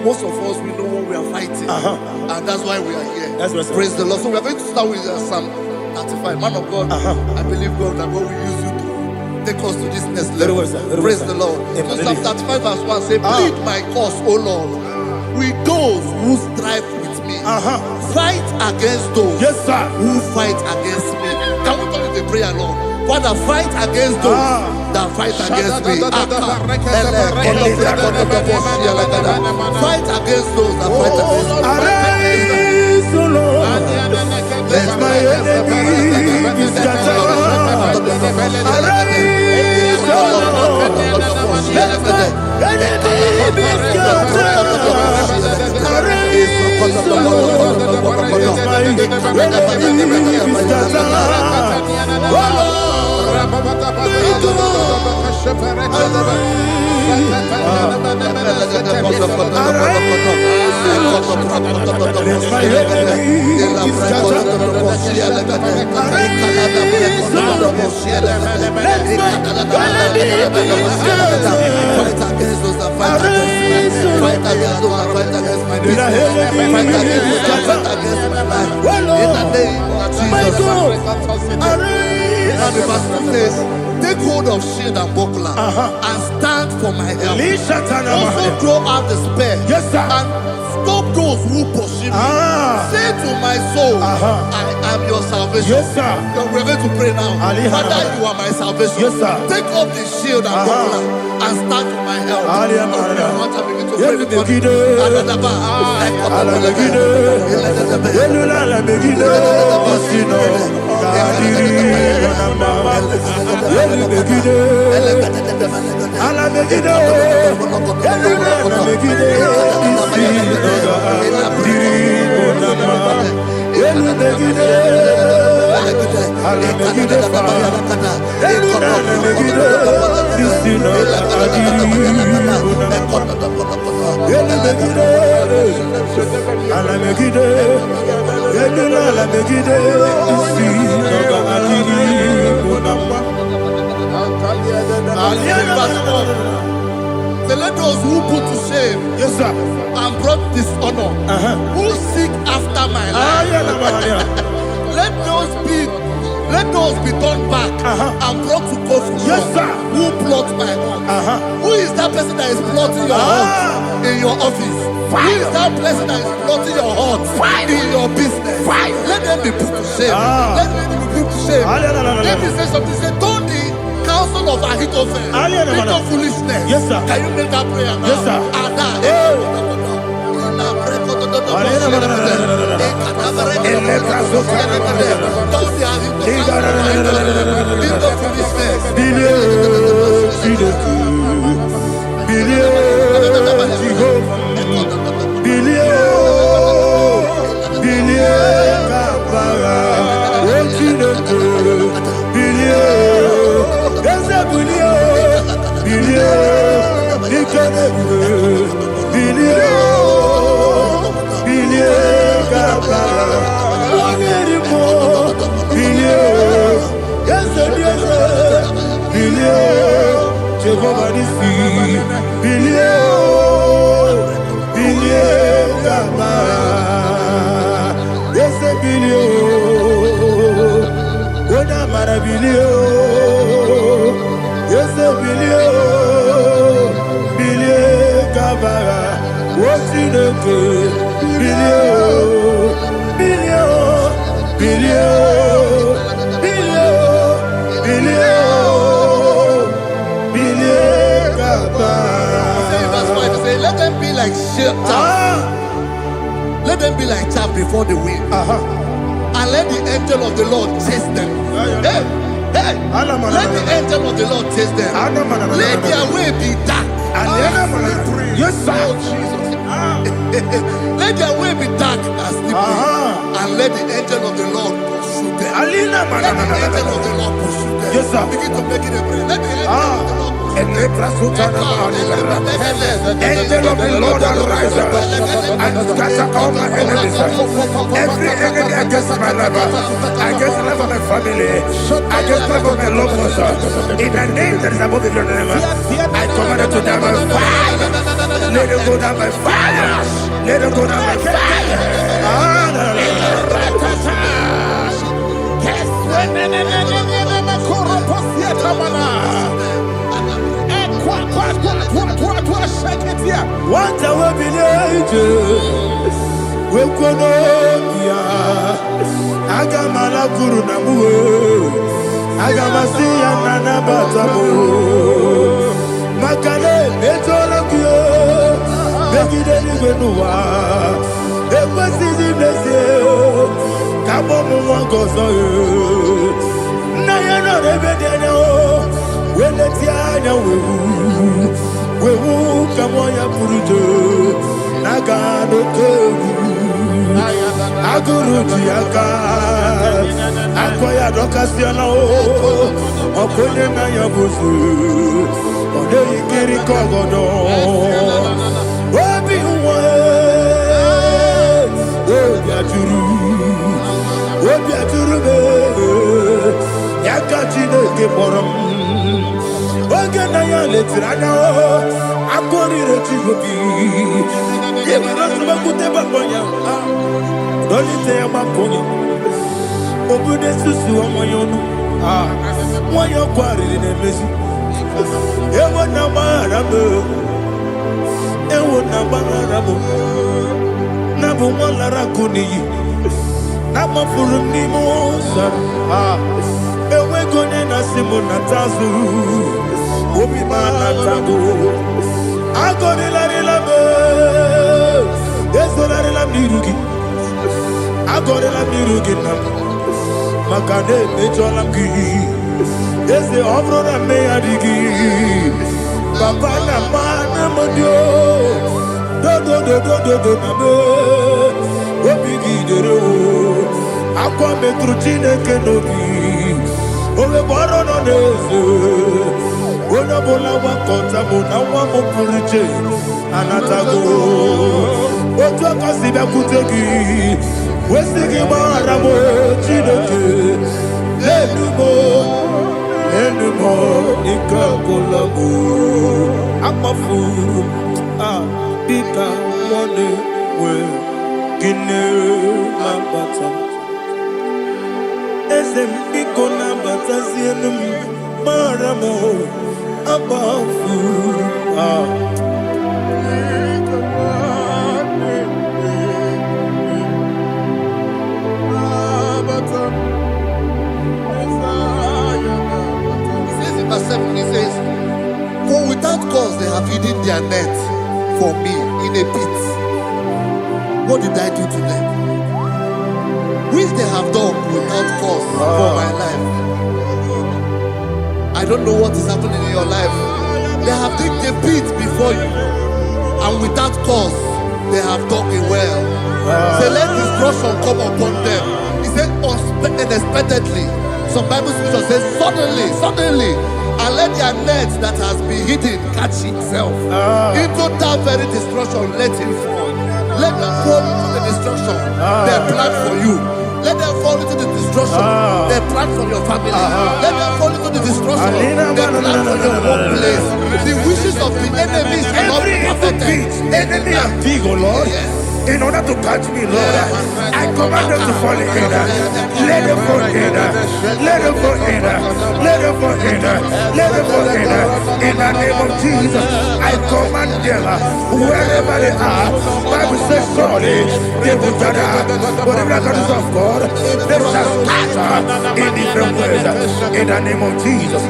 Most of us, we know what we are fighting. And that's why we are here. That's right, sir. Praise the Lord. So we are going to start with Psalm 35. Man of God, I believe God that God will use you to take us to this next level. Very well, sir. Very Praise well, the Lord. Amen. So Psalm 35 verse 1 say, plead my cause, O Lord, with those who strive with me. Fight against those who fight against me. Can we call it a prayer, Lord? Father, fight against those that fight against me. Fight against those that fight against me. Arise, O Lord, let my enemy be scattered. Arise, O Lord, let my enemy be scattered. Arise, O Lord, let my enemy be scattered. Take hold of shield and buckler and stand for my help. Also throw out the spear and stop those who pursue me. Say to my soul, I am your salvation. We're going to pray now. Father, you are my salvation. Take off the shield and buckler and stand for my help. So let those who put to shame and brought dishonor, who seek after my life, let those be Let those be turned back and brought to court for Yes, sir. who plot my heart. Who is that person that is plotting your heart in your office? Who is that person that is plotting your heart in your business? Let them be put to shame. Let them be put to shame. Let me say something. Say, don't the counsel of Ahithophel think of foolishness. Yes, sir. Can you make that prayer now? Yes, sir. Jehovah Nissi, yes, Oda Maravilio, yes, Kabara, what's in the good? Let them be like chaff. Let them be like chaff before the wind. And let the angel of the Lord chase them. Hey, let the angel of the Lord chase them. Let their way be dark. Yes, sir. Oh, Jesus. Let their way be dark and slippery. And let the angel of the Lord pursue them. Let the angel of the Lord pursue them. Yes, sir. Begin to make it a prayer. Let the angel of the Lord Angel of the Lord arise and scatter all my enemies. Every enemy against my life, against the life of my family, against the life of my loved ones. In the name that is above your name, I command it to die by fire. Let it go down by fire. Let it go down by fire. What I will be we kono ya agamala kuru na muwe agamasi ya nana batamo makale etola kuyo begide ni gwenuwa ekwesi di blese kabo mu wangozo na ya no rebede no weleti anya wewu kamo ya purujo naga no kewu aguru jiaka akoya dokasiana o okonye na ya bosu ode ikiri kogodo obi uwe obi aturu be yaka chineke borom oge na ya letirana o akori rechigobi yebara subakute babonya dolite ya makonyi obude susu omoyonu moyo kwari ne mesu ewo na marabo na bu molara kuniyi na mafuru ni mosa ewe gone na simu na tazu obi mana tago agone la relabe esolare la mirugi agore la mirugi na makane mejola ki ese obro na me adigi papa na mana modio do na me obi gidere o akwa metru chineke nobi owe boro no nezo ona bola wa kota mo na wa mo puriche anatago otu akasi be kutegi wesigi mara mo chineke enumo ikakolago amafuru bika one we kine mabata ese mbiko Maramo Abafu. Verse 7, he says, for without cause they have hidden their net for me in a pit. What did I do to them? Which they have done without cause for my life. I don't know what is happening in your life. They have digged a pit before you, and without cause they have dug a well. Say, let destruction come upon them. He said, unexpectedly. Some Bible scripture says, suddenly, and let their net that has been hidden catch itself. Into that very destruction, let it fall. Let them fall into the destruction they plan for you. Let them fall into the destruction they plan for your family. Let them fall into the destruction they plan for your workplace. The wishes of the enemies are not perfected. Enemy and dig, oh Lord. Yes. In order to catch me, Lord, I command them to fall in. Let them fall in. Let them fall in. Let them fall in. Let them fall in. In the name of Jesus, I command them wherever they are. Bible says surely they will gather, but if the God of God, they shall scatter in different ways. In the name of Jesus.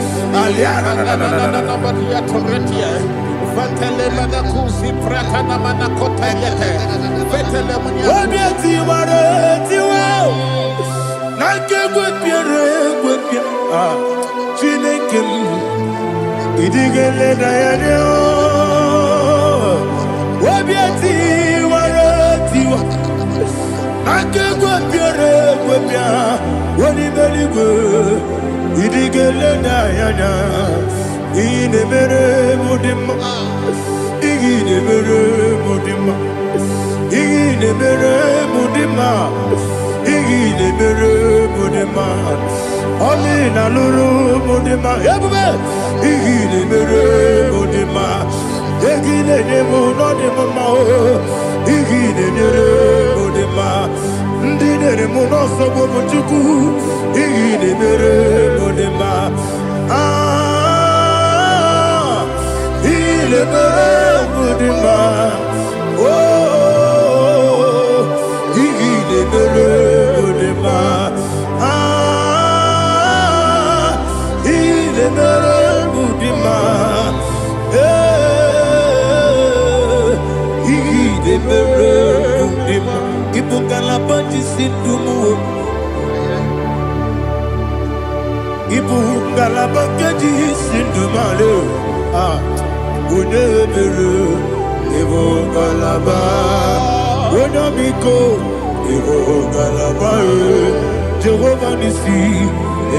Jehovah Nissi,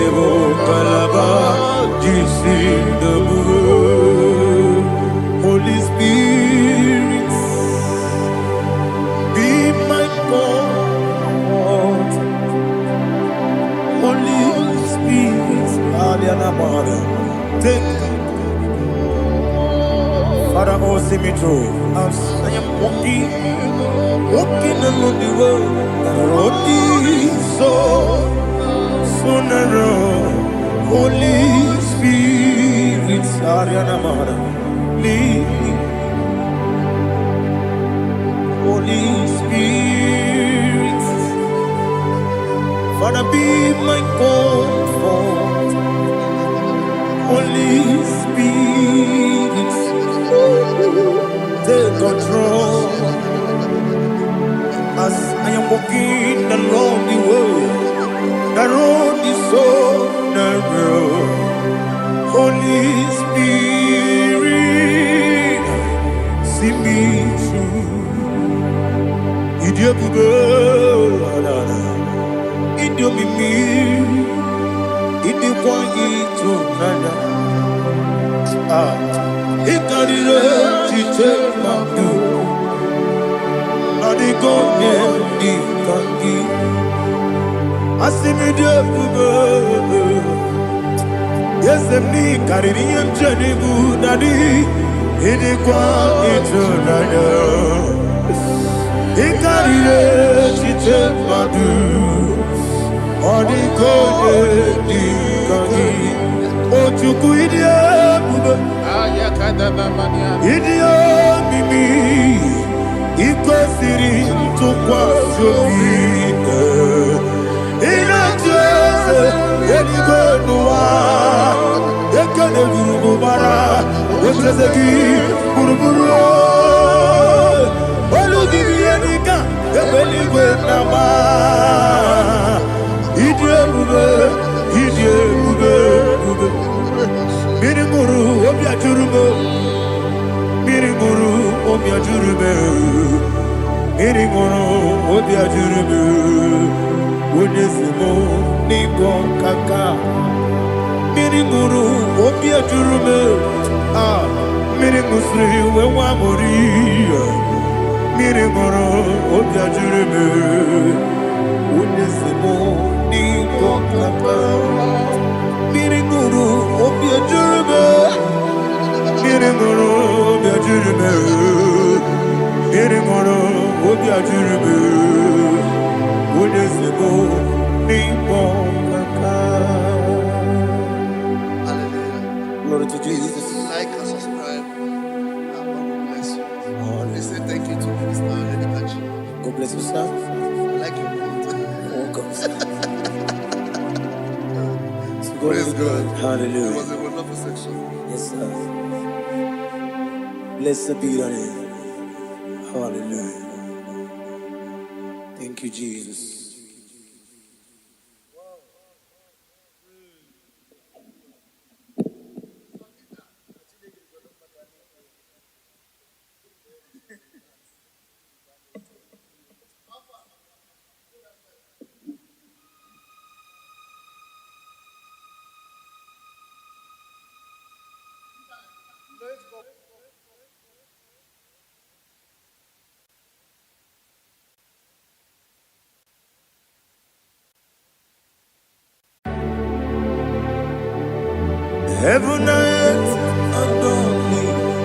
Evo Kalaba, Holy Spirit, be my God. Holy Spirit, take Father, oh, see me through. As I am walking along the road, the road is so narrow. Holy Spirit, lead me. Holy Spirit, Father, be my comfort. Holy Spirit, take control. As I am walking along the road is so narrow. Holy Spirit, see me through. Idiobugo, idiomimi, idikwanito nana. Ikarire chite mabu. Adigonye ikangi. Asimide bugo. Yes, me carrying Jenibu Nadi. Idikwanito nana. Ikarire chite mabu. Odikode dikani Ochuku idia bube Idia mimi Iko siri tukwa shobi Ina jese Eligwe nuwa Ekane gurubu bara Echezeki buruburu Olu gibi enika Ebeligwe nama Idie bube Miringuru obia jurume Miringuru obia jurume Miringuru obia jurume Unesimo nigo kaka Miringuru obia jurume Ah Miringusri wewa mori Miringuru obia jurume Unesimo nigo kaka Miringuru obia jurume Miringuru obia jurume Miringuru obia jurume Unesimo nigo kaka. Hallelujah. Glory to Jesus. Like and subscribe. God bless you. They say thank you to Minister Lady Kachi. God bless you, sir. I like your quote. Welcome. Praise God. Hallelujah. It was a wonderful section. Yes, sir. Blessed be your name. Hallelujah. Thank you, Jesus. Heaven and earth adore thee,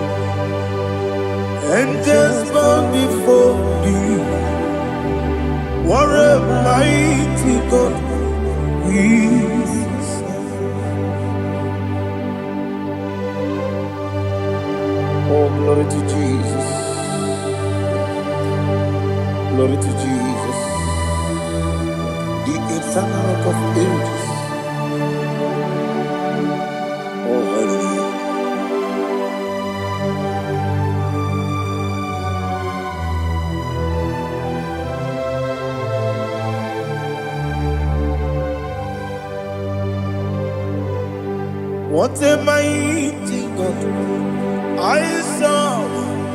angels bow before thee. What a mighty God we serve. Oh, glory to Jesus. Glory to Jesus. The eternal rock of ages. Oh, hallelujah. What a mighty God I serve.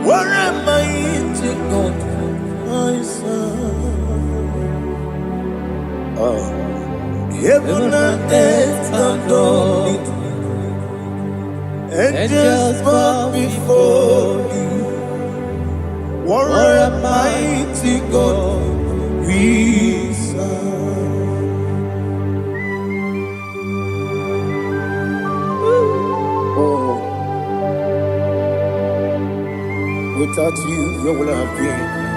What a mighty God I serve. Oh. Heaven and earth adore it, angels bow before you. What a mighty God we serve. Oh, without you, where would I have been?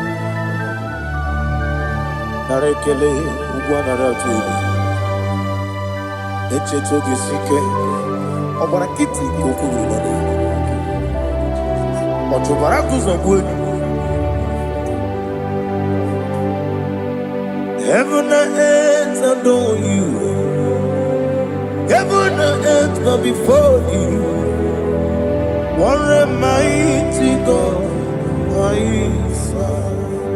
Narekele, Ugwanaratu. Echetoge sike ọgbara kiti kokuru nọdụ ọtụbara kụzọgbu heaven and earth adore you, heaven and earth bow before you. What a mighty God I serve.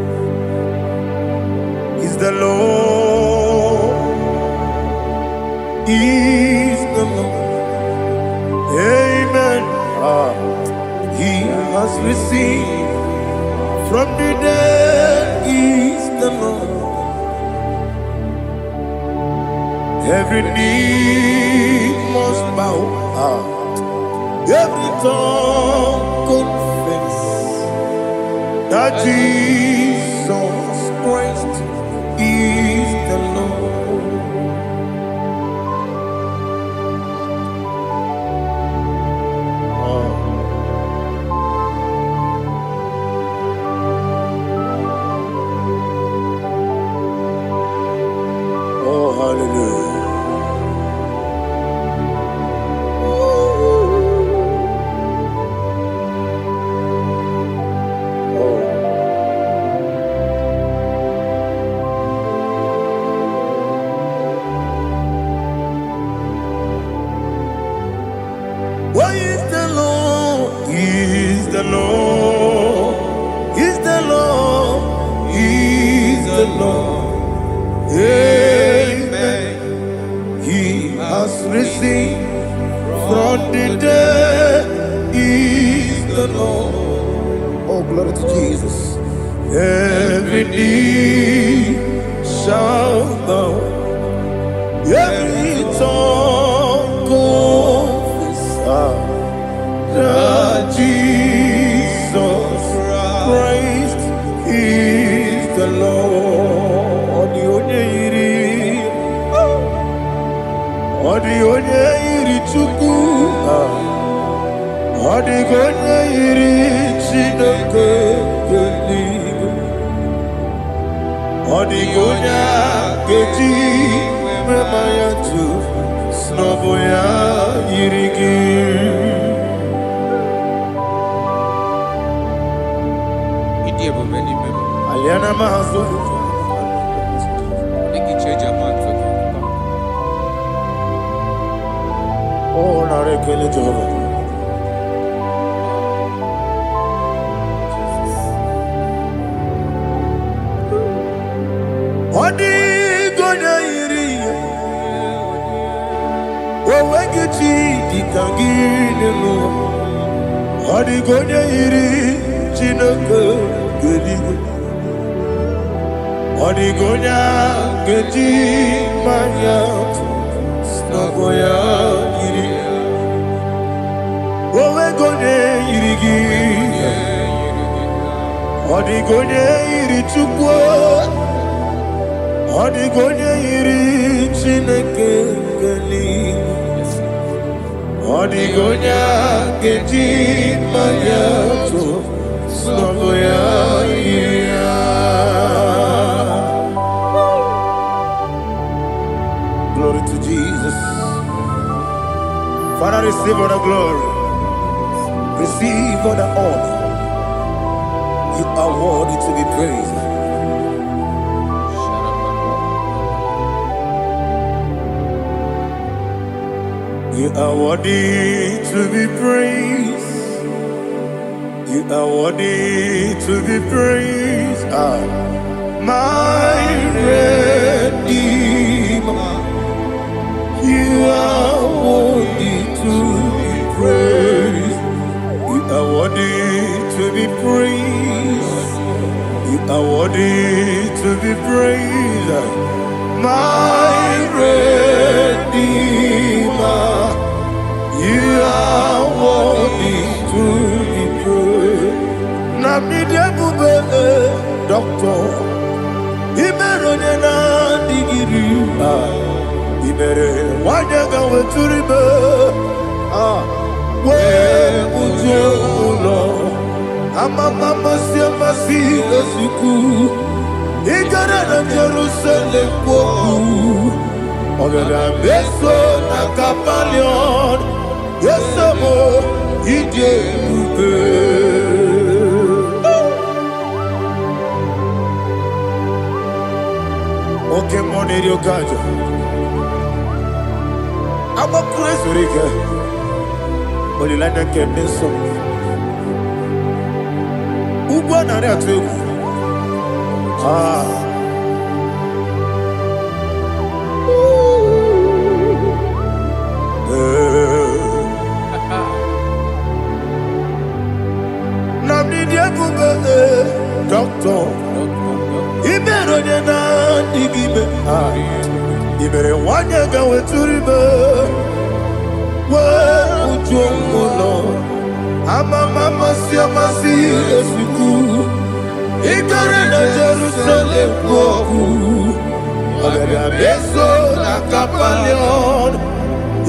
Is the Lord, is the Lord. Amen. He has received from the dead, is the Lord. Every knee must bow, every tongue confess that Jesus Christ is the Lord. Lord. He's the Lord. He's the Lord. Amen. He has risen from the dead. He's the Lord. Oh, glory to Jesus. Every knee shall bow, every tongue confess that Jesus Christ is the Lord. Odi iri Chukwu, odi iri Chineke. Odigonya keji memaya tu snoboya yirigi. Idiabo many people. Aliana mahazo. Ikicheja mato. Oh, narekele Jehovah. Odigonya iri, owegichi dikangini mo. Odigonya iri Chineke gedigo. Odigonya keji manya snoboya iri. Owegonya iri gi. Odigonya iri Chukwu. Odigonya iri Chineke geli. Odigonya keji manya to snoboya iri. Glory to Jesus. Father, receive all the glory. Receive all the honor. You are worthy to be praised. You are worthy to be praised. You are worthy to be praised. My Redeemer. You are worthy to be praised. You are worthy to be praised. You are worthy to be praised. My Redeemer. You are worthy to be praised. Namidebube, Doctor. Imeronena digiri. Imere wanyaga weturibe. We ujulo. Amama siamasi esiku. Igara na Jerusalem woku. Ogada beso na kapalion. Yesamo ije ube. Okay, money yo gajo. I'm a crazy rigger. Only like that can be so. Uba na there too. Doctor, Iberonena digibe. Ibere wanyaga weturibe. We ujongulo. Amama siamasi esiku. Igare na Jerusalem woku. Agada beso na kapalion.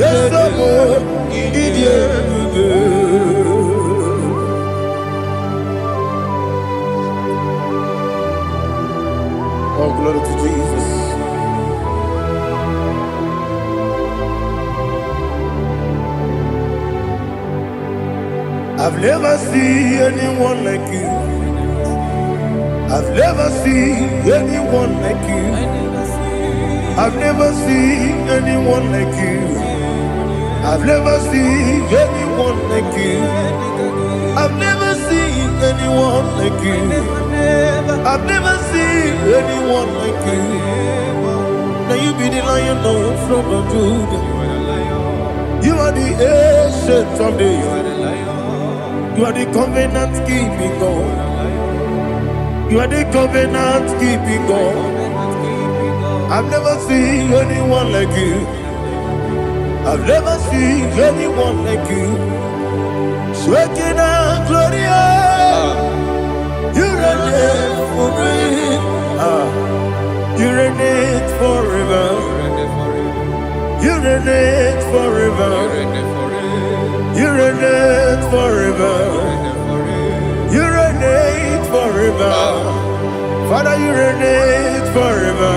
Yesamo idie ube. Oh, glory to Jesus. I've never seen anyone like you. I've never seen anyone like you. I've never seen anyone like you. I've never seen anyone like you. I've never seen anyone like you. I've never seen anyone like you. Now you be the lion from the Judah. You are the ancient of days. You are the covenant keeping God. You are the covenant keeping God. I've never seen anyone like you. I've never seen anyone like you. Shekinah Gloria, you reign forever. You reign forever. You reign forever. You reign forever. You reign forever. Father, you reign forever.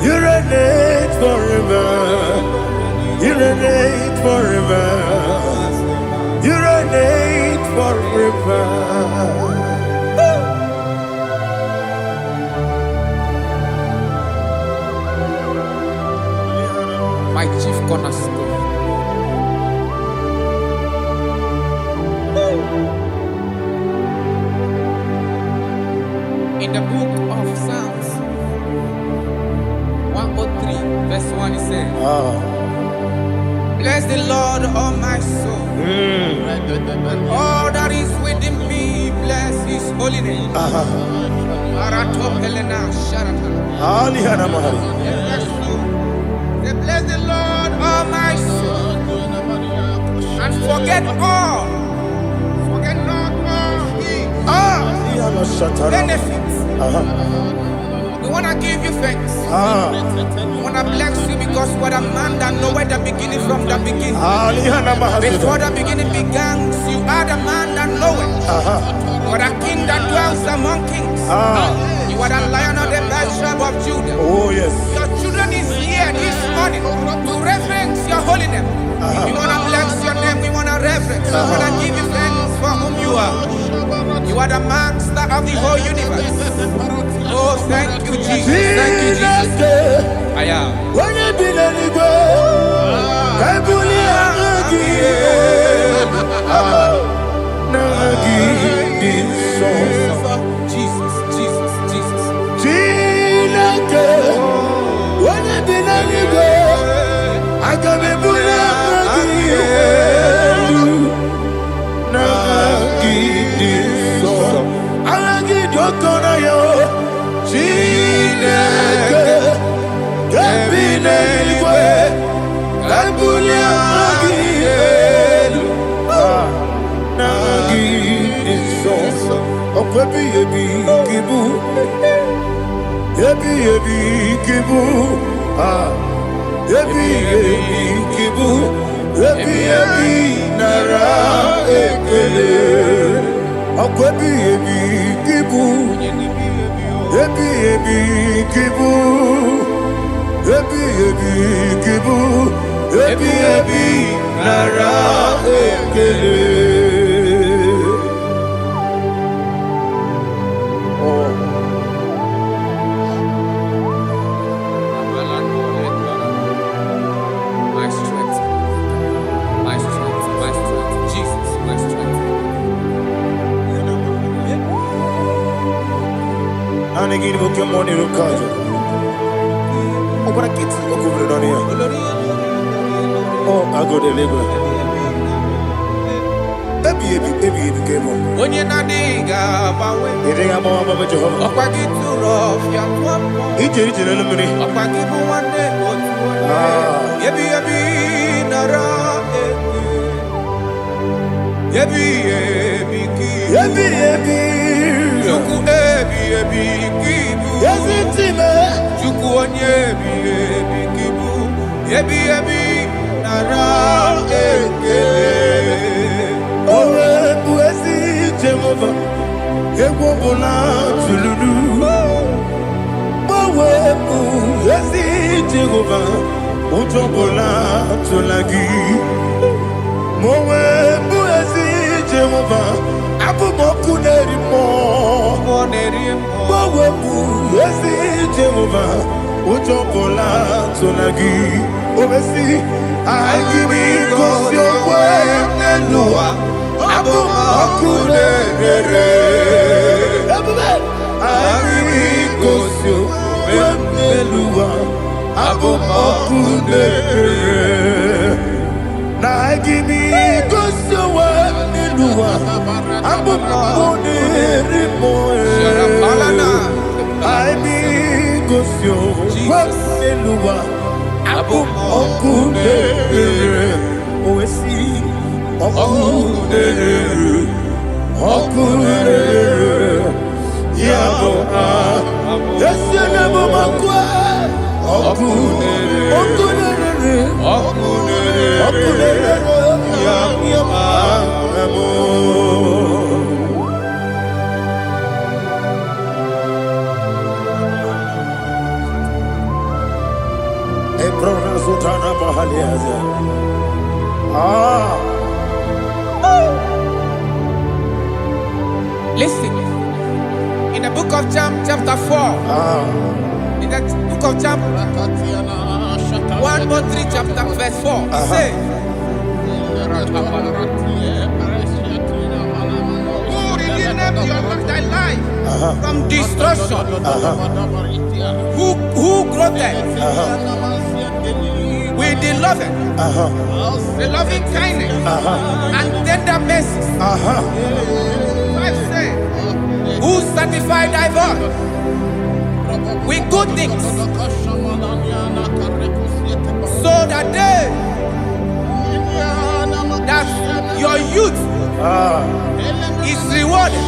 You reign forever. You reign forever. You reign forever. My chief cornerstone. In the book of Psalms 103 verse 1 it says, bless the Lord, all my soul, and all that is within me, bless his holy name. Bless the Lord, all my soul, and forget not all his benefits. We want to give you thanks. We want to bless you because what a man that know where the beginning from the beginning. Before the beginning began, you are the man that know it. You are the king that dwells among kings. You are the lion of the tribe of Judah. Oh yes. Your children is here this morning to reverence your holy name. We want to bless your name. We want to reverence. We want to give you thanks for whom you are. You are the master of the whole universe. Oh, thank you, Jesus. Thank you, Jesus. I am. When you be the Igbo, Jesus, Jesus, Jesus. When you be the Igbo, I can be Okunere. Agikosio wemelua. Okunere. Na gimi kosio wemelua. Okunere moe. Agikosio wemelua. Okunere. Oesi. Okunere. Okunere. Yabo Yesenebo makwa Okunere. Okunere. Okunere. Yabo Ebrona Zutana Mahaliaza. Listen, in the book of John, chapter 4, in the book of John 1:3, chapter verse 4, it says, who redeemed thy life from destruction, who groweth with the loving kindness and tender mercies. Who satisfy thy voice with good things, so that your youth is rewarded.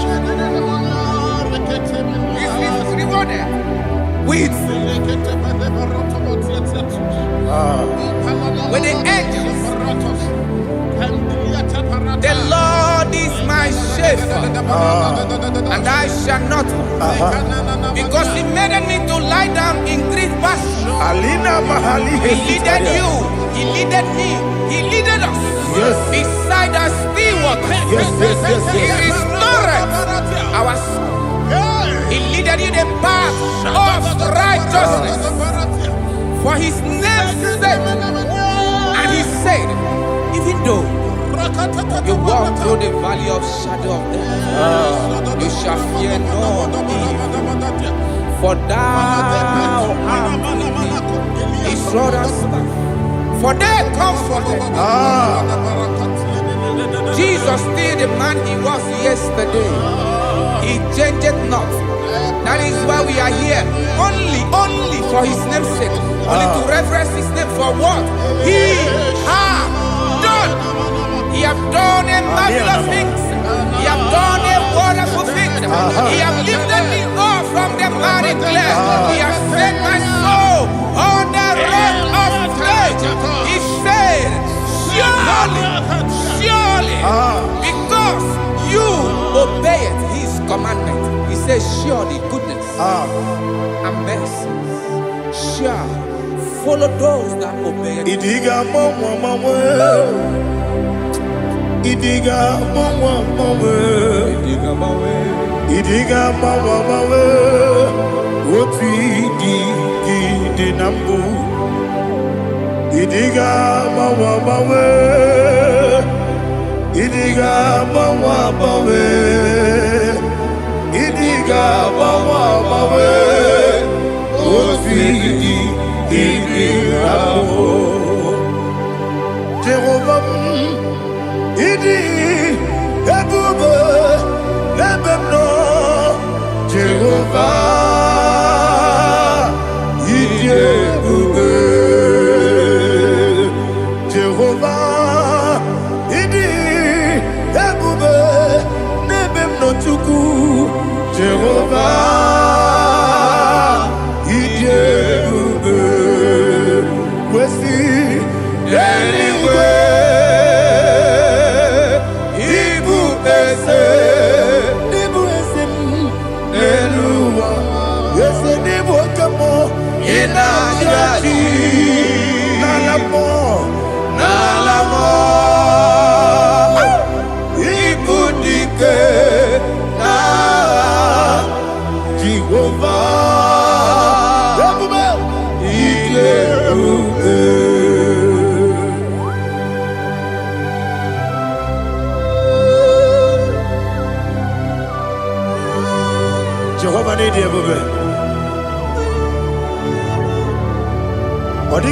Is rewarded with the angels. The Lord is my shepherd, and I shall not want, because He made me to lie down in green pastures. He leaded you, He leaded me, He leaded us beside the still waters. He restored our soul. He leaded you the path of righteousness for His name's sake. And He said, even though you walk through the valley of shadow of death, you shall fear no evil, for thou art with me. His rod and staff, for they comforted. Jesus still the man He was yesterday. He changed not. That is why we are here. Only for His name's sake. Only to reverence His name for what He has done. He have done a marvelous things. He have done a wonderful thing. He have lifted me up from the miry clay. He has set my soul on the rock of faith. He said, surely, because you obeyed His commandment. He says, surely goodness and mercy shall follow those that obey it. Idiga mawe Oti di nambu Idiga mawe Idiga mawe Idiga mawe Oti di nambu Jehovah Idi ebube lebemno Jehovah Idi ebube Jehovah Idi ebube lebemno chuku Jehovah Idi ebube Wesi anyway Nalamo Ibudike na Jehovah Ide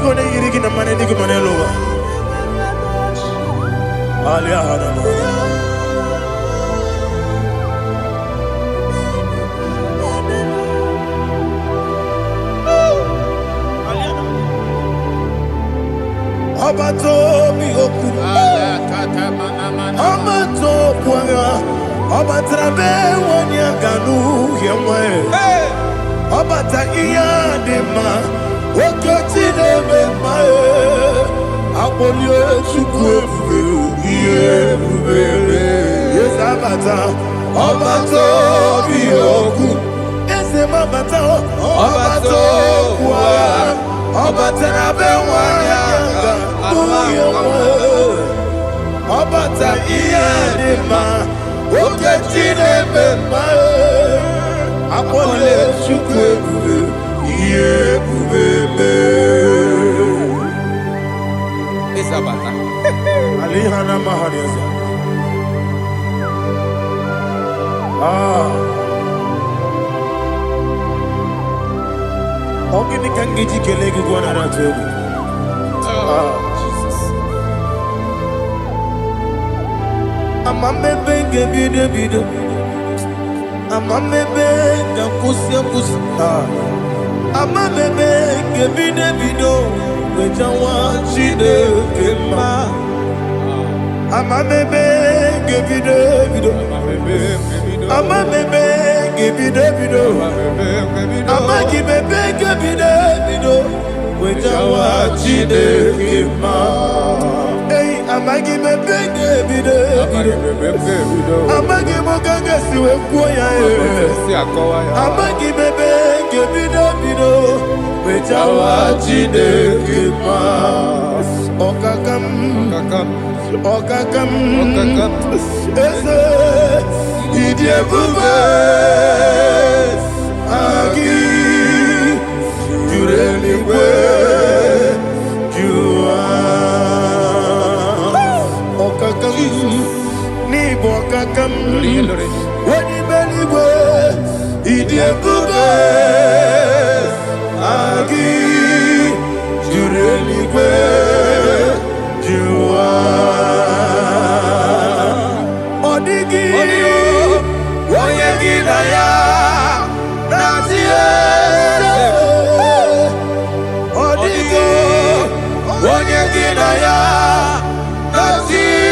gonna get in the money, dig money lower. Aliana. Abato mi oku. Abato kwanga. Abatrabe wanya ganu yemwe. Abata iya dema. Wakati nebe mae. Abolio chukwe bube. Yes abata. Abato mi oku. Ese mabata. Abato kwa. Abatrabe wanya Obata iyadema oketine bema apole chukwe yebube Isabata alihana mahariza ogini kangiji kelegu gwana ratugu Amamebe gebido Amamebe gakusia kusi Amamebe gebido Wejawa chide kema Amamebe gebido Amamebe gebido Amagibebe gebido Wejawa chide kema Amagi me bege bide Amagi mo gaga siwe kuya Amagi me bege bide Wejawa chide kima Okakam Eze Idie bube Agi Jureli kwe Ni bokakam Wani beligwe Idie bube Agi Jureligwe Jua Odigi Woyegi daya Nazie Odigi Woyegi daya Nazie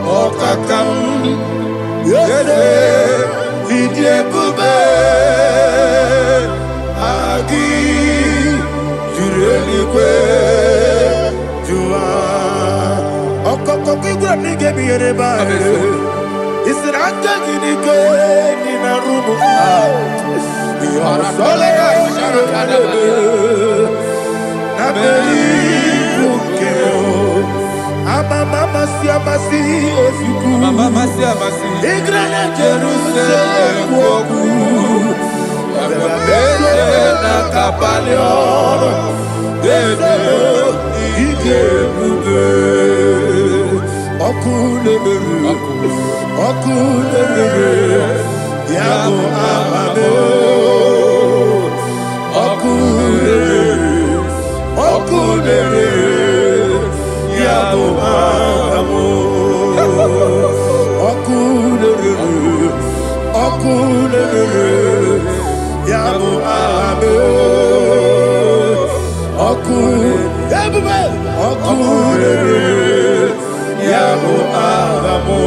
Okakam Yede Idie bube Agi Jureligwe Jua Okokoki gra nige biyere ba Isiraka ginike Nina rumu Yosole Nabeli Bukeo Mama siamasi ofiku Mama siamasi Igrana Jerusalem woku Bebe na kapaleon Bebe ige bube Okulere Yabo amamo Okulere Yabo amo Okulere Yabo amo Okulere Yabo amo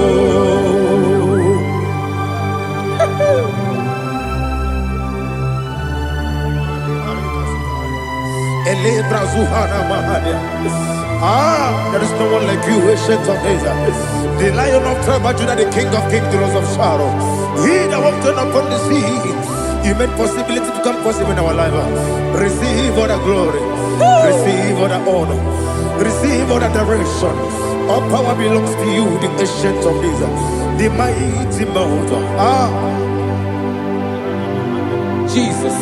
Ele brazuhana mahania there is no one like you, ancient of days. The Lion of tribe of Judah, the King of kings, the Rose of Sharon. He that walked upon the sea. You made possibility to come possible in our life. Receive all the glory. Receive all the honor. Receive all the direction. All power belongs to you, the ancient of days, the mighty mountain. Jesus.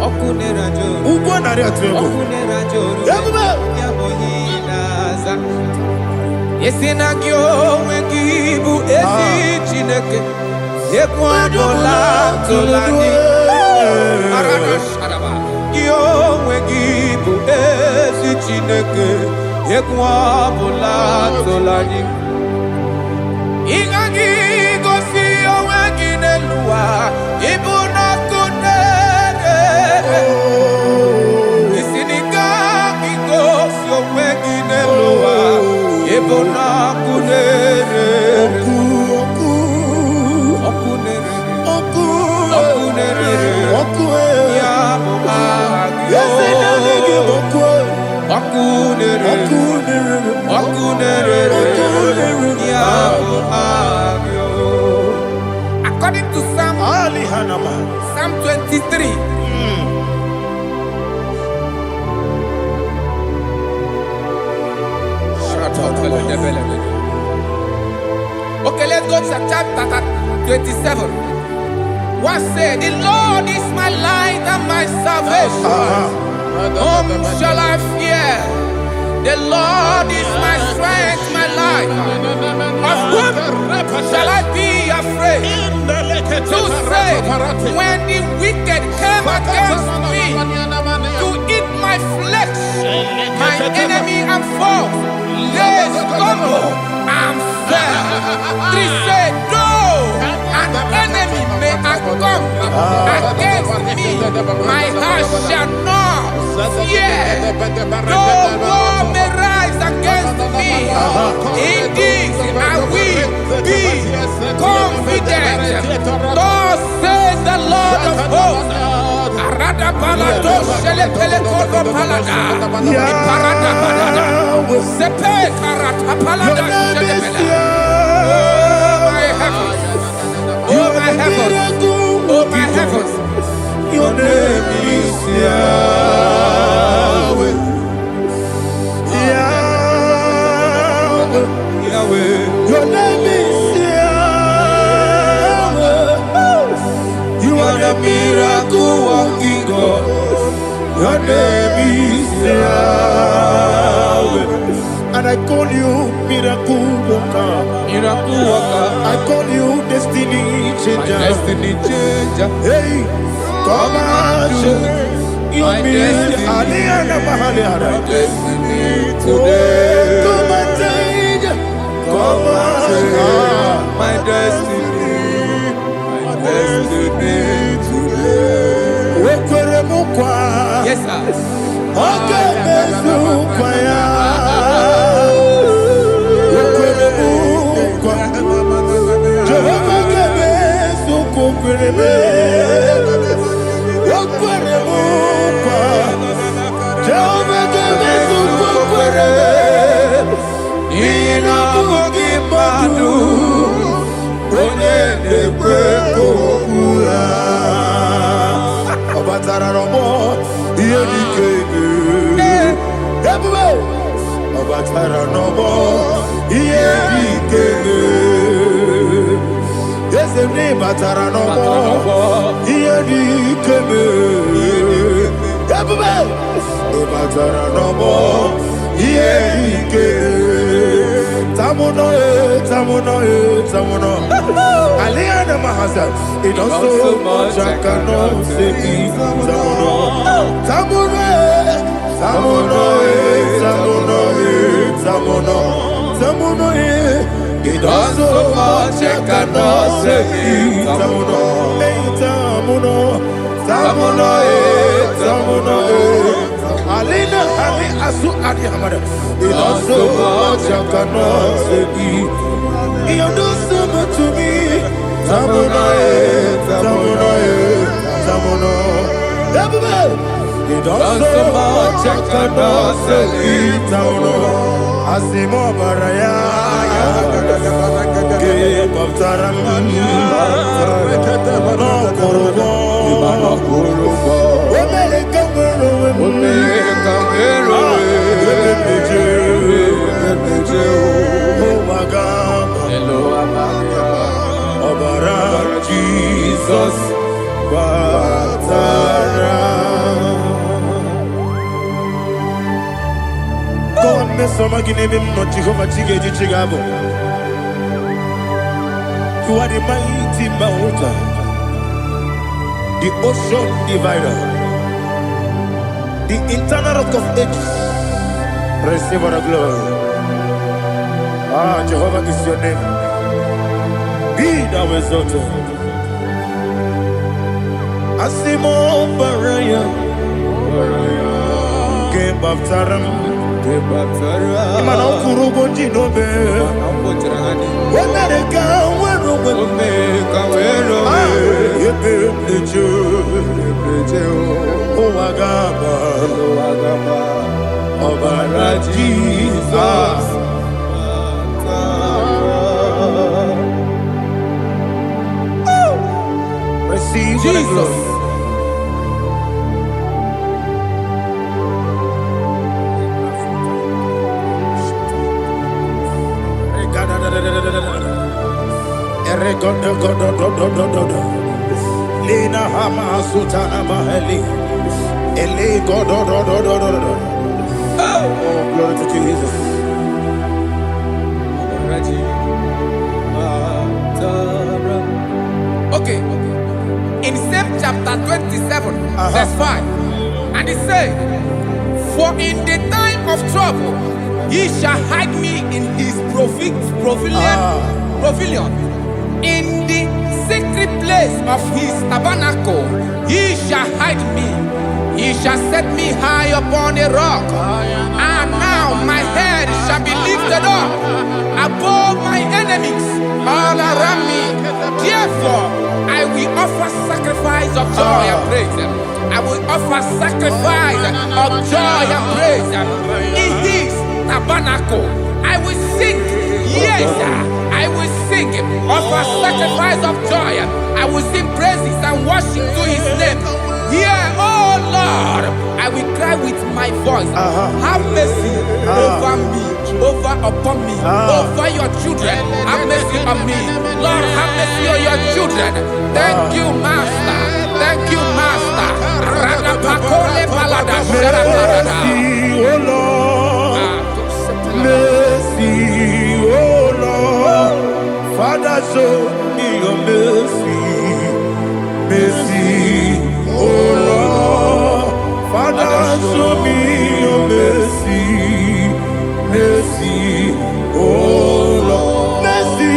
Ugbo na ria trego. Ebube. Yesina gyo wekibu esi chineke. Yekwa dola tolani. Arana sharaba. Gyo wekibu esi chineke. Yekwa dola tolani. Igagi gosi owegine luwa. Ibuna kunere. Isinika gosi owegine luwa. Ibuna kunere. According to Psalm 23. Okay, let's go to chapter 27. What said? The Lord is my light and my salvation. Whom shall I fear? The Lord is my strength, my life. Of whom shall I be afraid? To say, when the wicked came against me to eat my flesh, my enemy and foe, they stumble and fell. 3 say, though an enemy may come against me, my heart shall not fear. Though war may rise against me, in this I will be confident. Thus says the Lord of hosts. Arada balado shele pele kodo palada. Iparada balada. Sepe karata palada shele pele. Oh my heavens. Oh my heavens. Oh my heavens. Your name is Yahweh. Yahweh. Yahweh. Your name is Yahweh. You are the miracle working God. Your name is Yahweh. And I call you miracle worker. Miracle worker. I call you destiny changer. My destiny changer. Hey, come on, you mean Aliana Mahaliana. My destiny today. Come and change. Come on, my destiny. My destiny today. Yes, sir. Okay, Aliana Mahazan, it does so much I cannot say. It does so much I cannot say. Alina Ali Asu Adi Hamada. It does so much I cannot say. You do so much to me. Tamuno. You do so much I cannot say. Tamuno. Asimo Baraya. Give up Taramani. No Korobo. Jesus, Batara. You are the mighty mountain, the ocean divider, the eternal rock of ages. Receive all the glory. Jehovah is your name. Be thou exalted. Asimo Baraya, Gebaptaram, Imana Kurubo Jinobe, Wamerika, Oagaba, Obara Jesus. Receive Jesus. Lina Hama Sutana Maheli. Ele God. Oh, glory to Jesus. Okay. In same chapter 27, verse 5, and it says, "For in the time of trouble, he shall hide me in his pavilion. In the secret place of his tabernacle, he shall hide me. He shall set me high upon a rock, and now my head shall be lifted up above my enemies all around me. Therefore, I will offer sacrifice of joy and praise. I will offer sacrifice of joy and praise in his tabernacle. I will sing, yes, I will sing, offer sacrifice of joy. I will sing praises and worship to his name. Here, oh Lord, I will cry with my voice. Have mercy over me, upon me, over your children. Have mercy on me. Lord, have mercy on your children. Thank you, Master. Thank you, Master. Mercy, oh Lord. Mercy, oh Lord. Father, show me your mercy. Mercy, oh Lord. Father, show me your mercy. Mercy, oh Lord. Mercy.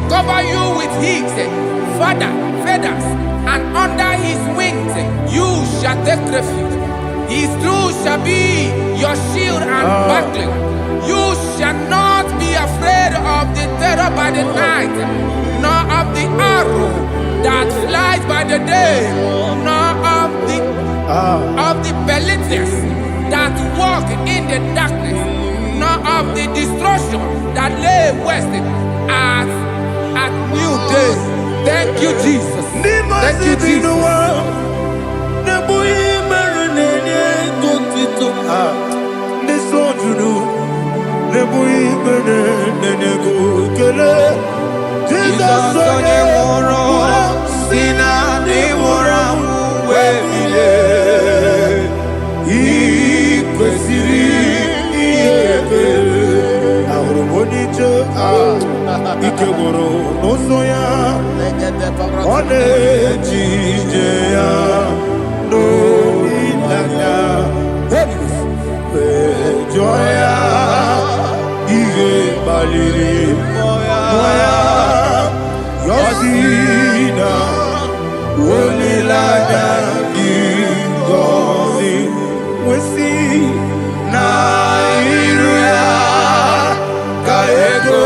Cover you with his feathers, and under his wings you shall take refuge. His truth shall be your shield and buckler. You shall not be afraid of the terror by the night, nor of the arrow that flies by the day, nor of the pestilence that walk in the darkness, nor of the destruction that lay waste at new day. Thank you, Jesus. Thank you, Jesus. Ikegoro nosoya one jijeya no ilanya joya ige baliri moya yosina olilanya ingozi wesi na iruya kaego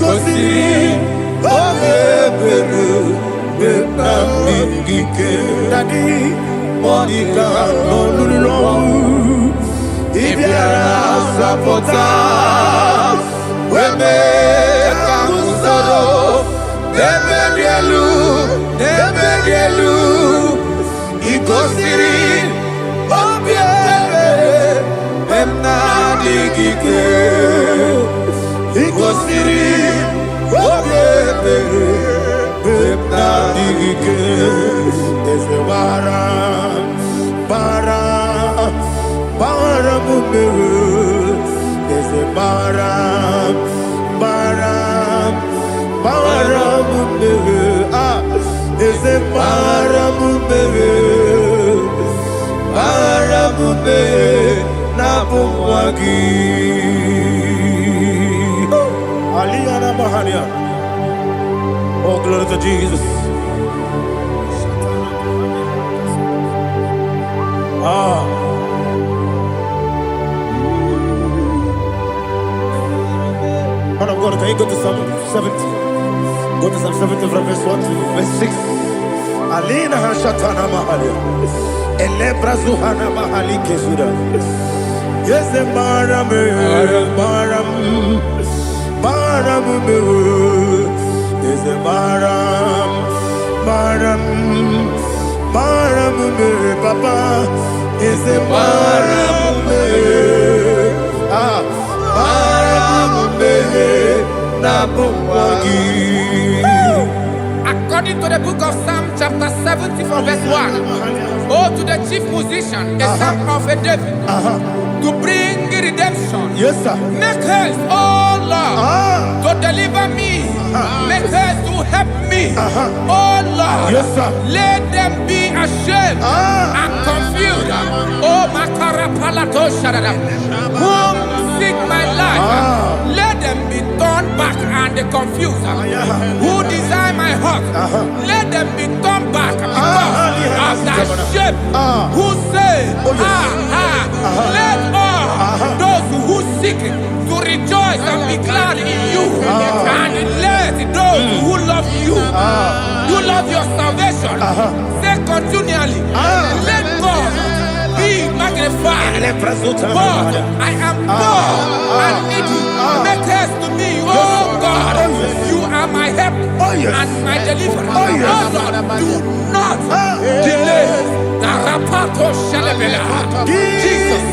Igosiri Obebere Benamigike Nadi Monica Nolulu Ibiara Sapota Weme Kamusoro Debedielu Igosiri Obebere Benamigike Igosiri Obebere Benamigike Eze bara mumere Eze bara mumere Eze bara mumere na bumwagi Aliyana Mahania. Oh, glory to Jesus. Man of God, can you go to Psalm 70? Go to Psalm 70 from verse 1 to verse 6. Alina Hashatana Mahalia. Elebra Zuhana Mahali Kesuda. Yes, the Maram. Is a Maram, Papa, is a Maram, According to the book of Psalm chapter 70 from verse 1, oh, to the chief musician, a psalm of a David, to bring redemption. Yes, sir. Make haste, oh Lord, to deliver me. Make haste to help me. Oh Lord, yes, sir. Let them be ashamed and confused. Oh Makarapalato Shadada, whom seek my life, let them be turned back and confused. Who desire my heart, let them be turned back because of that shame. Who say, let all those who seek to rejoice and be glad in you, and let those who love you, who love your salvation, say continually, let God be magnified. God, I am poor and needy. Make haste to me, oh God. You are my help and my deliverer. Oh Lord, do not delay. Jesus.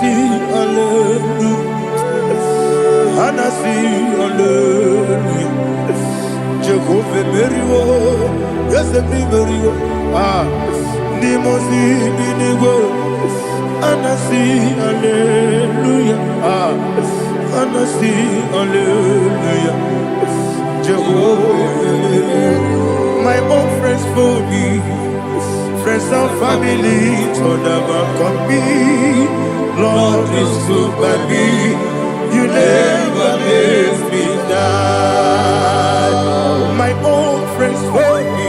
hallelujah. Anasi, hallelujah. Jehovah Meriwo, yes, me Meriwo. Nimosi, Binigo. Anasi, hallelujah. Anasi, hallelujah. Jehovah, my own friends for me, friends and family, told them come me. Lord is good by me. You never let me die. My own friends for me,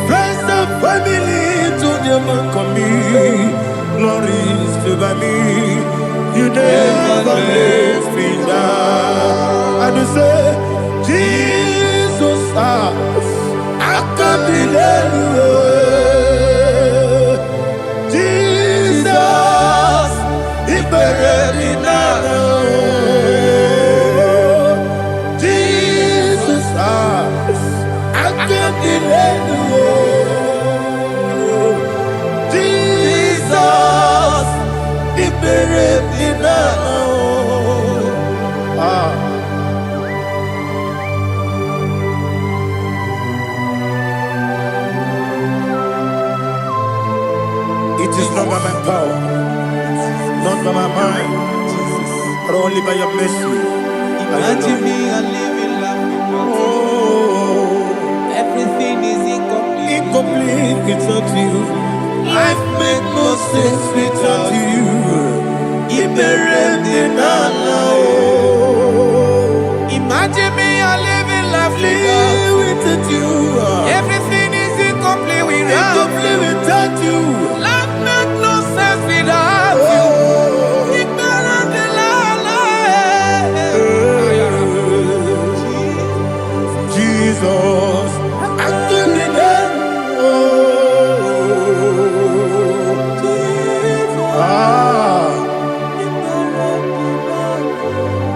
friends and family, told them come me. Lord is good by me. You never let me die. And you say, Jesus, I can't believe you. Jesus, He buried me now. Jesus, I can't believe you. Jesus, He buried me now. It is not by my power, not by my mind, but only by your mercy. Imagine me and living life without you. Oh, Everything is incomplete. incomplete without you. Life makes no sense without you. Imagine me and living life without you. Everything is incomplete without you. Life makes no sense without you. Jesus, I couldn't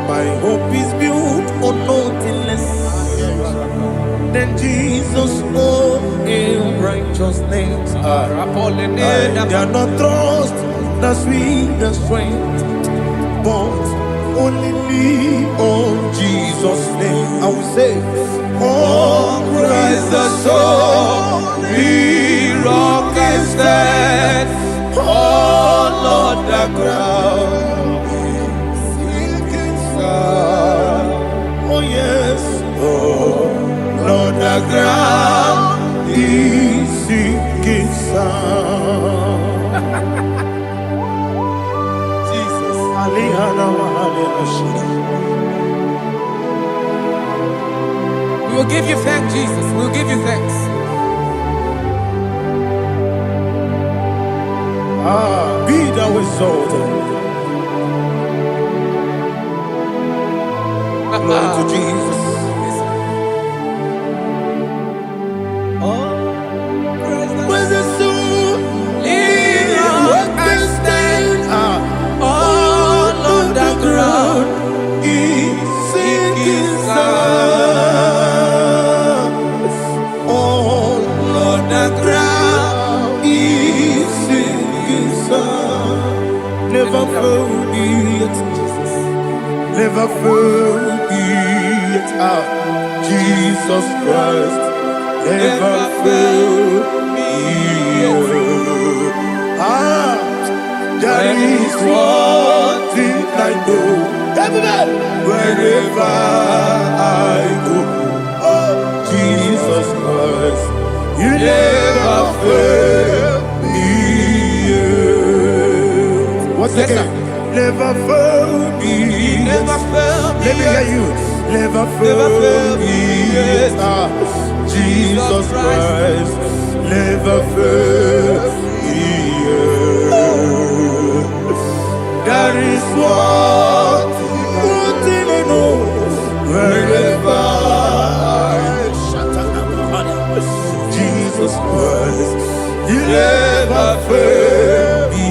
my hope is built on nothing less than Jesus' own righteousness. They are not trust, the sweet strength, but only lean on Jesus' name. I will say, oh, Christ the solid rock is dead. Oh, Lord, the ground is sinking sun. Oh, yes, oh, Lord, the ground is sinking sun. Jesus, We will give you thanks, Jesus. We will give you thanks. Be thou exalted. Glory to Jesus. Where's the soul? What can stand? All on the ground is sinking sun. All on the ground is sinking sun. Never forget, never forget, Jesus Christ. Never fail me. There is one thing I know. Everybody, wherever I go, oh Jesus Christ, you never fail me. What's the name? Never fail me. Never fail me. Let me hear you. Never fail me. Jesus Christ, never fail me. There is one thing I know. Wherever Jesus Christ, you never fail me.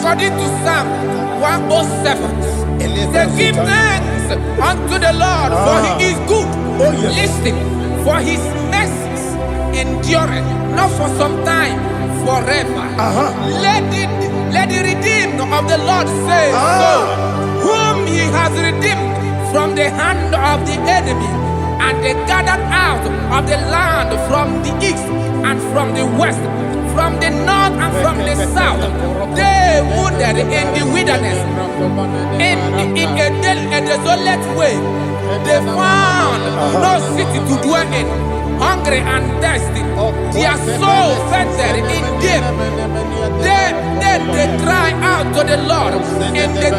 According to Psalm 107, they give thanks unto the Lord, for he is good. Oh, yes. Listen, for his mercies endureth, not for some time, forever. Let the redeemed of the Lord say so, whom he has redeemed from the hand of the enemy, and they gathered out of the land from the east and from the west, from the north and from the south. They wandered in the wilderness, in a desolate way. They found no city to dwell in, hungry and thirsty. Their soul fainted in deep. Then they cry out to the Lord in the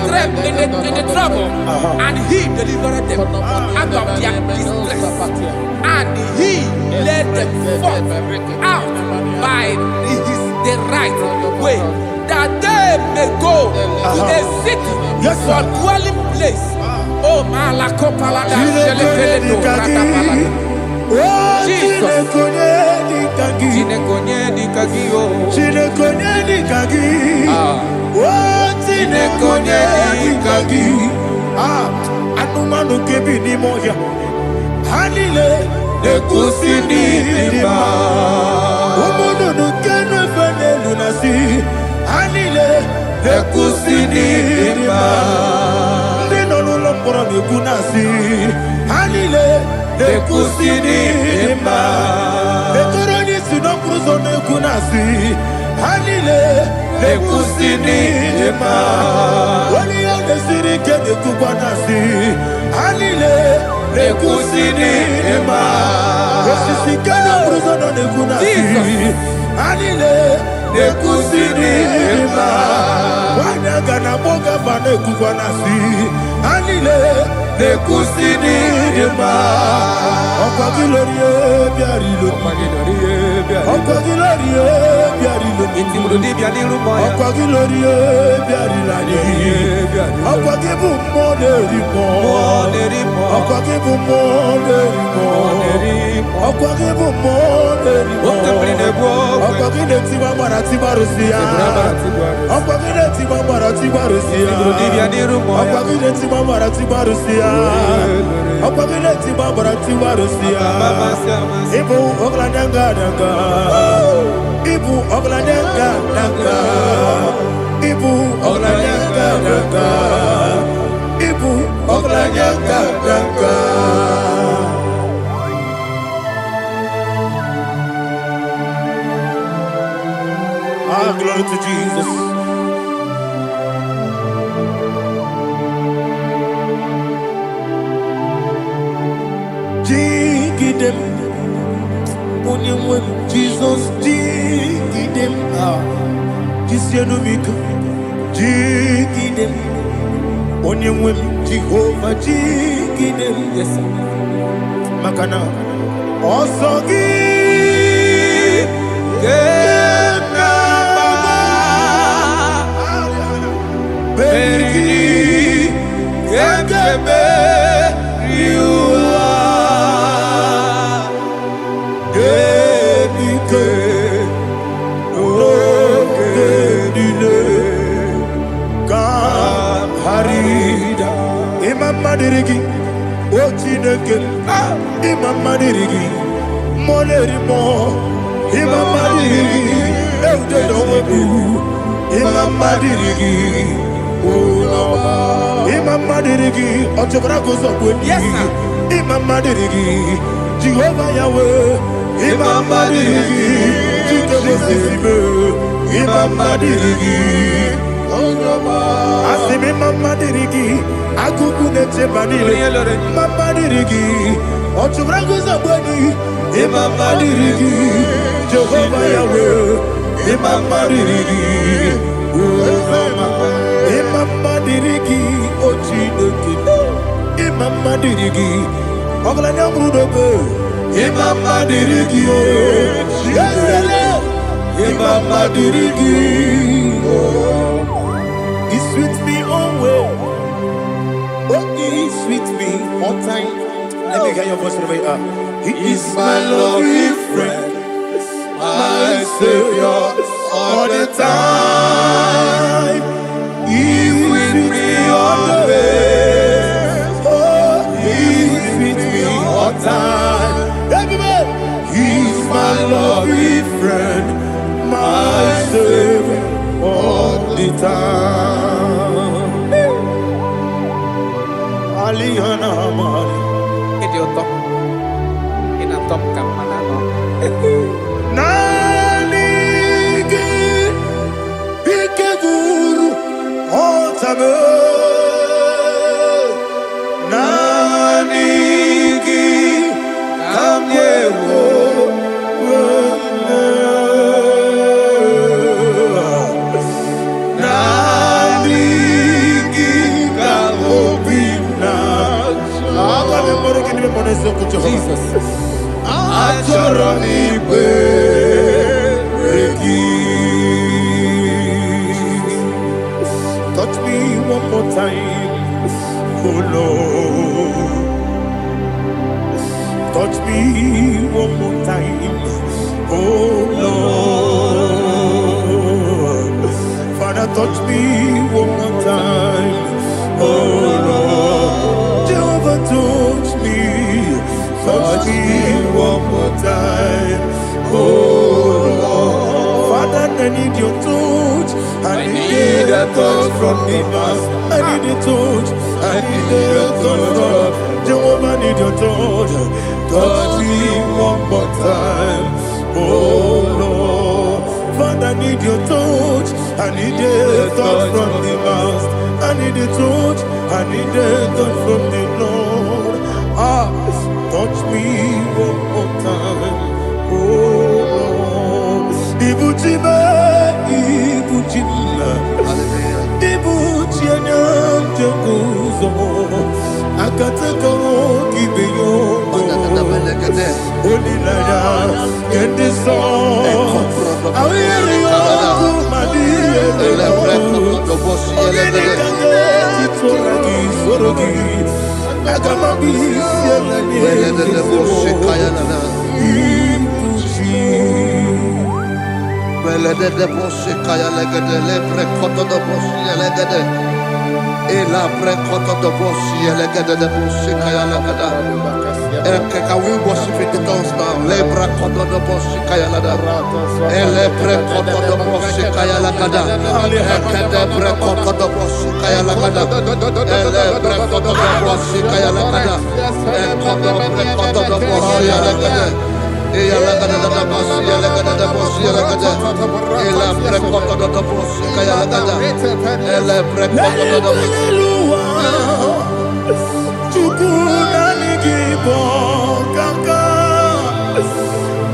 trouble, and he delivered them out of their distress, and he led them forth out by the right way, that they may go to a city for dwelling place. Oh, Malakopalada, Jesus. Anumanu kebi ni moya Hanile Nekusini lima Umudu nukene fene lunasi Hanile Nekusini lima Nino nulopura nukunasi Hanile Nekusini lima Nekuroni sinokruzo nukunasi Hanile Nekusini lima Wali ya nesiri kene kubanasi Hanile Nekusini lima Nesisi kene bruzo nukunasi Hanile Nekusini lima Wanyaga na boga vane kubanasi Hanile Nekusini lima Okwa gilorie biarilo Okwa gilorie biarilo Okwa gilorie biarilani Okwa gibu moderimo Okwa gibu moderimo Okwa gibu moderimo Okwa gile tiba marati barusia Okwa gile tiba marati barusia Okwa gile tiba marati barusia Okwa gile tiba marati barusia Ibu ogladanga danga Ibu ogladanga danga Ibu ogladanga danga Ibu ogladanga danga Ah, glory to Jesus. Jigidem, Onyemwem, Jesus, Jigidem, Jisianumika, Jigidem, Onyemwem, Jehovah, Jigidem, yes, Makana, Osogi, Berigi, Gekebe, Madirigi, Ochineke, Imam Madirigi, Molerimo, Imam Madirigi, Eudedobu, Imam Madirigi, Imam Madirigi, Otobrago Zobuni, Imam Madirigi, Jehovah Yahweh, Imam Madirigi, Imam Madirigi, Asimi Mama Dirigi, Akuku Nete Banile, Mama Dirigi, Otubrango Zabani, Imama Dirigi, Jehovah Yahweh, Imama Dirigi, Imama Dirigi, Ochineke, Imama Dirigi, Oglanya Brudobe, Imama Dirigi, Imama Dirigi, He sweet me always. Oh, he sweet me all time. Let me hear your voice right. He is my lovely friend, my Savior all the time. Nanigi ikeguru otame. Nanigi kamyewo. Jesus. Touch me one more time, oh Lord. Touch me one more time, oh Lord. Father, touch me one more time, oh Lord. Jehovah, touch me. Touch me one more time, oh Lord. Father, I need your touch. I need a touch from the past. I need a touch. I need a touch from Jehovah. I need your touch. Touch me one more time, oh Lord. Father, I need your touch. I need a touch from the past. I need a touch. I need a touch from the Lord. Touch me one more time, oh Lord. Ibuchima, Ibuchima, Ibuchina, Jaguzo, Akatako, Gibeyo, Onilaya, get this song. I hear you, Madi, Can we worship in the tongues now? Lebra koto do boshi kaya lada. Ele pre koto do boshi kaya lada. Ekede pre koto do boshi kaya lada. Ele pre koto do boshi kaya lada. Ekodo pre koto do boshi lada. Eya lada da boshi lada da boshi lada. Ele pre koto do boshi kaya lada. Ele pre koto do boshi. Kaka,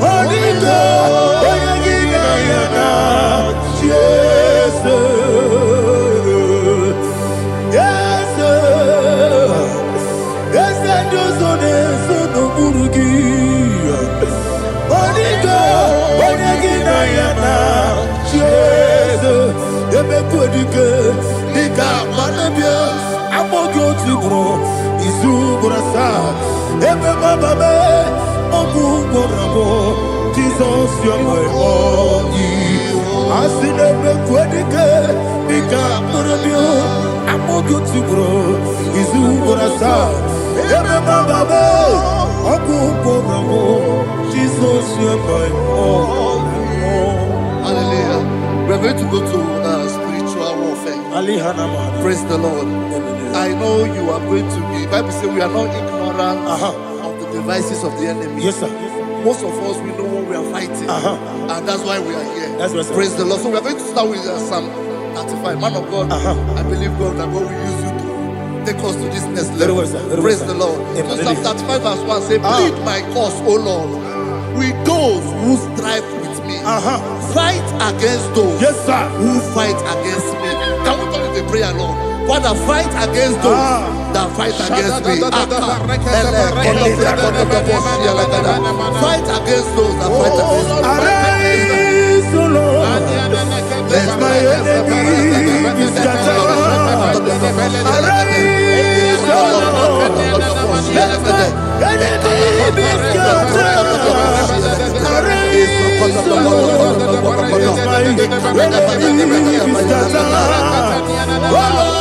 Oniko, Oyagina Yana, Jesus, yes, yes, and Josone, Sono Burugi, Oniko, Oyagina Yana, Jesus, Yemekudike, Nika Manabia, Amogo Tibro, Izubrasa. Ebe baba be, ogu gorabo, Jesus you're my only. Asile be kwedike, nika murabio, amogu tibro, izu gorasa. Ebe baba be, ogu gorabo, Jesus you're my only. Hallelujah. We're going to go to spiritual warfare. Praise the Lord. I know you are going to be. Bible says we are not ignorant of the devices of the enemy. Yes, sir. Most of us, we know what we are fighting, and that's why we are here. That's right, sir. Praise the Lord. So we are going to start with Psalm 35. Man of God, I believe God that God will use you to take us to this next level. Very well, sir. Very Praise well, the Lord. So Psalm 35 verse 1 say, plead my cause, O Lord, with those who strive with me. Fight against those who fight against me. Can we call it a prayer, Lord? Father, fight against those that fight against me. Fight against those that fight against me. Arise, O Lord, let my enemy be scattered. Arise, O Lord, let my enemy be scattered. Arise, O Lord, let my enemy be scattered. Oh Lord,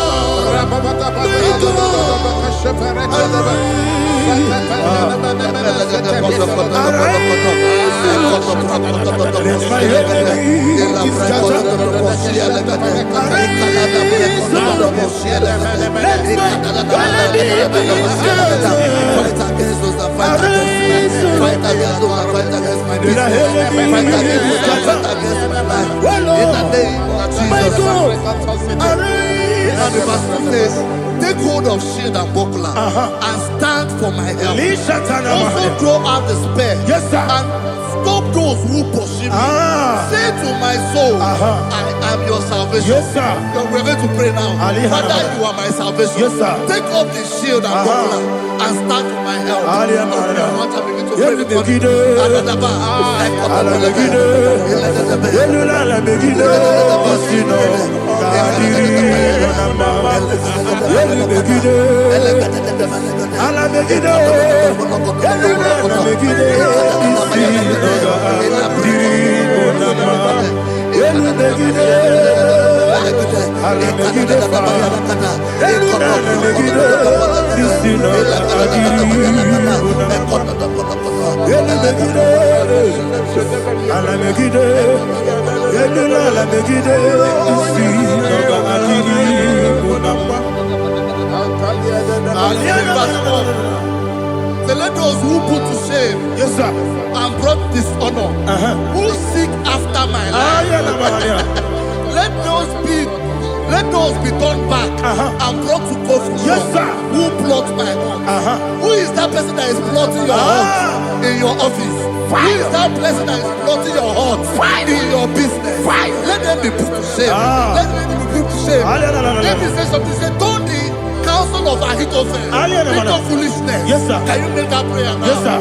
Take hold of shield and buckler and stand for my help. Also throw out the spear and stop those who pursue me. Say to my soul, I am your salvation. We're going to pray now. Father, you are my salvation. Take up the shield and buckler and stand for my help. So let those who put to shame and brought dishonor, who seek after my life, let those be turned back and brought to confusion. Who plot my heart? Who is that person that is plotting your heart in your office? Who is that person that is plotting your heart in your business? Let them be put to shame. Let them be put to shame. Let me say something. Say, don't the counsel of Ahithophel think of foolishness. Can you make that prayer now? Yes, sir.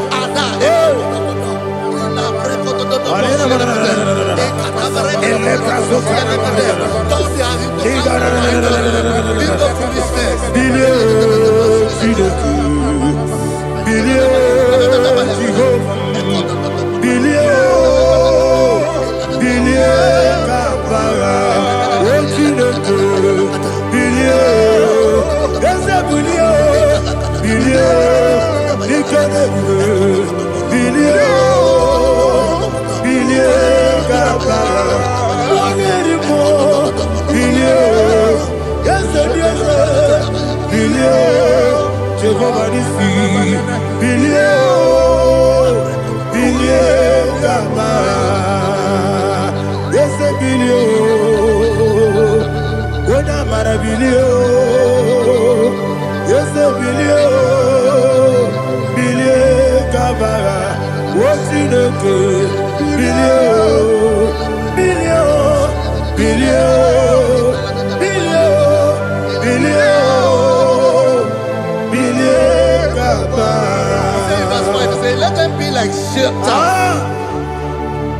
Let them be like chaff.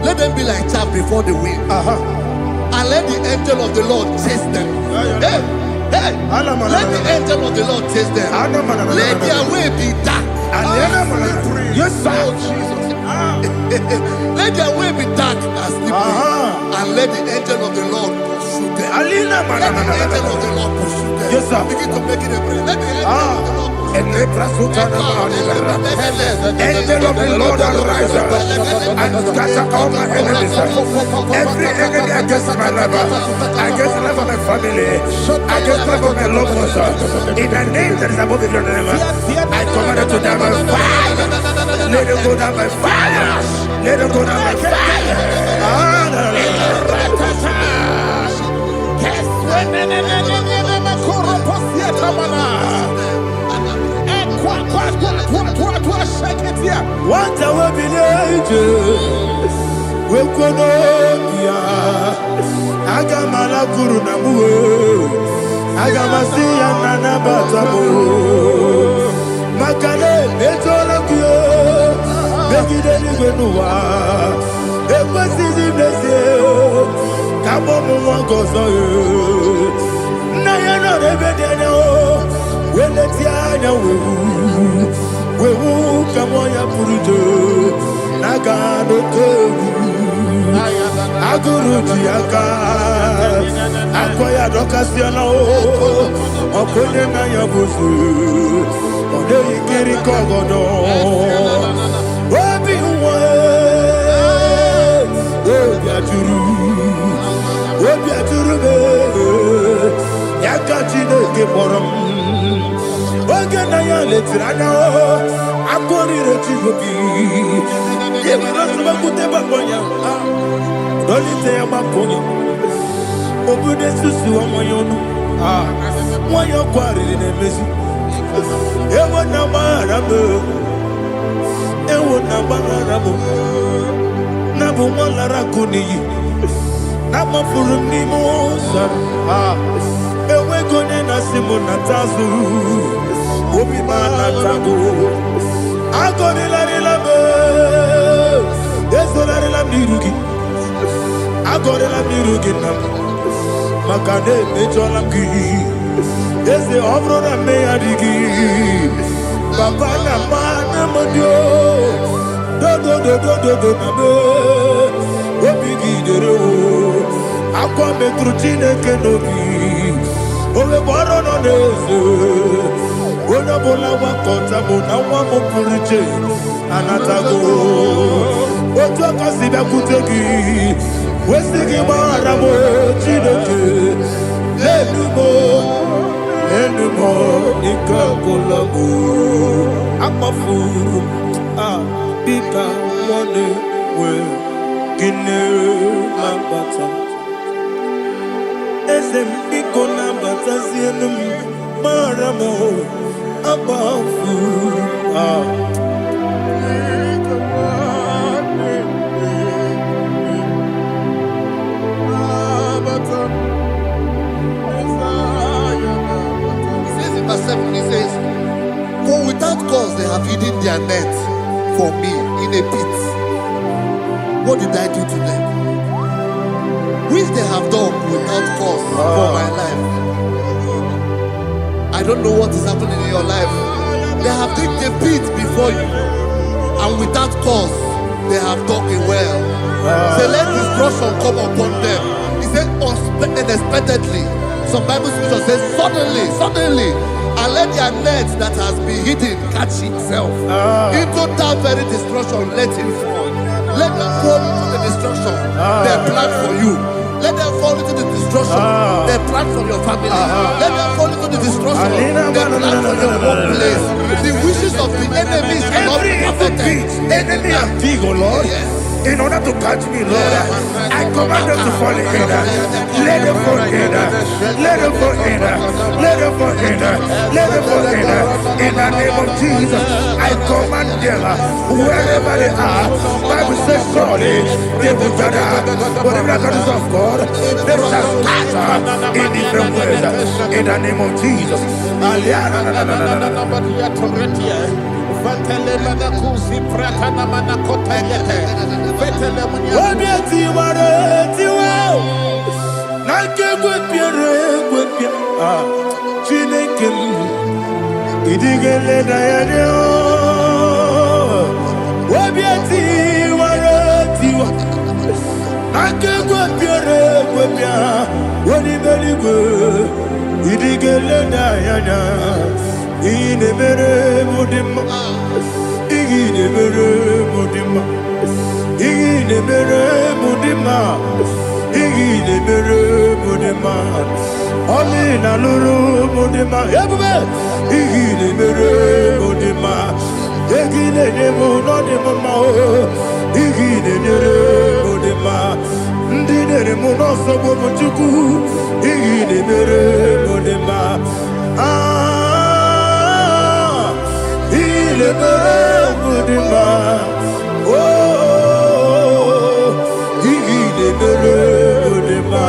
Let them be like chaff before the wind. And let the angel of the Lord chase them. Hey, let the angel of the Lord chase them. Let their way be dark. Yes, sir. Let their way be dark and slippery. And let the angel of the Lord pursue them. Let the angel of the Lord pursue them. Yes, sir. Begin to make it a prayer. Let the angel of the Lord Angel of the Lord arise and scatter all my enemies. Every enemy against my life, against the life of my family, against the life of my loved ones. In the name that is above your name, I command it to die by fire. Let it go down by fire. Let it go down by fire. What I will be angels, we could Agamala Guru Namu, Agamasia Nana Batamu, Makale, Betolakio, Begideni Benua, Equasi Blessio, Kabomu Wankoso, Nayana Rebedeno, Weletiana we will come on your Purujo, Nagano Togu, Aguru Tiaka, Akoya Docasiano, Okonema Yabusu. Ode ikiri kogodo. Obi uwe. Obi aturu. Obi aturu be. Yaka Chineke kpọrọ m. Oge na ya letiri anya akọrịrị Chigobi. Ebere ọsọ gbute gbapọ ya. Dolite ya gbapọ ya. Obodo susu ọmọ ya ọnụ. Nwa ya ọkwarịrị na-emezi. Ewo na gbara m. Ewo na gbara m. Na bụ nwa lara akụ n'iyi. Na gbafuru m n'ime ụzọ. Enwego onye na-asị m nata azụ. Obi m anatago. Agọrịlarịla m. Ezorarịla m n'iru gị. Agọrịla m n'iru gị na m. Maka na emejọla m gị. Eze ọ bụrụ na mmegharị gị. Papa na mma na mmadụ. Dodododododo na me. Obi gị dere o. Akwa metụrụ Chineke n'obi. Owe gbọrọ nọ n'eze. Onye ọbụla gbakọta mụ na nwa m pụrụ iche anatago. Otu aka si bịakwute gị. Wesị gị gbaghara m Chineke. Lenumo ike agwụla m. Akpafuru dịka nwanne nwee gịnị na-abata m. Eze m biko na-abatazienu m. Mara m akpafuru. Verse 7, he says, for without cause they have hidden their net for me in a pit. What did I do to them? Which they have done without cause for my life. I don't know what is happening in your life. They have digged a pit before you, and without cause they have dug a well. Say, let destruction come upon them. He said, unexpectedly. Some Bible scripture says, suddenly, and let their net that has been hidden catch itself. Into that very destruction, let it fall. Let them fall into the destruction they plan for you. Let them fall into the destruction they plan for your family. Let them fall into the destruction they plan for your workplace. The wishes of the enemies will not be perfected. Enemy and dig, oh Lord. Yes. In order to catch me, Lord, I command them to fall in. Let them fall in. Let them fall in. Let them fall in. Let them fall in. In the name of Jesus, I command them wherever they are. Bible says surely they will gather, but if the God of God, they shall scatter in different ways. In the name of Jesus. Only na luru mudima, everybody. Igine mere mudima, igine nemo no nemo mao. Igine mere mudima, ndine nemo no sobo muchuku. Igine mere mudima, igine mere mudima. Oh, igine mere mudima.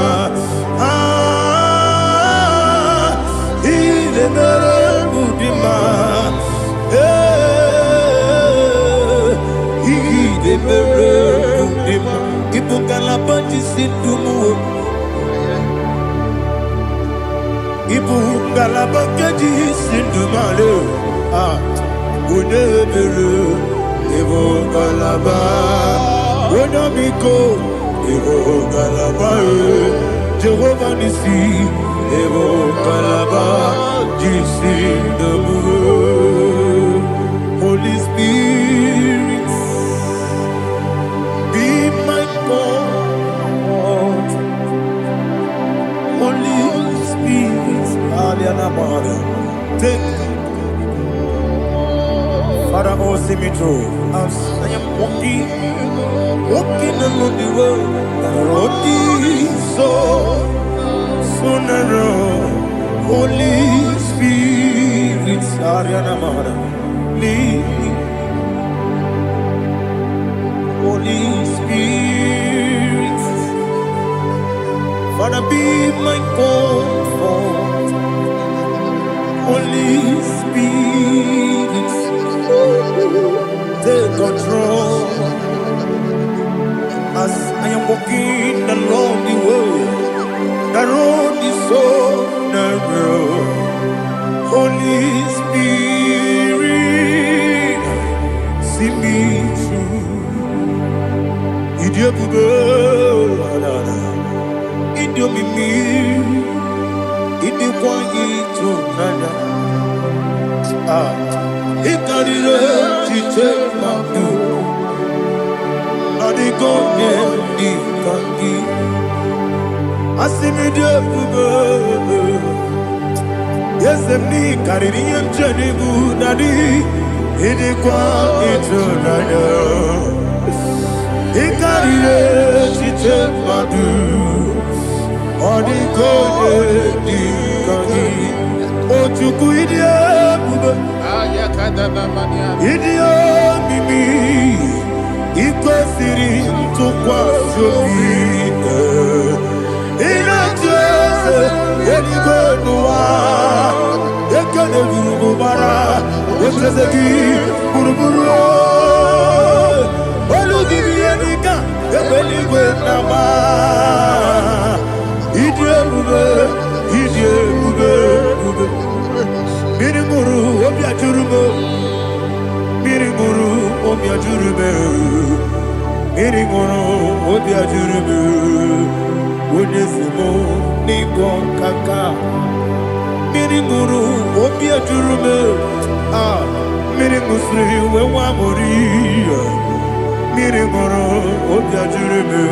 Jehovah Nissi, Evo Kalaba, Jisi Dabu. Take Father, oh, see me through. As I am walking along the road, the road is so narrow. Holy Spirit, Ariana Mara, lead. Holy Spirit, Father, be my comfort. Holy Spirit, take control as I am walking along the road. The road is so narrow. Holy Spirit, see me through. Idio bugo, idio mimi, idio kwa ito nana. Ikarire chiche mabu, adigone ikangi. Asimidio bugo, yesemi kariri yemcheni budadi, idikwa ito nana. Ikarire chiche mabu, adigone ikangi. Ochuku idio bugo. Idio mimi iko siri tukwa shobite inatese yenigwe nuwa yekene gurugu bara yetreseki buruburu olugibi yenika yebeligwe nama Idio bube Miringuru obia jurume Miringuru obia jurume Miringuru obia jurume Wonesimo ningo kaka Miringuru obia jurume Miringusri wewa mori Miringuru obia jurume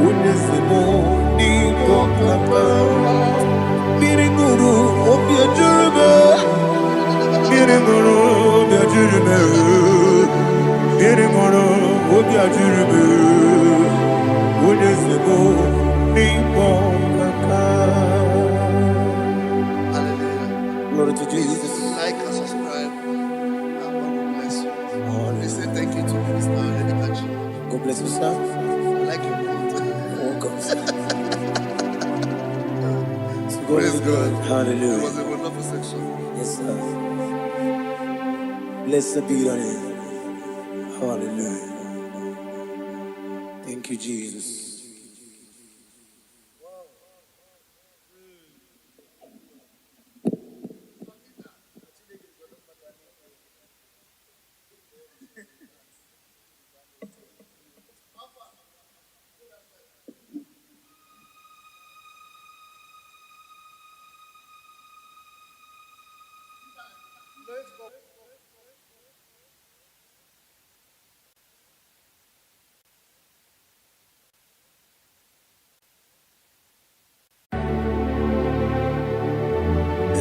Wonesimo ningo kaka Miringuru obia jurume Miringuru obia jurume Miringuru obia jurume Wonesimo ningo kaka. Hallelujah. Glory to Jesus. Like and subscribe. And God will bless you. Please say thank you to Minister Lady Kachi. God bless you, sir. I like your quote. Welcome. Praise God. Hallelujah. It was a wonderful section. Yes, sir. Blessed be your name. Hallelujah. Thank you, Jesus.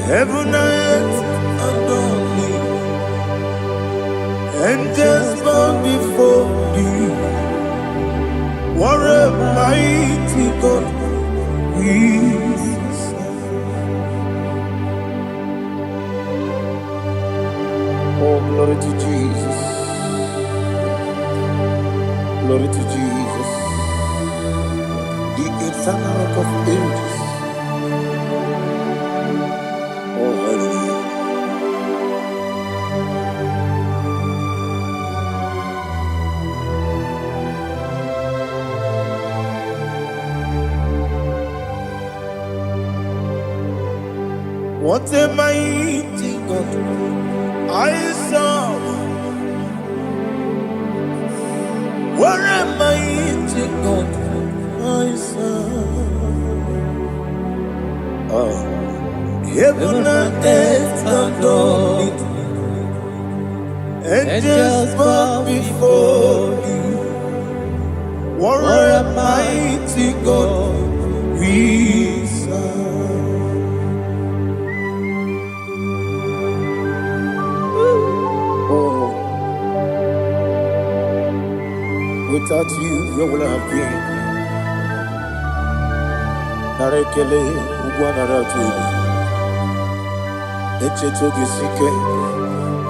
Heaven and earth adore me, angels bow before thee. What a mighty God we serve. Oh, glory to Jesus. Glory to Jesus. The eternal rock of ages. Oh, hallelujah. What a mighty God I serve. What a mighty God I serve. Oh. Heaven and earth adore it, angels bow before you. What a mighty God we serve. Without you, where would I have been? Narekele, Ugwanaratu. Echetogi Sike.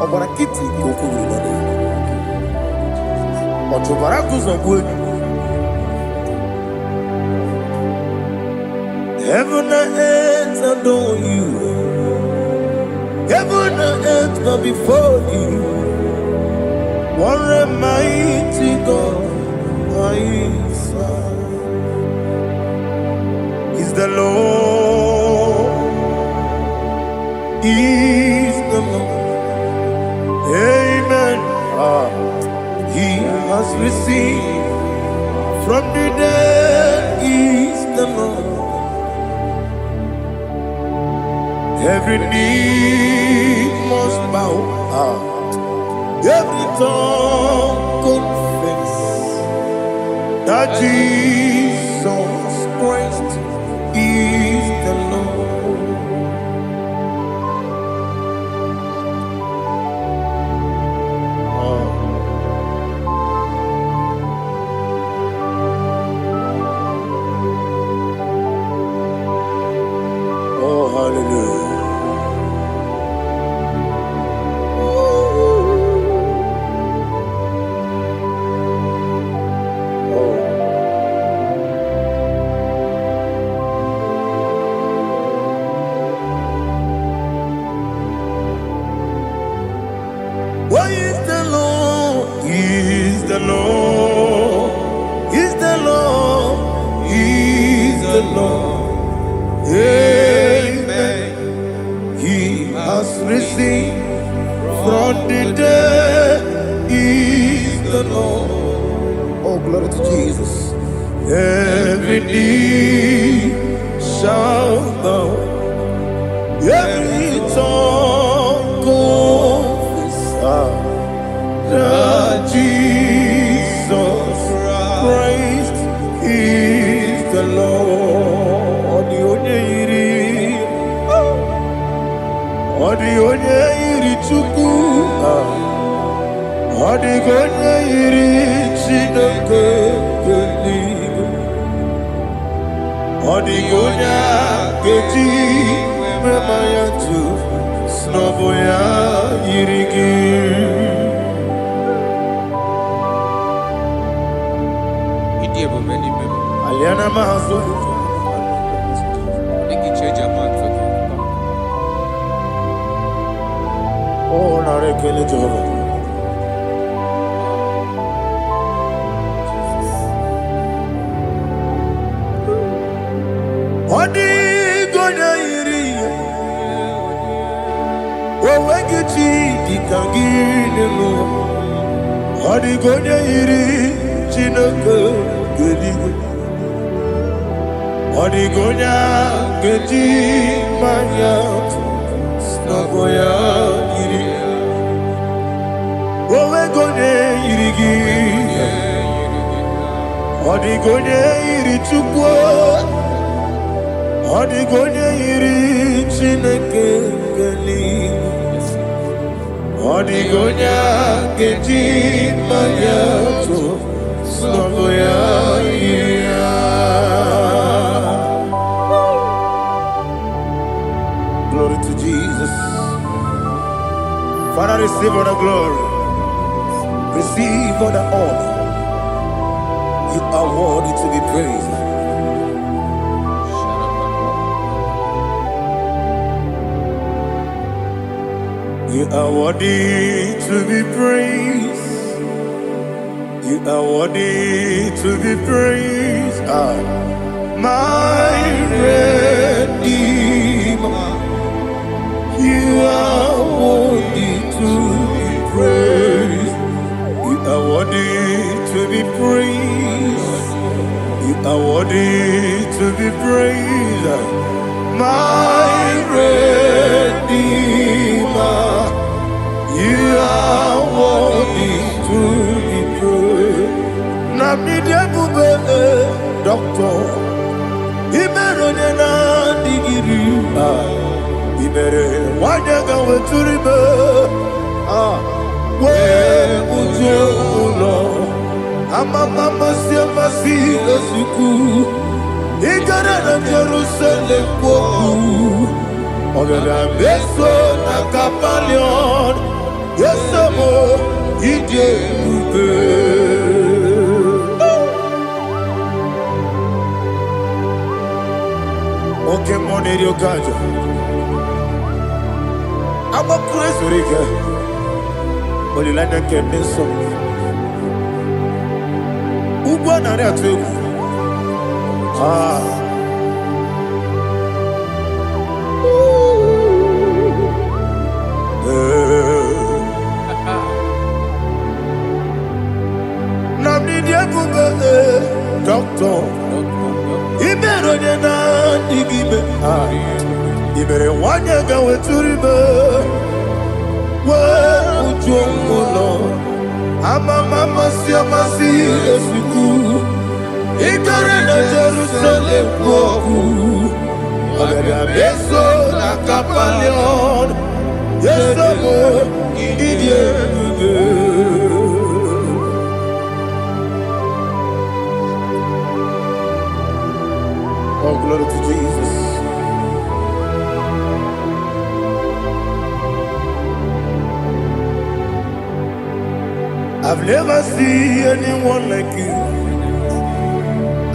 Obarakiti Kokuru. Otobarakus of wood. Heaven and earth adore you. Heaven and earth bow before you. What a mighty God I serve. He's the Lord. He's the Lord. Amen. He has received from the dead. He's the Lord. Every knee must bow. Every tongue confess that Jesus Christ is the Lord. Oh, hallelujah. Why is the Lord? He's the Lord. He's the Lord. He's the Lord. Amen. He has received from the dead. He's the Lord. Oh, glory to Jesus. Every knee shall bow. Every tongue confess that Jesus Christ is the Lord. Odi iri chuku, odi iri chineke keligo, odi keji memaya tu snoboya irigi. Aliana mahazo. Oh, narekele Jehovah. Odi gonya iri, owegichi dikangine mo. Odi gonya iri, chineke geligo. Odi gonya geji manya, snoboya iri. Owegonya irigi, odi gonya iri chukwu. Odigonye iri chineke geligo. Odigonya geji manya to snoboya iria. Glory to Jesus. Father, receive all the glory. Receive all the honor. You are worthy to be praised. You are worthy to be praised. You are worthy to be praised. My Redeemer. You are worthy to be praised. You are worthy to be praised. You are worthy to be praised. My Redeemer. You are worthy to be praised. Namidebube, Doctor. Imerone na digiri. Imere wanyaga weturibe. We ujulo. Amama siamasi esuku. Igara na Jerusalem woku. Ogada beso na kapalion. Yesamo ije ube. Okay, money rio kajo. I'm a crazy riga. Only like that can be so. Uba na ria tu. Namni dia kuba doctor. Ibero de na digibe. Ibere wanya ga weturibe. Wa ujongo. Amama siamasi esuku. Igara na Jerusalem woku. Ogada beso na kapalion. Yesamo idie ube. Oh, glory to Jesus. I've never seen anyone like you.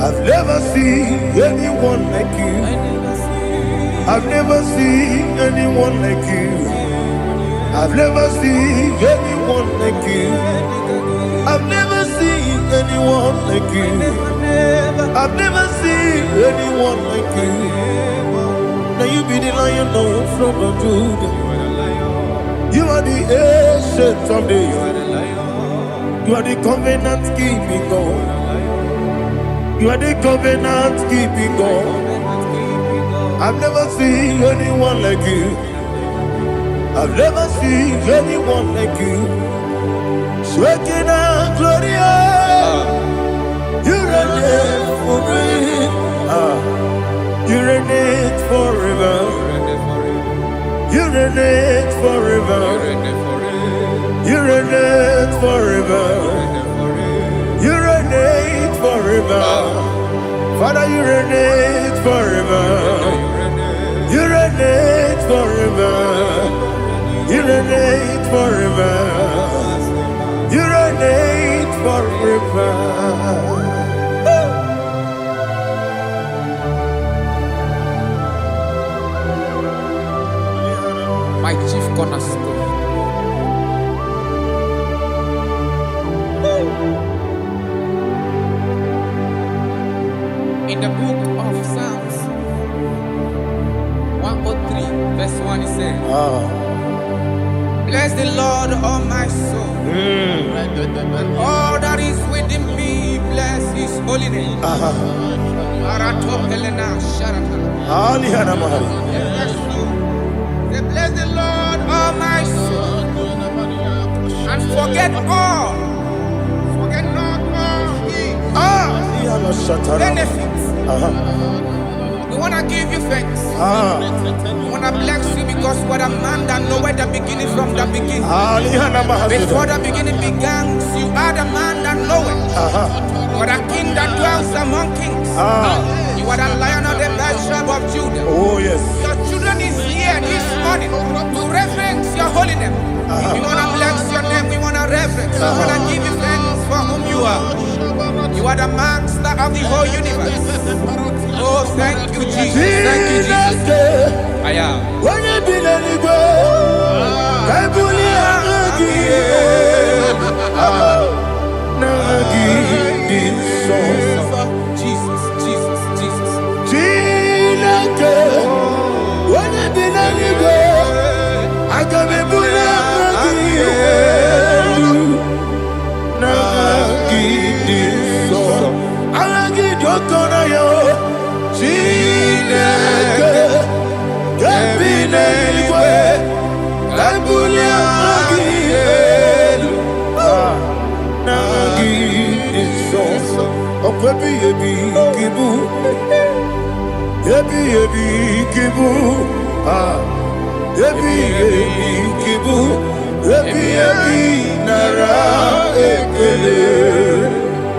I've never seen anyone like you. I've never seen anyone like you. I've never seen anyone like you. I've never seen anyone like you. I've never seen anyone like you. Now you be the Lion from the Judah. You are the ancient of days. You are the covenant keeping God. You are the covenant keeping God. I've never seen anyone like you. I've never seen anyone like you. Shekinah Gloria, you reign forever. You reign forever. You reign forever. You reign forever. You reign forever. Father, you reign forever. You reign forever. You reign forever. You reign forever. My chief cornerstone. In the book of Psalms 103 verse 1 it says, bless the Lord, all my soul, and all that is within me, bless his holy name. Say, bless the Lord, all my soul, and forget not all his benefits. We want to give you thanks. We want to bless you because what a man that know where the beginning from the beginning. Before the beginning began, you are the man that know it. You are the king that dwells among kings. You are the Lion of the tribe of Judah. Oh yes. Your children is here this morning to reverence your holy name. We want to bless your name. We want to reverence. We want to give you thanks for whom you are. You are the master of the whole universe. Oh, thank you, Jesus. Thank you, Jesus. I am. Jesus, Jesus, Jesus.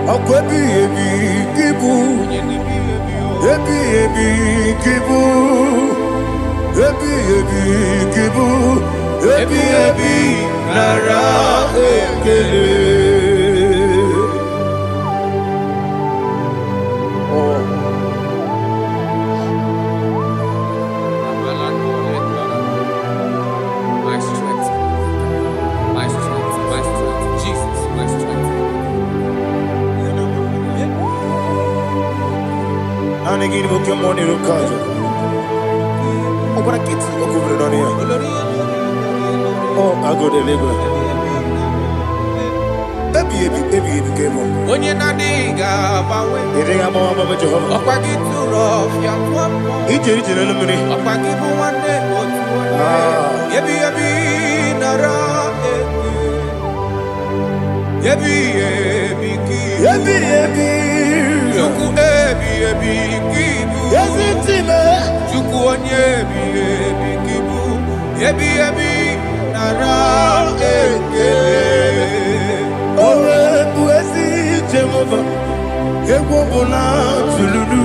Akwebi ebi kibu. Ebi ebi kibu. Ebi ebi kibu. Ebi ebi nara ekele. My strength, my strength, my strength, Jesus, my strength. Nani gini boke moni rukajo. Obara kiti okubre nani ya. Oh, agode lego. Ebi kemo. Onye nadiga bawe. Iriga mawa baba Jehovah. Okwagi turo fia tuapo. Ije na lumini. Okwagi buwane otuwane. Ebi nara eke. Ebi ki. Ebi. Juku ebi kibu. Yazitime. Juku onye ebi kibu. Ebi nara eke. Owe buezi Jehovah. Egwobona tululu.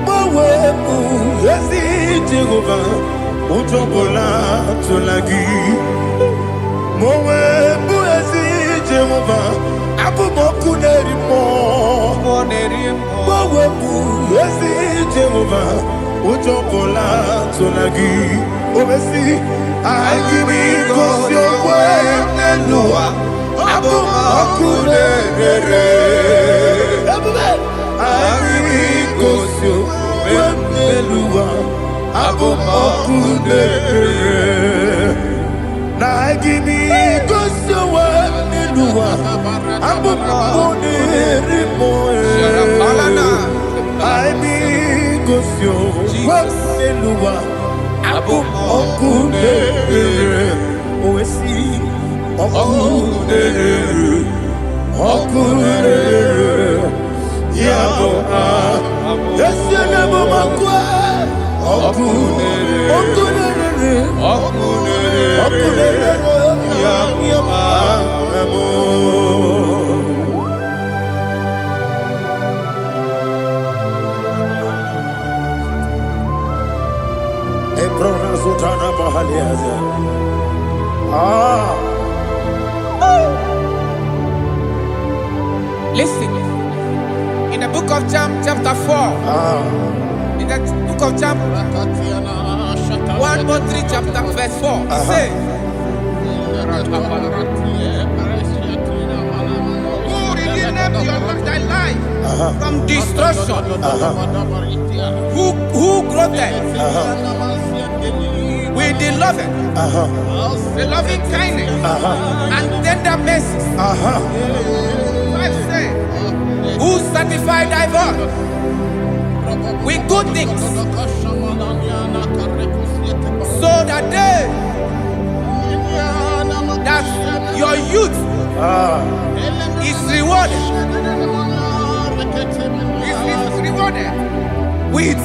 Owe buezi Jehovah. Utobola tulagi. Mowe buezi Jehovah. Abumoku nerimo. Mowe buezi Jehovah. Utobola tulagi. Obesi agimi kosyo kwenelua. Abumoku nerere. Agimi kosyo kwenelua. Abumoku nerere. Nagimi kosyo kwenelua. Abumoku nerimo. Agimi kosyo kwenelua. Abumoku nerere. Oesi Okunere, Yabo Yesene Bomakwa, Okunere, Yabo Ebrona Zutana Mahaliaza. Listen, in the book of John, chapter 4, in the book of John 1:3, chapter verse 4, it says, who redeemed thy life from destruction? Who groweth with the loving kindness and tender mercies? Who sanctify thy body with good things, so that your youth is rewarded. Is rewarded with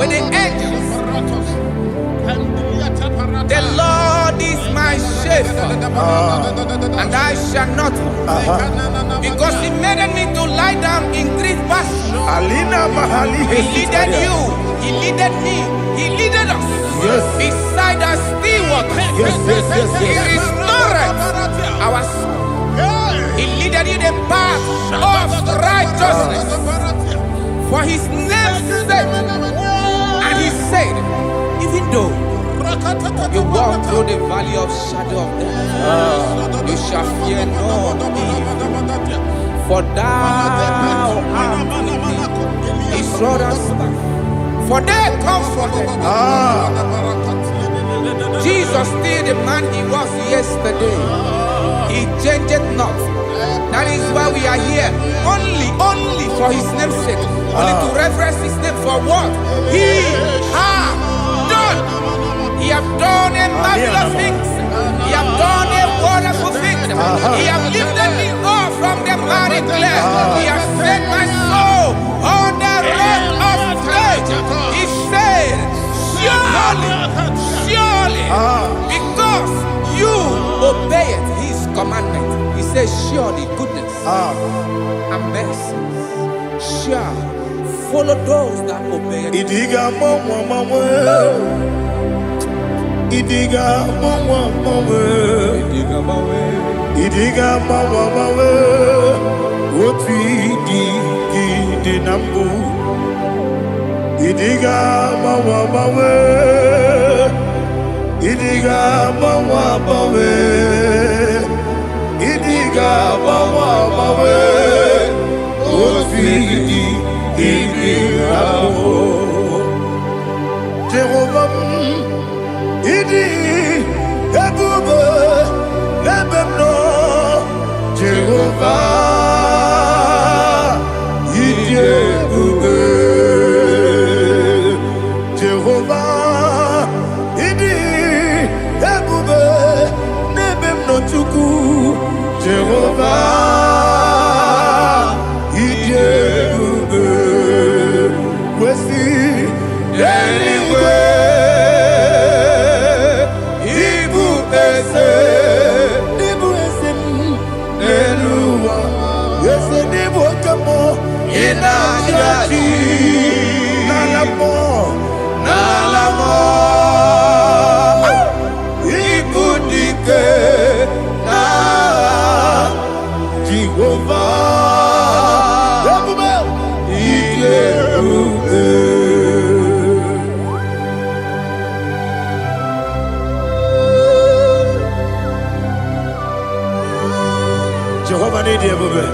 the angels. The Lord is my shepherd, and I shall not, because He made me to lie down in green pastures. He leaded you, He leaded me, He leaded us beside the still waters. He restored our soul. He leaded you the path of righteousness for His name's sake. And He said, even though you walk through the valley of shadow of death, you shall fear no evil, for thou art with me. His rod and staff, for they comforted. Jesus still the man He was yesterday. He changed not. That is why we are here. Only for His name's sake. Only to reverence His name for what He has done. He has done a marvelous things. He has done a wonderful thing. He has lifted me up from the miry clay. He has set my soul on the rock of faith. He said, surely, because you obey says, surely goodness and mercy shall follow those that obey. Idiga mama mama, idiga mama mama, Idiga mawe, idiga mama mama. Oti di nambu. Idiga mama mama, idiga mama mama, idiga mama mama. Oti di nambu. Jehovah, idi ebube lebemno. Jehovah, idi ebube. Jehovah, idi ebube lebemno chuku. Jehovah, idi ebube. Wesi anyway, Ibu ese Eluwa, ese nibu kamo inajaji nalamo Ibu dike na Jehovah Ebube Ebube. Jehovah need ebube.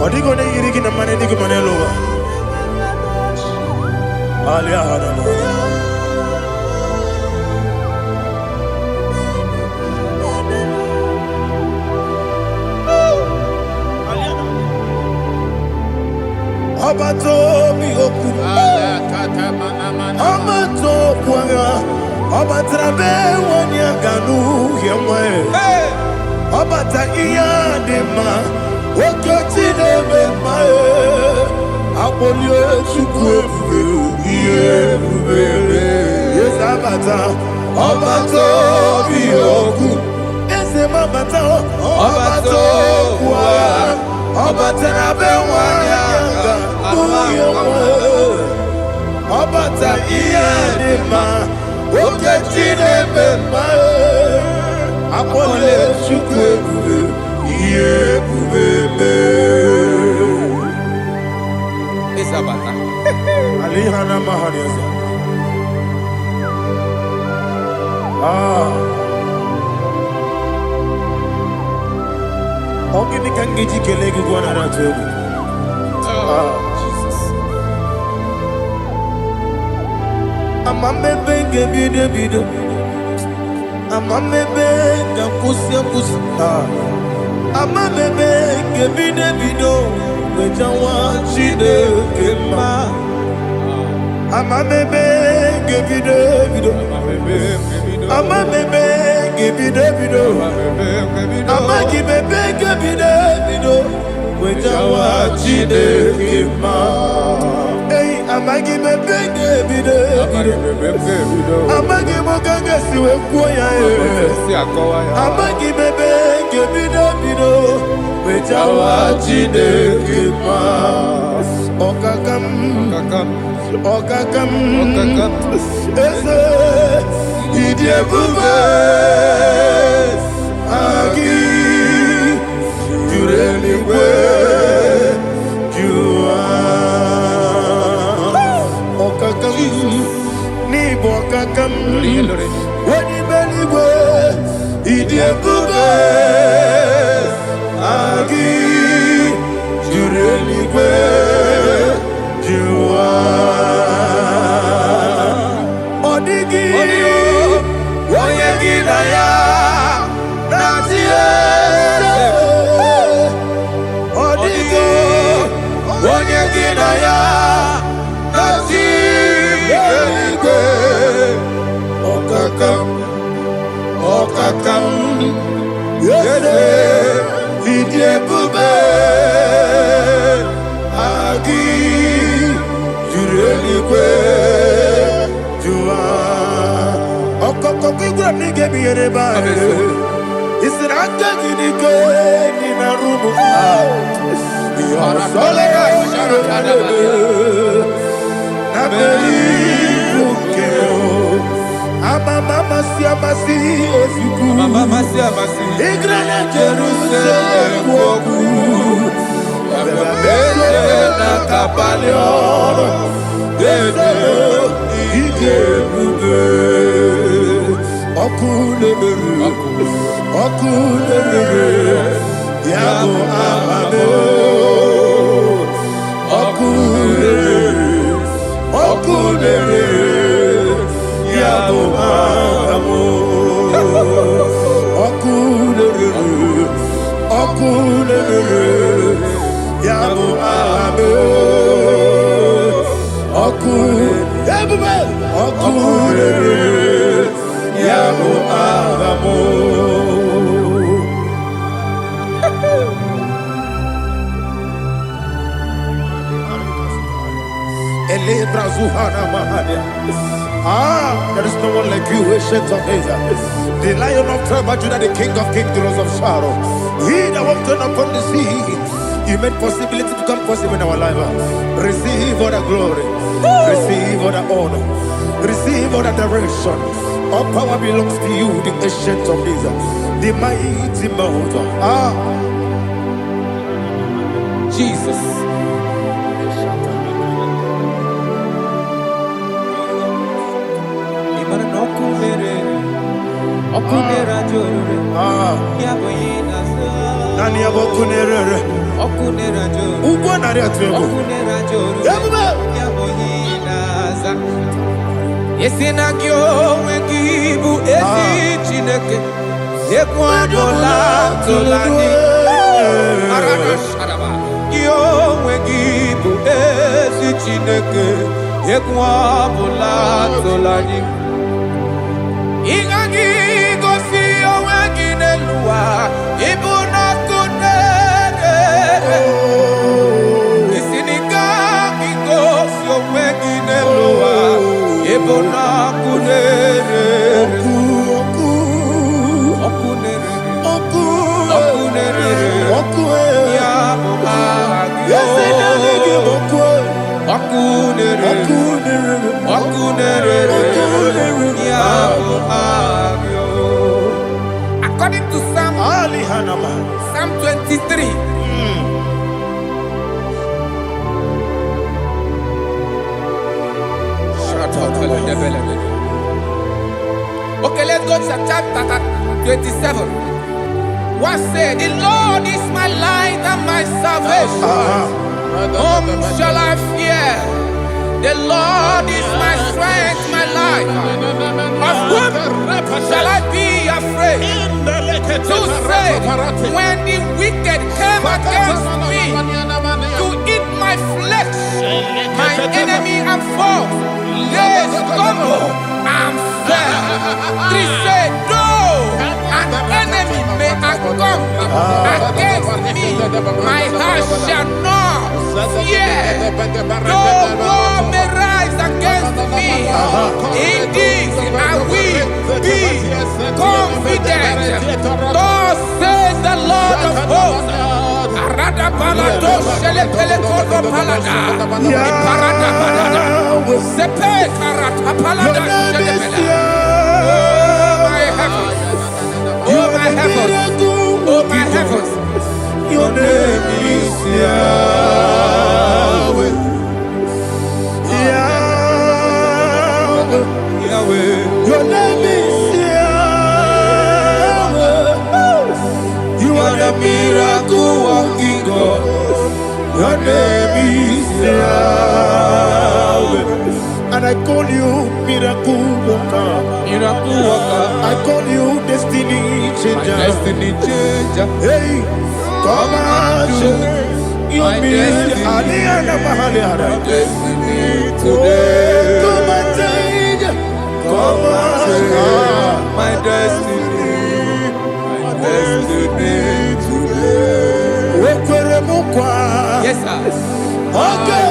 Odigo ne yirigi na mane digo manelowa. Ali ahana. Abato mi oku. Abato kwanga. Abatrabe wanya ganu yemwe. Abata iya dema. Okoti deme mae. Abolio chukwe ebube. Yes abata. Abato bioku. Ese mabata. Abato kwa. Abatrabe wanya ganu yemwe. Abata iya dema. Oketi deme mae. Apole chukwe ebube. Isabata. Alihana mahariasa. Ogini kangiji kelegi gwana ratubu. Jesus. Amamebe bido. Amamebe kusi. Amamebe bido. Wejawa chide kema. Amamebe bido. Amamebe bido. Amagibebe bido. Wejawa chide kema. Hey, amagibebe bido. Amagimogaga siwe kuya. Amagibebe bido. Wejawa chide kema. Okakam. Ese idi ebube. Agi jureligwe jua. Okakam ni bokakam. Wani beligwe idi ebube. Agi jureligwe jua. Odigi oyegi na ya natie. Odigi oyegi na ya natie. Okakam yede idi ebube. Agi jureligwe jua. There is no one like you, ancient of days. The Lion of tribe of Judah, the King of kings, the Rose of Sharon. He that walked upon the sea. You made possibility to come possible in our life. Receive all the glory. Receive all the honor. Receive all the direction. All power belongs to you, the ancient of days, the mighty mountain. Jesus. Yesinagyo wegibu esi chineke ekwadola tolani arana sharaba yo wegibu esi chineke ekwadola tolani igagi gosi oweginelua ibuna kunere isinika gosi oweginelua ibuna kunere ya according to Psalm 23. Okay, let's go to chapter 27. What said? The Lord is my light and my salvation. Whom shall I fear? The Lord is my strength, my life. Of whom shall I be afraid? To say, when the wicked came against me to eat my flesh, my enemy and foe, they stumble and fell. 3 say, though an enemy may come against me, my heart shall not fear. Though war may rise against me, in this I will be confident. Thus says the Lord of hosts. Arada balado shele pele kodo palada. Iparada balada. Sepe karata palada shele pele. Oh my heavens. Oh my heavens. Oh my heavens. Your name is Yahweh. Yahweh. Yahweh. Your name is Yahweh. You are the miracle working God. Your name is Yahweh. And I call you miracle worker. Miracle worker. I call you destiny changer. Destiny changer. Hey, come on, your destiny. Destiny today. Come and change. Come on, my destiny. My destiny today. Yes, sir. Okay,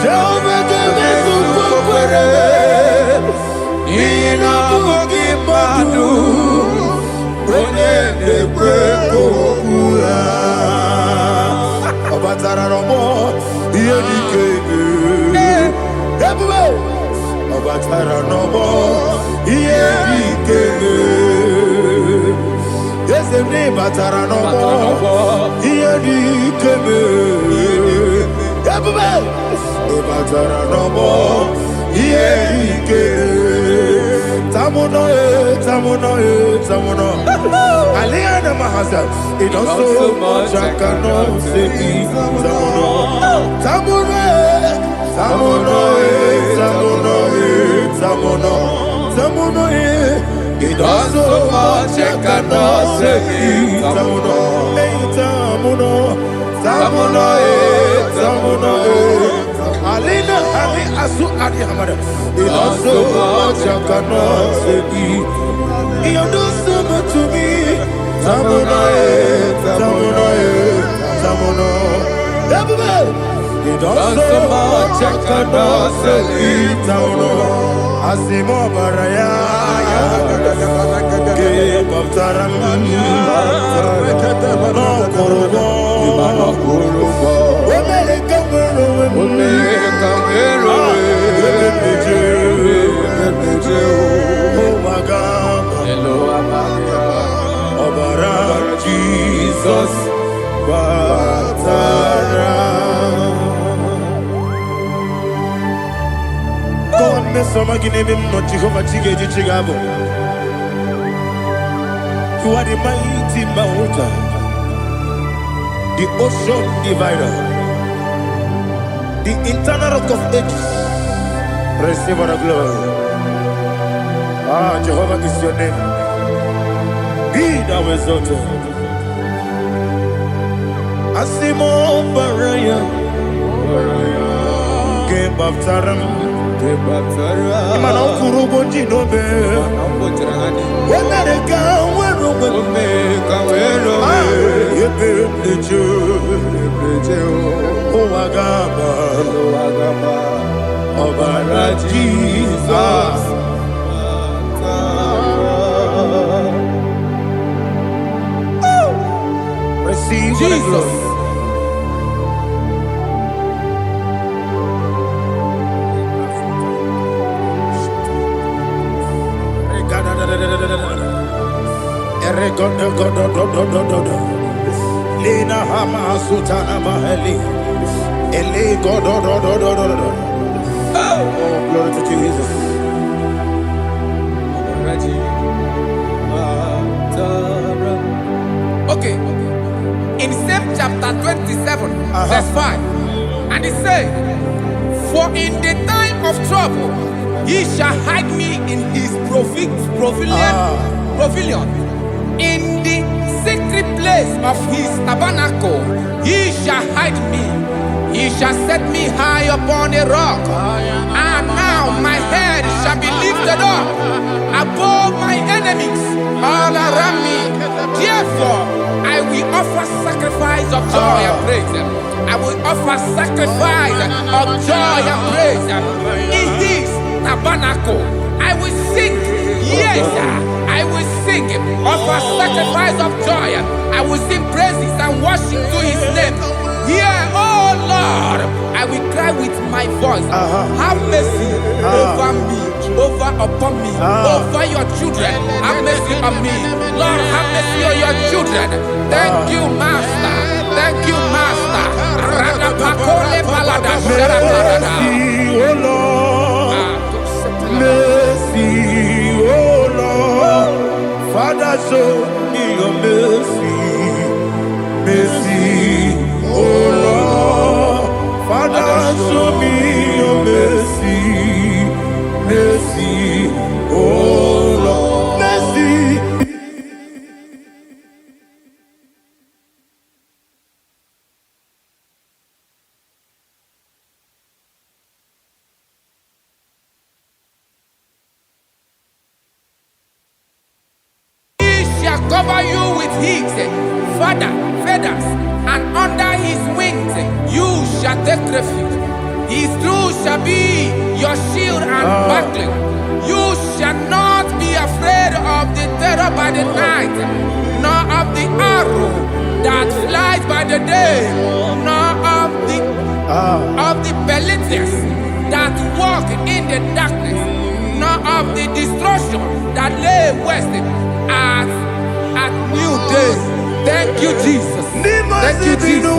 Jehovah gave me ina bugi madu onye nekwe kokura obatara romo iye dike ebube obatara romo iye dike yesemi batara romo iye dike ebube obatara romo iye dike Tamuno, Aliana Mahasa, it does so much I cannot say. Tamuno, it does so much I cannot say. Tamuno, Alina, Ali Asu Adi Hamada. It does so much I cannot say. You do so much to me. Tamuno. It does so much I cannot say. Tamuno. Asimo Baraya. Give up Taram. No Kurubo. Jesus Batara. God me some gine me no Jehovah Chige Chigabo. You are the mighty mountain, the ocean divider, the eternal rock of ages. Receive all the glory. Ah, Jehovah is your name. Be thou exalted. Asimo Baraya, Game of Taram, Imano Kurubo Jinobe, Wamerika, Wagaba, Obara Jesus. Receive Jesus. Lina Hama Sutana Mahali. Ele Godo. Oh, glory to Jesus. Okay. In same chapter 27, verse 5, and it says, for in the time of trouble, he shall hide me in his pavilion. In the secret place of his tabernacle, he shall hide me. He shall set me high upon a rock. And now my head shall be lifted up above my enemies all around me. Therefore, I will offer sacrifice of joy and praise. I will offer sacrifice of joy and praise. In his tabernacle, I will sing. Yes, I will sing. Offer sacrifice of joy. I will sing praises and worship to his name. Here, oh Lord, I will cry with my voice. Have mercy over me, upon me, over your children. Have mercy on me. Lord, have mercy on your children. Thank you, Master. Thank you, Master. Mercy, oh Lord. Mercy, oh Lord. Father, show me your mercy. Mercy, oh Lord. Father, show me your mercy. Mercy, oh Lord. Mercy. Cover you with with his feathers, and under his wings you shall take refuge. His truth shall be your shield and buckler. You shall not be afraid of the terror by the night, nor of the arrow that flies by the day, nor of the pestilence that walk in the darkness, nor of the destruction that lay waste at new day. Thank you, Jesus. Thank you, Jesus.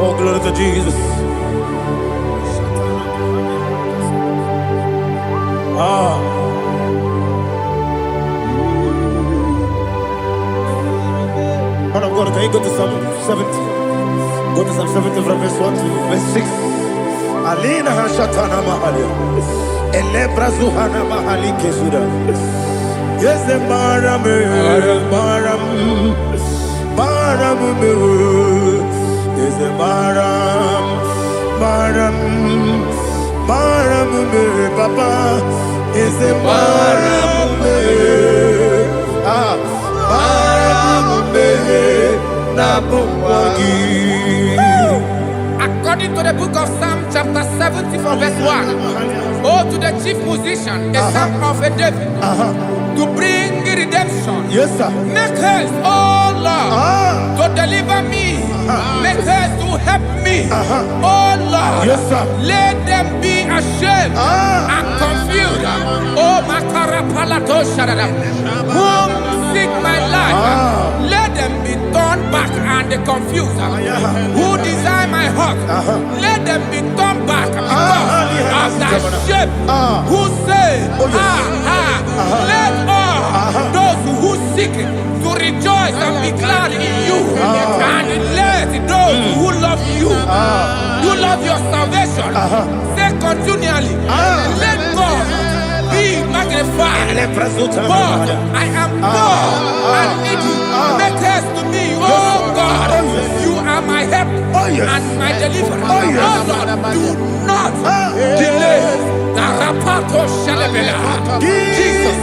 Oh, glory to Jesus. Man of God, can you go to Psalm 70? Go to Psalm 70 from verse 1 to verse 6. Alina Hashatana Mahalia. Elebra Zuhana Mahali Kesuda. Yes, the Baram, yes, the Baram, Papa, is the Baram, According to the book of Psalm chapter 70 from verse 1, oh, to the chief musician, a psalm of a David, to bring redemption. Yes, sir. Make haste, oh Lord, to deliver me make haste to help me. Oh Lord, Yes, sir. let them be ashamed and confused. Oh Makarapalato Shadada, whom seek my life, let them be turned back and confused. Who desire my heart, let them be turned back because of that shape. Who say, let all those who seek to rejoice and be glad in you, and let those who love you, who love your salvation, say continually, let God be magnified. God, I am poor and needy. Make haste to me, oh God. You are my help and my deliverer. Oh Lord, do not delay. Narapato Shalabela. Jesus.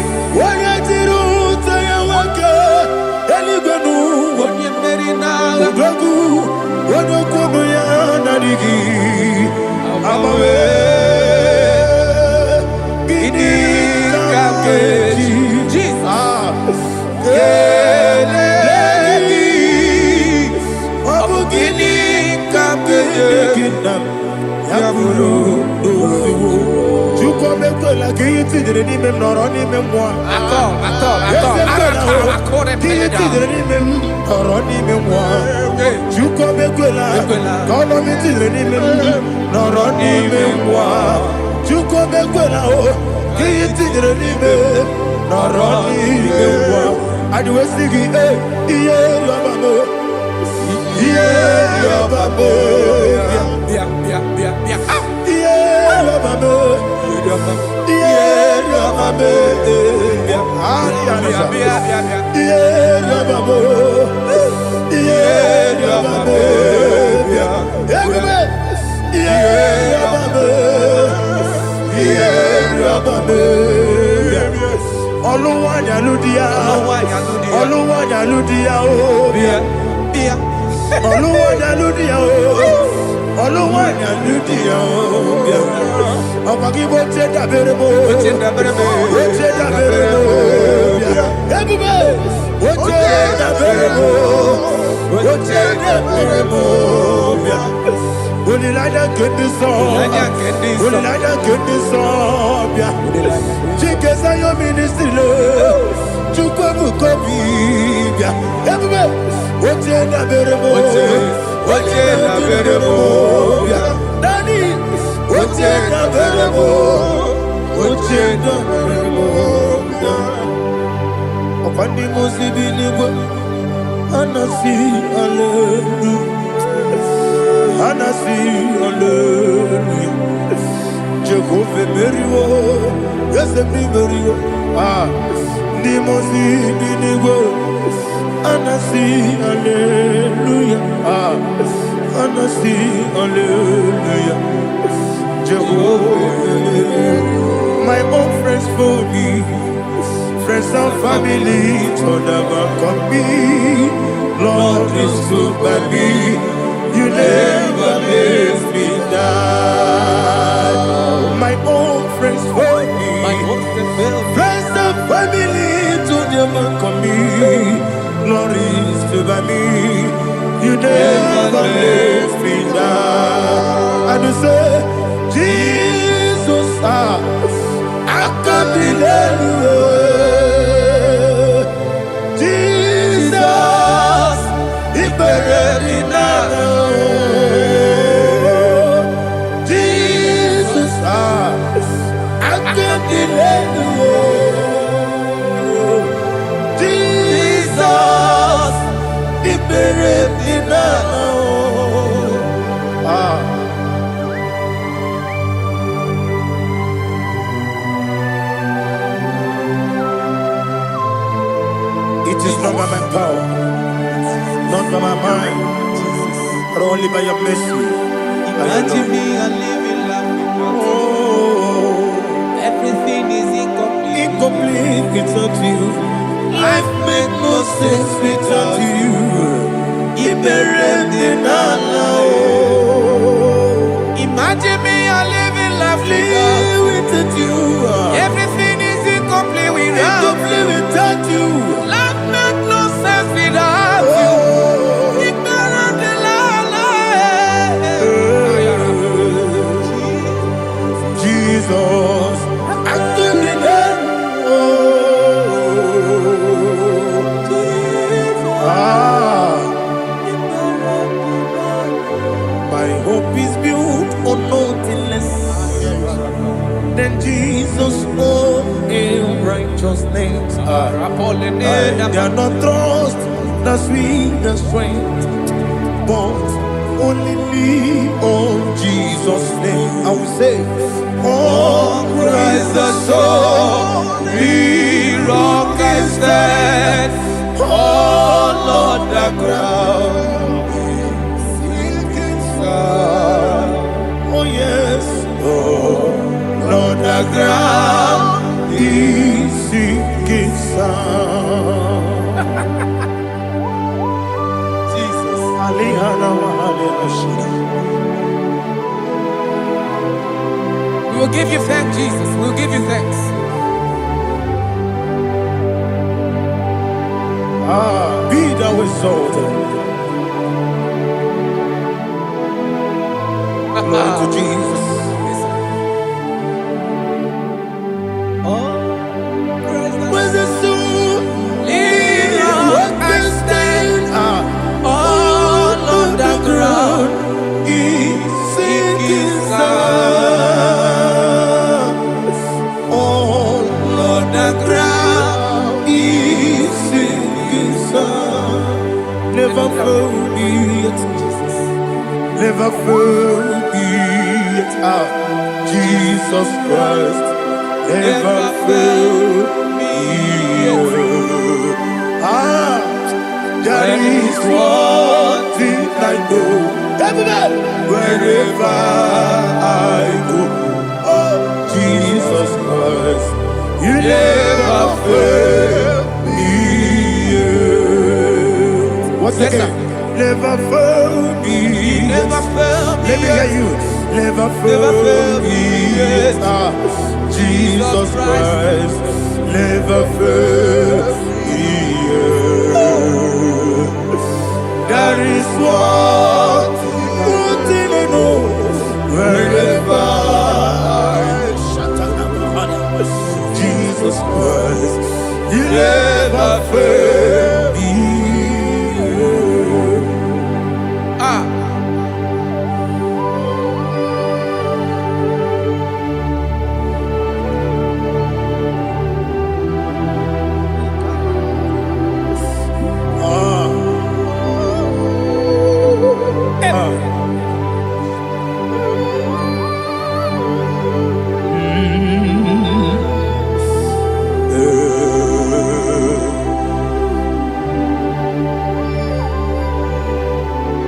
My own friends for me, friends and family told never come me. Lord is good by me, you never let me die. My own friends for me, friends and family told never come me. Lord is good by me, you never let me die. And you say, Jesus, I can't believe you. Jesus, He buried in Jesus, I can't believe you. Jesus, He buried in It is not by my power, not by my mind, but only by your mercy. Imagine me and living life without you. Everything is incomplete. Incomplete without you. Life makes no sense without you. Imagine me and living life without you. Everything is incomplete without you. Life makes no sense without you. is built on nothing less than Jesus' own righteousness. I cannot trust the sweetest strength, but only lean on Jesus' name. I will say, on Christ the solid rock I stand. Oh Lord, the ground is sinking sand. Oh yes, oh Lord, the ground is sinking sand. Jesus, we will give you thanks, Jesus. We will give you thanks. Be thou exalted. Glory to Jesus. Where's the soul? What can stand? All on the ground is sinking sand. All on the ground is sinking sand. Never forget, Jesus. Never forget, Jesus Christ. Never fail me. There is one thing I know. Wherever I go, oh Jesus Christ, you never fail me. What's the name? Never fail me. Never fail me. Let me hear you. Never fail me. Jesus Christ, never fail me. There is one thing I know. Wherever Jesus Christ, you never fail me.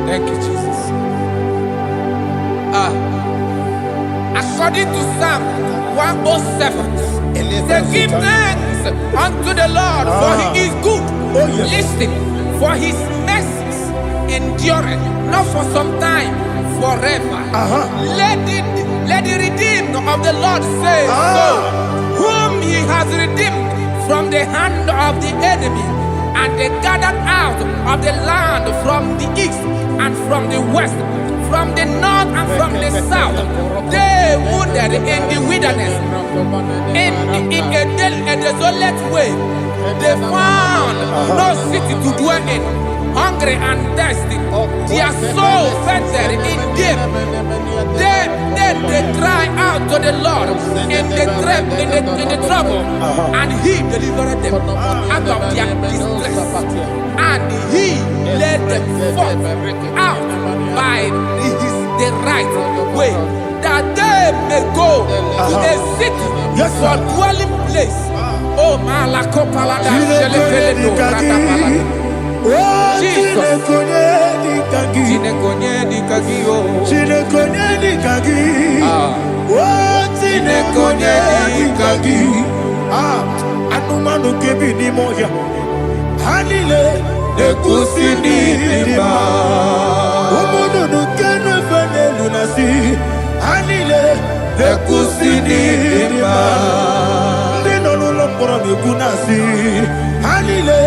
Thank you, Jesus. According to Psalm 107, they give thanks unto the Lord, for he is good. Listen, for his mercies endureth, not for some time, forever. Let the redeemed of the Lord say so, whom he has redeemed from the hand of the enemy, and they gathered out of the land from the east and from the west, from the north and from the south. They wandered in the wilderness, in a desolate way. They found no city to dwell in, hungry and thirsty. Their soul fettered in deep. They cry out to the Lord in the trouble, and he delivered them out of their distress, and he led them forth out by the right way, that they may go to a city for dwelling place. Oh, Malakopalada, Jesus. Anumanu kebi ni moya Hanile Nekusini lima Umudu nukene fene lunasi Hanile Nekusini lima Nino nulokura nukunasi Hanile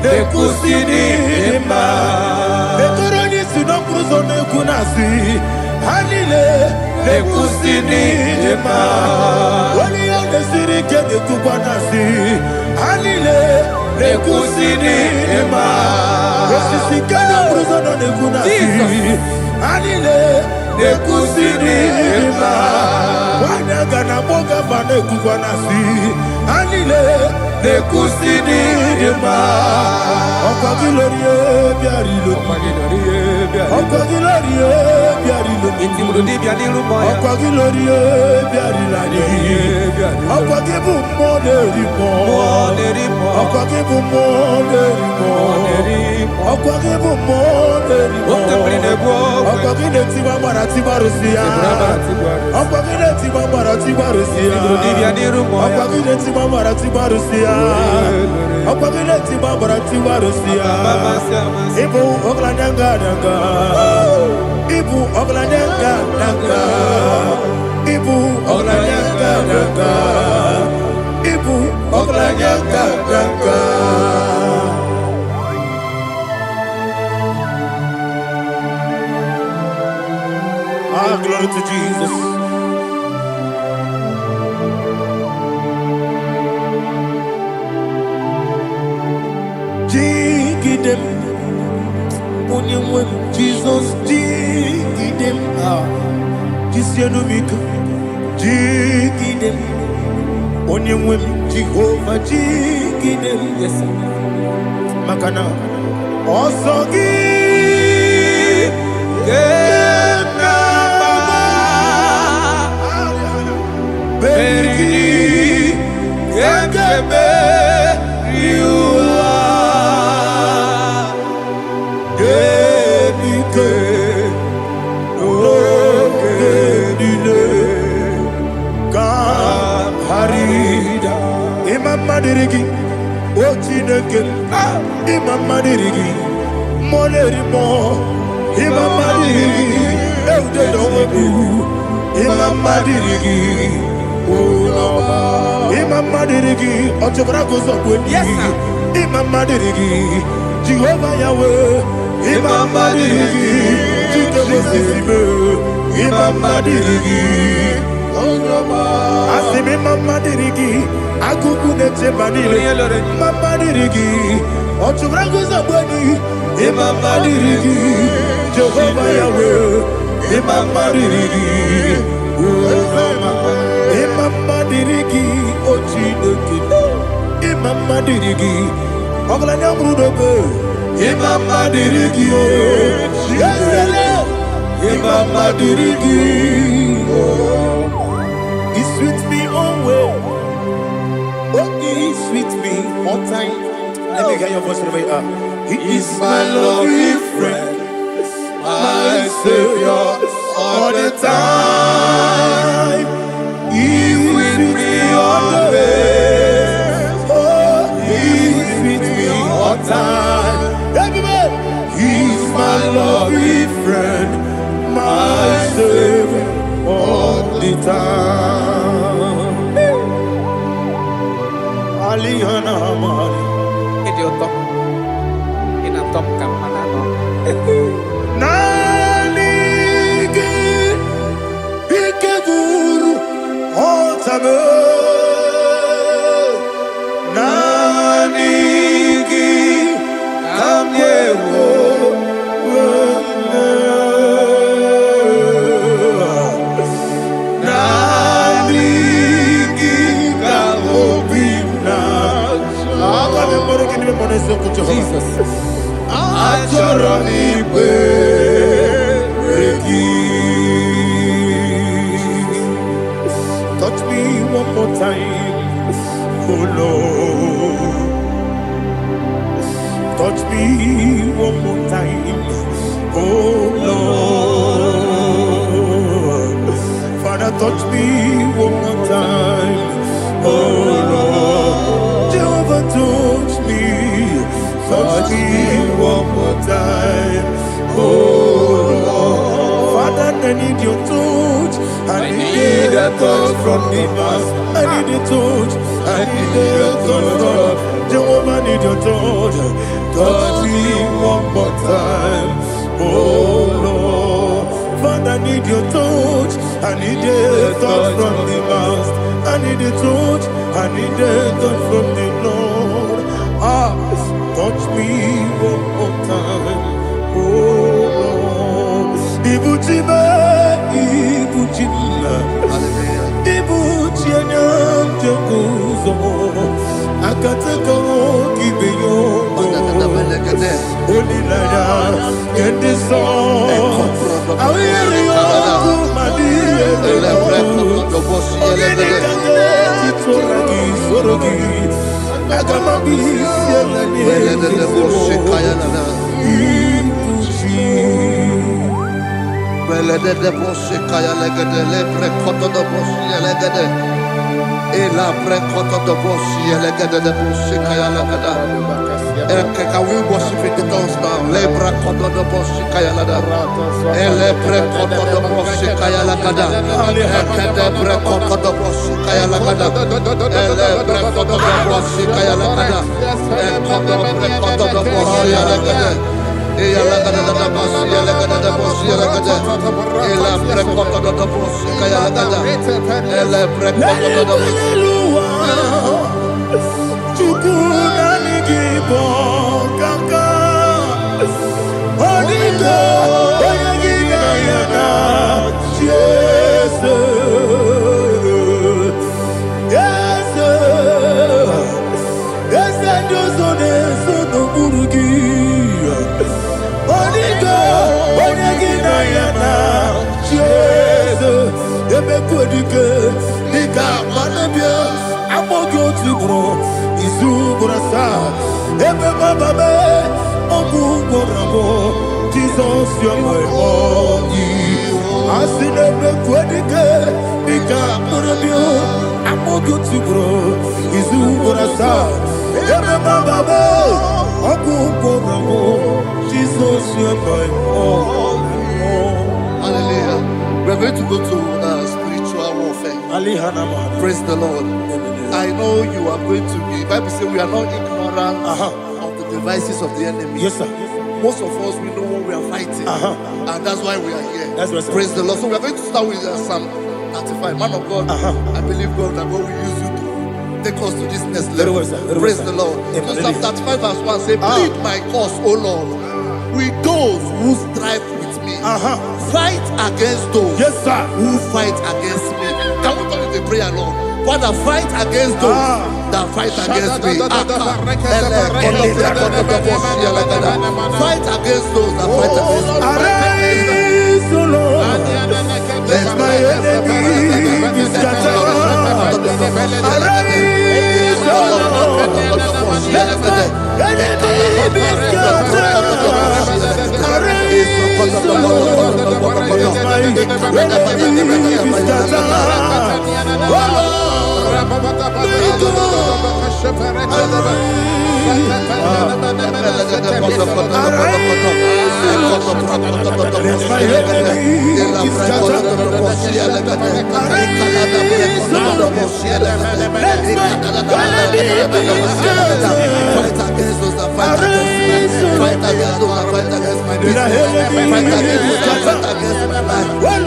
Nekusini lima Netoroni sinokruzo nukunasi Hanile Nekusini lima Wali yane sirike nekubanasi Hanile Nekusini lima Wesisikana bruzo nukunasi Hanile nekusinima wanyagana boga bane kukwanasi anile nekusinima okagilorie biarilo okagilorie biarilo okagilorie biarilani okagibu moderimo okagibu moderimo okagibu moderimo okagine tiba marati barusia okagine tiba marati barusia okagine tiba marati barusia okagine tiba marati barusia ibu oglanyanga danga ibu oglanyanga danga ibu oglanyanga danga ibu oglanyanga danga. Ah, glory to Jesus. Jigidem, Onyemwem, Jesus, Jigidem, Jisianumika, Jigidem, Onyemwem, Jehovah, Jigidem, yes, Makana, Osogi, Madirigi, Ochineke, Imam Madirigi, Molerimo, Imam Madirigi, Eudedobu, Imam Madirigi, Imam Madirigi, Ochobrako Zokweni, Imam Madirigi, Jehovah Yahweh, Imam Madirigi, Jitobosime, Imam Madirigi, Asimi Mama Dirigi, Akuku Neche Manile, Mama Dirigi, Ochurango Zabani, Imama Dirigi, Jehovah Yahweh, Imama Dirigi, Imama Dirigi, Ochineke, Imama Dirigi, Oglanya Brudobe, Imama Dirigi, Imama Dirigi, He's with me always. Oh, he's with me all time. Let me hear your voice right now. He is my lovely friend, my Savior all the time. He's with me always. Oh, he's with me all time. Everybody, he's my lovely friend, my Savior all the time. Aliyana Mari. Idioto. Inatom kamanano. Nanigi Ikeguru Otame. Nanigi Kamyewo. Jesus. Touch me one more time, oh Lord. Touch me one more time, oh Lord. Father, touch me one more time, oh Lord. Jehovah, touch me. Touch me one more time, oh Lord. Father, I need your touch. I need a touch from the past. I need a touch. I need a touch from Jehovah. I need your touch. Touch me one more time, oh Lord. Father, I need your touch. I need a touch from the past. I need a touch. I need a touch from the Lord. Touch me one more time, oh Lord. Ibutime. Kuzo, Akatako, Kibiyo, Onilaya, and the song. I will you, my dear, Ela precoto do bossi, elegada de bossi, kayalagada. Can we worship in the tongues now? Lebra koto do bossi, kayalada. Ele precoto do bossi, kayalagada. Ekede precoto do bossi, kayalagada. Ele precoto do bossi, kayalagada. Ekodo precoto do bossi, kayalagada. Eyalagada da bossi, elegada da bossi, elegada. Ela precoto do bossi, kayalagada. Ele precoto do bossi. Jesus, you are my all. I see the quadrica, the gap for a view. I'm more good to grow. Is who for a star. Jesus, you are my all. Hallelujah. We're going to go to spiritual warfare. Praise the Lord. I know you are going to be. Bible says we are not ignorant of the devices of the enemy. Yes, sir. Most of us, we know what we are fighting. And that's why we are here. That's right, sir. Praise the Lord. So we are going to start with Psalm 35. Man of God, I believe God that God will use you to take us to this next level. Praise the Lord. So Psalm 35 verse 1 say, plead my cause, O Lord, with those who strive with me. Fight against those who fight against me. Can we come with a prayer, Lord? Father, fight against those that fight against me. Fight against those that fight against me. Arise, O Lord, let my enemy be scattered. Arise, O Lord, let my enemy be scattered. Arise, O Lord, let my enemy be scattered. O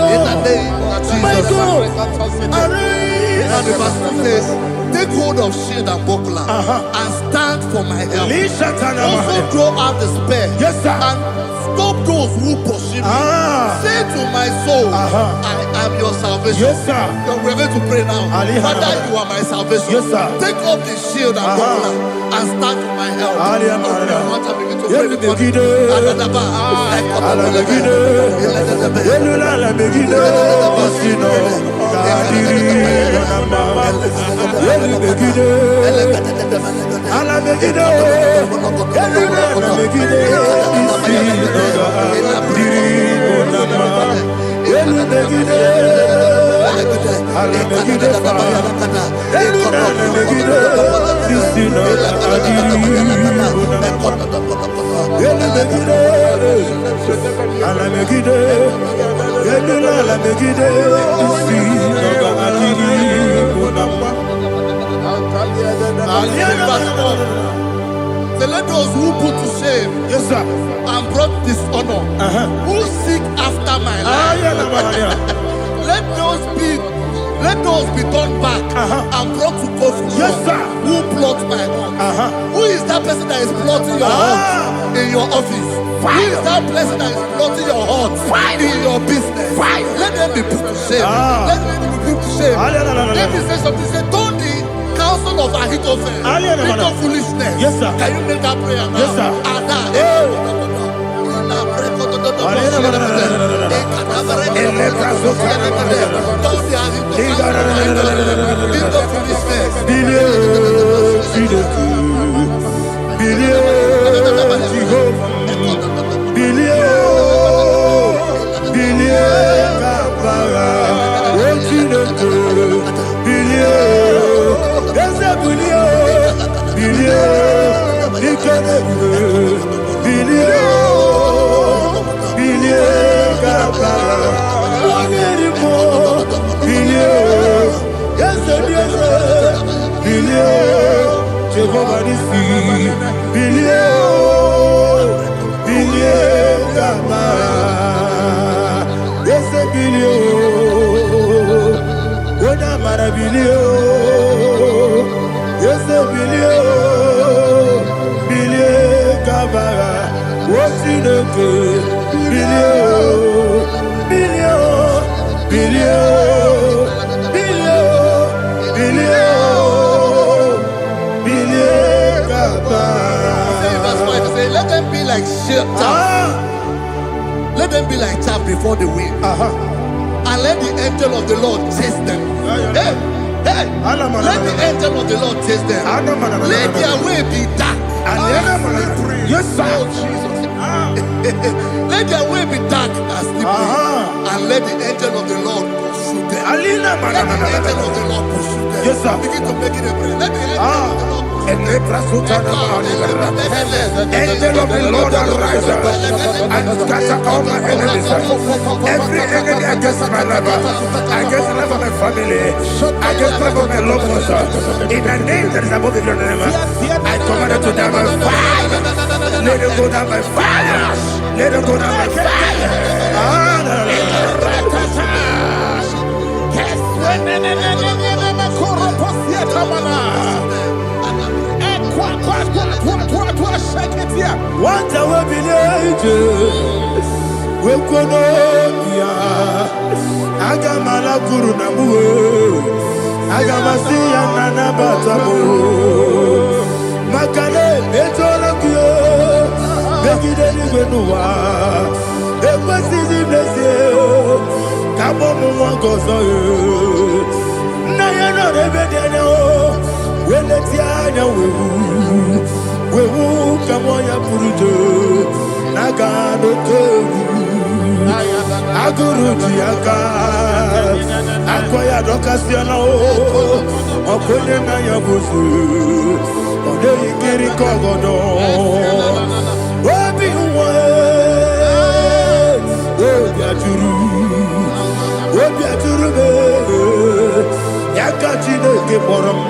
Lord, and the verse 2 says, take hold of shield and buckler and stand for my help. Also draw out the spear and stop those who pursue me. Say to my soul, I am your salvation. We're going to pray now. Father, you are my salvation. Take up the shield and buckler and stand for my help. So let those who put to shame and brought dishonor, who seek after my life, let those be turned back and brought to go for who plot my hurt. Who is that person that is plotting your hurt in your office? Who is that person that is plotting your hurt in your business? Let them be put to shame. Let them be put to shame. Let me say something. Say, counsel of Ahithophel. Think of foolishness. Yes, sir. Can you make that prayer now? Yes, sir. Jehovah Nissi, billion, Gama, yes, a billion, what am I a billion, yes, a billion, Gama, what's in the good, let them be like chaff. Let them be like chaff before the wind. And let the angel of the Lord chase them. Hey, let the angel of the Lord chase them. Let their way be dark. Yes, sir. Oh, Jesus. Let their way be dark and slippery. And let the angel of the Lord pursue them. Let the angel of the Lord pursue them. Yes, sir. Begin to make it a prayer. Let the angel of the Lord. Angel of the Lord arise and scatter all my enemies. Every enemy against my life, against the life of my family, against the life of my loved ones. In the name that is above your name, I command it to die by fire. Let it go down by fire. Let it go down by fire. What I will be we could Agamala Guru Namu Agamasia Nana Batamu Makane Betolakio Begideni Genua Equasizi Blessio Kabomu Wangozo Nayana Rebedeno Wenetiana we Kamoya Purujo Nagano Aguru Tiaka Akoya Dokasiano Okoye Nayabusu Ode Ikiri Kogodo Obi Obiaturu Yakachino Gemoram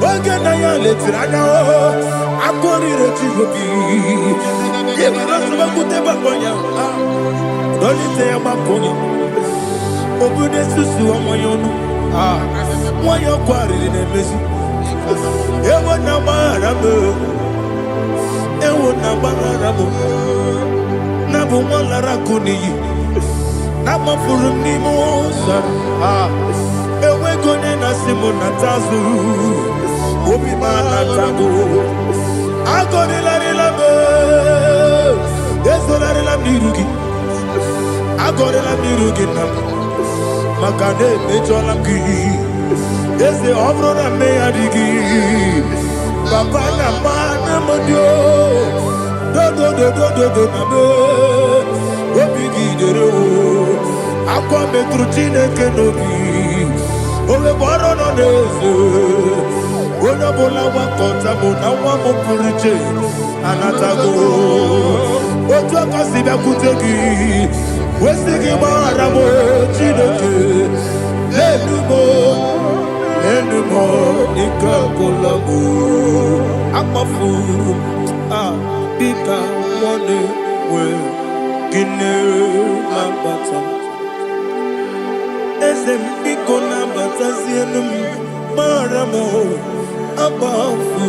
Ogana ya letirana akori retivobi yebara soba kuteba bonya dolite ya makonya obude susu omoyono moyo kwari ne mezi ewo na marabe na bu molara kuni na mafuru ni mosa ewe gone na simona tazu Obi mana tango, agone la relabe, desolare la mirugi, agone la mirugi nam, makane mejola ki, ese obro na me adigi, papa na mana modio, do na me, obi gidero, akwa metrutine kenobi, ole boro no nezo. Ona bola wakota mona wamo puriche anatago Otua kasiba kutegi Wesigi maramo chideke Lenumo Nika kolabo Akmafu Bika wane we Gine lambata Ezem biko lambata zienum Maramo Abafu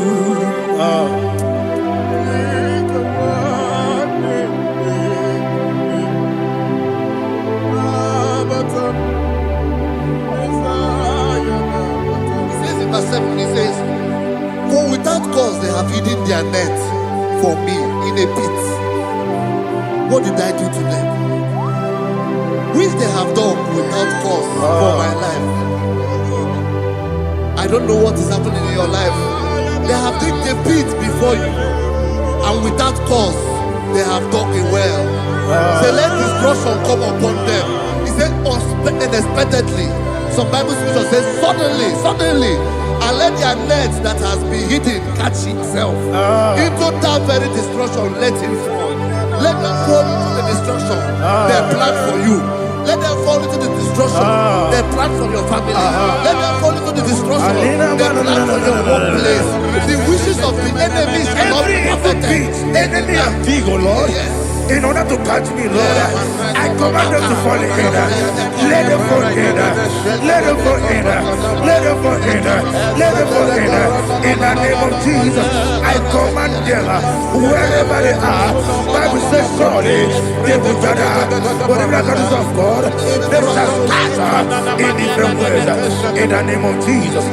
have hidden their net for me in a pit. What did I do to them? Which they have done without cause for my life. I don't know what is happening in your life. They have digged a pit before you, and without cause, they have dug a well. Say, let destruction come upon them. He said, unexpectedly. Some Bible scripture says, suddenly, and let their net that has been hidden catch itself. Into that very destruction, let it fall. Let them fall into the destruction they plan for you. Let them fall into the destruction they plan for your family. Let them fall into the destruction they plan for your workplace. The wishes of the enemies are not perfected. Enemy are big, oh Lord. Yes. In order to catch me, Lord, I command them to fall in. Let them fall in. Let them fall in. Let them fall in. Let them fall in. In the name of Jesus, I command them wherever they are. Bible says surely they will gather. But the miracles of God, they shall scatter in different ways. In the name of Jesus.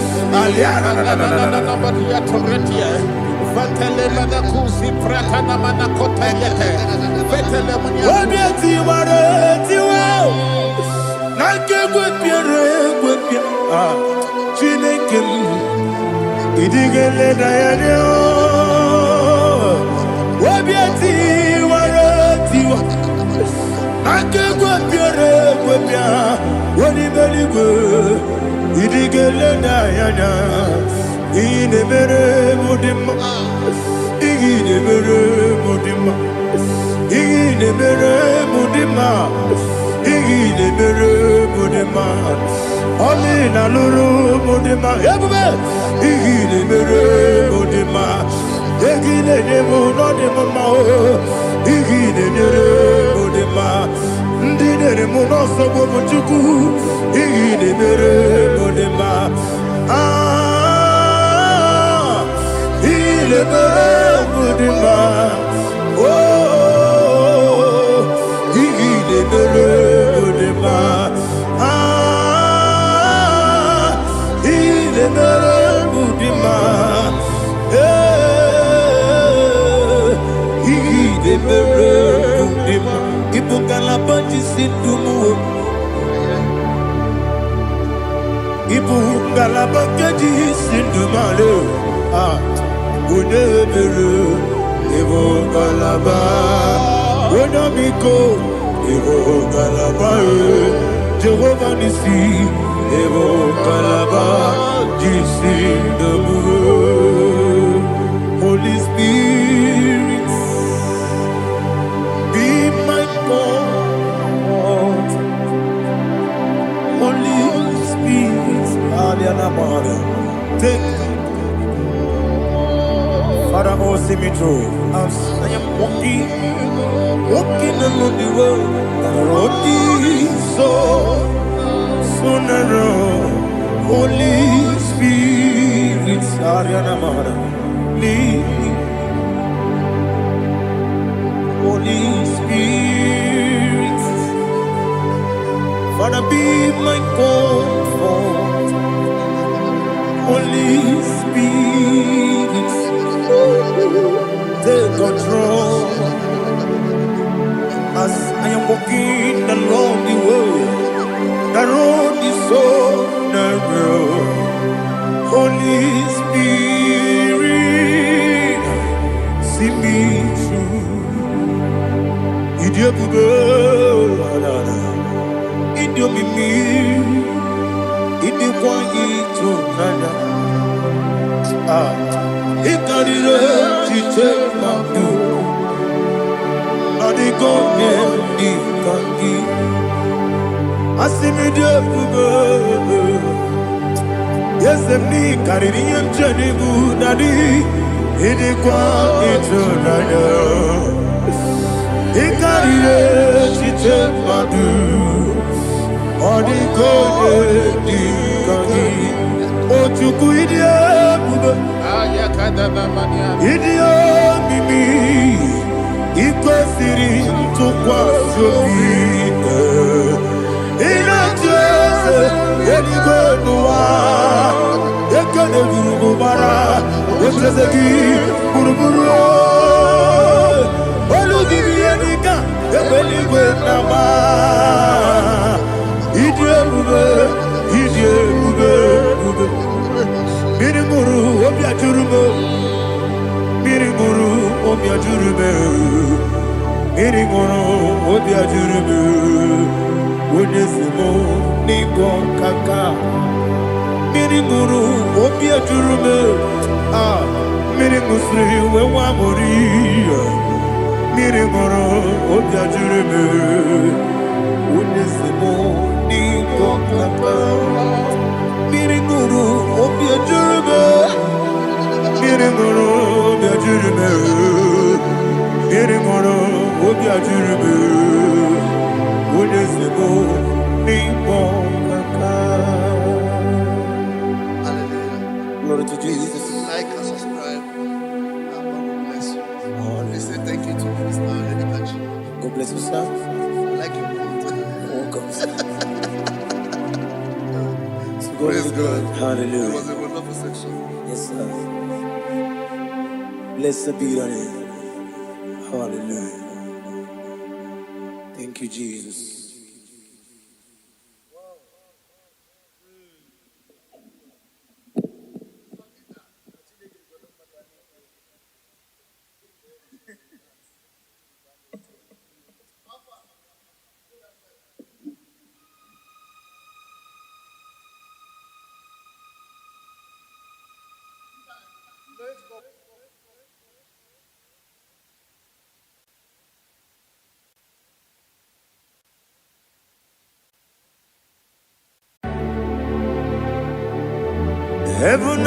Jehovah Nissi, Evo Kalaba, Jisi Dabu, Holy Spirit, be my God. Holy Spirit, Aliana Mara, take Father, oh, see me through. As I am walking along the road, the road is so narrow. Holy Spirit, Ariana Mara, lead me. Holy Spirit, Father, be my comfort. Holy Spirit, take control. As I am walking along the road is so narrow. Holy Spirit, see me through. Idio bugo, idio mimi, idio kwa ito nana. Ikarire chite mabu. Adi gone di kangi, asimi de bugo. Yes, me kariri emjani budadi, idi kwa ito nana. Ikarire chite madu, adi gone di kangi. Ochuku idie bugo, idie mimi. Iko siri tukwa sopite ina jese eni gwenua ekene gurugu bara Zazagi, Buruburu, Olubibianika, Ebeliwe Nama, Idiebuge, Idiebuge, Mirimuru, Obiajurume, Mirimuru, Obiajurume, Mirimuru, Obiajurume, Unesimo, Nigo Kaka, Mirimuru, Obiajurume, Mirimusri, Wewamuri, Mirimuru, Obiajurume, Unesimo, Nigo Kaka, Mirimuru, Obiajurume, Mirimuru, Obiajurume, Mirimuru, Obiajurume, Unesimo, Nigo Kaka. Glory to Jesus. Like and subscribe. God bless you. They say thank you to Minister Lady Kachi. God bless you, sir. Like you. Welcome. So Praise God. It Hallelujah. was a wonderful section. Yes, sir. Blessed be your name. Hallelujah. Thank you, Jesus. Heaven